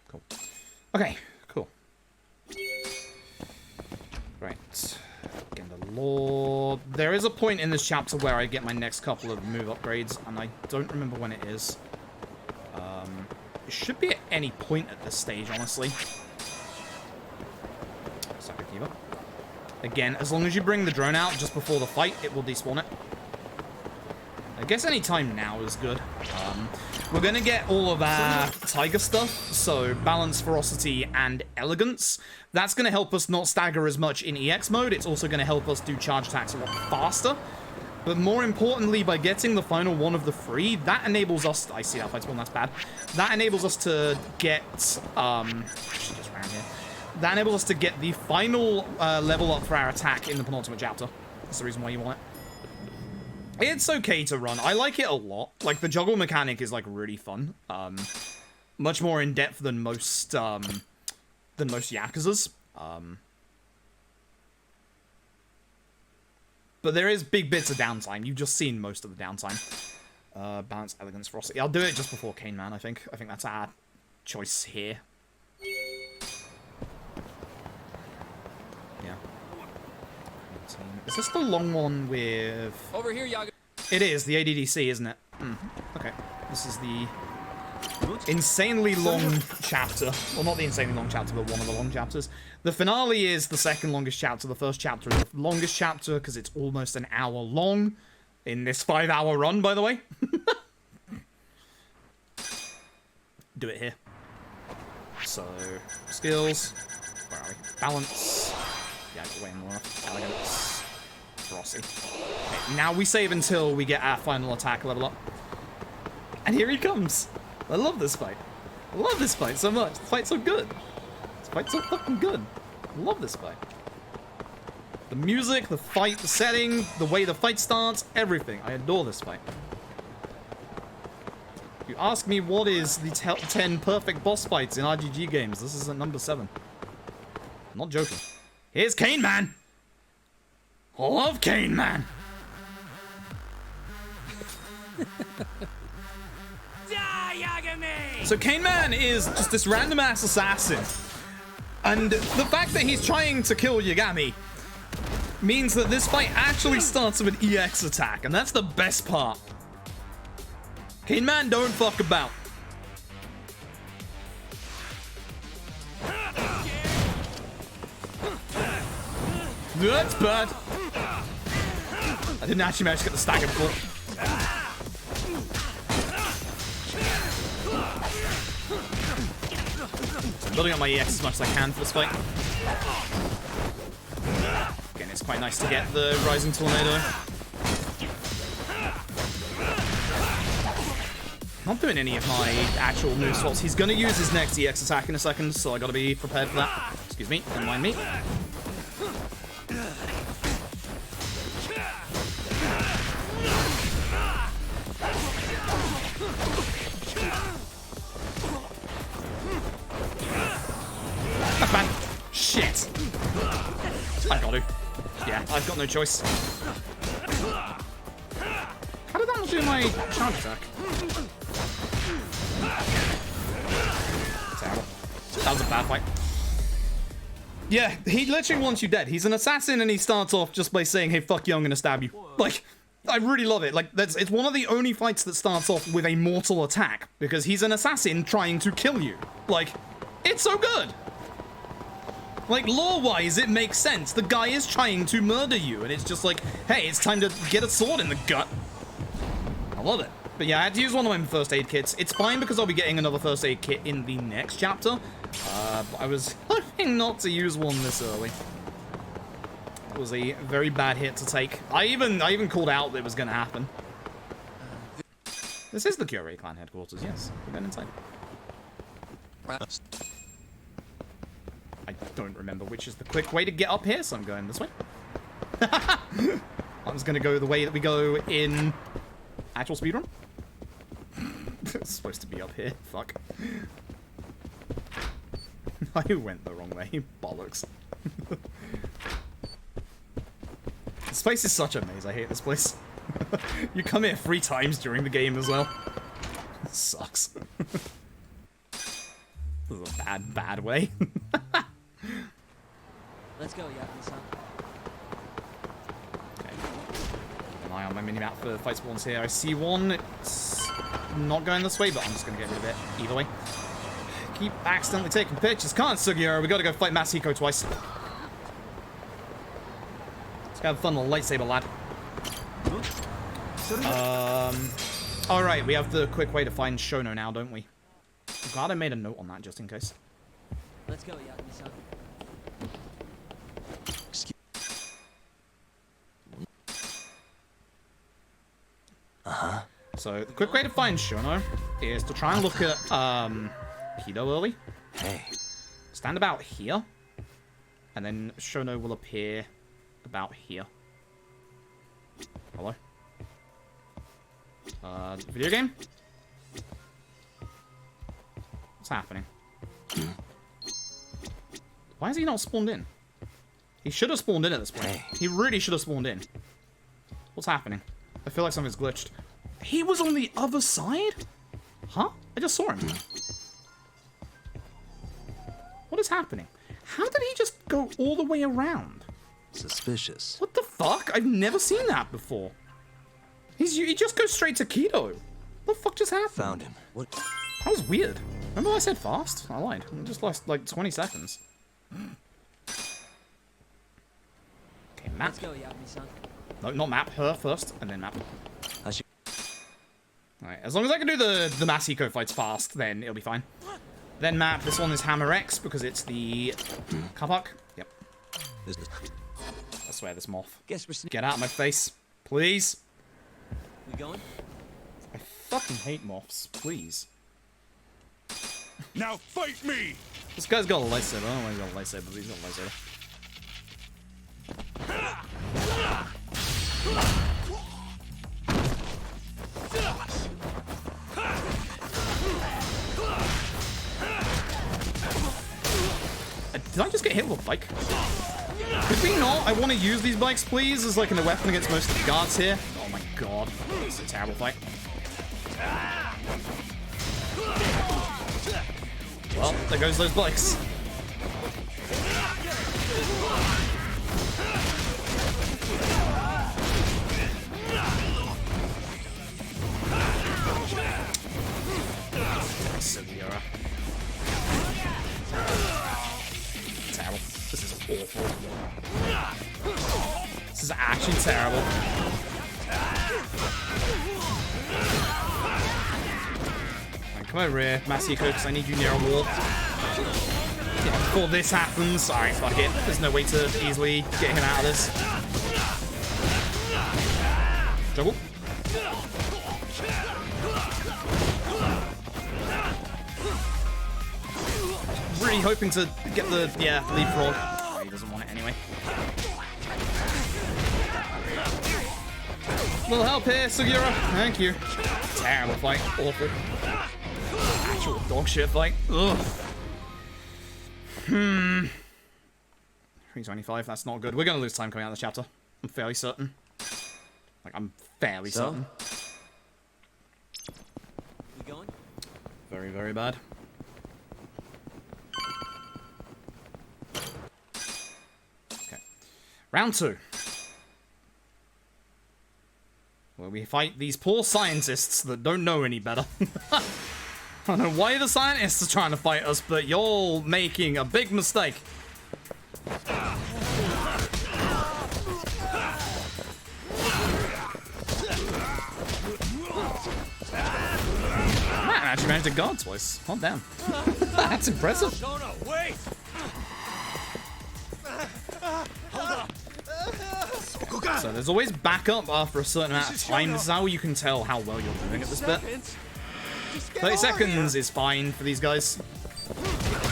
Cool. Okay, cool. Right. Again, the law. There is a point in this chapter where I get my next couple of move upgrades, and I don't remember when it is. It should be at any point at this stage, honestly. Sucker Kiva. Again, as long as you bring the drone out just before the fight, it will despawn it. I guess any time now is good. We're gonna get all of our tiger stuff, so balance, ferocity, and elegance. That's gonna help us not stagger as much in EX mode. It's also gonna help us do charge attacks a lot faster. But more importantly, by getting the final one of the 3, that enables us... I see that fight spawn, that's bad. That enables us to get... Actually, just ran here. That enables us to get the final level up for our attack in the penultimate chapter. That's the reason why you want it. It's okay to run. I like it a lot. Like, the juggle mechanic is, like, really fun. Much more in-depth than most Yakuzas. But there is big bits of downtime. You've just seen most of the downtime. Balance, elegance, ferocity. I'll do it just before Cane Man, I think. I think that's our choice here. Yeah. Is this the long one with... Over here, Yaga. It is, the ADDC, isn't it? Okay. This is the insanely long chapter. Well, not the insanely long chapter, but one of the long chapters. The finale is the second longest chapter. The first chapter is the longest chapter because it's almost an hour long in this 5-hour run, by the way. Do it here. So, skills. Where are we? Balance. Yeah, way more. Elegance. Ferocity. Okay, now we save until we get our final attack level up. And here he comes. I love this fight. I love this fight so much. This fight's so good. This fight's so fucking good. I love this fight. The music, the fight, the setting, the way the fight starts, everything. I adore this fight. If you ask me what is the 10 perfect boss fights in RGG games, this is at number 7. I'm not joking. Here's Cane Man! I love Cane Man! So Cane Man is just this random ass assassin And the fact that he's trying to kill Yagami means that this fight actually starts with an EX attack, and that's the best part. Kane Man, don't fuck about. That's bad. I didn't actually manage to get the stagger before. So I'm building up my EX as much as I can for this fight. Again, it's quite nice to get the Rising Tornado. Not doing any of my actual move swaps. He's gonna use his next EX attack in a second, so I gotta be prepared for that. Excuse me, don't mind me. That's bad. Shit. I got to. Yeah, I've got no choice. How did that not do my charge attack? Terrible. That was a bad fight. Yeah, he literally wants you dead. He's an assassin and he starts off just by saying, hey, fuck you, I'm gonna stab you. Like, I really love it. Like, it's one of the only fights that starts off with a mortal attack, because he's an assassin trying to kill you. Like, it's so good. Like, lore-wise, it makes sense. The guy is trying to murder you, and it's just like, hey, it's time to get a sword in the gut. I love it. But yeah, I had to use one of my first aid kits. It's fine because I'll be getting another first aid kit in the next chapter. But I was hoping not to use one this early. It was a very bad hit to take. I even called out that it was going to happen. This is the Kyurei clan headquarters, yes. We're going inside. I don't remember which is the quick way to get up here, so I'm going this way. I was going to go the way that we go in actual speedrun. It's supposed to be up here. Fuck. I went the wrong way. Bollocks. This place is such a maze. I hate this place. You come here 3 times during the game as well. It sucks. This is a bad way. Let's go, Yakuza. Okay. An eye on my minimap for fight spawns here. I see one. It's not going this way, but I'm just going to get rid of it either way. Keep accidentally taking pictures. Can't, Sugiura. We got to go fight Masahiko twice. Let's go have fun with a lightsaber, lad. Alright, we have the quick way to find Shono now, don't we? I'm glad I made a note on that just in case. Let's go, Yakuza. So, the quick way to find Shono is to try and look at, Kido early. Hey. Stand about here. And then Shono will appear about here. Hello? Video game? What's happening? Why is he not spawned in? He should have spawned in at this point. Hey. He really should have spawned in. What's happening? I feel like something's glitched. He was on the other side? Huh? I just saw him. What is happening? How did he just go all the way around? Suspicious. What the fuck? I've never seen that before. He just goes straight to Kido. What the fuck just happened? Found him. What? That was weird. Remember I said fast? I lied. I just lost like 20 seconds. Okay, map. Let's go, Yakuza. No, not map. Her first, and then map. I should... Alright, as long as I can do the Masahiko fights fast, then it'll be fine. Then map. This one is Hammer X because it's the car park. Yep. This is... I swear this moth. Guess we're Get out of my face. Please. We going? I fucking hate moths. Please. Now fight me! This guy's got a lightsaber. I don't know why he's got a lightsaber, but he's got a lightsaber. Did I just get hit with a bike? Could we not? I want to use these bikes, please, as like a weapon against most of the guards here. Oh my god. This is a terrible fight. Well, there goes those bikes. Sugiura. Terrible. This is awful. This is actually terrible. Right, come over here, Massey Cooks. I need you near a wall. Yeah, before this happens. Alright, fuck it. There's no way to easily get him out of this. Juggle. Really hoping to get the, leapfrog. Oh, he doesn't want it anyway. Little help here, Sugiura. Thank you. Terrible fight. Awful. Actual dog shit fight. Ugh. 325, that's not good. We're gonna lose time coming out of the chapter. I'm fairly certain. Like, I'm fairly certain. We going? Very, very bad. Okay. Round 2. Where we fight these poor scientists that don't know any better. I don't know why the scientists are trying to fight us, but you're making a big mistake. Man, I actually managed to guard twice. Oh, damn. That's impressive. Shona, wait! So there's always backup after a certain amount of time. This is how you can tell how well you're doing at this bit. 30 seconds is fine for these guys. I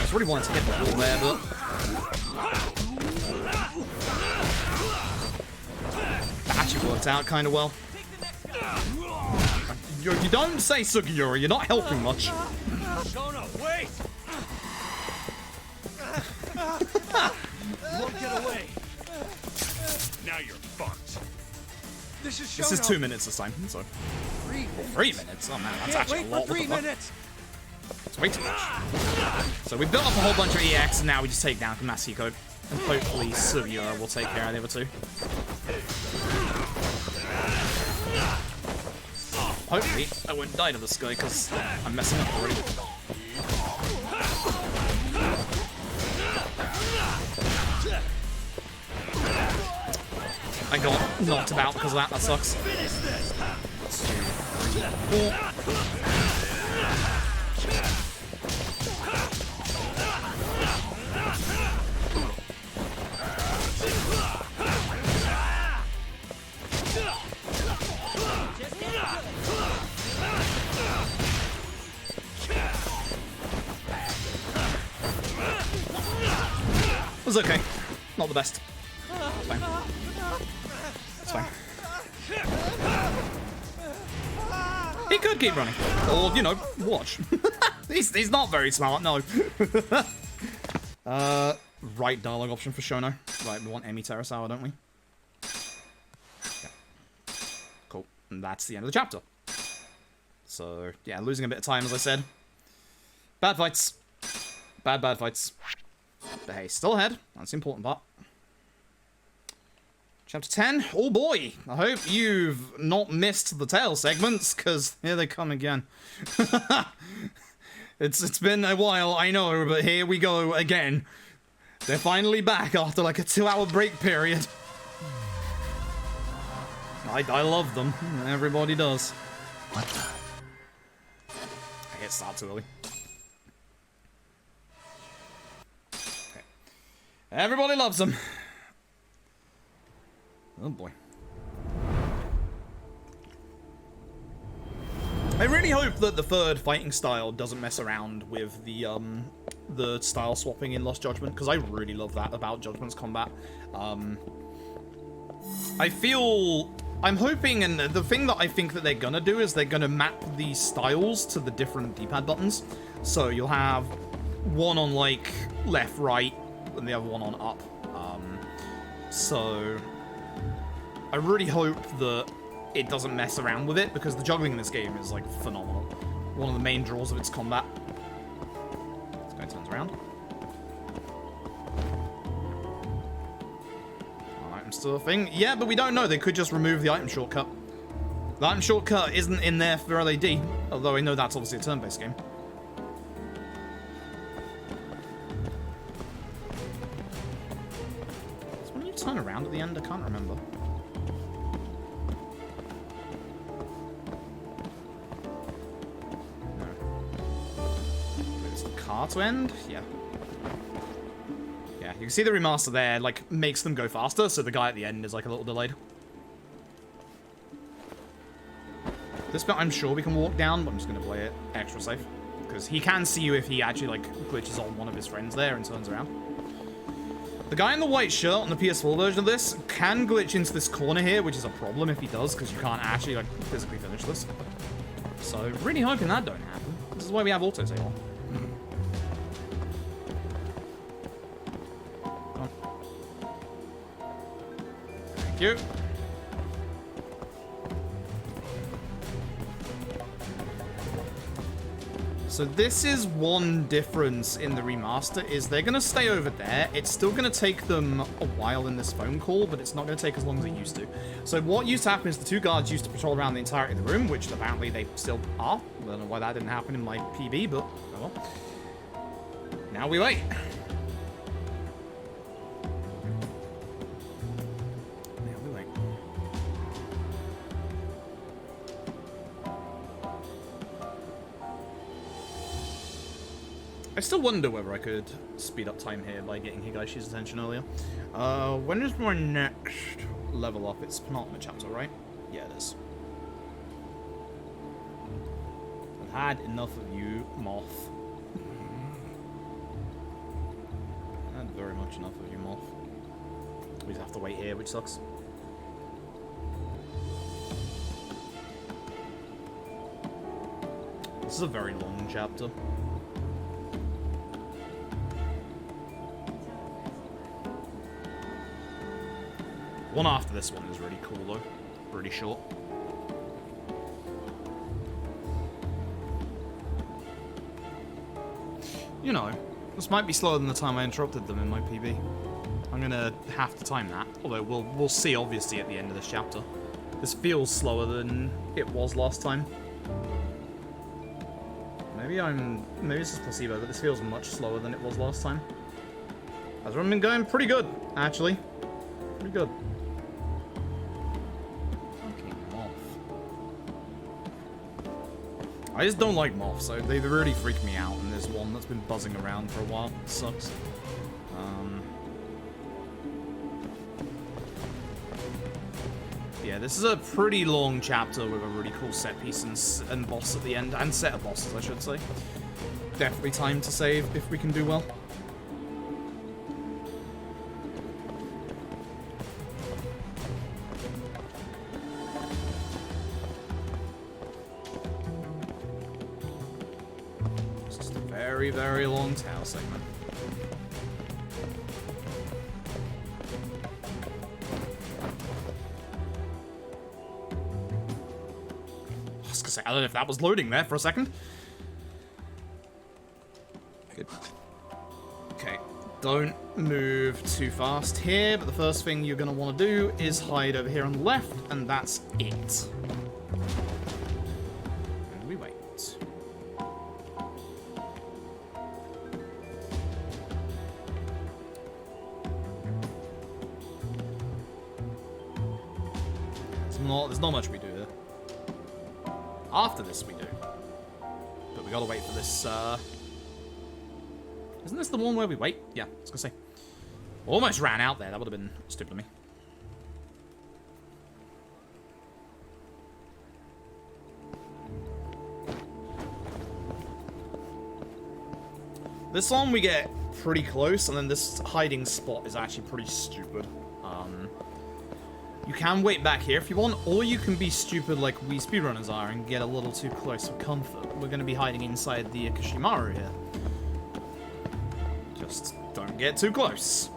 just really wanted to hit the wall there, but... that actually worked out kind of well. You don't say, Sugiura, you're not helping much. Shona, wait! You won't get away. Now you're fucked. This is 2 minutes this time, so... 3 minutes? Oh man, that's actually a lot. Wait for 3 minutes. It's way too much. So we built up a whole bunch of EX, and now we just take down Masiko. And hopefully Sugiura will take care of the other two. Hopefully I won't die to this guy, because I'm messing up already. I got knocked about because of that. That sucks. 2, 3, 4. It was okay. Not the best. It's fine. It's fine. He could keep running. Or, you know, watch. he's not very smart, no. Right dialogue option for Shono. Right, we want Emi Terasawa, don't we? Okay. Cool. And that's the end of the chapter. So, yeah, losing a bit of time, as I said. Bad fights. Bad fights. But hey, still ahead. That's the important part. Chapter 10. Oh boy! I hope you've not missed the tail segments, because here they come again. It's been a while, I know, but here we go again. They're finally back after like a 2-hour break period. I love them. Everybody does. What the? I hit start too early. Okay. Everybody loves them. Oh boy. I really hope that the third fighting style doesn't mess around with the style swapping in Lost Judgment, because I really love that about Judgment's combat. I'm hoping, and the thing that I think that they're gonna do is they're gonna map these styles to the different D-pad buttons. So you'll have one on like left, right, and the other one on up. So I really hope that it doesn't mess around with it, because the juggling in this game is like phenomenal. One of the main draws of its combat. This guy turns around. faster thing. Yeah, but we don't know. They could just remove the item shortcut. The item shortcut isn't in there for LAD, although I know that's obviously a turn-based game. So when you turn around at the end, I can't remember. To end? Yeah. Yeah, you can see the remaster there, like, makes them go faster, so the guy at the end is, like, a little delayed. This bit I'm sure we can walk down, but I'm just going to play it extra safe. Because he can see you if he actually, like, glitches on one of his friends there and turns around. The guy in the white shirt on the PS4 version of this can glitch into this corner here, which is a problem if he does, because you can't actually, like, physically finish this. So, really hoping that don't happen. This is why we have autosave on. Thank you. So this is one difference in the remaster, is they're going to stay over there. It's still going to take them a while in this phone call, but it's not going to take as long as it used to. So what used to happen is the two guards used to patrol around the entirety of the room, which apparently they still are. I don't know why that didn't happen in my PB, but oh well. Now we wait. I still wonder whether I could speed up time here by getting Higashi's attention earlier. When is my next level up? It's penultimate chapter, right? Yeah, it is. I've had enough of you, Moth. I had very much enough of you, Moth. We just have to wait here, which sucks. This is a very long chapter. One after this one is really cool though. Really short. You know, this might be slower than the time I interrupted them in my PB. I'm gonna have to time that. Although we'll see obviously at the end of this chapter. This feels slower than it was last time. Maybe it's just placebo, but this feels much slower than it was last time. Has everyone been going pretty good, actually. Pretty good. I just don't like moths, so they really freak me out, and there's one that's been buzzing around for a while. It sucks. Yeah, this is a pretty long chapter with a really cool set piece and boss at the end, and set of bosses, I should say. Definitely time to save if we can do well. Very long tail segment. I was gonna say, I don't know if that was loading there for a second. Good. Okay, don't move too fast here, but the first thing you're gonna want to do is hide over here on the left, and that's it. And we wait. There's not much we do here. After this we do. But we gotta wait for this, Isn't this the one where we wait? Yeah, I was gonna say. Almost ran out there, that would have been stupid of me. This one we get pretty close, and then this hiding spot is actually pretty stupid. You can wait back here if you want, or you can be stupid like we speedrunners are and get a little too close for comfort. We're going to be hiding inside the Akashimaru here. Just don't get too close.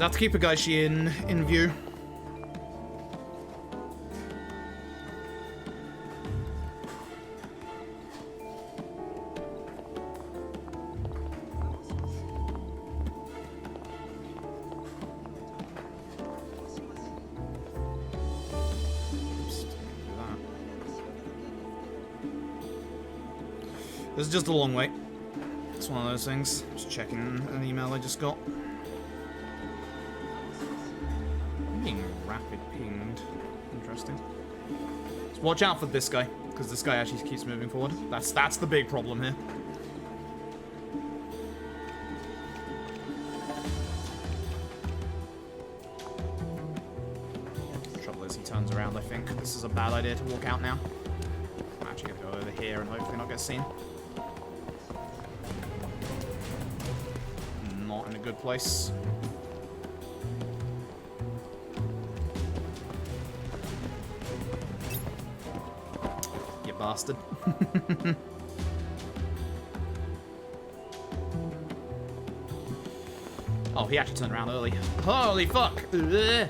So I have to keep Higashi in view. This is just a long wait. It's one of those things. Just checking an email I just got. I'm being rapid pinged. Interesting. So watch out for this guy, because this guy actually keeps moving forward. That's the big problem here. Trouble is he turns around, I think. This is a bad idea to walk out now. I'm actually gonna go over here and hopefully not get seen. Not in a good place. You bastard. Oh, he actually turned around early. Holy fuck! Ugh.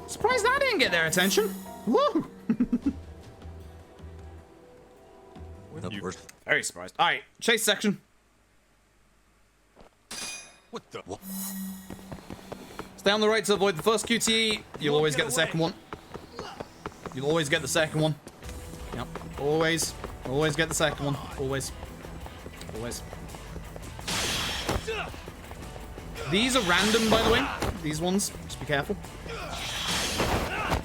Surprised that didn't get their attention. Woo! Very surprised. Alright, chase section. What the? Stay on the right to avoid the first QTE. You'll always get the second one. You'll always get the second one. Yep. Always. Always get the second one. Always. Always. These are random, by the way. These ones. Just be careful. I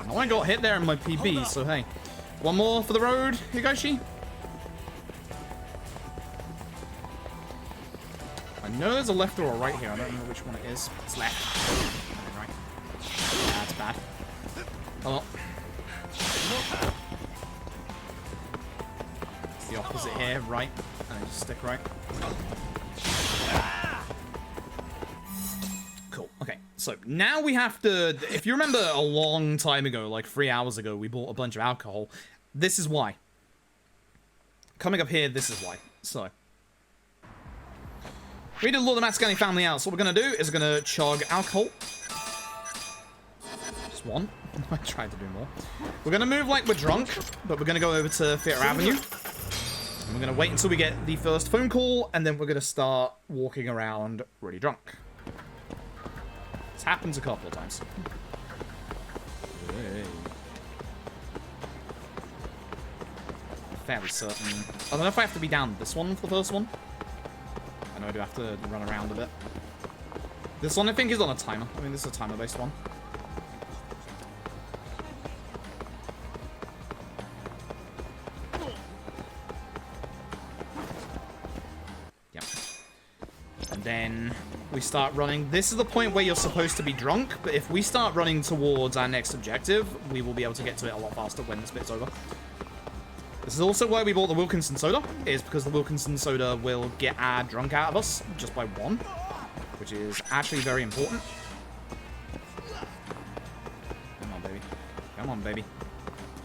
only got hit there in my PB, so hey. One more for the road, Higashi. I know there's a left or a right here. I don't know which one it is. It's left. Right. That's bad. Oh. It's the opposite here, right. And just stick right. Cool. Okay. So now we have to. If you remember a long time ago, like 3 hours ago, we bought a bunch of alcohol. This is why. Coming up here, this is why. So. We did Lord of Matscani family out, so what we're going to do is we're going to chug alcohol. Just one. I tried to do more. We're going to move like we're drunk, but we're going to go over to Theatre Avenue. And we're going to wait until we get the first phone call, and then we're going to start walking around really drunk. This happens a couple of times. Hey. Fairly certain. I don't know if I have to be down this one for the first one. I know I do have to run around a bit. This one I think is on a timer. I mean, this is a timer-based one. Yep. And then we start running. This is the point where you're supposed to be drunk, but if we start running towards our next objective, we will be able to get to it a lot faster when this bit's over. This is also why we bought the Wilkinson soda, is because the Wilkinson soda will get our drunk out of us just by one, which is actually very important. Come on, baby. Come on, baby.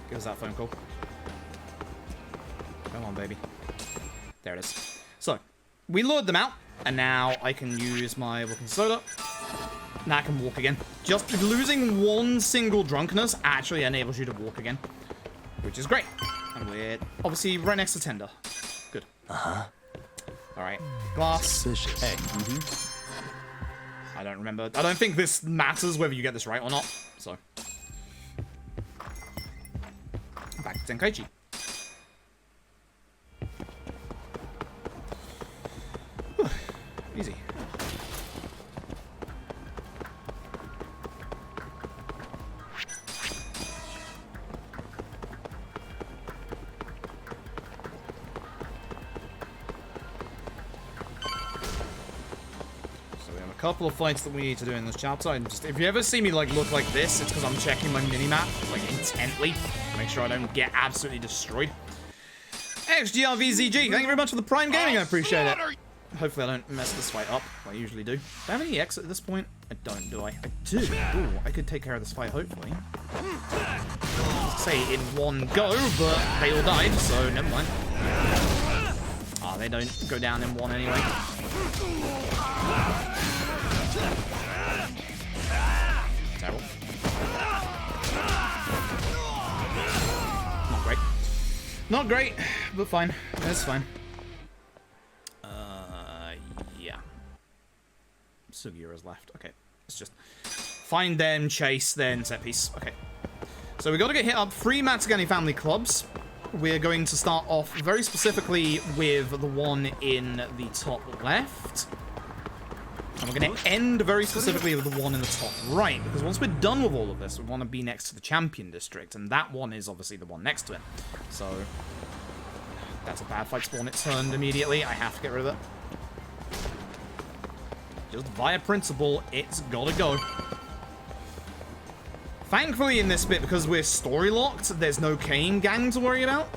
Give us that phone call. Come on, baby. There it is. So, we lured them out, and now I can use my Wilkinson soda. Now I can walk again. Just losing one single drunkenness actually enables you to walk again, which is great. And we're obviously right next to Tender. Good. Uh-huh. Alright. Glass. Suspicious. Hey. I don't remember. I don't think this matters whether you get this right or not. So. Back to Tenkaichi. Whew. Easy. Couple of fights that we need to do in this chapter. And just, if you ever see me like look like this, it's because I'm checking my minimap like intently to make sure I don't get absolutely destroyed. XGRVZG, thank you very much for the Prime Gaming. I appreciate it. Hopefully I don't mess this fight up. I usually do. Do I have any exit at this point? I don't, do I? I do. Ooh, I could take care of this fight, hopefully. Say in one go, but they all died, so never mind. Ah, they don't go down in one anyway. Not great, but fine. It's fine. Yeah. Sugiura's left. Okay. Let's just find them, chase, then set piece. Okay. So we got to get hit up 3 Matsugani family clubs. We're going to start off very specifically with the one in the top left. And we're going to end very specifically with the one in the top right, because once we're done with all of this, we want to be next to the champion district, and that one is obviously the one next to it. So, that's a bad fight spawn. It turned immediately. I have to get rid of it. Just via principle, it's got to go. Thankfully, in this bit, because we're story-locked, there's no Kane gang to worry about.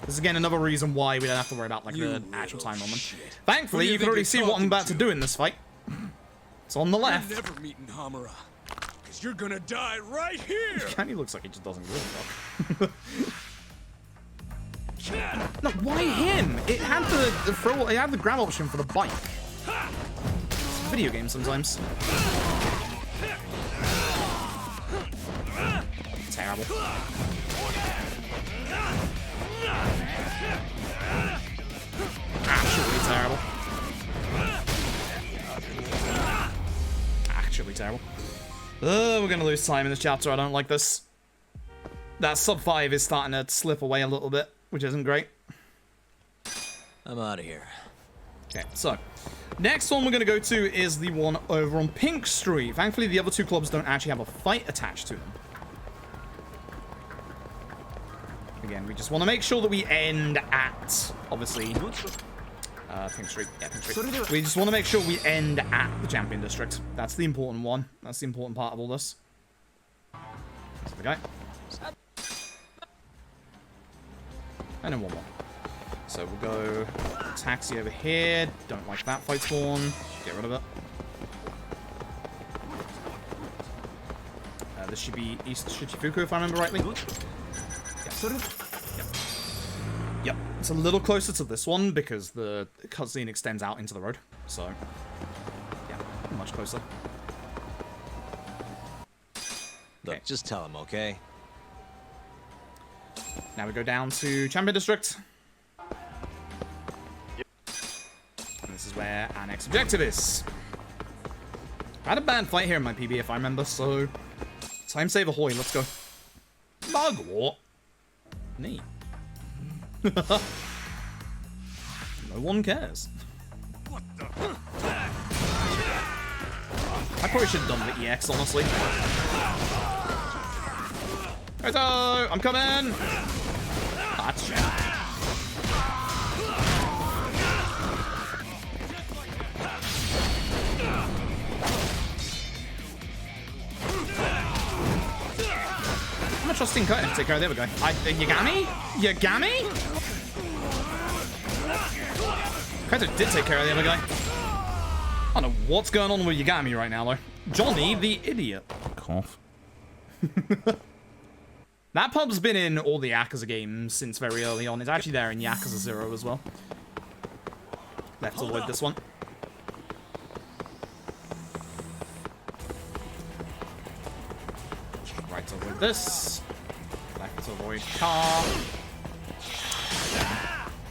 This is, again, another reason why we don't have to worry about, like, the actual time on them. Thankfully, you can already see what I'm about to do in this fight. It's on the left. You're never meeting Hamura, because you're gonna die right here! Kenny looks like he just doesn't give a fuck. No, why him? It had the grab option for the bike. It's a video game sometimes. Terrible. Actually terrible. Actually terrible. We're gonna lose time in this chapter. I don't like this. That sub 5 is starting to slip away a little bit, which isn't great. I'm out of here. Okay, so next one we're gonna go to is the one over on Pink Street. Thankfully, the other 2 clubs don't actually have a fight attached to them. Again, we just want to make sure that we end at, obviously, Pink Street. Yeah, Pink Street. We just want to make sure we end at the Champion District. That's the important one. That's the important part of all this. That's the guy. And then one more. So we'll go taxi over here. Don't like that fight spawn. Get rid of it. This should be East Shichifuku, if I remember rightly. Yep, it's a little closer to this one because the cutscene extends out into the road. So, yeah, much closer. Look, just tell him, okay? Now we go down to Champion District. And this is where our next objective is. I had a bad fight here in my PB, if I remember, so time save ahoy, let's go. Mugwort. Neat. No one cares. I probably should have done the EX, honestly. Kaito, I'm coming! Oh, that's shit. I'm not trusting Kaito to take care of the other guy. Yagami? Yagami? Kaito did take care of the other guy. I don't know what's going on with Yagami right now, though. Johnny the idiot. Cough. That pub's been in all the Yakuza games since very early on. It's actually there in Yakuza 0 as well. Left to avoid this one. Right to avoid this. Left to avoid car.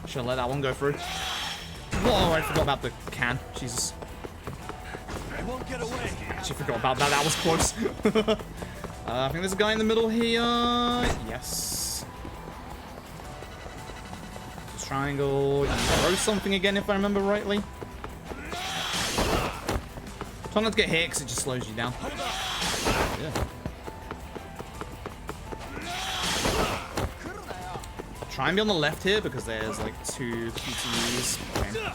Should've let that one go through. Whoa, I forgot about the can. Jesus. I won't get away. Actually forgot about that. That was close. I think there's a guy in the middle here. Yes. Just triangle. You throw something again, if I remember rightly. Try not to get hit, because it just slows you down. Yeah. Try and be on the left here, because there's like 2 QTEs. Okay.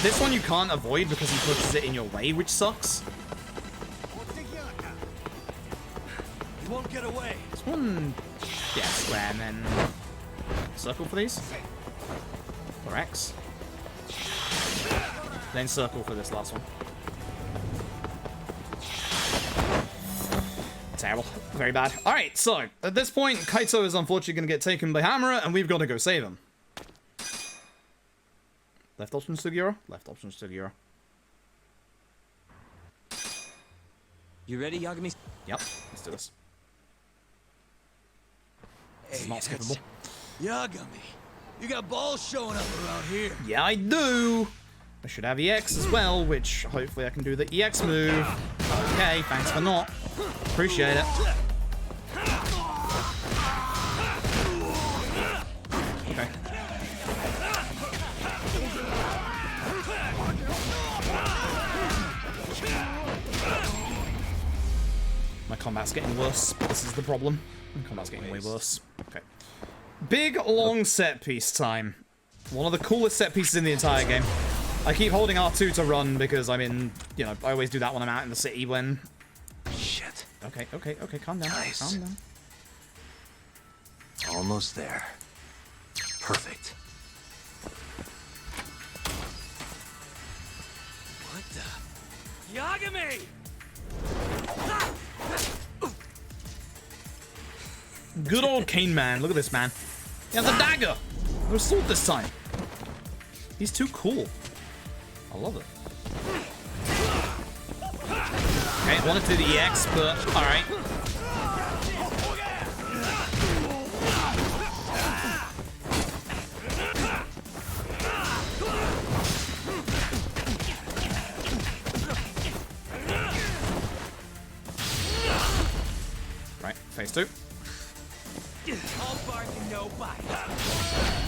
This one you can't avoid because he pushes it in your way, which sucks. You won't get away. This one, yeah, square and then circle for these. Or X. Then circle for this last one. Terrible. Very bad. Alright, so, at this point, Kaito is unfortunately going to get taken by Hamura, and we've got to go save him. Left option Sugiura? Left option Sugiura. You ready, Yagami? Yep, let's do this. This is not skippable. Yagami, you got balls showing up around here. Yeah, I do. I should have EX as well, which hopefully I can do the EX move. Okay, thanks for not. Appreciate it. Okay. My combat's getting worse. This is the problem. My combat's getting way worse. Okay. Big, long set piece time. One of the coolest set pieces in the entire game. I keep holding R2 to run because I'm in, you know, I always do that when I'm out in the city when... Shit. Okay, calm down. Nice. Calm down. Almost there. Perfect. What the? Yagami! Good old Cane Man. Look at this man. He has a dagger. No sword this time. He's too cool. I love it. Okay, I wanted to do the EX, but alright. Right, phase 2.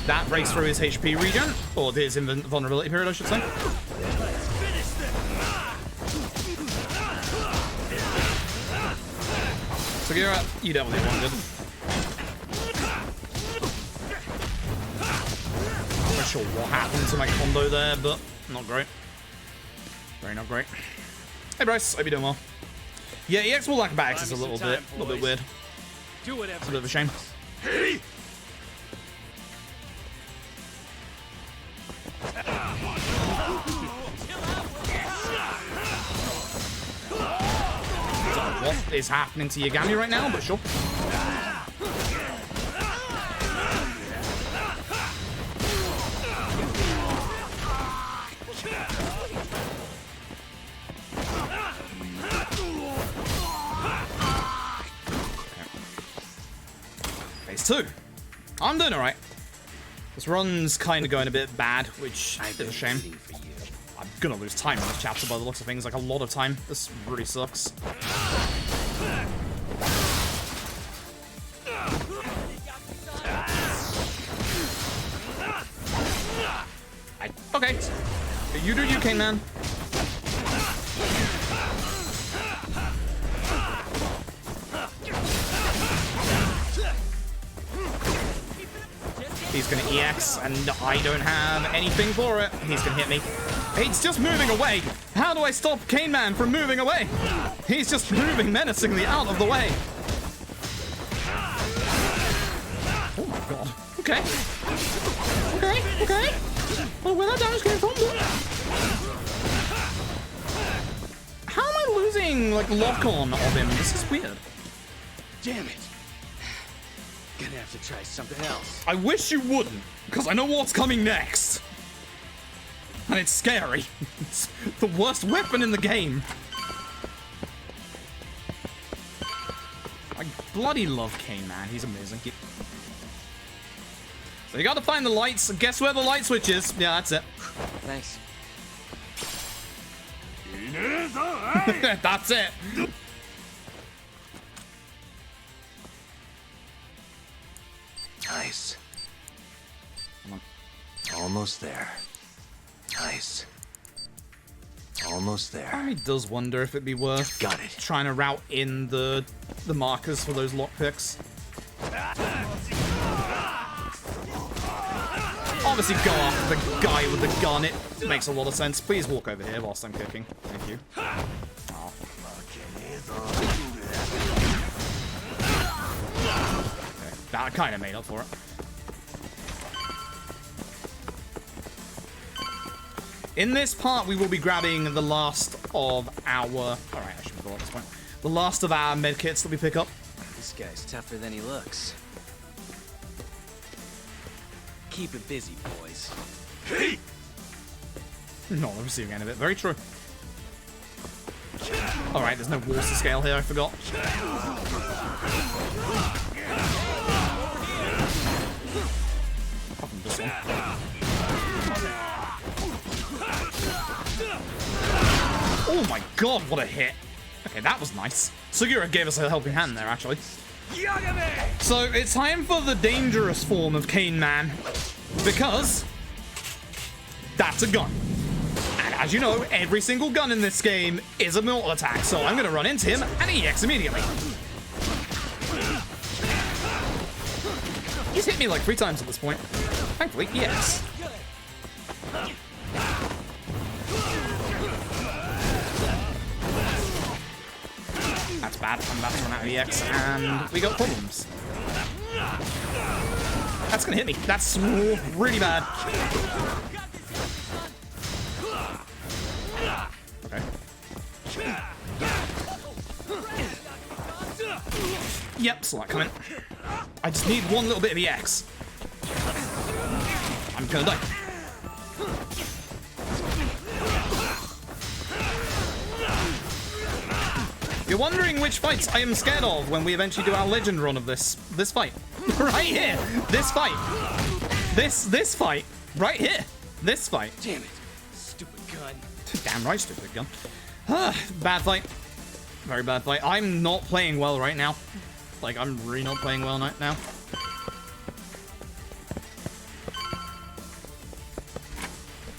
That breaks through his HP regen, or his invulnerability period, I should say. Sagira, you dealt with it one, didn't you? I'm not sure what happened to my combo there, but not great. Very not great. Hey Bryce, hope you're doing well. Yeah, EX will lack backs is a little bit weird. Do whatever. It's a bit of a shame. Hey! What is happening to Yagami right now, but sure. Phase 2. I'm doing alright. This run's kind of going a bit bad, which is a shame. I'm gonna lose time in this chapter by the looks of things, like a lot of time. This really sucks. Okay. You do you, Cane Man. He's gonna EX, and I don't have anything for it. He's gonna hit me. He's just moving away. How do I stop Cane Man from moving away? He's just moving menacingly out of the way. Oh my god. Okay. Okay. Well, where that damage came from? How am I losing, like, lock-on of him? This is weird. Damn it. Gonna have to try something else. I wish you wouldn't, because I know what's coming next. And it's scary. It's the worst weapon in the game. I bloody love Cane Man. He's amazing. So you gotta find the lights. Guess where the light switch is? Yeah, that's it. Thanks. That's it. Nice. Almost there. Nice. Almost there. Part of me does wonder if it'd be worth Got it. trying to route in the markers for those lockpicks. Obviously go after the guy with the gun, it makes a lot of sense. Please walk over here whilst I'm cooking. Thank you. Oh. Okay, that kind of made up for it. In this part, we will be grabbing the last of our... Alright, I should go at this point. The last of our medkits that we pick up. This guy's tougher than he looks. Keep it busy, boys. Hey! Not the receiving end of it. Very true. Alright, there's no walls to scale here, I forgot. one. Oh my god, what a hit. Okay, that was nice. Sugura gave us a helping hand there, actually. So, it's time for the dangerous form of Cane Man. Because that's a gun. And as you know, every single gun in this game is a mortal attack. So I'm going to run into him and EX immediately. He's hit me like 3 times at this point. Thankfully, EX. That's bad. I'm about to run out of EX, and we got problems. That's gonna hit me. That's really bad. Okay. Yep, saw that coming. I just need one little bit of EX. I'm gonna die. You're wondering which fights I am scared of when we eventually do our legend run of this fight. Right here. This fight. This fight. Right here. This fight. Damn it. Stupid gun. Damn right, stupid gun. Bad fight. Very bad fight. I'm not playing well right now. Like, I'm really not playing well right now.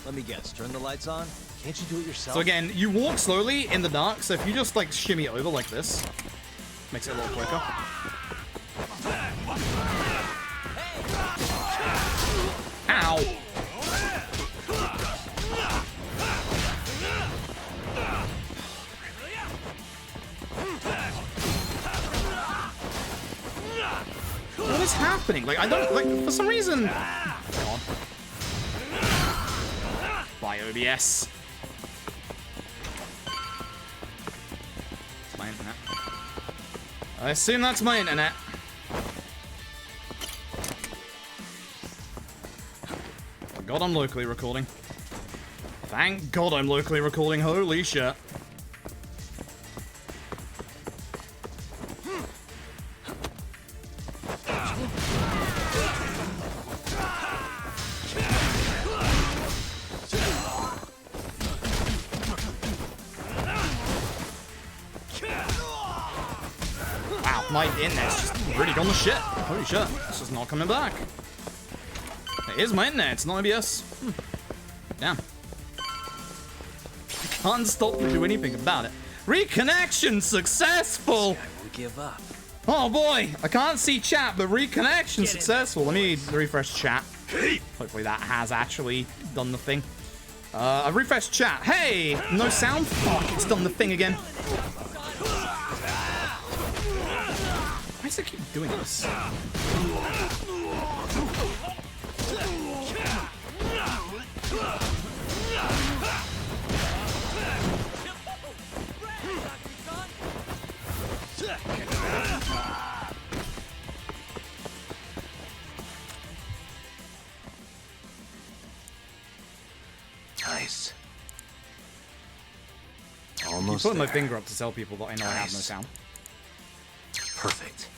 Let me guess. Turn the lights on? Can't you do it yourself? So again, you walk slowly in the dark, so if you just like shimmy over like this, makes it a little quicker. Ow! What is happening? Like, I don't, like, for some reason... God. Bye, OBS. My internet. I assume that's my internet. Thank God I'm locally recording. Thank God I'm locally recording. Holy shit. My internet's just really gone to shit. Holy shit. This is not coming back. It is my internet. It's not OBS. Damn. I can't stop to do anything about it. Reconnection successful! I won't give up. Oh boy. I can't see chat, but reconnection successful. Let me refresh chat. Hopefully that has actually done the thing. I've refreshed chat. Hey! No sound? Fuck, it's done the thing again. Why does it keep doing this? Nice. I'm Almost putting my there. finger up to tell people that I know I have no sound. Perfect.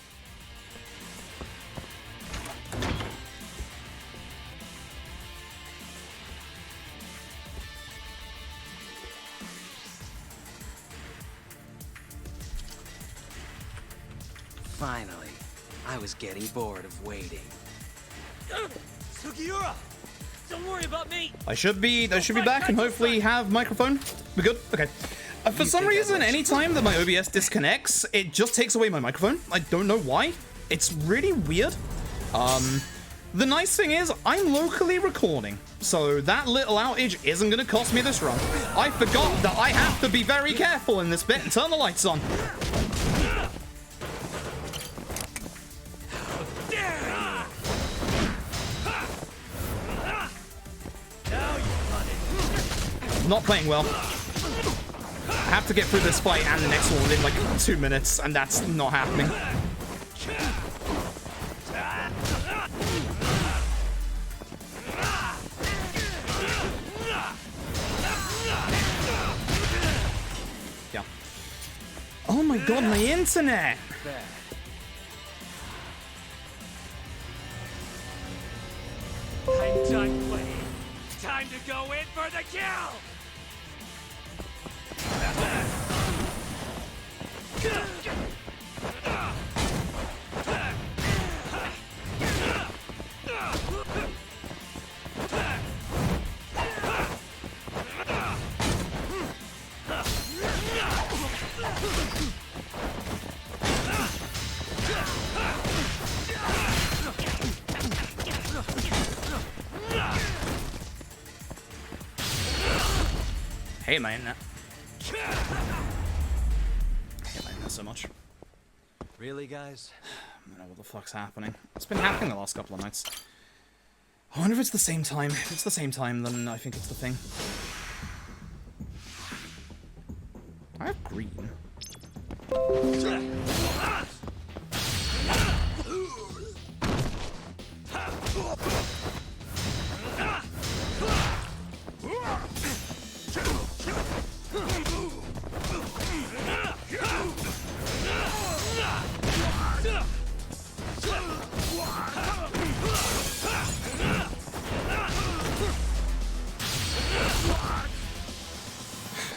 Finally. I was getting bored of waiting. Sugiura! Don't worry about me! I should be back and hopefully have microphone. We good? Okay. For some reason, anytime that my OBS disconnects, it just takes away my microphone. I don't know why. It's really weird. The nice thing is, I'm locally recording, so that little outage isn't going to cost me this run. I forgot that I have to be very careful in this bit and turn the lights on. Not playing well. I have to get through this fight and the next one within like 2 minutes, and that's not happening. Yeah. Oh my god, my internet! I'm to go in for the kill! Hey, man. Hey, man, not so much. Really, guys? I don't know what the fuck's happening. It's been happening the last couple of nights. I wonder if it's the same time. If it's the same time, then I think it's the thing. I have green.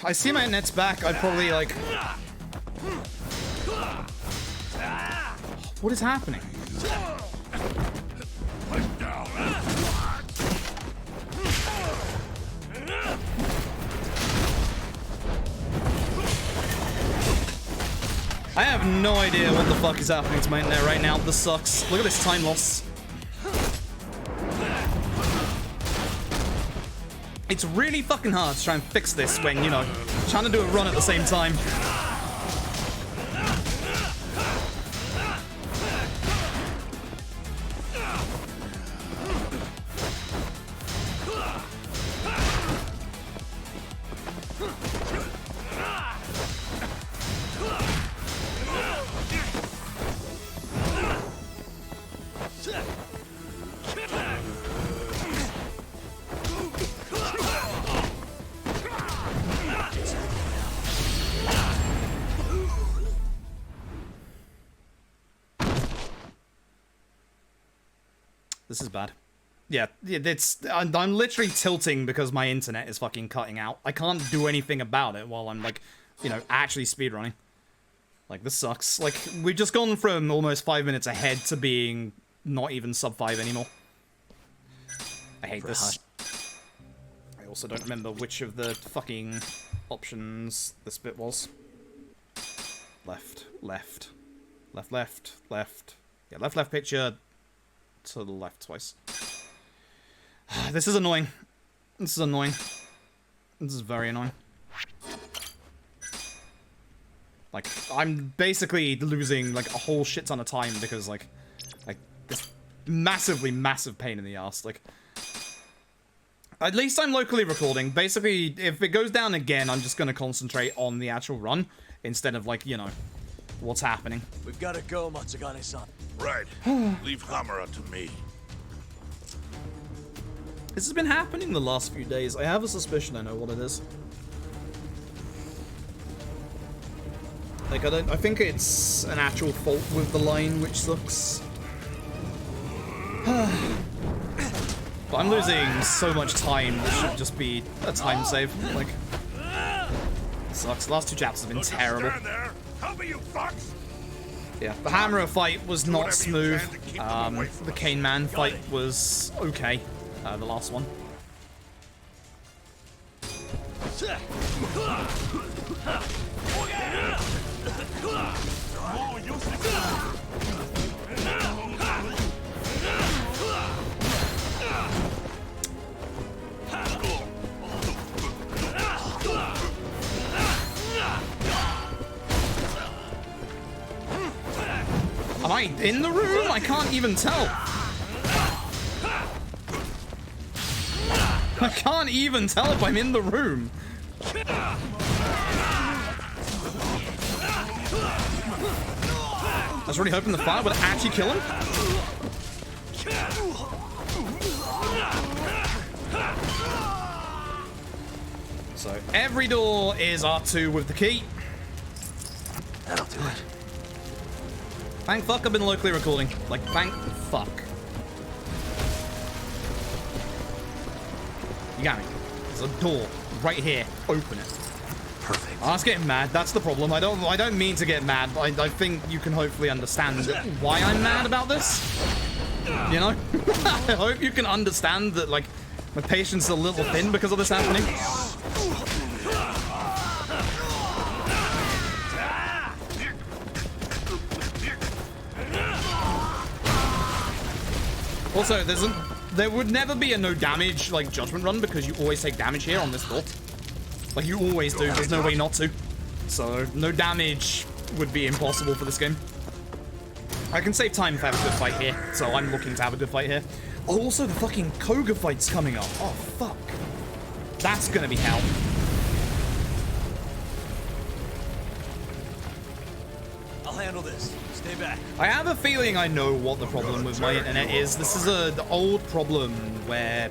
I see my net's back, I'd probably like... What is happening? I have no idea what the fuck is happening to my internet right now. This sucks. Look at this time loss. It's really fucking hard to try and fix this when, you know, trying to do a run at the same time. This is bad. Yeah, I'm literally tilting because my internet is fucking cutting out. I can't do anything about it while I'm, like, you know, actually speedrunning. Like, this sucks. Like, we've just gone from almost 5 minutes ahead to being not even sub 5 anymore. I hate this. I also don't remember which of the fucking options this bit was. Left, left, left, left, left. Yeah, left, left picture. To the left twice. This is annoying. This is annoying. This is very annoying. Like, I'm basically losing, like, a whole shit ton of time because, like, this massively massive pain in the ass. Like, at least I'm locally recording. Basically, if it goes down again, I'm just gonna concentrate on the actual run instead of, like, you know, what's happening. We've got to go, Matsugane-san. Right. Leave Hamura to me. This has been happening the last few days. I have a suspicion I know what it is. Like, I think it's an actual fault with the line, which sucks. But I'm losing so much time, this should just be a time save. Like, it sucks. The last two chapters have been terrible. Help me, you fucks! Yeah, the Hammer fight was not smooth. The Cane Man fight was okay. The last one. Am I in the room? I can't even tell. I can't even tell if I'm in the room. I was really hoping the fire would actually kill him. So every door is R2 with the key. That'll do it. Thank fuck I've been locally recording. Like, thank fuck. Yagami, there's a door right here. Open it. Perfect. I was getting mad. That's the problem. I don't mean to get mad, but I think you can hopefully understand why I'm mad about this. You know? I hope you can understand that, like, my patience is a little thin because of this happening. Also, there would never be a no damage, like, judgment run because you always take damage here on this door. Like, you always do. There's no way not to. So, no damage would be impossible for this game. I can save time if I have a good fight here. So, I'm looking to have a good fight here. Oh, also, the fucking Koga fight's coming up. Oh, fuck. That's gonna be hell. I'll handle this. Stay back. I have a feeling I know what the problem with my internet is. This is an old problem where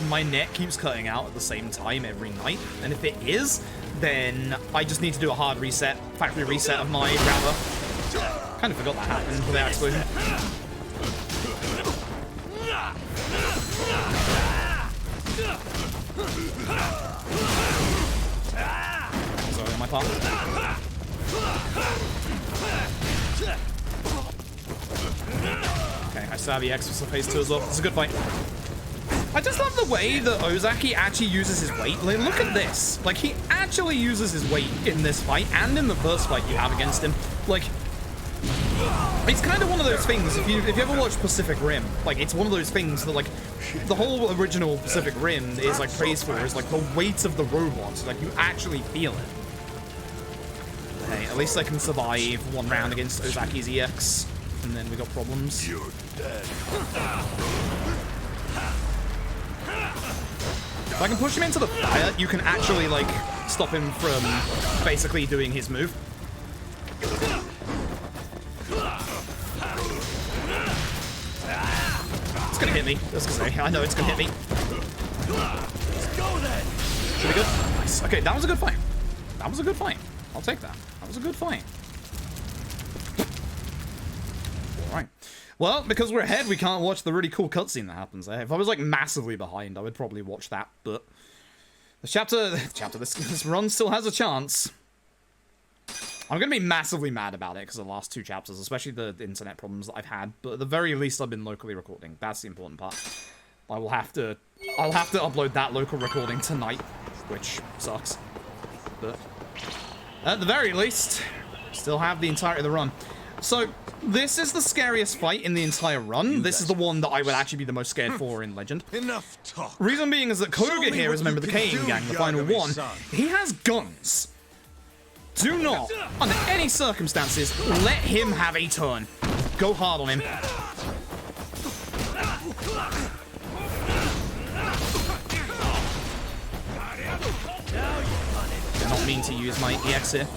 my net keeps cutting out at the same time every night. And if it is, then I just need to do a hard reset, factory reset of my router. Kind of forgot that happened with that explosion. Sorry on my part. Okay, I still have the X for phase 2 as well. It's a good fight. I just love the way that Ozaki actually uses his weight. Like, look at this. Like, he actually uses his weight in this fight and in the first fight you have against him. Like, it's kind of one of those things, if you ever watch Pacific Rim, like, it's one of those things that, like, the whole original Pacific Rim is, like, praised for, is, like, the weight of the robots. Like, you actually feel it. Okay, at least I can survive one round against Ozaki's EX, and then we got problems. You're dead. If I can push him into the fire, you can actually, like, stop him from basically doing his move. It's gonna hit me. That's gonna say. I know it's gonna hit me. Let's go then. Should be good. Nice. Okay, that was a good fight. That was a good fight. I'll take that. That was a good fight. Alright. Well, because we're ahead, we can't watch the really cool cutscene that happens there. If I was, like, massively behind, I would probably watch that, but this run still has a chance. I'm gonna be massively mad about it because of the last 2 chapters, especially the internet problems that I've had, but at the very least I've been locally recording. That's the important part. I'll have to upload that local recording tonight, which sucks. But at the very least, still have the entirety of the run. So, this is the scariest fight in the entire run. This is the one that I would actually be the most scared for in Legend. Enough talk. Reason being is that Koga here is a member of the Kane Gang, the final one. He has guns. Do not, under any circumstances, let him have a turn. Go hard on him. I don't mean to use my EX here.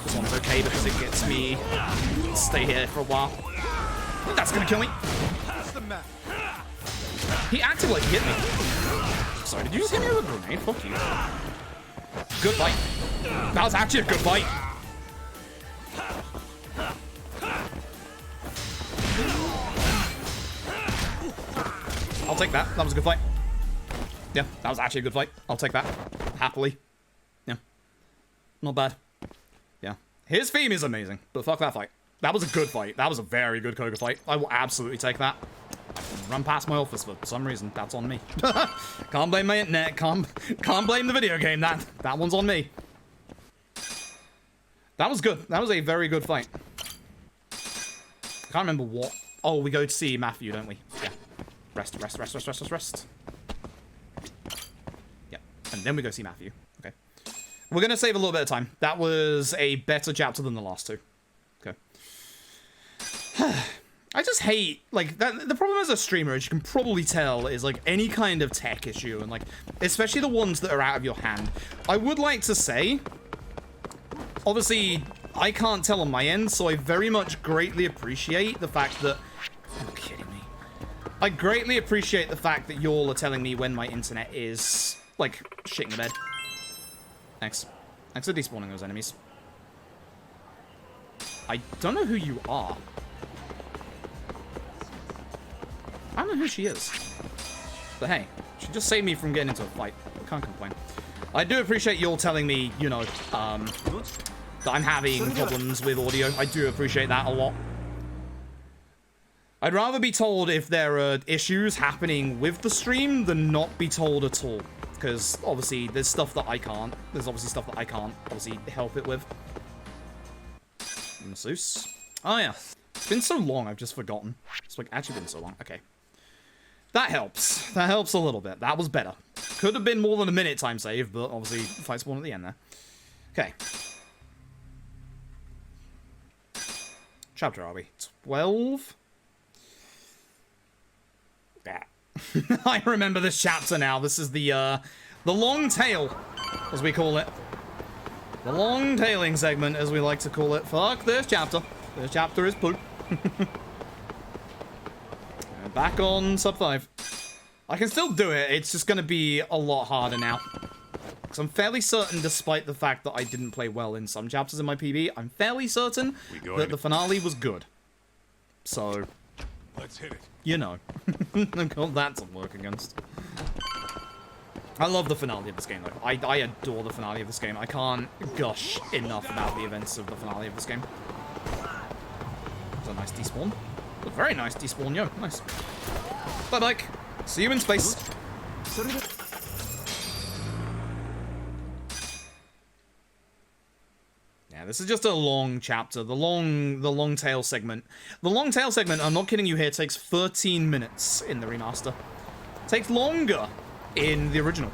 This one's okay because it gets me to stay here for a while. That's gonna kill me. He acted like he hit me. Sorry, did you just hit me with a grenade? Fuck you. Good fight. That was actually a good fight. I'll take that. That was a good fight. Yeah, that was actually a good fight. I'll take that. Happily. Yeah. Not bad. Yeah. His theme is amazing, but fuck that fight. That was a good fight. That was a very good Koga fight. I will absolutely take that. Run past my office for some reason. That's on me. Can't blame my internet. Can't blame the video game. That one's on me. That was good. That was a very good fight. I can't remember what. Oh, we go to see Matthew, don't we? Yeah. Rest. Yeah. And then we go see Matthew. Okay. We're gonna save a little bit of time. That was a better chapter than the last 2. Okay. I just hate, like, the problem as a streamer, as you can probably tell, is, like, any kind of tech issue, and, like, especially the ones that are out of your hand. I would like to say, obviously, I can't tell on my end, so I very much greatly appreciate the fact that... You're kidding me. I greatly appreciate the fact that y'all are telling me when my internet is, like, shitting the bed. Thanks. Thanks for despawning those enemies. I don't know who you are. I'm don't know who she is. But hey, she just saved me from getting into a fight. I can't complain. I do appreciate you all telling me, you know, that I'm having problems with audio. I do appreciate that a lot. I'd rather be told if there are issues happening with the stream than not be told at all. Because, obviously, there's stuff that I can't. There's obviously stuff that I can't, obviously, help it with. Masseuse. Oh, yeah. It's been so long, I've just forgotten. It's, like, actually been so long. Okay. That helps. That helps a little bit. That was better. Could have been more than a minute time save, but, obviously, fight spawn at the end there. Okay. Chapter are we? 12? Yeah. I remember this chapter now. This is the long tail, as we call it. The long tailing segment, as we like to call it. Fuck this chapter. This chapter is poop. Back on sub 5. I can still do it. It's just going to be a lot harder now. Because I'm fairly certain, despite the fact that I didn't play well in some chapters in my PB, I'm fairly certain that the finale was good. So, Let's hit it. you know. I've got that to work against. I love the finale of this game, though. I adore the finale of this game. I can't gush enough about the events of the finale of this game. It's a nice despawn. A very nice despawn, yo. Nice. Bye, Mike. See you in space. Yeah, this is just a long chapter. The long tail segment. The long tail segment, I'm not kidding you here, takes 13 minutes in the remaster. Takes longer in the original.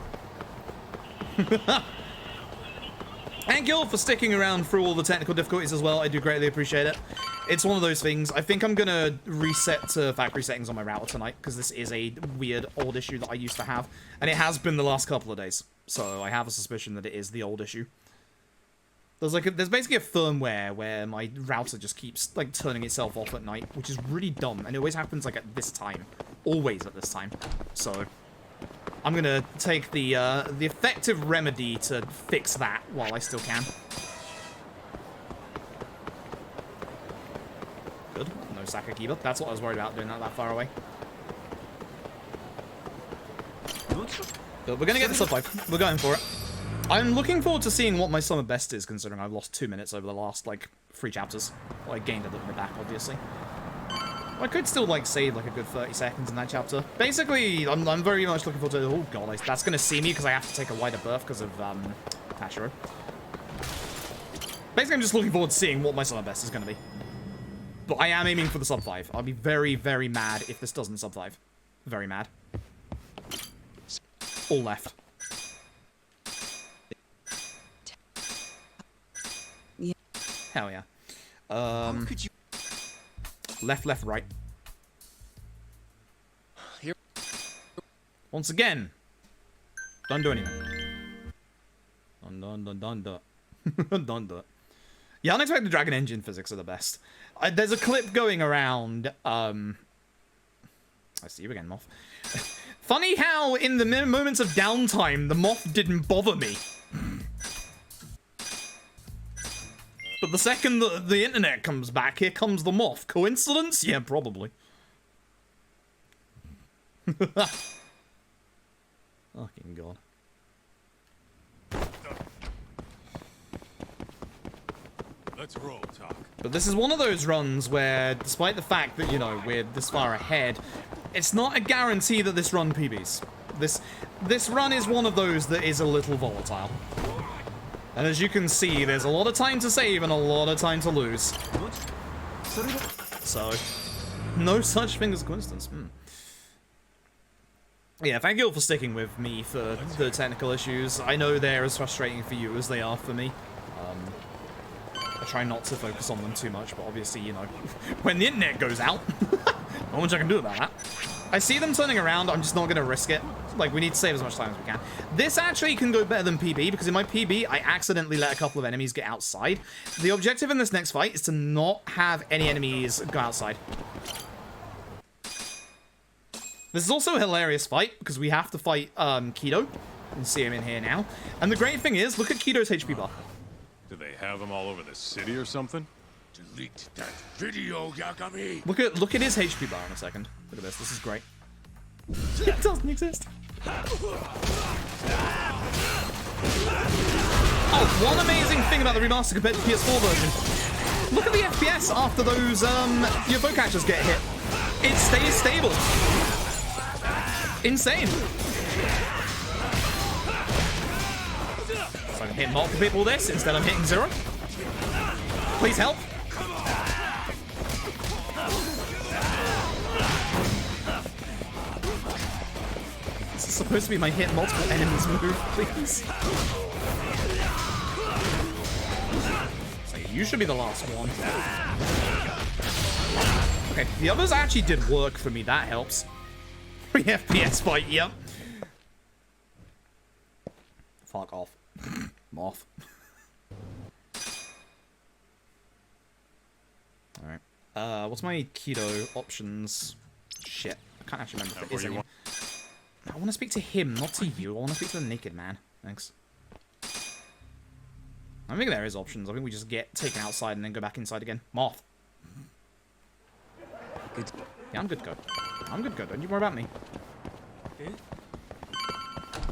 Thank you all for sticking around through all the technical difficulties as well. I do greatly appreciate it. It's one of those things. I think I'm gonna reset to factory settings on my router tonight, because this is a weird old issue that I used to have, and it has been the last couple of days. So I have a suspicion that it is the old issue. There's basically a firmware where my router just keeps like turning itself off at night, which is really dumb, and it always happens like at this time, always at this time. So I'm gonna take the effective remedy to fix that while I still can. Good, no Sakakiba. That's what I was worried about, doing that far away. But we're gonna get the sub 5. We're going for it. I'm looking forward to seeing what my summer best is, considering I've lost 2 minutes over the last, like, 3 chapters. Well, I gained a little bit back, obviously. I could still, like, save, like, a good 30 seconds in that chapter. Basically, I'm very much looking forward to... Oh, God, that's going to see me because I have to take a wider berth because of, Tashiro. Basically, I'm just looking forward to seeing what my summer best is going to be. But I am aiming for the sub 5. I'll be very, very mad if this doesn't sub 5. Very mad. All left. Hell yeah. Left, left, right. Here. Once again. Don't do anything. Don't. Yeah, unexpected dragon engine physics are the best. There's a clip going around. I see you again, Moth. Funny how in the moments of downtime, the Moth didn't bother me. But the second that the internet comes back, here comes the Moth. Coincidence? Yeah, probably. Fucking God. Let's roll, Talk. But this is one of those runs where, despite the fact that, you know, we're this far ahead, it's not a guarantee that this run PBs. This run is one of those that is a little volatile. And as you can see, there's a lot of time to save and a lot of time to lose. So, no such thing as a coincidence. Yeah, thank you all for sticking with me for the technical issues. I know they're as frustrating for you as they are for me. I try not to focus on them too much, but obviously, you know, when the internet goes out, not much I can do about that. I see them turning around, I'm just not going to risk it. Like, we need to save as much time as we can. This actually can go better than PB, because in my PB, I accidentally let a couple of enemies get outside. The objective in this next fight is to not have any enemies go outside. This is also a hilarious fight, because we have to fight Kido. You can see him in here now. And the great thing is, look at Kido's HP bar. Do they have them all over the city or something? Delete that video, Yagami! Look at his HP bar in a second. Look at this is great. It doesn't exist. Oh, one amazing thing about the remaster compared to the PS4 version. Look at the FPS after those UFO catchers get hit. It stays stable. Insane. So I can hit multiple people with this instead of hitting 0. Please help. This is supposed to be my hit multiple enemies move, please. So you should be the last one. Okay, the others actually did work for me. That helps. 3 FPS fight, yep. Fuck off. Moth. Alright. What's my keto options? Shit. I can't actually remember if it is anymore. I want to speak to him, not to you. I want to speak to the naked man. Thanks. I think there is options. I think we just get taken outside and then go back inside again. Moth. Good. Yeah, I'm good to go. I'm good to go. Don't you worry about me.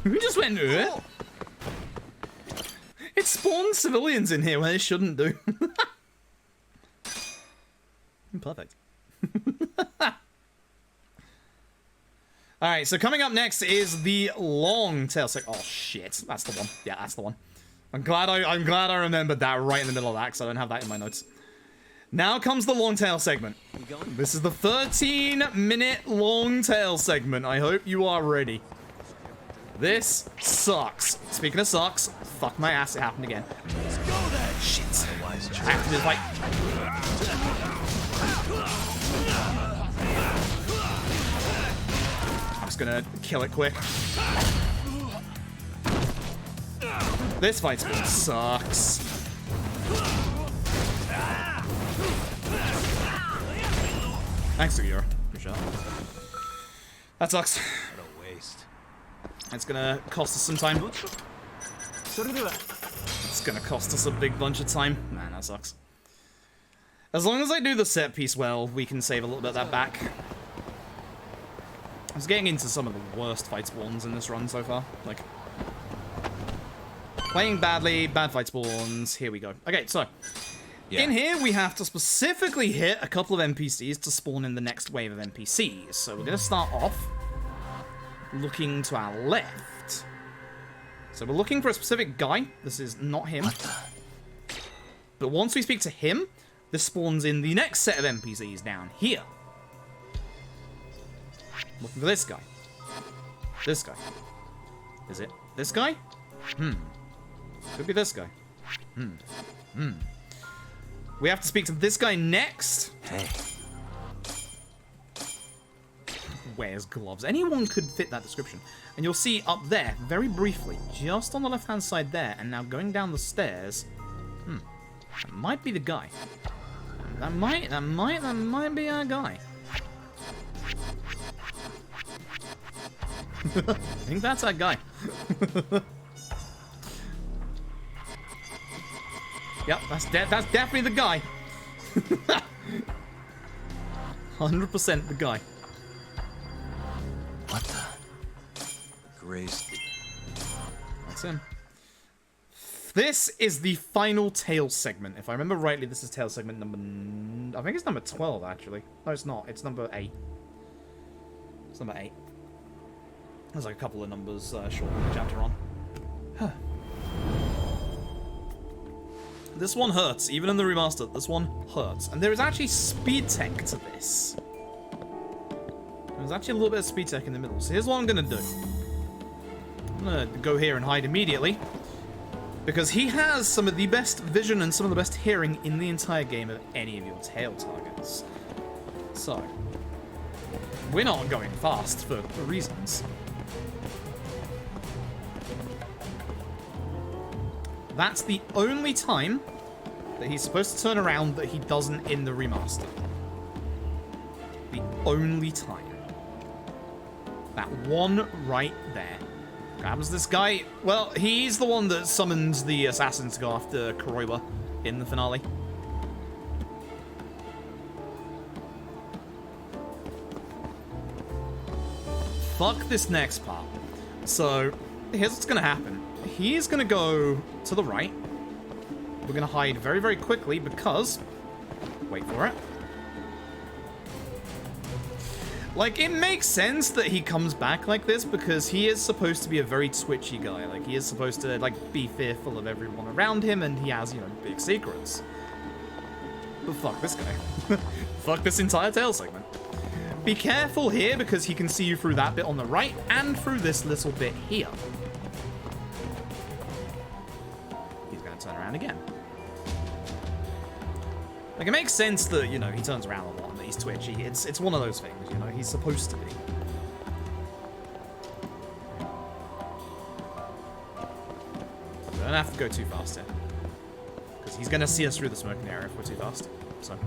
Who just went, It spawned civilians in here when it shouldn't do. Perfect. Alright, so coming up next is the long tail segment. Oh shit, that's the one. Yeah, that's the one. I'm glad I remembered that right in the middle of that, because I don't have that in my notes. Now comes the long tail segment. This is the 13-minute long tail segment. I hope you are ready. This sucks. Speaking of sucks, fuck my ass, it happened again. Let's go then. Shit. I have to do the fight. I'm just gonna kill it quick. This fight spin sucks. Thanks, Sugiura. Good shot. That sucks. What a waste. It's gonna cost us some time. It's gonna cost us a big bunch of time. Man, that sucks. As long as I do the set piece well, we can save a little bit of that back. I was getting into some of the worst fight spawns in this run so far. Like, playing badly, bad fight spawns. Here we go. Okay, so in here we have to specifically hit a couple of NPCs to spawn in the next wave of NPCs. So we're gonna start off looking to our left. So we're looking for a specific guy. This is not him. But once we speak to him, this spawns in the next set of NPCs down here. Looking for this guy. This guy. Is it this guy? Could be this guy. We have to speak to this guy next. Hey. Wears gloves. Anyone could fit that description. And you'll see up there, very briefly, just on the left-hand side there, and now going down the stairs. That might be the guy. That might be our guy. I think that's our guy. Yep, that's definitely the guy. 100% the guy. What the? Grace. That's him. This is the final tail segment. If I remember rightly, this is tail segment number... I think it's number 12, actually. No, it's not. It's number 8. It's number 8. There's like a couple of numbers short of the chapter on. This one hurts, even in the remaster. This one hurts. And there is actually speed tech to this. There's actually a little bit of speed tech in the middle. So here's what I'm going to do. I'm going to go here and hide immediately. Because he has some of the best vision and some of the best hearing in the entire game of any of your tail targets. So, we're not going fast for reasons. That's the only time that he's supposed to turn around that he doesn't in the remaster. The only time. That one right there. Grabs this guy. Well, he's the one that summons the assassins to go after Kuroiwa in the finale. fuck this next part. So, here's what's gonna happen. He's gonna go to the right. We're gonna hide very, very quickly because... Wait for it. Like, it makes sense that he comes back like this because he is supposed to be a very twitchy guy. Like, he is supposed to, like, be fearful of everyone around him, and he has, you know, big secrets. But fuck this guy. Fuck this entire tail segment. Be careful here because he can see you through that bit on the right and through this little bit here. He's going to turn around again. Like, it makes sense that, you know, he turns around a lot and that he's twitchy. It's one of those things, you know, he's supposed to be. We don't have to go too fast here. Because he's going to see us through the smoking area if we're too fast. So...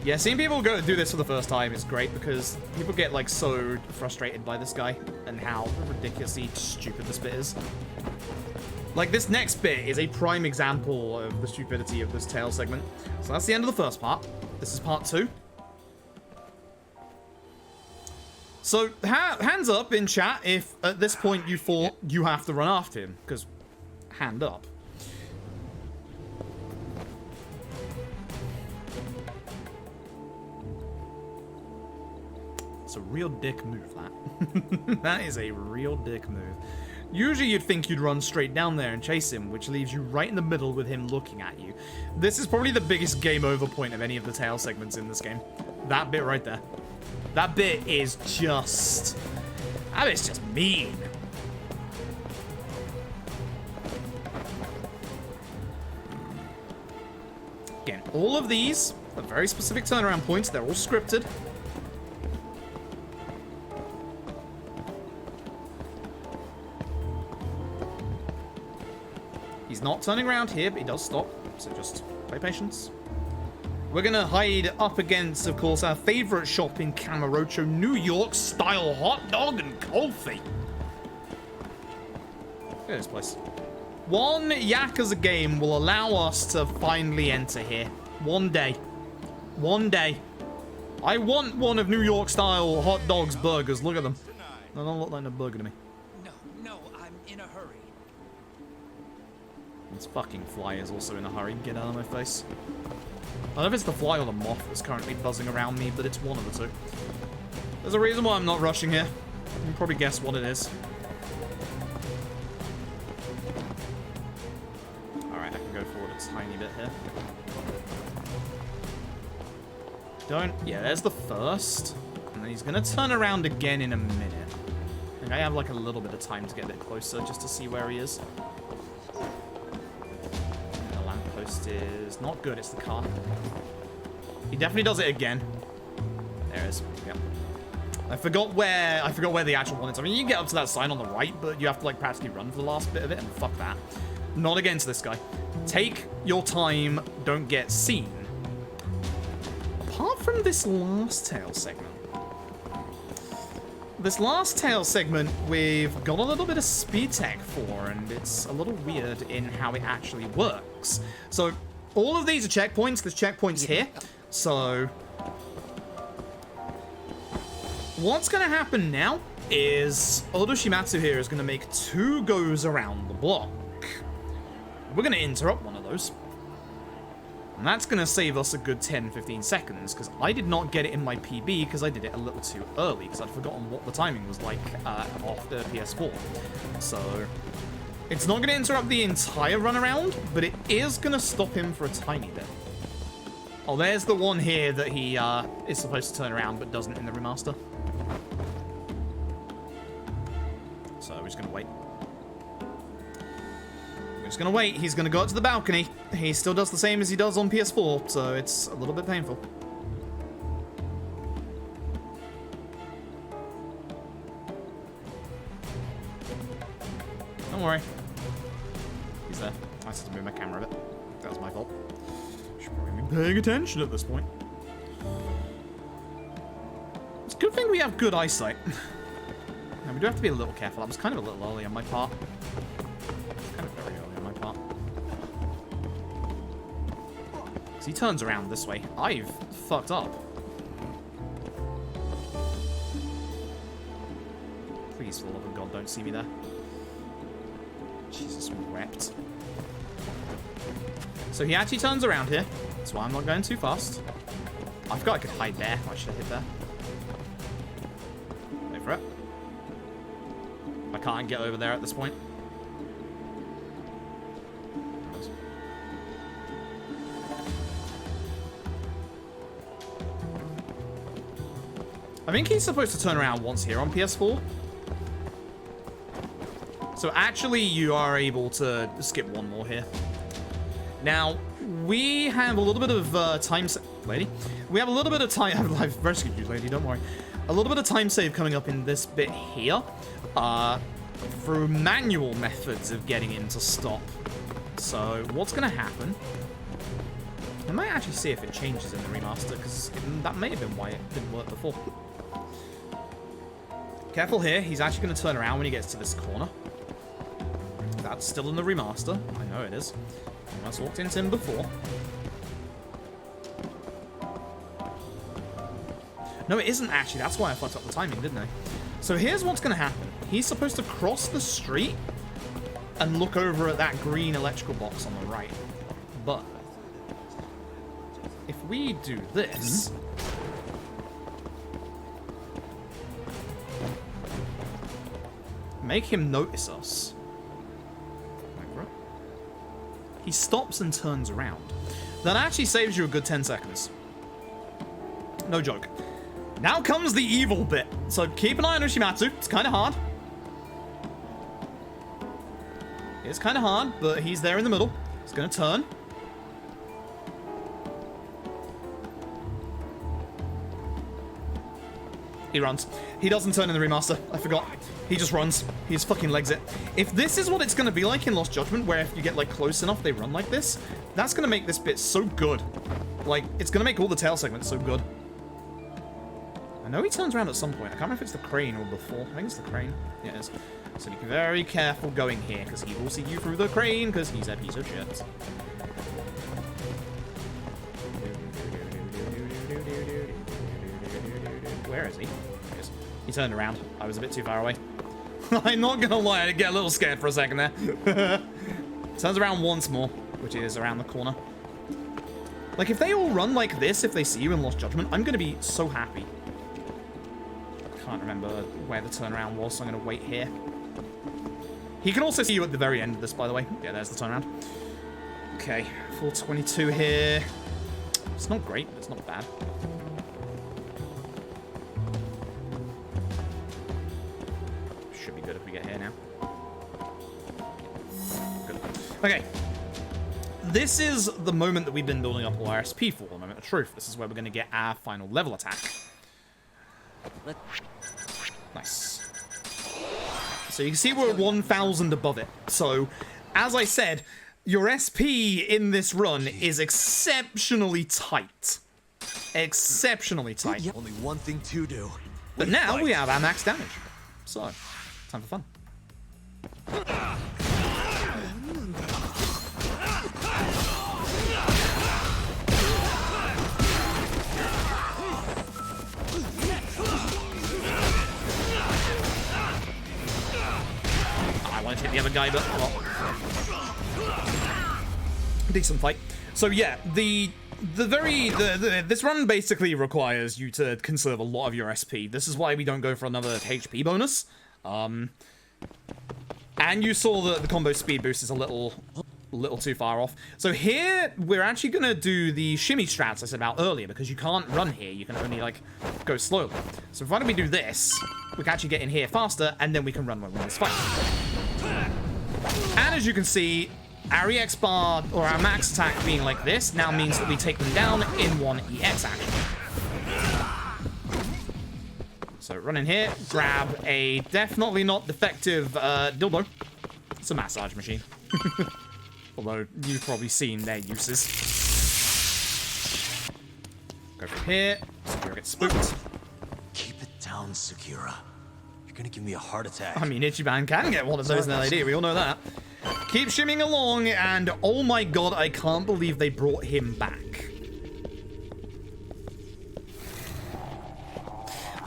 Yeah, seeing people do this for the first time is great because people get, like, so frustrated by this guy and how ridiculously stupid this bit is. Like, this next bit is a prime example of the stupidity of this tail segment. So that's the end of the first part. This is part 2. So, hands up in chat if at this point you thought you have to run after him, because hand up. It's a real dick move, that. That is a real dick move. Usually you'd think you'd run straight down there and chase him, which leaves you right in the middle with him looking at you. This is probably the biggest game over point of any of the tail segments in this game. That bit right there. That bit is just... That bit's just mean. Again, all of these are very specific turnaround points. They're all scripted. He's not turning around here, but he does stop, so just play patience. We're gonna hide up against, of course, our favorite shop in Camarocho, New York style hot dog and coffee. Look at this place. One Yakuza game will allow us to finally enter here. One day. One day. I want one of New York style hot dogs, burgers. Look at them. They don't look like a burger to me. No, I'm in a hurry. This fucking fly is also in a hurry. Get out of my face. I don't know if it's the fly or the moth that's currently buzzing around me, but it's one of the two. There's a reason why I'm not rushing here. You can probably guess what it is. Alright, I can go forward a tiny bit here. Yeah, there's the first. And then he's going to turn around again in a minute. I think I have like a little bit of time to get a bit closer just to see where he is. Is not good, it's the car. He definitely does it again. There it is. Yep. I forgot where the actual one is. I mean, you can get up to that sign on the right, but you have to like practically run for the last bit of it, and fuck that. Not against this guy. Take your time, don't get seen. Apart from this last tail segment. This last tail segment, we've got a little bit of speed tech for, and it's a little weird in how it actually works. So, all of these are checkpoints. There's checkpoints here. So, what's going to happen now is Odo Shimatsu here is going to make 2 goes around the block. We're going to interrupt one of those. And that's going to save us a good 10-15 seconds, because I did not get it in my PB because I did it a little too early, because I'd forgotten what the timing was like off the PS4. So, it's not going to interrupt the entire runaround, but it is going to stop him for a tiny bit. Oh, there's the one here that he is supposed to turn around, but doesn't in the remaster. So, we're just going to wait. Just gonna wait. He's gonna go up to the balcony. He still does the same as he does on PS4, so it's a little bit painful. Don't worry. He's there. I just had to move my camera a bit. That was my fault. Should probably be paying attention at this point. It's a good thing we have good eyesight. Now, we do have to be a little careful. That was kind of a little early on my part. Kind of very early on my part. So he turns around this way. I've fucked up. love of God, don't see me there. Jesus wept. So he actually turns around here. That's why I'm not going too fast. I forgot I could hide there. I should have hit there. Wait for it. I can't get over there at this point. I think he's supposed to turn around once here on PS4. So actually, you are able to skip one more here. Now, we have a little bit of time... Lady? We have a little bit of time... I've rescued you, lady, don't worry. A little bit of time save coming up in this bit here. Through manual methods of getting in to stop. So, what's going to happen... I might actually see if it changes in the remaster, because that may have been why it didn't work before. Careful here, he's actually going to turn around when he gets to this corner. That's still in the remaster. I know it is. I almost walked into him before. No, it isn't actually. That's why I fucked up the timing, didn't I? So here's what's going to happen. He's supposed to cross the street and look over at that green electrical box on the right. But if we do this... Make him notice us. He stops and turns around. That actually saves you a good 10 seconds. No joke. Now comes the evil bit. So keep an eye on Ushimatsu. It's kind of hard. It's kind of hard, but he's there in the middle. He's going to turn. He runs. He doesn't turn in the remaster. I forgot. He just runs. He just fucking legs it. If this is what it's going to be like in Lost Judgment, where if you get, like, close enough, they run like this, that's going to make this bit so good. Like, it's going to make all the tail segments so good. I know he turns around at some point. I can't remember if it's the crane or before. I think it's the crane. Yeah, it is. So be very careful going here, because he will see you through the crane, because he's a piece of shit. Where is he? There he is. He turned around. I was a bit too far away. I'm not gonna lie, I get a little scared for a second there. Turns around once more, which is around the corner. Like, if they all run like this, if they see you in Lost Judgment, I'm gonna be so happy. Can't remember where the turnaround was, so I'm gonna wait here. He can also see you at the very end of this, by the way. Yeah, there's the turnaround. Okay, 422 here. It's not great, but it's not bad. Should be good if we get here now. Good. Okay. This is the moment that we've been building up all our SP for, the moment of truth. This is where we're going to get our final level attack. Nice. So you can see we're 1,000 above it. So, as I said, your SP in this run is exceptionally tight. Exceptionally tight. Only one thing to do. But now we have our max damage. So, time for fun. I wanted to hit the other guy, but well. Decent fight. So yeah, this run basically requires you to conserve a lot of your SP. This is why we don't go for another HP bonus. And you saw that the combo speed boost is a little too far off. So here, we're actually going to do the shimmy strats I said about earlier, because you can't run here. You can only, like, go slowly. So why don't we do this? We can actually get in here faster, and then we can run when we're in this fight. And as you can see, our EX bar, or our max attack being like this, now means that we take them down in one EX action. So run in here, grab a definitely not defective dildo. It's a massage machine. Although you've probably seen their uses. Go from here, Sakura gets spooked. Keep it down, Sakura. You're gonna give me a heart attack. I mean, Ichiban can get one of those in LED, we all know that. Keep shimming along, and oh my god, I can't believe they brought him back.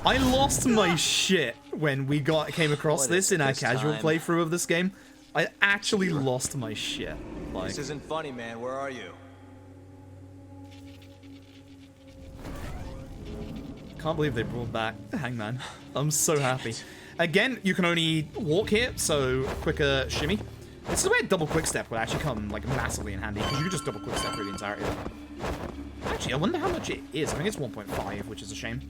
I lost my shit when we came across this in our casual playthrough of this game. I actually lost my shit. Like, This isn't funny, man. Where are you? can't believe they brought back Hangman. I'm so happy. Again, you can only walk here, so quicker shimmy. This is where double quick step would actually come like massively in handy, because you can just double quick step through the entirety of it. Actually, I wonder how much it is. I think it's 1.5, which is a shame.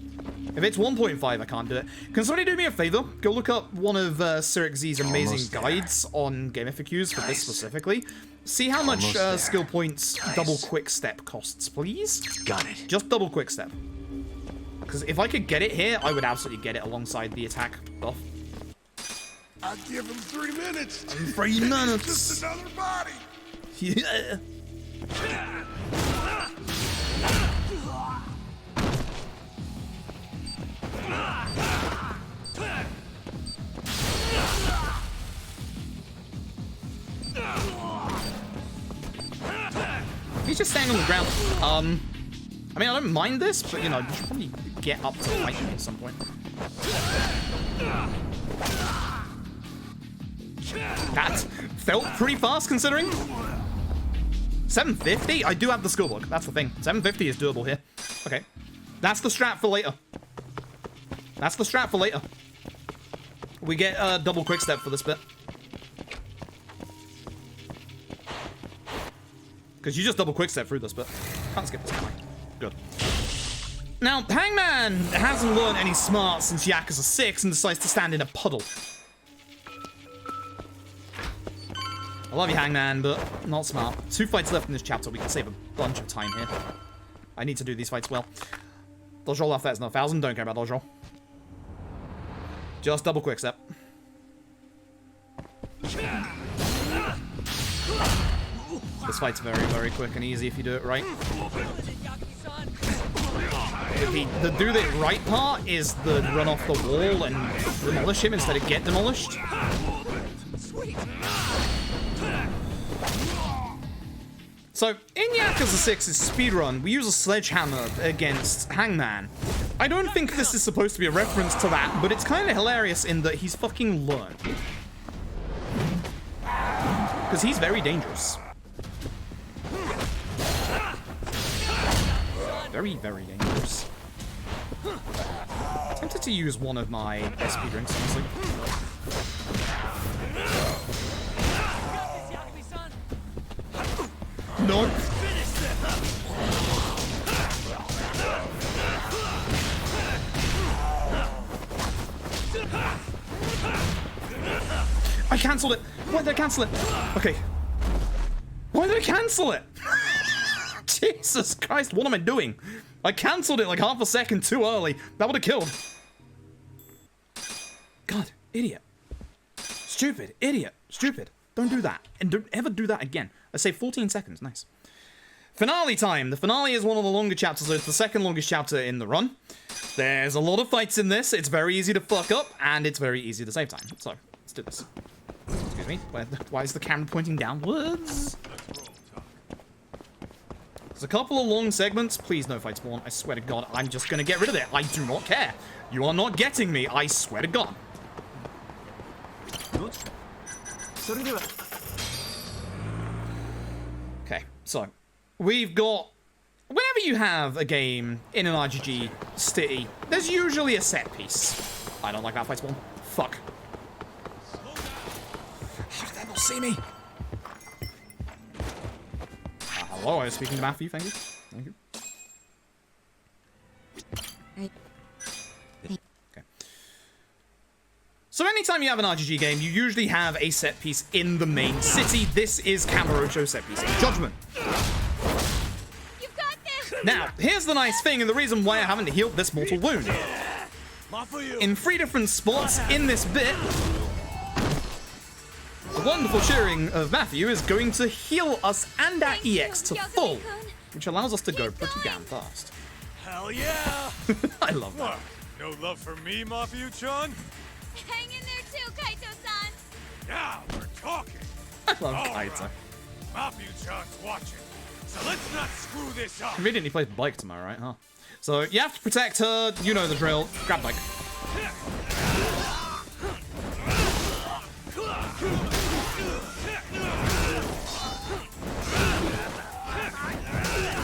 If it's 1.5, I can't do it. Can somebody do me a favor? Go look up one of Sirix Z's amazing guides on Game FAQs for this specifically. See how much skill points double quick step costs, please. Got it. Just double quick step. Because if I could get it here, I would absolutely get it alongside the attack buff. I'll give him 3 minutes. 3 minutes. Just another body. Yeah. He's just staying on the ground. I mean, I don't mind this, but you know, you should probably get up to fight me at some point. That felt pretty fast considering. 750? I do have the skill book. That's the thing. 750 is doable here. Okay. That's the strat for later. That's the strat for later. We get a double quick step for this bit. Because you just double quick step through this bit. Can't skip this, can I? Good. Now, Hangman hasn't learned any smarts since Yakuza 6 and decides to stand in a puddle. I love you, Hangman, but not smart. 2 fights left in this chapter. We can save a bunch of time here. I need to do these fights well. Dodge roll off, that's not 1,000. Don't care about dodge roll. Just double quick step. This fight's very, very quick and easy if you do it right. The do it right part is the run off the wall and demolish him instead of get demolished. So, in Yakuza 6's speedrun, we use a sledgehammer against Hangman. I don't think this is supposed to be a reference to that, but it's kind of hilarious in that he's fucking learned. Because he's very dangerous. Very, very dangerous. Tempted to use one of my SP drinks, honestly. No. I cancelled it. Why did I cancel it? Okay. Why did I cancel it? Jesus Christ, what am I doing? I cancelled it like half a second too early. That would have killed. God, idiot. Stupid, idiot, stupid. Don't do that. And don't ever do that again. I say 14 seconds, nice. Finale time. The finale is one of the longer chapters, so it's the second longest chapter in the run. There's a lot of fights in this. It's very easy to fuck up, and it's very easy to save time. So, let's do this. Excuse me. Why is the camera pointing downwards? There's a couple of long segments. Please, no fight spawn. I swear to God, I'm just gonna get rid of it. I do not care. You are not getting me. I swear to God. Okay, so we've got... Whenever you have a game in an RGG city, there's usually a set piece. I don't like that fight spawn. Fuck. How did that not see me? Hello, I was speaking to Matthew, thank you. Thank you. Okay. So anytime you have an RGG game, you usually have a set piece in the main city. This is Kamurocho set piece. Judgment. You've got this. Now, here's the nice thing and the reason why I haven't healed this mortal wound. In 3 different spots in this bit, the wonderful cheering of Matthew is going to heal us and our EX to full, which allows us to go pretty damn fast. Hell yeah! I love that. What? No love for me, Mafia-chan? Hang in there too, Kaito-san. Now we're talking. I love All Kaito. right. Mafia-chan's watching. So let's not screw this up. Conveniently plays bike tomorrow, right? Huh? So you have to protect her. You know the drill. Grab bike.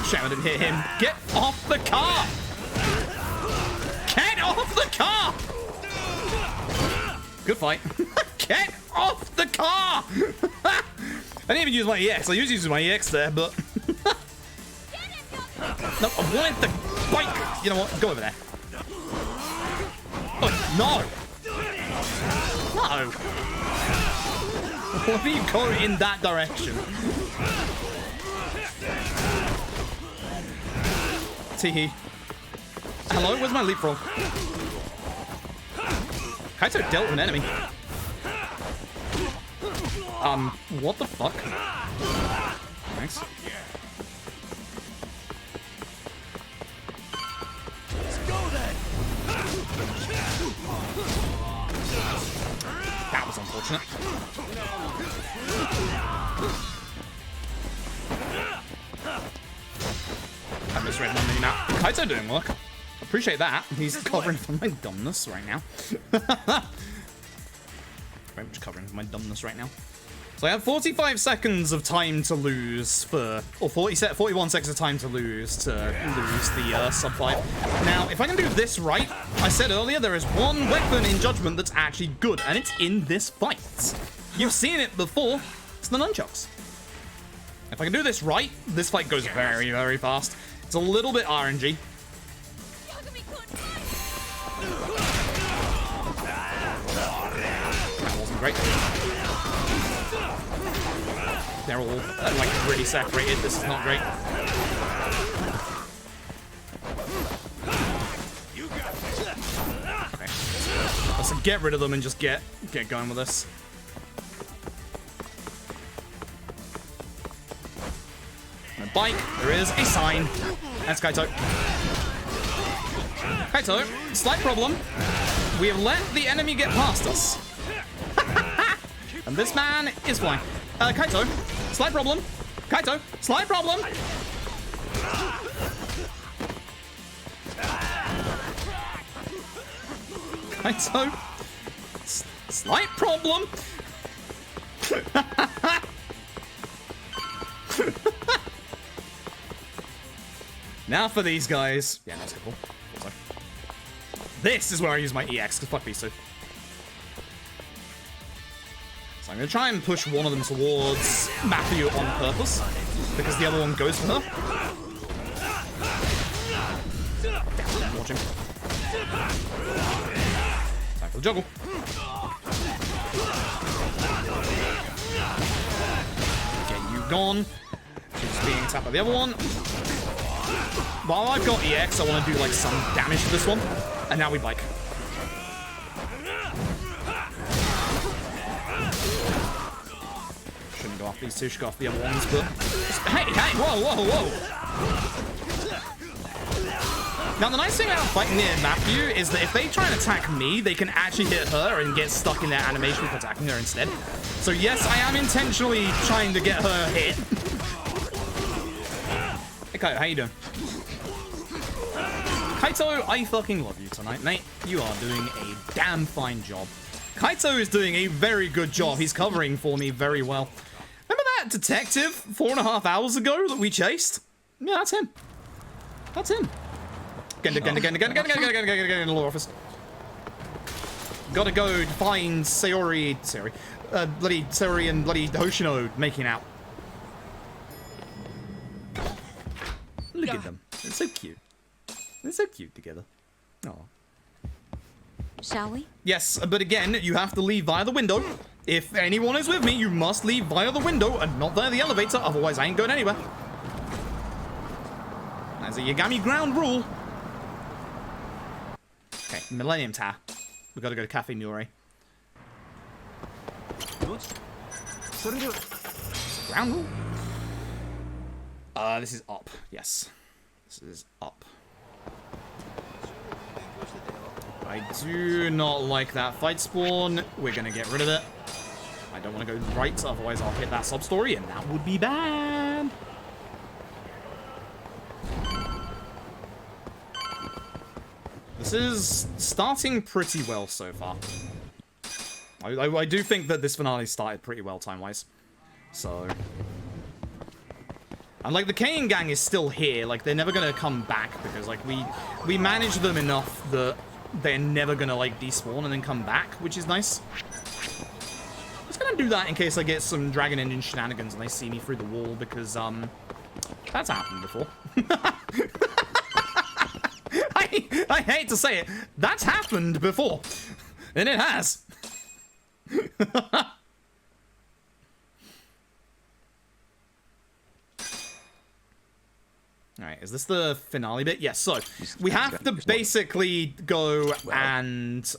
Shit, I didn't hit him. Get off the car! Get off the car! Good fight. Get off the car! I didn't even use my EX. I usually use my EX there, but... No, I wanted the bike! You know what? Go over there. Oh, no! No! Why do you go in that direction? Teehee. Hello? Where's my leapfrog? Kaito dealt with an enemy. What the fuck? Thanks. That was unfortunate. I misread one minute now. Kaito doing work. Appreciate that. He's covering for my dumbness right now. Very much covering for my dumbness right now. So I have 45 seconds of time to lose for, or 41 seconds of time to lose the sub fight. Now, if I can do this right, I said earlier there is one weapon in Judgment that's actually good, and it's in this fight. You've seen it before. It's the nunchucks. If I can do this right, this fight goes very, very fast. It's a little bit RNG. That wasn't great. They're all like really separated. This is not great. Okay. Let's get rid of them and just get going with this. On a bike, there is a sign. That's Kaito. Kaito, slight problem. We have let the enemy get past us. And this man is flying. Kaito, slight problem. Kaito, slight problem. Kaito, slight problem. Now for these guys. Yeah, that's cool. Also. This is where I use my EX, because fuck these two. So I'm going to try and push one of them towards Matthew on purpose, because the other one goes for her. Damn, watch him. Time for the juggle. Get you gone. She's being attacked by the other one. While I've got EX, I want to do like some damage to this one. And now we bike. Shouldn't go off these two, should go off the other ones, but... Hey, whoa. Now the nice thing about fighting near Matthew is that if they try and attack me, they can actually hit her and get stuck in their animation with attacking her instead. So yes, I am intentionally trying to get her hit. Okay, how you doing? Kaito, I fucking love you tonight, mate. You are doing a damn fine job. Kaito is doing a very good job. He's covering for me very well. Remember that detective 4.5 hours ago that we chased? Yeah, that's him. That's him. Get in the law office. Gotta go find Sayori and bloody Hoshino making out. Look at them. They're so cute. They're so cute together. Oh. Shall we? Yes, but again, you have to leave via the window. If anyone is with me, you must leave via the window and not via the elevator, otherwise I ain't going anywhere. That's a Yagami ground rule. Okay, Millennium Tower. We gotta go to Cafe Nure. Ground rule? This is up. Yes. This is up. I do not like that fight spawn. We're gonna get rid of it. I don't want to go right, otherwise I'll hit that sub-story, and that would be bad. This is starting pretty well so far. I do think that this finale started pretty well time-wise. So... And, like, the Kane gang is still here. Like, they're never gonna come back because, like, we managed them enough that they're never gonna, like, despawn and then come back, which is nice. I'm just gonna do that in case I get some Dragon Engine shenanigans and they see me through the wall because, that's happened before. I hate to say it, that's happened before. And it has. Alright, is this the finale bit? Yes, so we have to basically go and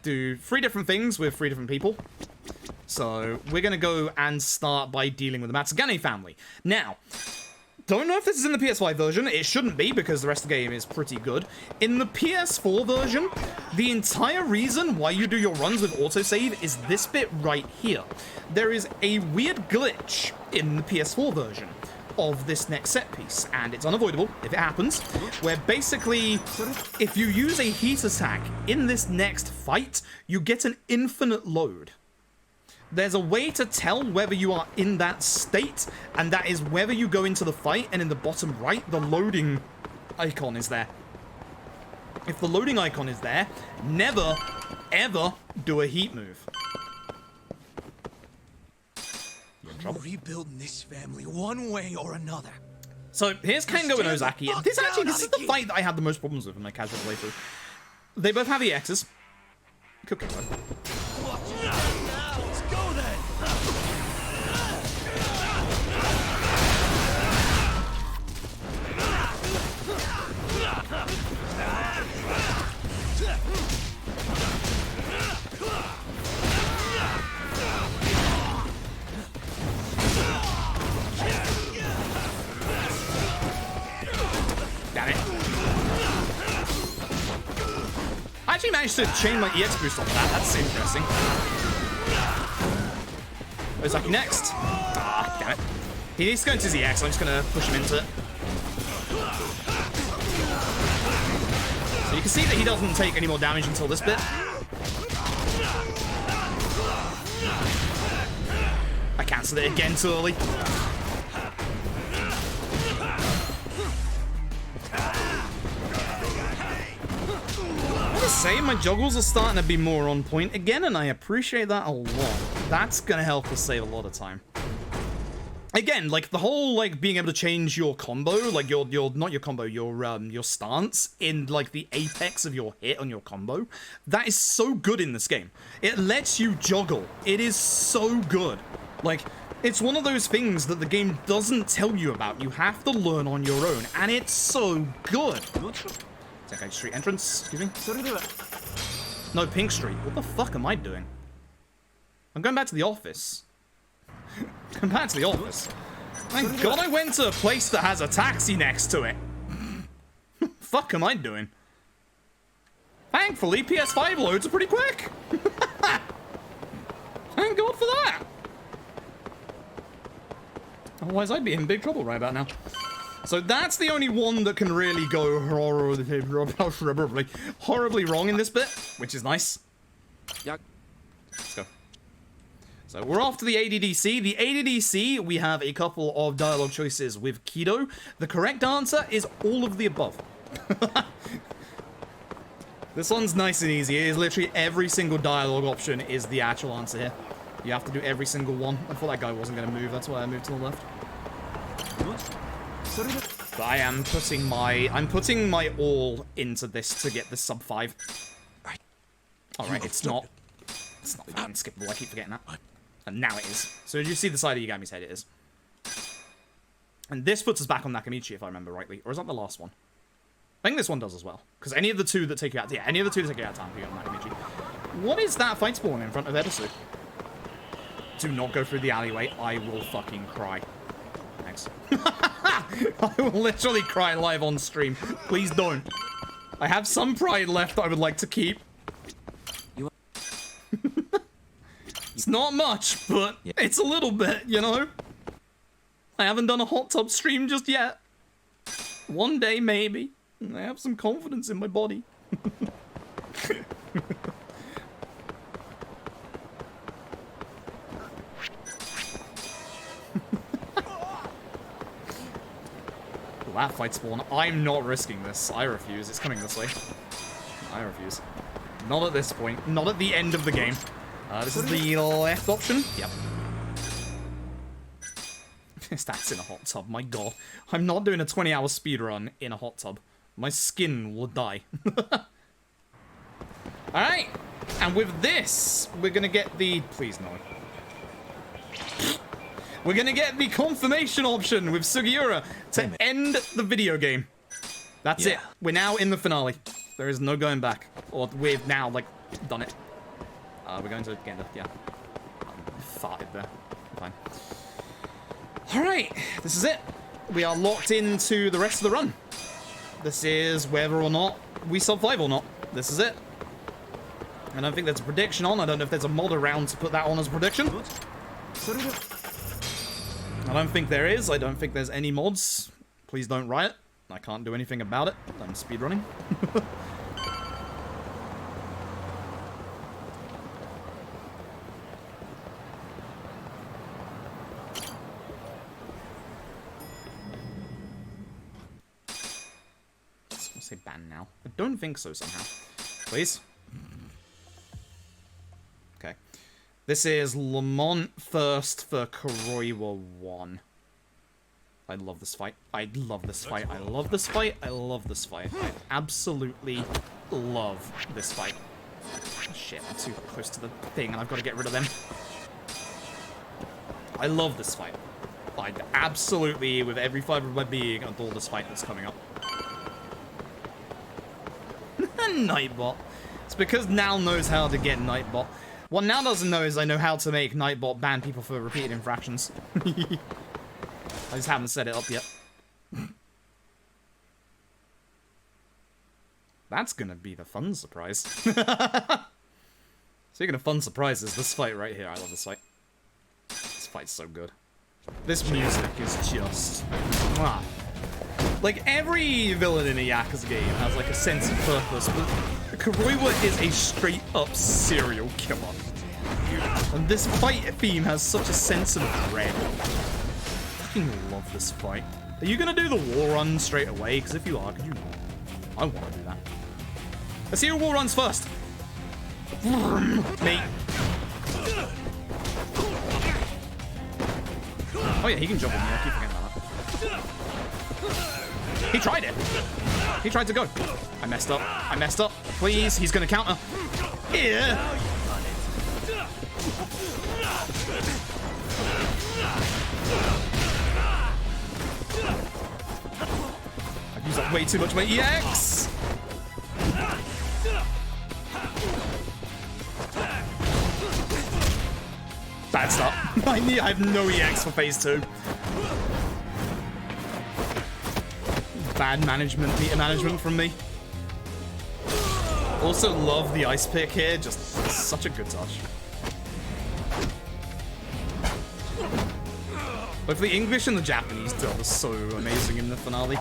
do 3 different things with 3 different people. So we're gonna go and start by dealing with the Matsugane family. Now, don't know if this is in the PS5 version. It shouldn't be because the rest of the game is pretty good. In the PS4 version, the entire reason why you do your runs with autosave is this bit right here. There is a weird glitch in the PS4 version of this next set piece, and it's unavoidable if it happens, where basically, if you use a heat attack in this next fight, you get an infinite load. There's a way to tell whether you are in that state, and that is whether you go into the fight, and in the bottom right, the loading icon is there. If the loading icon is there, never, ever do a heat move. I'm rebuilding this family one way or another. So here's Kengo and Ozaki. This is the fight that I had the most problems with in my casual playthrough. They both have EXs. Cooking one. Let's go then. Damn it. I actually managed to chain my EX boost off that. That's interesting. Ozaki next. Ah, damn it. He needs to go into his EX. I'm just going to push him into it. So you can see that he doesn't take any more damage until this bit. I cancelled it again too early. I say my juggles are starting to be more on point again, and I appreciate that a lot. That's gonna help us save a lot of time. Again, like the whole like being able to change your combo, like your not your combo, your stance in like the apex of your hit on your combo, that is so good in this game. It lets you juggle. It is so good. Like, it's one of those things that the game doesn't tell you about. You have to learn on your own, and it's so good. Second Street entrance, excuse me. No, Pink Street. What the fuck am I doing? I'm going back to the office. I'm back to the office. Thank God I went to a place that has a taxi next to it. Fuck am I doing? Thankfully, PS5 loads are pretty quick. Thank God for that. Otherwise, I'd be in big trouble right about now. So that's the only one that can really go horribly wrong in this bit, which is nice. Yeah. Let's go. So we're off to the ADDC. The ADDC, we have a couple of dialogue choices with Kido. The correct answer is all of the above. This one's nice and easy. It is literally every single dialogue option is the actual answer here. You have to do every single one. I thought that guy wasn't going to move. That's why I moved to the left. But I'm putting my all into this to get this sub 5. Alright, it's not that unskippable. I keep forgetting that. And now it is. So as you see the side of Yagami's head, it is. And this puts us back on Nakamichi, if I remember rightly. Or is that the last one? I think this one does as well. Because any of the two that take you out... Yeah, any of the two that take you out of time, you get Nakamichi. What is that fight spawn in front of Edisu? Do not go through the alleyway. I will fucking cry. Thanks. I will literally cry live on stream. Please don't. I have some pride left that I would like to keep. It's not much, but it's a little bit, you know? I haven't done a hot tub stream just yet. One day, maybe. I have some confidence in my body. That fight spawn. I'm not risking this. I refuse. It's coming this way. I refuse. Not at this point. Not at the end of the game. This is the left option. Yep. That's in a hot tub. My god. I'm not doing a 20-hour speedrun in a hot tub. My skin will die. Alright. And with this, we're going to get the... Please, no. We're going to get the confirmation option with Sugiura to end the video game. That's it. We're now in the finale. There is no going back. Or we've now, like, done it. We're going to get the... Yeah. Farted there. Fine. Alright. This is it. We are locked into the rest of the run. This is whether or not we survive or not. This is it. I don't think there's a prediction on. I don't know if there's a mod around to put that on as a prediction. I don't think there is. I don't think there's any mods. Please don't riot. I can't do anything about it. I'm speedrunning. I'll say ban now. I don't think so somehow. Please. Okay. This is Lamont first for Kuroiwa 1. I love this fight. I love this fight. I love this fight. I love this fight. I absolutely love this fight. Oh, shit, I'm too close to the thing and I've got to get rid of them. I love this fight. I absolutely, with every fiber of my being, adore this fight that's coming up. Nightbot. It's because Nal knows how to get Nightbot. What Nal doesn't know is I know how to make Nightbot ban people for repeated infractions. I just haven't set it up yet. That's gonna be the fun surprise. Speaking of fun surprises, this fight right here, I love this fight. This fight's so good. This music is just... Mwah. Like, every villain in a Yakuza game has, like, a sense of purpose, but Kuroiwa is a straight-up serial killer. And this fight theme has such a sense of dread. I fucking love this fight. Are you gonna do the wall run straight away? Because if you are, could you not? I want to do that. Let's see who wall runs first. Me. Oh yeah, he can jump with me. I keep forgetting about that. He tried it. He tried to go. I messed up. I messed up. Please, he's gonna counter. Yeah. I've used up way too much of my EX. Bad start. I have no EX for phase 2. Bad management, meter management from me. Also love the ice pick here, just such a good touch. Both the English and the Japanese dub are so amazing in the finale.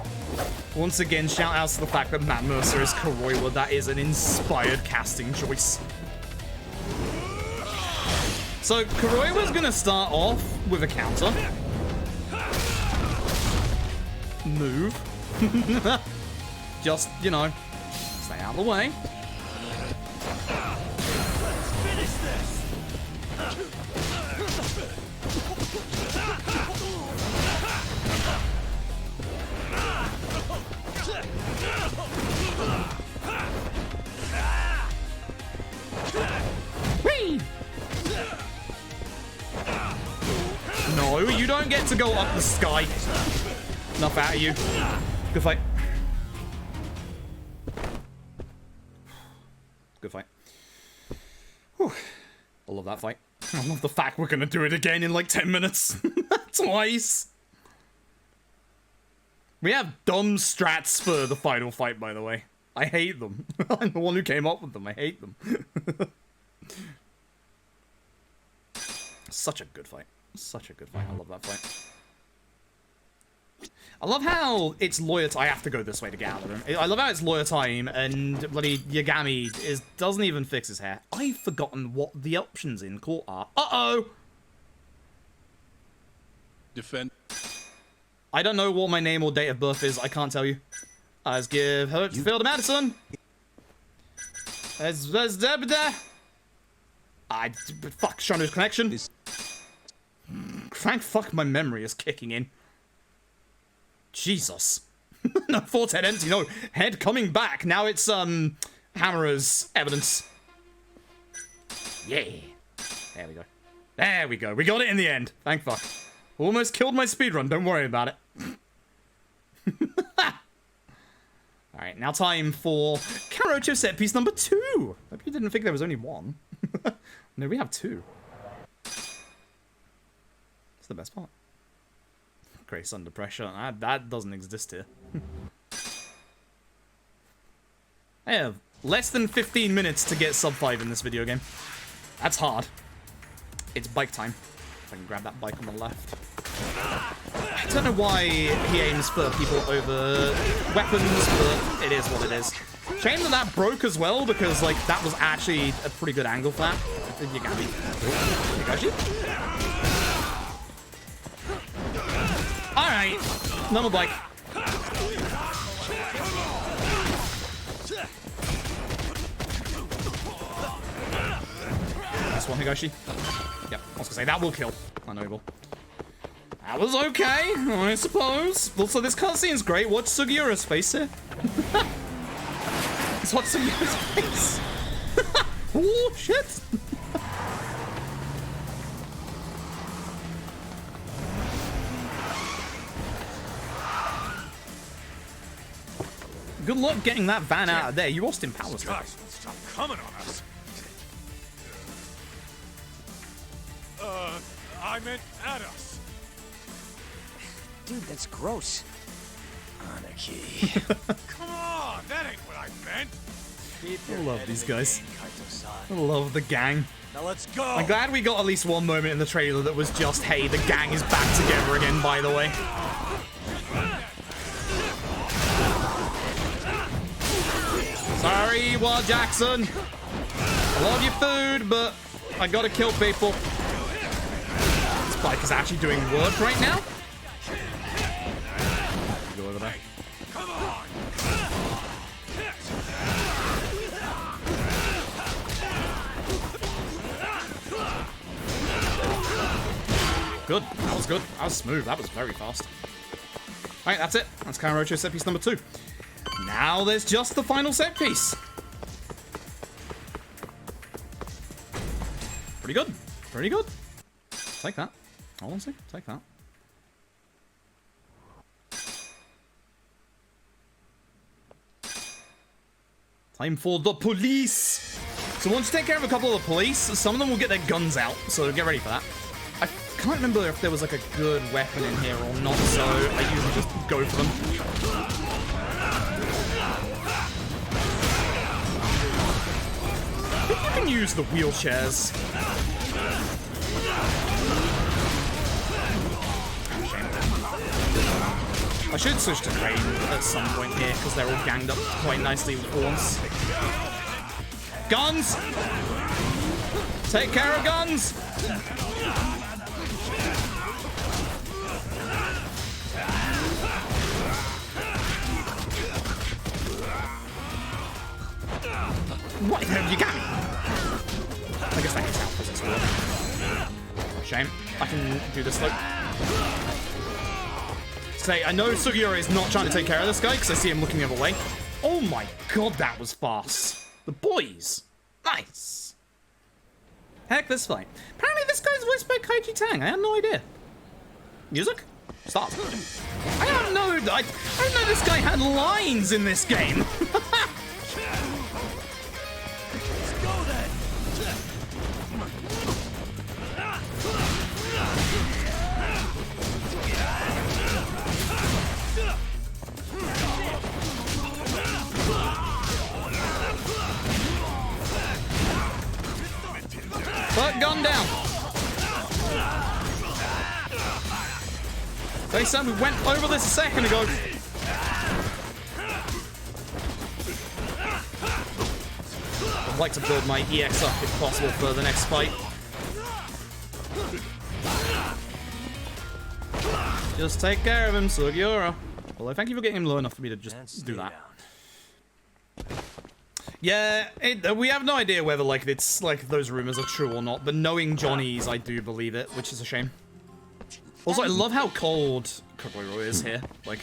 Once again, shout outs to the fact that Matt Mercer is Kuroiwa. That is an inspired casting choice. So Kuroiwa's gonna start off with a counter. Move. Just, you know, stay out of the way. Let's finish this. Whee! No, you don't get to go up the sky. Enough out of you. Good fight. Good fight. Whew. I love that fight. I love the fact we're gonna do it again in like 10 minutes. Twice. We have dumb strats for the final fight, by the way. I hate them. I'm the one who came up with them. I hate them. Such a good fight. Such a good fight. I love that fight. I love how it's lawyer time. I have to go this way to get out of the room. I love how it's lawyer time and bloody Yagami doesn't even fix his hair. I've forgotten what the options in court are. Uh-oh! Defend. I don't know what my name or date of birth is. I can't tell you. Let's give her to Phil to Madison. Fuck, trying to lose connection. Thank fuck my memory is kicking in. Jesus. No, Fort's head empty. No, head coming back. Now it's, Hammerer's evidence. Yeah. There we go. There we go. We got it in the end. Thank fuck. Almost killed my speedrun. Don't worry about it. Alright, now time for Karocho set piece number 2. Hope you didn't think there was only one. No, we have 2. It's the best part. Grace under pressure. That doesn't exist here. I have less than 15 minutes to get sub 5 in this video game. That's hard. It's bike time. If I can grab that bike on the left. I don't know why he aims for people over weapons, but it is what it is. Shame that that broke as well, because, like, that was actually a pretty good angle for that. You got me. You got you? Alright. Normal bike. Nice one, Higashi. Yep, I was gonna say, that will kill. I know it will. That was okay, I suppose. Also, this cutscene's great. Watch Sugiura's face here. Let's watch Sugiura's face. Oh, shit. Good luck getting that van out of there. You lost in power. Guys, stop coming on us. I meant at us. Dude, that's gross. Anarchy. Come on, that ain't what I meant. I love these guys. I love the gang. Now let's go. I'm glad we got at least one moment in the trailer that was just, hey, the gang is back together again, by the way. Sorry, Wild Jackson. I love your food, but I gotta kill people. This bike is actually doing work right now. Go over there. Come on. Good. That was good. That was smooth. That was very fast. Alright, that's it. That's Kamurocho set piece number 2. Now there's just the final set piece. Pretty good. Pretty good. Take that. Honestly, take that. Time for the police. So once you take care of a couple of the police, some of them will get their guns out. So get ready for that. I can't remember if there was like a good weapon in here or not, so I usually just go for them. I think you can use the wheelchairs. I should switch to rain at some point here, because they're all ganged up quite nicely with horns. Guns! Take care of guns! What? You got me! I guess that gets out because it's well. Shame. I can do this, like... Say, I know Sugiura is not trying to take care of this guy because I see him looking the other way. Oh my god, that was fast. The boys. Nice. Heck, this fight. Apparently this guy's voiced by Kaiji Tang. I had no idea. Music? Stop. I don't know. I didn't know this guy had lines in this game. But gun down. They said we went over this a second ago. I'd like to build my EX up if possible for the next fight. Just take care of him, Sugiura. Although thank you for getting him low enough for me to just do that. Yeah, we have no idea whether like it's like those rumors are true or not, but knowing Johnny's, I do believe it, which is a shame. Also, I love how cold Kokoro is here. Like,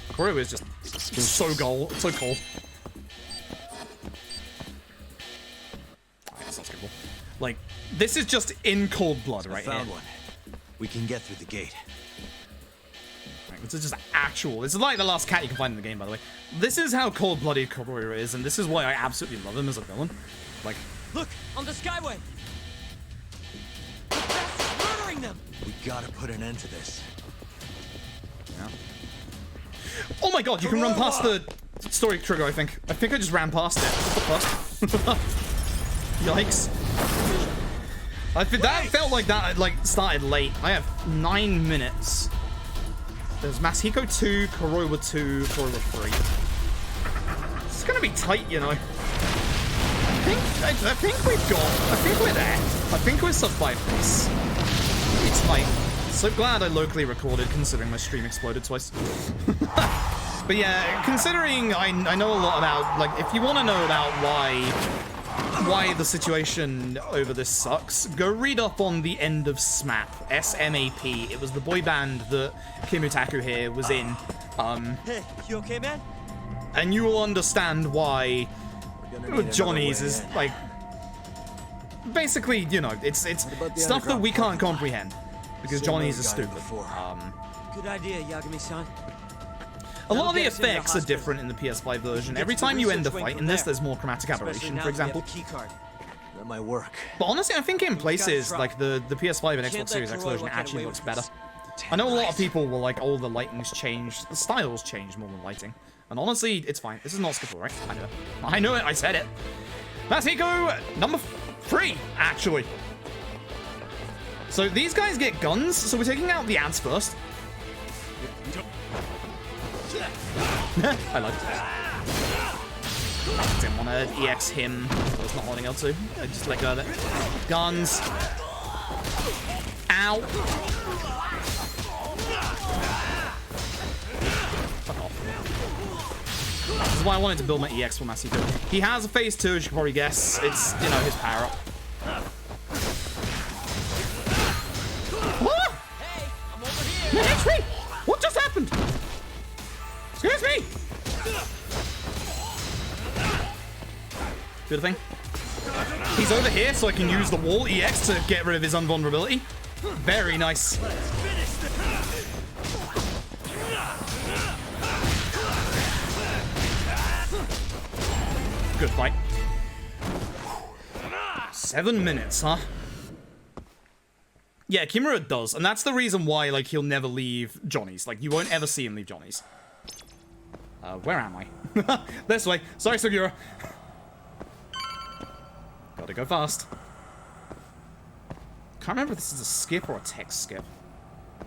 Kokoro is just so cold. So cold. That's not skippable. Like, this is just in cold blood right here. Found one. We can get through the gate. This is just actual. This is like the last cat you can find in the game, by the way. This is how cold-blooded Kokoro is, and this is why I absolutely love him as a villain. Like, Look, on the skyway. That's murdering them. We gotta put an end to this. yeah. Oh my god, you can run past the story trigger, I think. I think I just ran past it. What the fuck? Yikes. I think that felt like that like started late. I have 9 minutes. There's Masahiko 2, Kuroiwa 2, Kuroiwa 3. It's gonna be tight, you know. I think we've got. I think we're there. I think we're sub 5 pace. It's tight. So glad I locally recorded, considering my stream exploded twice. But yeah, considering I know a lot about, like, if you want to know about why the situation over this sucks, go read up on the end of SMAP, S-M-A-P. It was the boy band that Kimutaku here was in. Hey, you okay, man? And you will understand why Johnny's is, like, basically, you know, it's stuff that we can't comprehend. Because Johnny's is stupid. Good idea, Yagami-san. A lot of the effects are different in the PS5 version. Every time you end a fight in this, there's more chromatic aberration, for example. That might work. But honestly, I think in places, like the PS5 and Xbox Series X version actually looks better. I know a lot of people will like, oh, the lighting's changed. The styles change more than lighting. And honestly, it's fine. This is not skippable, right? I know it. I know it. I said it. Masahiko number 3, actually. So these guys get guns. So we're taking out the ants first. I liked it. Didn't want to EX him. I was not holding L2. I just let go of it. Guns. Ow. Fuck off. This is why I wanted to build my EX for Masahiko. He has a phase 2, as you can probably guess. It's, you know, his power up. What? Hey, I'm over here. HP! What just happened? Excuse me! Do the thing. He's over here, so I can use the wall EX to get rid of his invulnerability. Very nice. Good fight. 7 minutes, huh? Yeah, Kimura does, and that's the reason why, like, he'll never leave Johnny's. Like, you won't ever see him leave Johnny's. Where am I? This way. Sorry, Sugiura. Gotta go fast. Can't remember if this is a skip or a text skip. I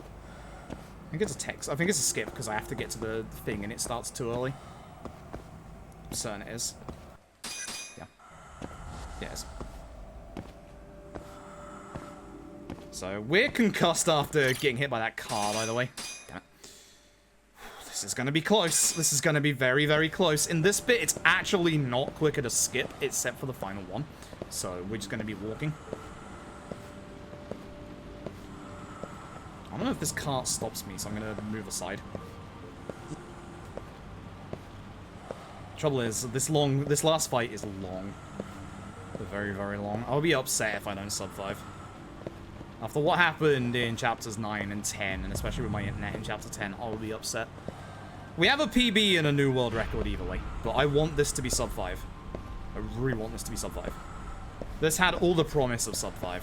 think it's a text. I think it's a skip because I have to get to the thing and it starts too early. I'm certain it is. Yeah. Yeah, it is. So, we're concussed after getting hit by that car, by the way. Damn it. This is going to be close. This is going to be very, very close. In this bit, it's actually not quicker to skip, except for the final one. So, we're just going to be walking. I don't know if this cart stops me, so I'm going to move aside. Trouble is, this last fight is long. Very, very long. I'll be upset if I don't sub 5. After what happened in chapters 9 and 10, and especially with my internet in chapter 10, I'll be upset. We have a PB and a new world record either way, but I want this to be sub 5. I really want this to be sub 5. This had all the promise of sub 5.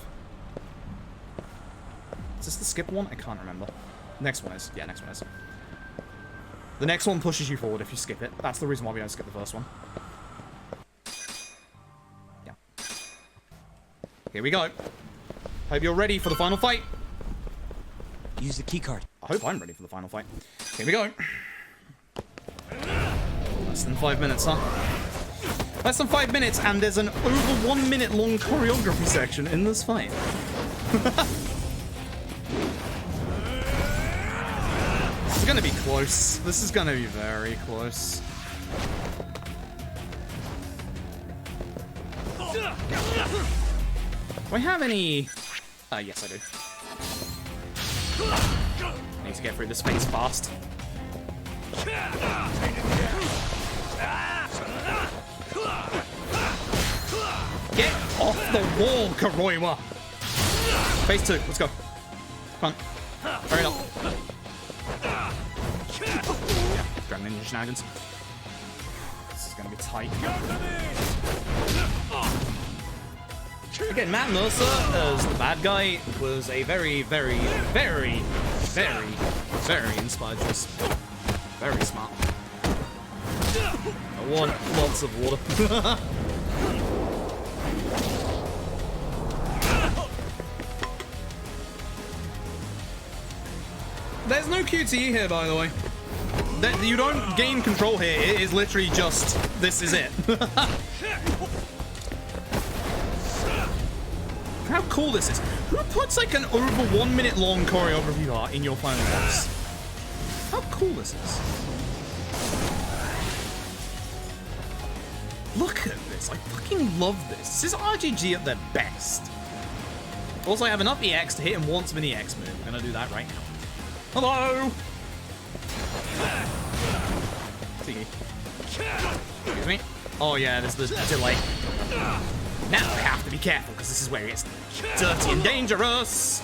Is this the skip one? I can't remember. Next one is. Yeah, next one is. The next one pushes you forward if you skip it. That's the reason why we don't skip the first one. Yeah. Here we go. Hope you're ready for the final fight. Use the keycard. Oh, hope I'm ready for the final fight. Here we go. Less than 5 minutes, huh? Less than 5 minutes, and there's an over 1 minute long choreography section in this fight. This is gonna be close. This is gonna be very close. Do I have any... yes, I do. I need to get through this phase fast. Get off the wall, Karoiwa! Phase 2, let's go. Come on. Hurry up. Yeah, Dragon Ninja shenanigans. This is gonna be tight. Again, Matt Mercer as the bad guy was a very, very, very, very, very inspired choice. Very smart. I want lots of water. There's no QTE here, by the way. You don't gain control here. It is literally just, this is it. How cool this is. Who puts like an over 1 minute long choreography art in your final boss? How cool this is. Look at this. I fucking love this. This is RGG at their best. Also, I have enough EX to hit him once with an EX move. We're gonna do that right now. Hello! Excuse me. Oh yeah, there's the delay. Now I have to be careful, because this is where it's dirty and dangerous.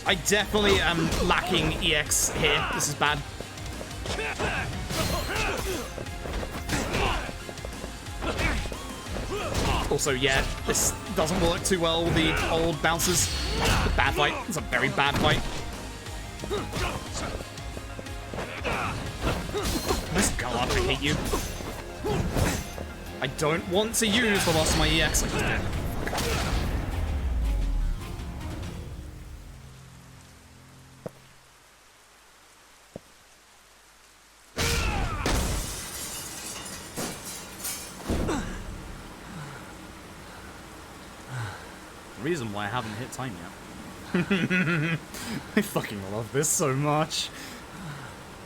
I definitely am lacking EX here. This is bad. Also, yeah, this doesn't work too well with the old bouncers. Bad fight. It's a very bad fight. This go up, I hate you. I don't want to use the loss of my EX. I just did. The reason why I haven't hit time yet. I fucking love this so much.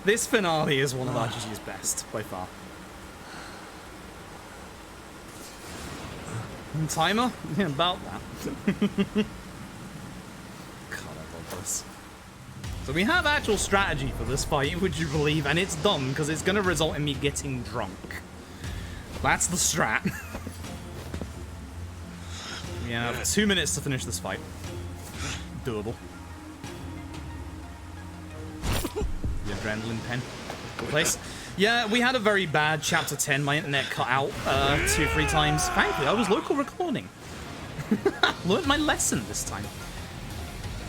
This finale is one of RGG's best, by far. Timer? Yeah, about that. God, I love this. So we have actual strategy for this fight, would you believe? And it's dumb, because it's going to result in me getting drunk. That's the strat. We have 2 minutes to finish this fight. Doable. The adrenaline pen. Good place. Yeah, we had a very bad chapter 10. My internet cut out 2-3 times. Thankfully, I was local recording. Learned my lesson this time.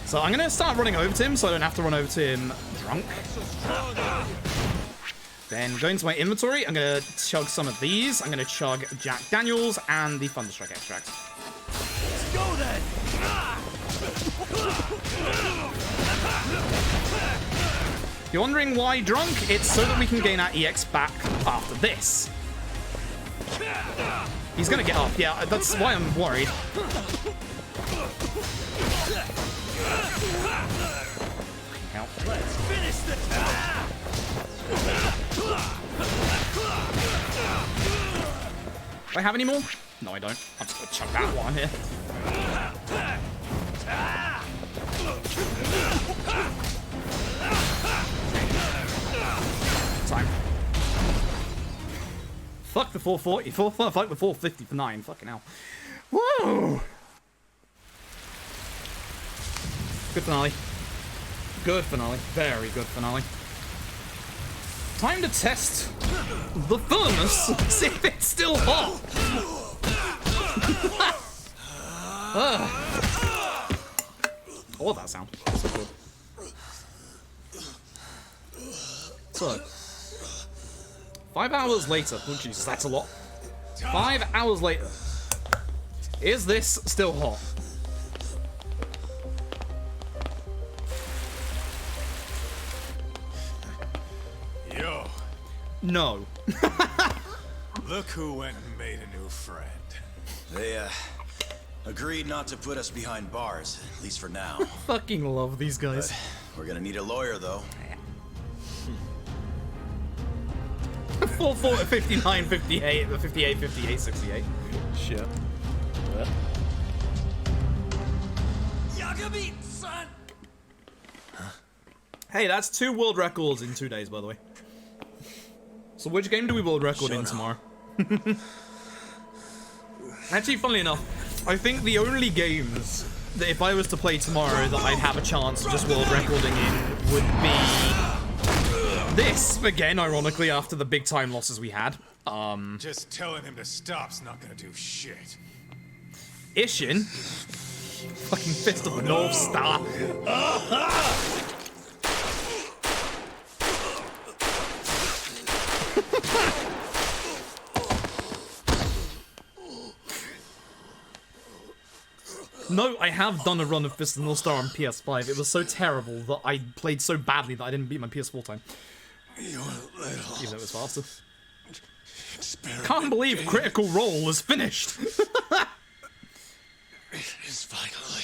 So I'm going to start running over to him so I don't have to run over to him drunk. Then go into my inventory. I'm going to chug some of these. I'm going to chug Jack Daniels and the Thunderstruck extract. Let's go then! If you're wondering why drunk, it's so that we can gain our EX back after this. He's gonna get up, yeah, that's why I'm worried. Help. Let's finish the Do I have any more? No, I don't. I'm just gonna chuck that one here. Time. Fuck the 440. Fuck the 450 for 9. Fucking hell. Whoa! Good finale. Good finale. Very good finale. Time to test the furnace. See if it's still hot. Oh, that sound. So good. So, 5 hours later. Oh, Jesus, that's a lot. 5 hours later. Is this still hot? No. Look who went and made a new friend. They, agreed not to put us behind bars, at least for now. Fucking love these guys. We're gonna need a lawyer, though. 4, 59, 58, 58, 58, 68. Shit. Yagami, son! Hey, that's 2 world records in 2 days, by the way. So which game do we world record in tomorrow? Actually, funnily enough, I think the only games that if I was to play tomorrow that I'd have a chance of just world recording in would be this, again, ironically, after the big time losses we had. Just telling him to stop's not gonna do shit. Ishin. Fucking Fist of the North Star. No, I have done a run of Fist of the North Star on PS5. It was so terrible that I played so badly that I didn't beat my PS4 time. Your little Even though it was faster. experiment Can't believe Critical Role is finished. is finally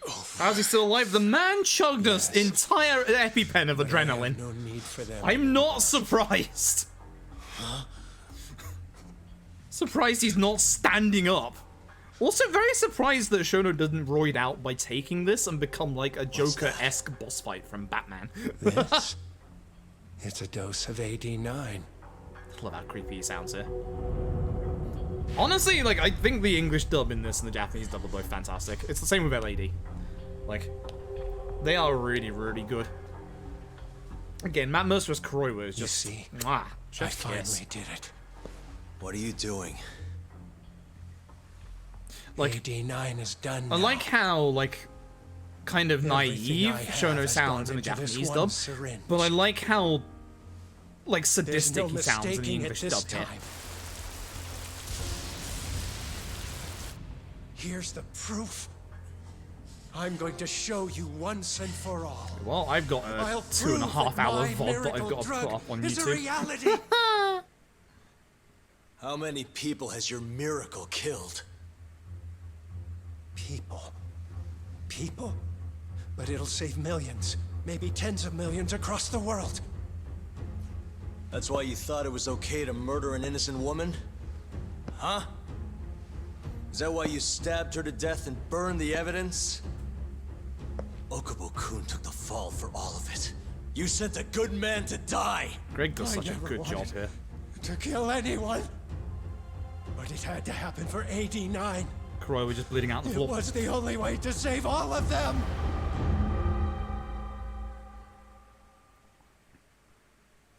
over. How's he still alive? The man chugged us entire EpiPen of adrenaline. No need for them. I'm not surprised. Surprised he's not standing up. Also very surprised that Shono didn't roid out by taking this and become like a Joker-esque boss fight from Batman. This? It's a dose of AD9. I love how creepy he sounds here. Honestly, like, I think the English dub in this and the Japanese dub are both fantastic. It's the same with LAD. Like, they are really, really good. Again, Matt Mercer's Kuroiwa is just... You see, mwah, I chef's finally kiss. did it. What are you doing? Like, AD9 is done I now. like how, like, kind of Everything naive I have Shono has sounds gone in the into this Japanese one dub, syringe. but I like how, like, There's sadistic no he sounds in the mistaking it English this dub here. time. Here's the proof. I'm going to show you once and for all. Well, I've got a I'll 2.5 hour prove that VOD that I've my got to put miracle up on is a YouTube. reality. How many people has your miracle killed? People. People? But it'll save millions, maybe tens of millions across the world. That's why you thought it was okay to murder an innocent woman? Huh? Is that why you stabbed her to death and burned the evidence? Okubo-kun took the fall for all of it. You sent a good man to die! Greg does I such a never good job wanted here. to kill anyone. But it had to happen for AD9. Kuroiwa just bleeding out on the It floor. was the only way to save all of them.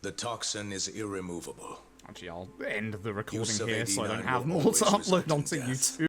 The toxin is irremovable. Actually, I'll end the recording Use of here so I don't 89 have will more to always upload result in onto death. YouTube.